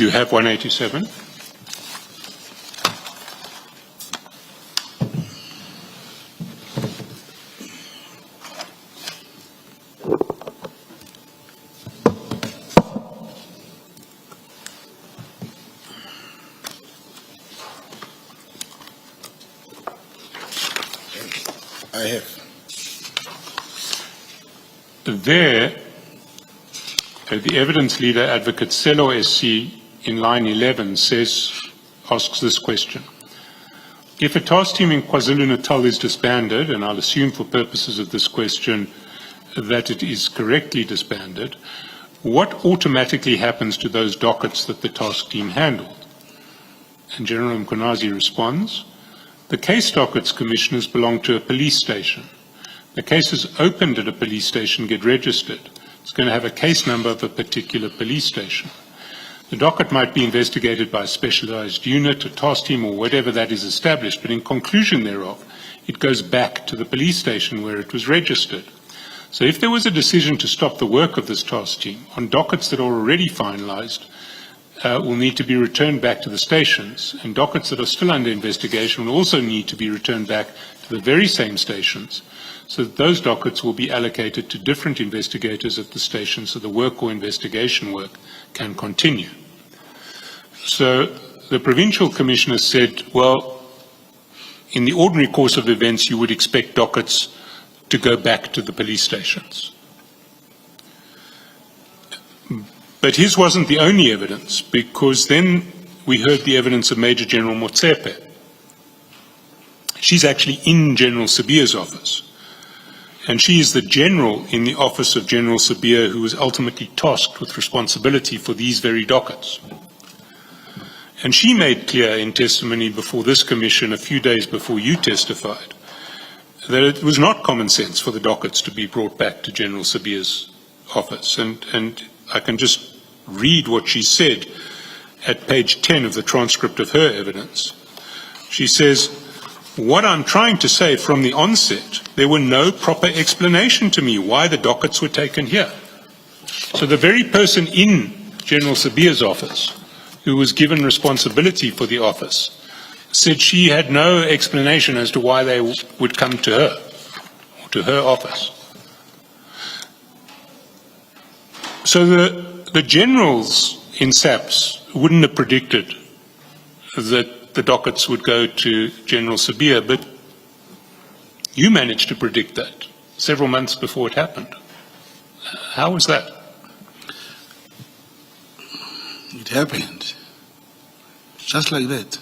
Do you have 187? I have. There, the evidence leader, Advocate Selo SC, in line 11 asks this question. If a task team in KwaZulu-Natal is disbanded, and I'll assume for purposes of this question that it is correctly disbanded, what automatically happens to those dockets that the task team handled? And General Mkonazi responds, the case dockets, commissioners, belong to a police station. The cases opened at a police station get registered. It's going to have a case number of a particular police station. The docket might be investigated by a specialized unit, a task team, or whatever that is established, but in conclusion thereof, it goes back to the police station where it was registered. So if there was a decision to stop the work of this task team on dockets that are already finalized, will need to be returned back to the stations, and dockets that are still under investigation will also need to be returned back to the very same stations, so that those dockets will be allocated to different investigators at the station so the work or investigation work can continue. So the provincial commissioner said, well, in the ordinary course of events, you would expect dockets to go back to the police stations. But his wasn't the only evidence, because then we heard the evidence of Major General Motsepe. She's actually in General Sibiya's office. And she is the general in the office of General Sibiya who was ultimately tasked with responsibility for these very dockets. And she made clear in testimony before this commission a few days before you testified that it was not common sense for the dockets to be brought back to General Sibiya's office. And I can just read what she said at page 10 of the transcript of her evidence. She says, what I'm trying to say from the onset, there were no proper explanation to me why the dockets were taken here. So the very person in General Sibiya's office who was given responsibility for the office said she had no explanation as to why they would come to her or to her office. So the generals in SAPS wouldn't have predicted that the dockets would go to General Sibiya, but you managed to predict that several months before it happened. How was that? It happened. Just like that.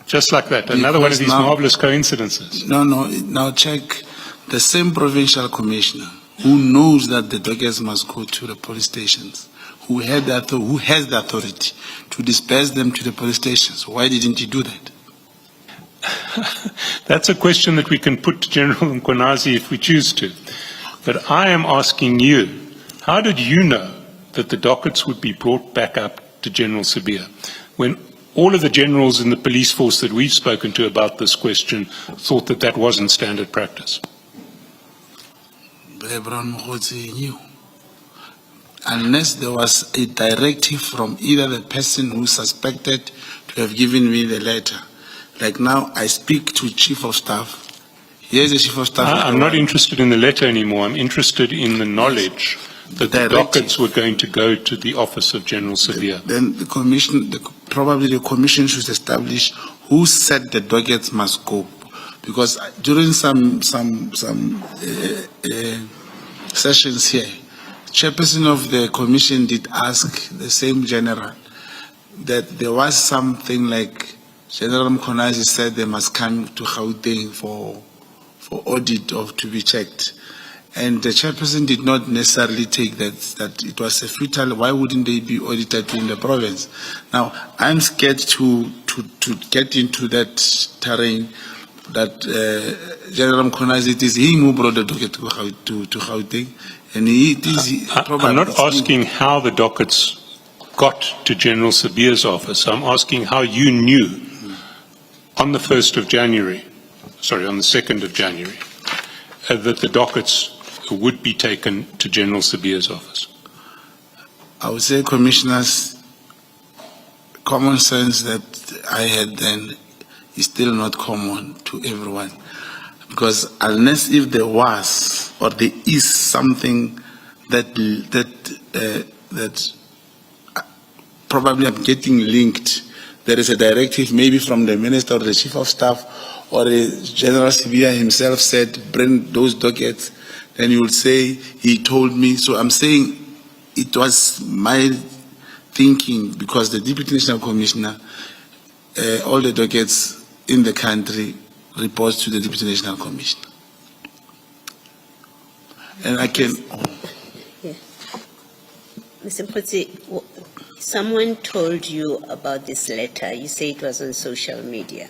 Just like that. Another one of these marvelous coincidences. No, now check the same provincial commissioner who knows that the dockets must go to the police stations, who has the authority to disperse them to the police stations. Why didn't he do that? That's a question that we can put to General Mkonazi if we choose to. But I am asking you, how did you know that the dockets would be brought back up to General Sibiya when all of the generals in the police force that we've spoken to about this question thought that that wasn't standard practice? Brown Mokgotsi knew. Unless there was a directive from either the person who suspected to have given me the letter. Like now, I speak to Chief of Staff. Here's the Chief of Staff. I'm not interested in the letter anymore. I'm interested in the knowledge that the dockets were going to go to the office of General Sibiya. Then the commission, probably the commission should establish who said the dockets must go. Because during some sessions here, chairperson of the commission did ask the same general that there was something like General Mkonazi said they must come to Gauteng for audit or to be checked. And the chairperson did not necessarily take that it was a futile. Why wouldn't they be audited in the province? Now, I'm scared to get into that terrain that General Mkonazi, it is him who brought the docket to Gauteng. And I'm not asking how the dockets got to General Sibiya's office. I'm asking how you knew on the 2nd of January, that the dockets would be taken to General Sibiya's office. I would say commissioners common sense that I had then is still not common to everyone. Because unless if there was or there is something that probably I'm getting linked, there is a directive maybe from the minister or the chief of staff or General Sibia himself said, bring those dockets, then you will say, he told me. So I'm saying it was my thinking because the Deputy National Commissioner, all the dockets in the country reports to the Deputy National Commissioner. And I can... Yeah. Mr. Mpotsi, someone told you about this letter. You say it was on social media.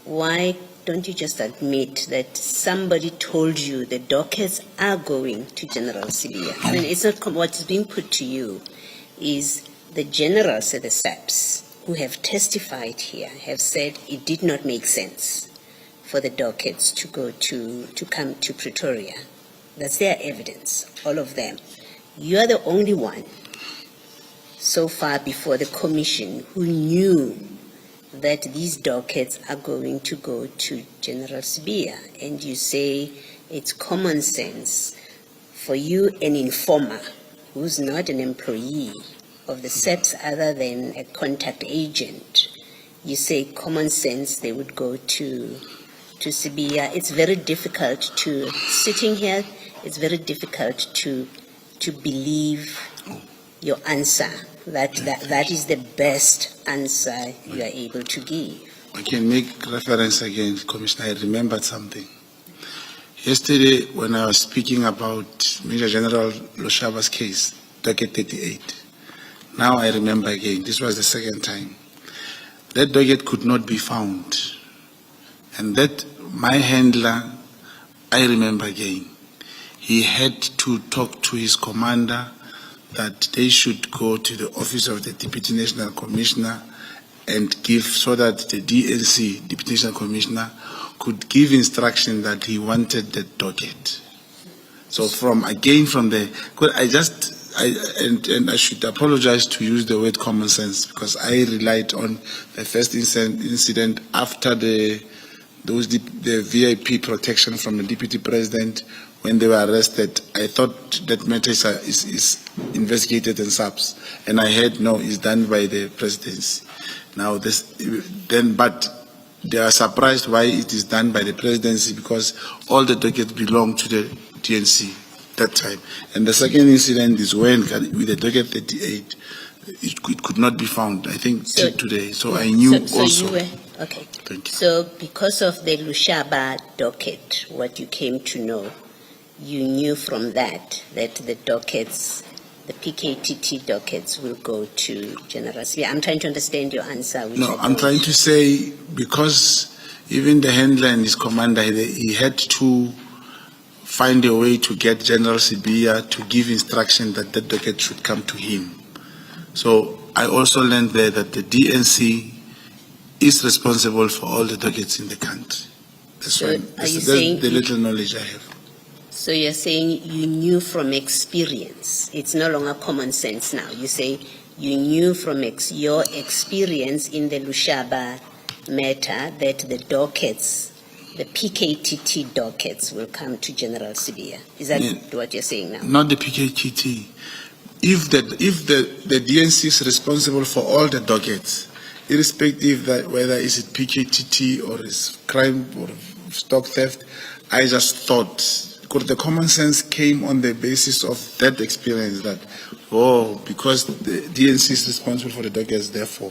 Why don't you just admit that somebody told you the dockets are going to General Sibia? I mean, it's not what's being put to you is the generals at the SAPS who have testified here have said it did not make sense for the dockets to come to Pretoria. That's their evidence, all of them. You are the only one so far before the commission who knew that these dockets are going to go to General Sibia, and you say it's common sense for you, an informer who's not an employee of the SEPS other than a contact agent, you say common sense they would go to Sibia. It's very difficult to, sitting here, it's very difficult to believe your answer, that is the best answer you are able to give. I can make reference again, Commissioner. I remembered something. Yesterday, when I was speaking about Major General Loshaba's case, docket 38, now I remember again, this was the second time. That docket could not be found. And that, my handler, I remember again, he had to talk to his commander that they should go to the office of the Deputy National Commissioner and give, so that the DNC, Deputy National Commissioner, could give instruction that he wanted the docket. So from the, and I should apologize to use the word common sense because I relied on the first incident after the VIP protection from the Deputy President when they were arrested. I thought that matter is investigated in SAPS, and I heard no, it's done by the presidency. Now but they are surprised why it is done by the presidency because all the dockets belong to the DNC that time. And the second incident is when with the docket 38, it could not be found, I think, today. So I knew so also. You were, okay. Thank you. So because of the Lushaba docket, what you came to know, you knew from that the dockets, the PKTT dockets will go to General Sibia. I'm trying to understand your answer. No, I'm trying to say because even the handler and his commander, he had to find a way to get General Sibia to give instruction that the docket should come to him. So I also learned there that the DNC is responsible for all the dockets in the country. That's the little knowledge I have. So you're saying you knew from experience. It's no longer common sense now. You say you knew from your experience in the Lushaba matter that the dockets, the PKTT dockets will come to General Sibia. Is that what you're saying now? Not the PKTT. If the DNC is responsible for all the dockets, irrespective that whether it's PKTT or it's crime or stock theft, I just thought, because the common sense came on the basis of that experience that, because the DNC is responsible for the dockets, therefore.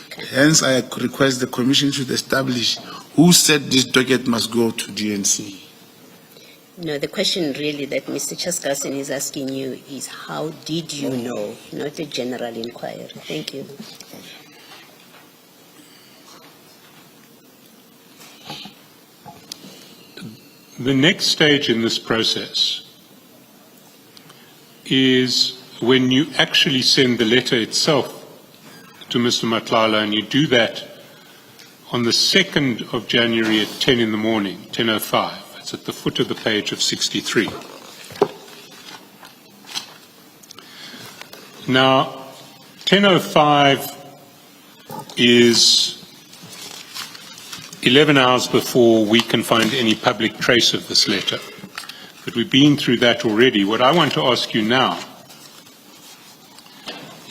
Okay. Hence, I request the Commission should establish who said this docket must go to DNC. No, the question really that Mr. Chaskalson is asking you is how did you know, not a general inquiry. Thank you. The next stage in this process is when you actually send the letter itself to Mr. Madlanga, and you do that on the 2nd of January at 10 in the morning, 10:05. It's at the foot of the page of 63. Now, 10:05 is 11 hours before we can find any public trace of this letter. But we've been through that already. What I want to ask you now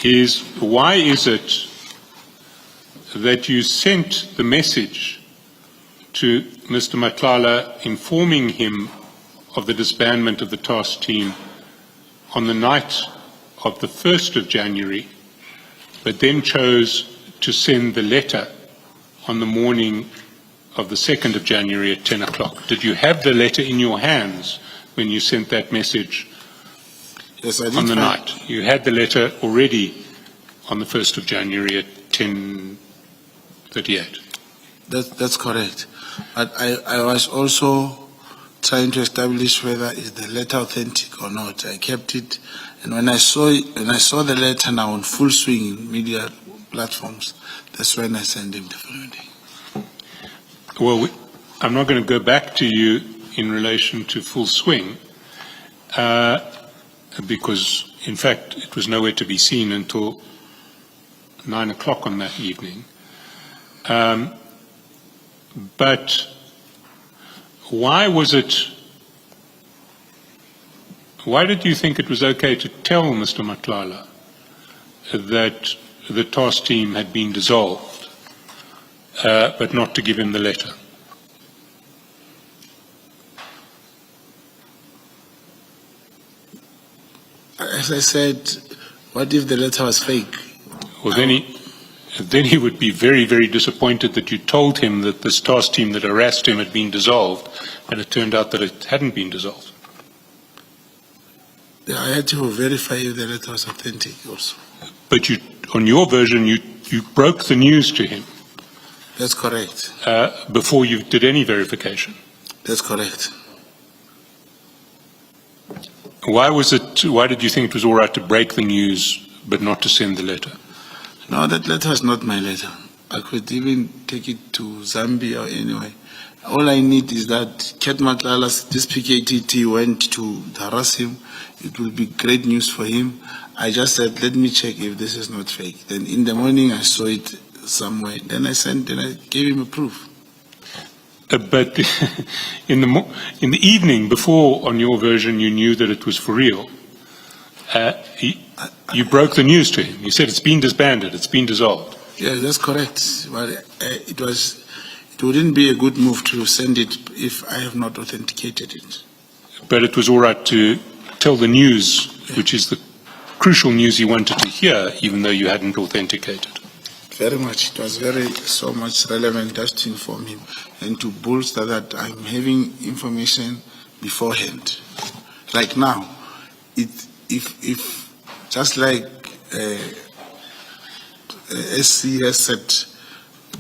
is, why is it that you sent the message to Mr. Madlanga informing him of the disbandment of the task team on the night of the 1st of January, but then chose to send the letter on the morning of the 2nd of January at 10 o'clock? Did you have the letter in your hands when you sent that message? Yes, I did. On the night. You had the letter already on the 1st of January at 10:38. That's correct. But I was also trying to establish whether is the letter authentic or not. I kept it, and when I saw the letter now on full swing in media platforms, that's when I sent him the following day. Well, I'm not going to go back to you in relation to full swing, because, in fact, it was nowhere to be seen until 9 o'clock on that evening. But why did you think it was okay to tell Mr. Madlanga that the task team had been dissolved, but not to give him the letter? As I said, what if the letter was fake? Well, then he would be very, very disappointed that you told him that this task team that harassed him had been dissolved, and it turned out that it hadn't been dissolved. I had to verify if the letter was authentic also. But on your version, you broke the news to him. That's correct. Before you did any verification. That's correct. Why did you think it was all right to break the news but not to send the letter? No, that letter was not my letter. I could even take it to Zambia or anyway. All I need is that Ket Madlanga, this PKTT went to harass him. It will be great news for him. I just said, let me check if this is not fake. Then in the morning I saw it somewhere. Then I gave him a proof. But in the evening before, on your version, you knew that it was for real. You broke the news to him. You said it's been disbanded, it's been dissolved. Yeah, that's correct. But it wouldn't be a good move to send it if I have not authenticated it. But it was all right to tell the news, which is the crucial news you wanted to hear, even though you hadn't authenticated. Very much. It was so much relevant just to inform him and to bolster that I'm having information beforehand. Like now, if just like SC has said,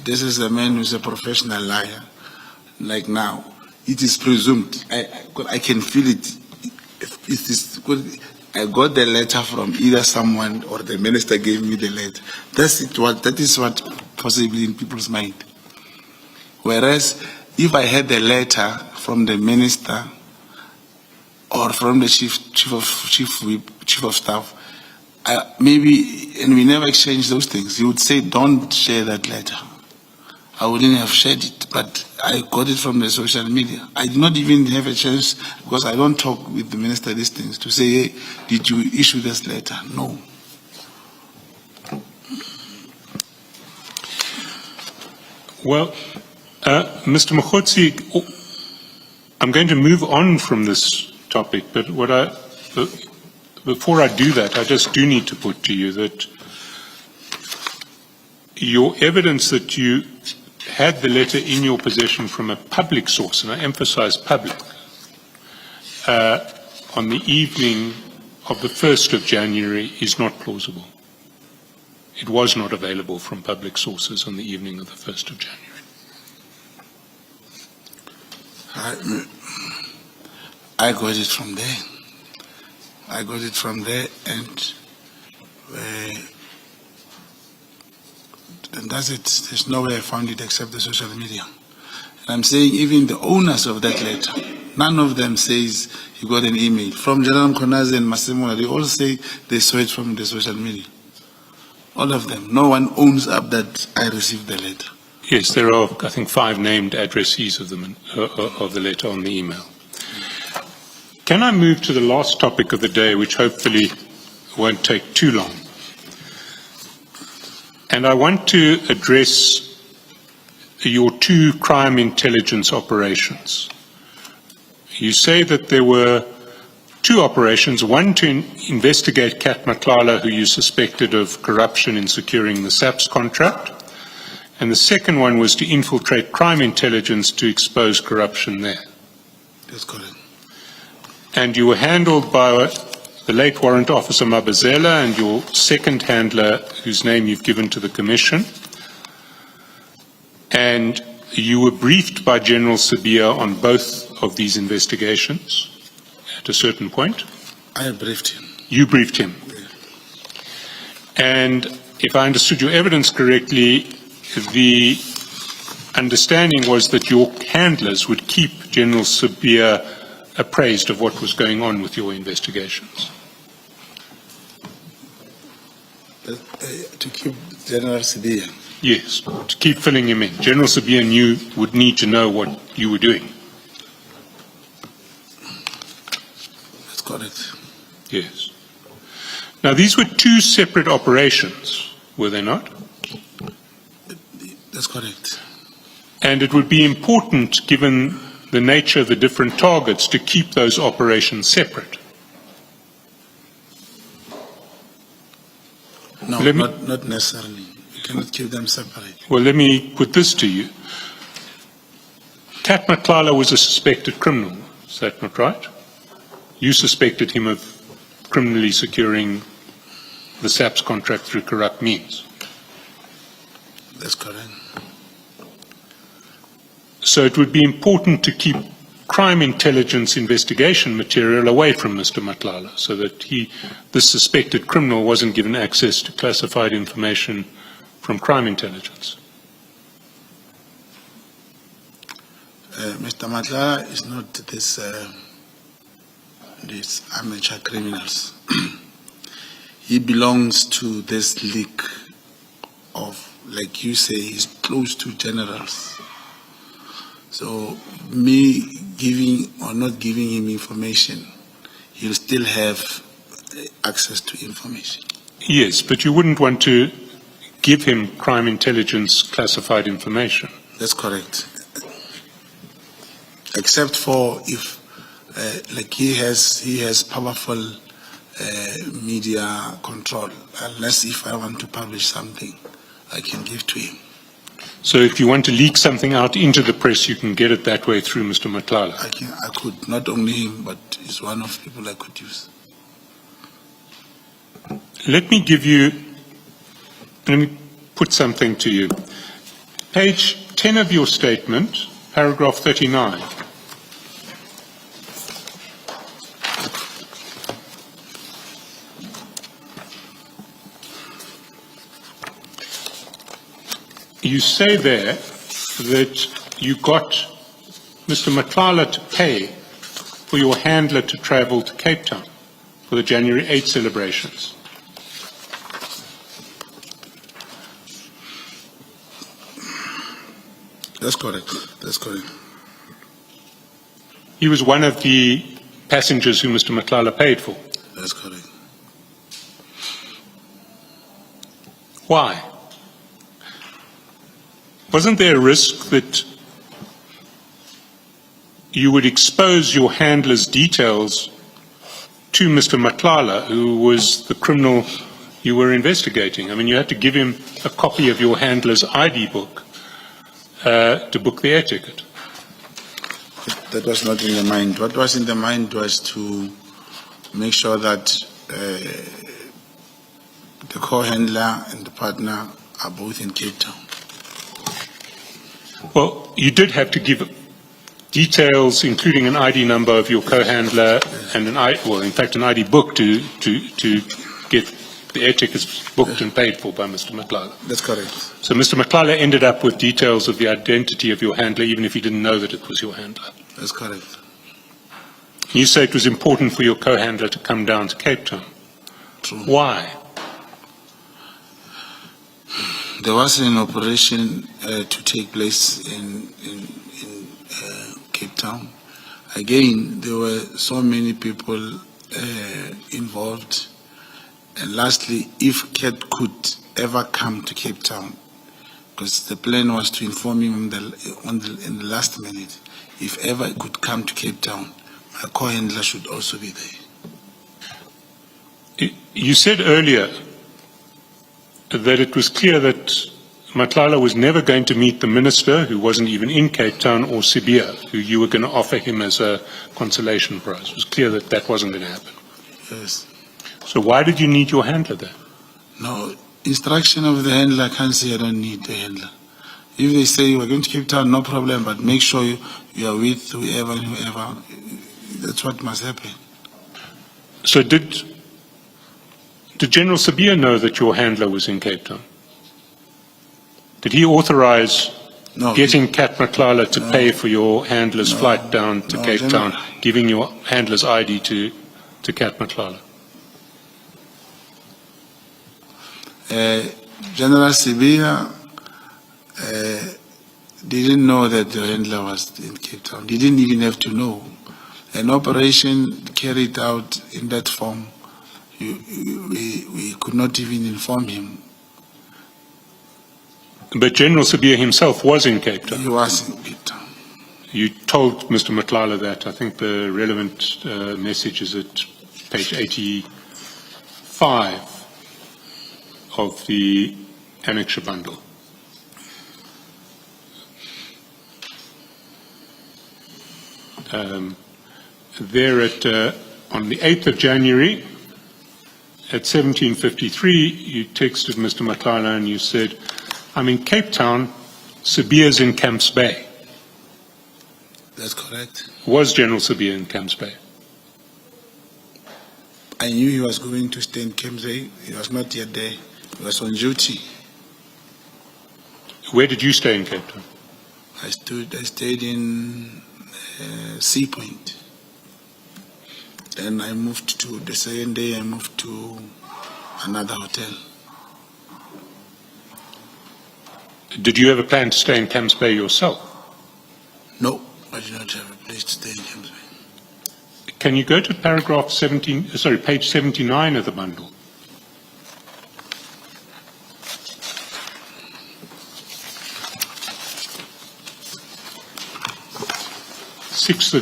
this is a man who's a professional liar. Like now, it is presumed. I can feel it. I got the letter from either someone or the minister gave me the letter. That is what possibly in people's mind. Whereas if I had the letter from the minister or from the chief of staff, maybe, and we never exchanged those things. He would say, don't share that letter. I wouldn't have shared it, but I got it from the social media. I did not even have a chance, because I don't talk with the minister these things, to say, hey, did you issue this letter? No. Well, Mr. Mokgotsi, I'm going to move on from this topic, but before I do that, I just do need to put to you that your evidence that you had the letter in your possession from a public source, and I emphasize public, on the evening of the 1st of January is not plausible. It was not available from public sources on the evening of the 1st of January. I got it from there. I got it from there, and that's it. There's no way I found it except the social media. And I'm saying even the owners of that letter, none of them says he got an email. From General Mkhonazi and Massimo, they all say they saw it from the social media. All of them. No one owns up that I received the letter. Yes, there are, I think, 5 named addressees of the letter on the email. Can I move to the last topic of the day, which hopefully won't take too long? And I want to address your 2 crime intelligence operations. You say that there were 2 operations, one to investigate Kat Matlala, who you suspected of corruption in securing the SAPS contract, and the second one was to infiltrate crime intelligence to expose corruption there. That's correct. And you were handled by the late Warrant Officer Mabazela and your second handler, whose name you've given to the Commission. And you were briefed by General Sabia on both of these investigations at a certain point. I briefed him. You briefed him. Yeah. And if I understood your evidence correctly, the understanding was that your handlers would keep General Sabia appraised of what was going on with your investigations. To keep General Sabia. Yes, to keep filling him in. General Sabia would need to know what you were doing. That's correct. Yes. Now, these were 2 separate operations, were they not? That's correct. And it would be important, given the nature of the different targets, to keep those operations separate. No, not necessarily. You cannot keep them separate. Well, let me put this to you. Kat Matlala was a suspected criminal, is that not right? You suspected him of criminally securing the SAPS contract through corrupt means. That's correct. So it would be important to keep crime intelligence investigation material away from Mr. Matlala so that this suspected criminal wasn't given access to classified information from crime intelligence. Mr. Madlanga is not these amateur criminals. He belongs to this league of, like you say, he's close to generals. So me giving or not giving him information, he'll still have access to information. Yes, but you wouldn't want to give him crime intelligence classified information. That's correct. Except for if, like he has powerful media control. Unless if I want to publish something, I can give to him. So if you want to leak something out into the press, you can get it that way through Mr. Matlala. I could, not only him, but he's one of the people I could use. Let me put something to you. Page 10 of your statement, paragraph 39. You say there that you got Mr. Matlala to pay for your handler to travel to Cape Town for the January 8 celebrations. That's correct. That's correct. He was one of the passengers who Mr. Matlala paid for. That's correct. Why? Wasn't there a risk that you would expose your handler's details to Mr. Matlala, who was the criminal you were investigating? I mean, you had to give him a copy of your handler's ID book to book the air ticket. That was not in the mind. What was in the mind was to make sure that the co-handler and the partner are both in Cape Town. Well, you did have to give details, including an ID number of your co-handler and an ID book to get the air tickets booked and paid for by Mr. Matlala. That's correct. So Mr. Matlala ended up with details of the identity of your handler, even if he didn't know that it was your handler. That's correct. You say it was important for your co-handler to come down to Cape Town. True. Why? There was an operation to take place in Cape Town. Again, there were so many people involved. And lastly, if Cat could ever come to Cape Town, because the plan was to inform him in the last minute, if ever it could come to Cape Town, my co-handler should also be there. You said earlier that it was clear that Matlala was never going to meet the minister, who wasn't even in Cape Town, or Sibia, who you were going to offer him as a consolation prize. It was clear that that wasn't going to happen. Yes. So why did you need your handler there? No, instruction of the handler, I can't say I don't need the handler. If they say we're going to Cape Town, no problem, but make sure you are with whoever and whoever. That's what must happen. So did General Sibia know that your handler was in Cape Town? Did he authorize getting Kat Matlala to pay for your handler's flight down to Cape Town, giving your handler's ID to Kat Matlala? General Sibia didn't know that the handler was in Cape Town. He didn't even have to know. An operation carried out in that form, we could not even inform him. But General Sibia himself was in Cape Town. He was in Cape Town. You told Mr. Matlala that. I think the relevant message is at page 85 of the annexure bundle. There on the 8th of January at 17:53, you texted Mr. Matlala and you said, I'm in Cape Town, Sibia's in Camps Bay. That's correct. Was General Sibia in Camps Bay? I knew he was going to stay in Camps Bay. He was not yet there. He was on duty. Where did you stay in Cape Town? I stayed in Sea Point. Then I moved to, the second day I moved to another hotel. Did you ever plan to stay in Camps Bay yourself? No, I did not have a place to stay in Camps Bay. Can you go to page 79 of the bundle?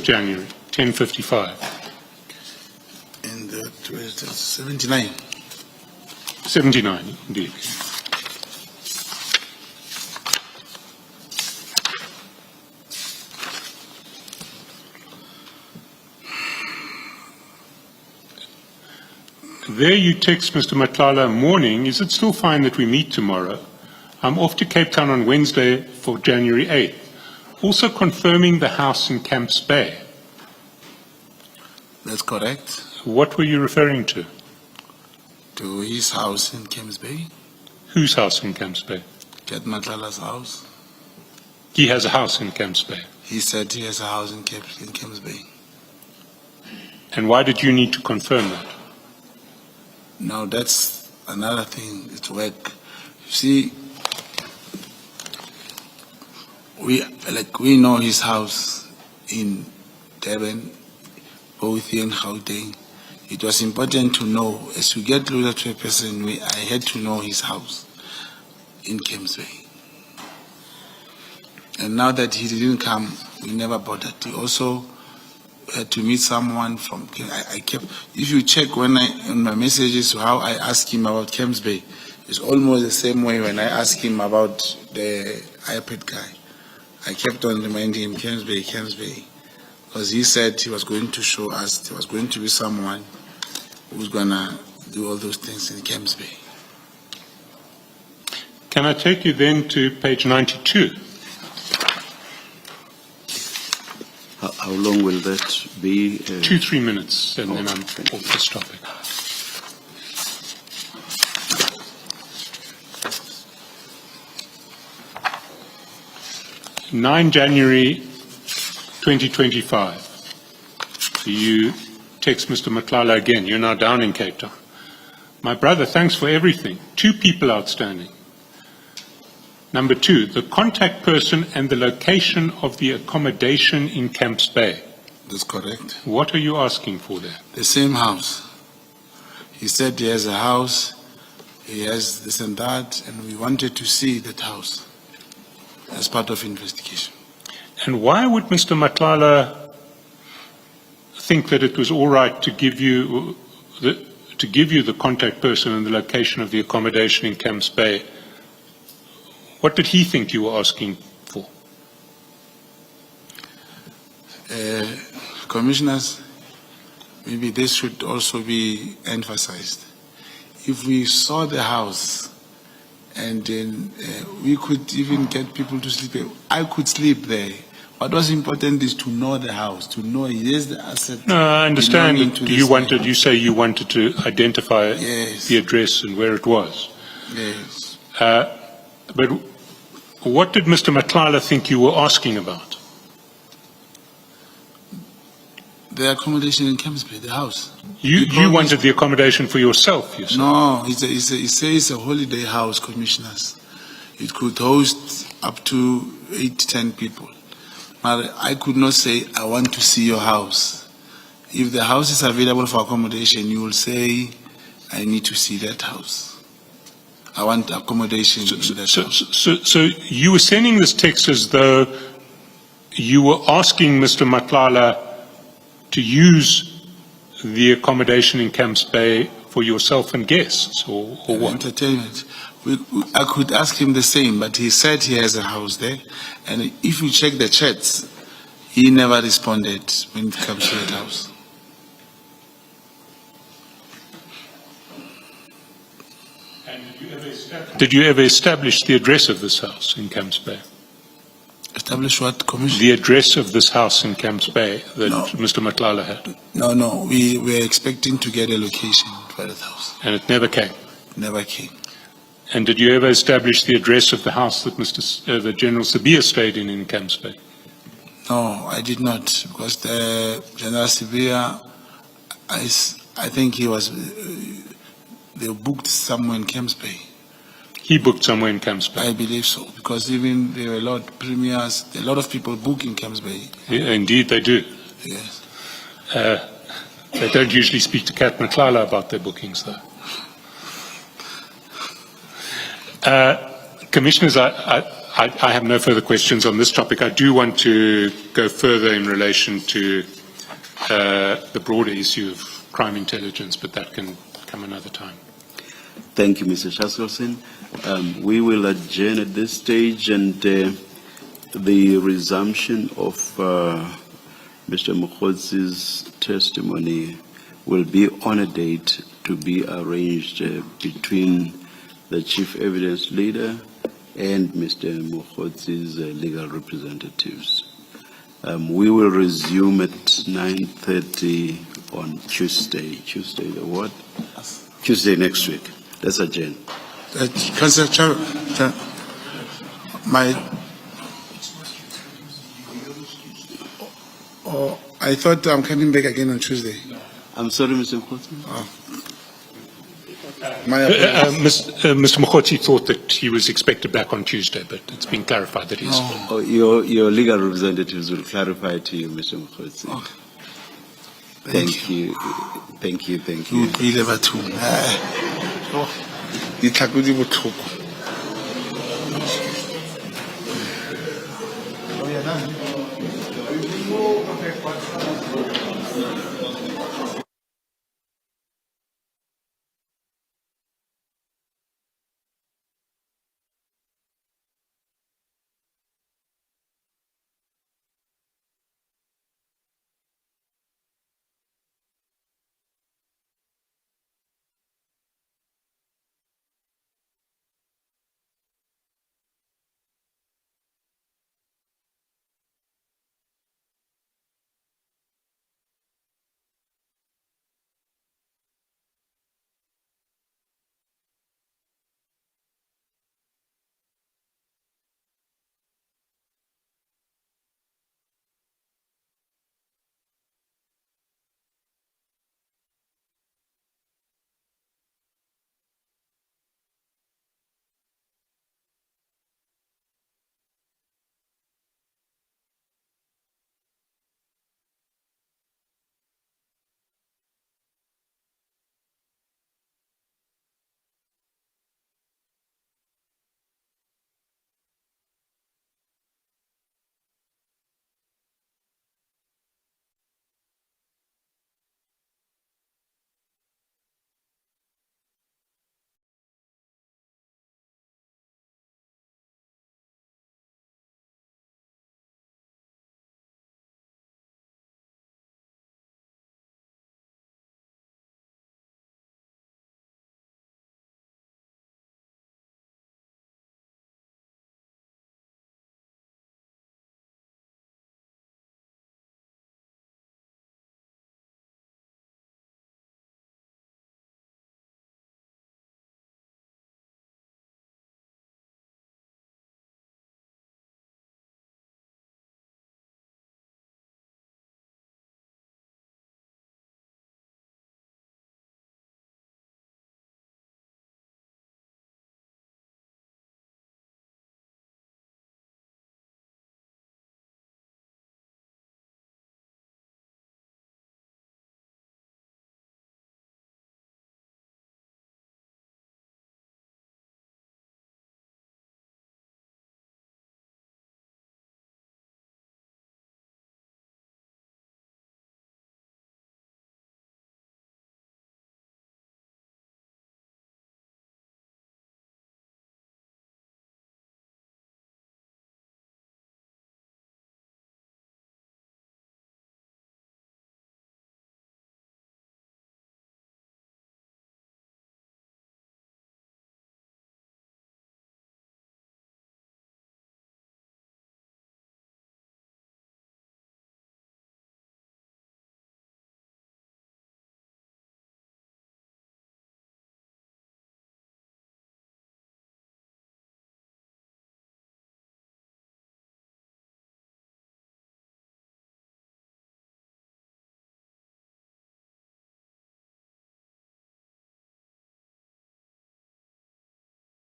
January 6th, 10:55. And that was 79. 79, indeed. There you text Mr. Matlala, morning, is it still fine that we meet tomorrow? I'm off to Cape Town on Wednesday for January 8th. Also confirming the house in Camps Bay. That's correct. What were you referring to? To his house in Camps Bay. Whose house in Camps Bay? Kat Matlala's house. He has a house in Camps Bay. He said he has a house in Camps Bay. And why did you need to confirm that? Now that's another thing. It's work. You see, we know his house in Durban, both here in Gauteng. It was important to know, as we get closer to a person, I had to know his house in Camps Bay. And now that he didn't come, we never bothered. He also had to meet someone from, I kept, if you check on my messages, how I asked him about Camps Bay, it's almost the same way when I asked him about the iPad guy. I kept on reminding him, Camps Bay, because he said he was going to show us, there was going to be someone who's going to do all those things in Camps Bay. Can I take you then to page 92? How long will that be? 2-3 minutes, and then I'm off this topic. January 2025. You text Mr. Matlala again. You're now down in Cape Town. My brother, thanks for everything. 2 people outstanding. Number 2, the contact person and the location of the accommodation in Camps Bay. That's correct. What are you asking for there? The same house. He said he has a house, he has this and that, and we wanted to see that house as part of investigation. And why would Mr. Matlala think that it was all right to give you the contact person and the location of the accommodation in Camps Bay? What did he think you were asking for? Commissioners, maybe this should also be emphasized. If we saw the house and then we could even get people to sleep, I could sleep there. What was important is to know the house, to know yes, the asset. No, I understand belonging that to you this you say you wanted to identify Yes. the address and where it was. Yes. But what did Mr. Matlala think you were asking about? The accommodation in Camps Bay, the house. You wanted the accommodation for yourself, you said. No, he says it's a holiday house, commissioners. It could host up to 8 to 10 people. But I could not say, I want to see your house. If the house is available for accommodation, you will say, I need to see that house. I want accommodation in that house. So you were sending this text as though you were asking Mr. Matlala to use the accommodation in Camps Bay for yourself and guests, or what? Entertainment. I could ask him the same, but he said he has a house there. And if you check the chats, he never responded when it comes to that house. And did you ever establish the address of this house in Camps Bay? Establish what, Commissioner? The address of this house in Camps Bay that No. Mr. Matlala had? No, we were expecting to get a location for that house. And it never came? Never came. And did you ever establish the address of the house that that General Sabia stayed in Camps Bay? No, I did not, because the General Sibia, I think he was, they booked somewhere in Camps Bay. He booked somewhere in Camps Bay? I believe so, because even there were a lot of premiers, a lot of people book in Camps Bay. Yeah, indeed they do. Yes. They don't usually speak to Kat Matlala about their bookings, though. Commissioners, I have no further questions on this topic. I do want to go further in relation to the broader issue of crime intelligence, but that can come another time. Thank you, Mr. Chaskelson. We will adjourn at this stage, and the resumption of Mr. Mokhodzi's testimony will be on a date to be arranged between the Chief Evidence Leader and Mr. Mokhodzi's legal representatives. We will resume at 9:30 on Tuesday. Tuesday the what? Tuesday next week. Let's adjourn. Councillor Chair, I thought I'm coming back again on Tuesday. I'm sorry, Mr. Mokhodzi. Mr. Mokhotsi thought that he was expected back on Tuesday, but it's been clarified that he's... Oh, your legal representatives will clarify to you, Mr. Mokhodzi. Okay. Thank you. Thank you. Thank you. We never too. Ditlhakodi botlhoko. Oh, yeah, done.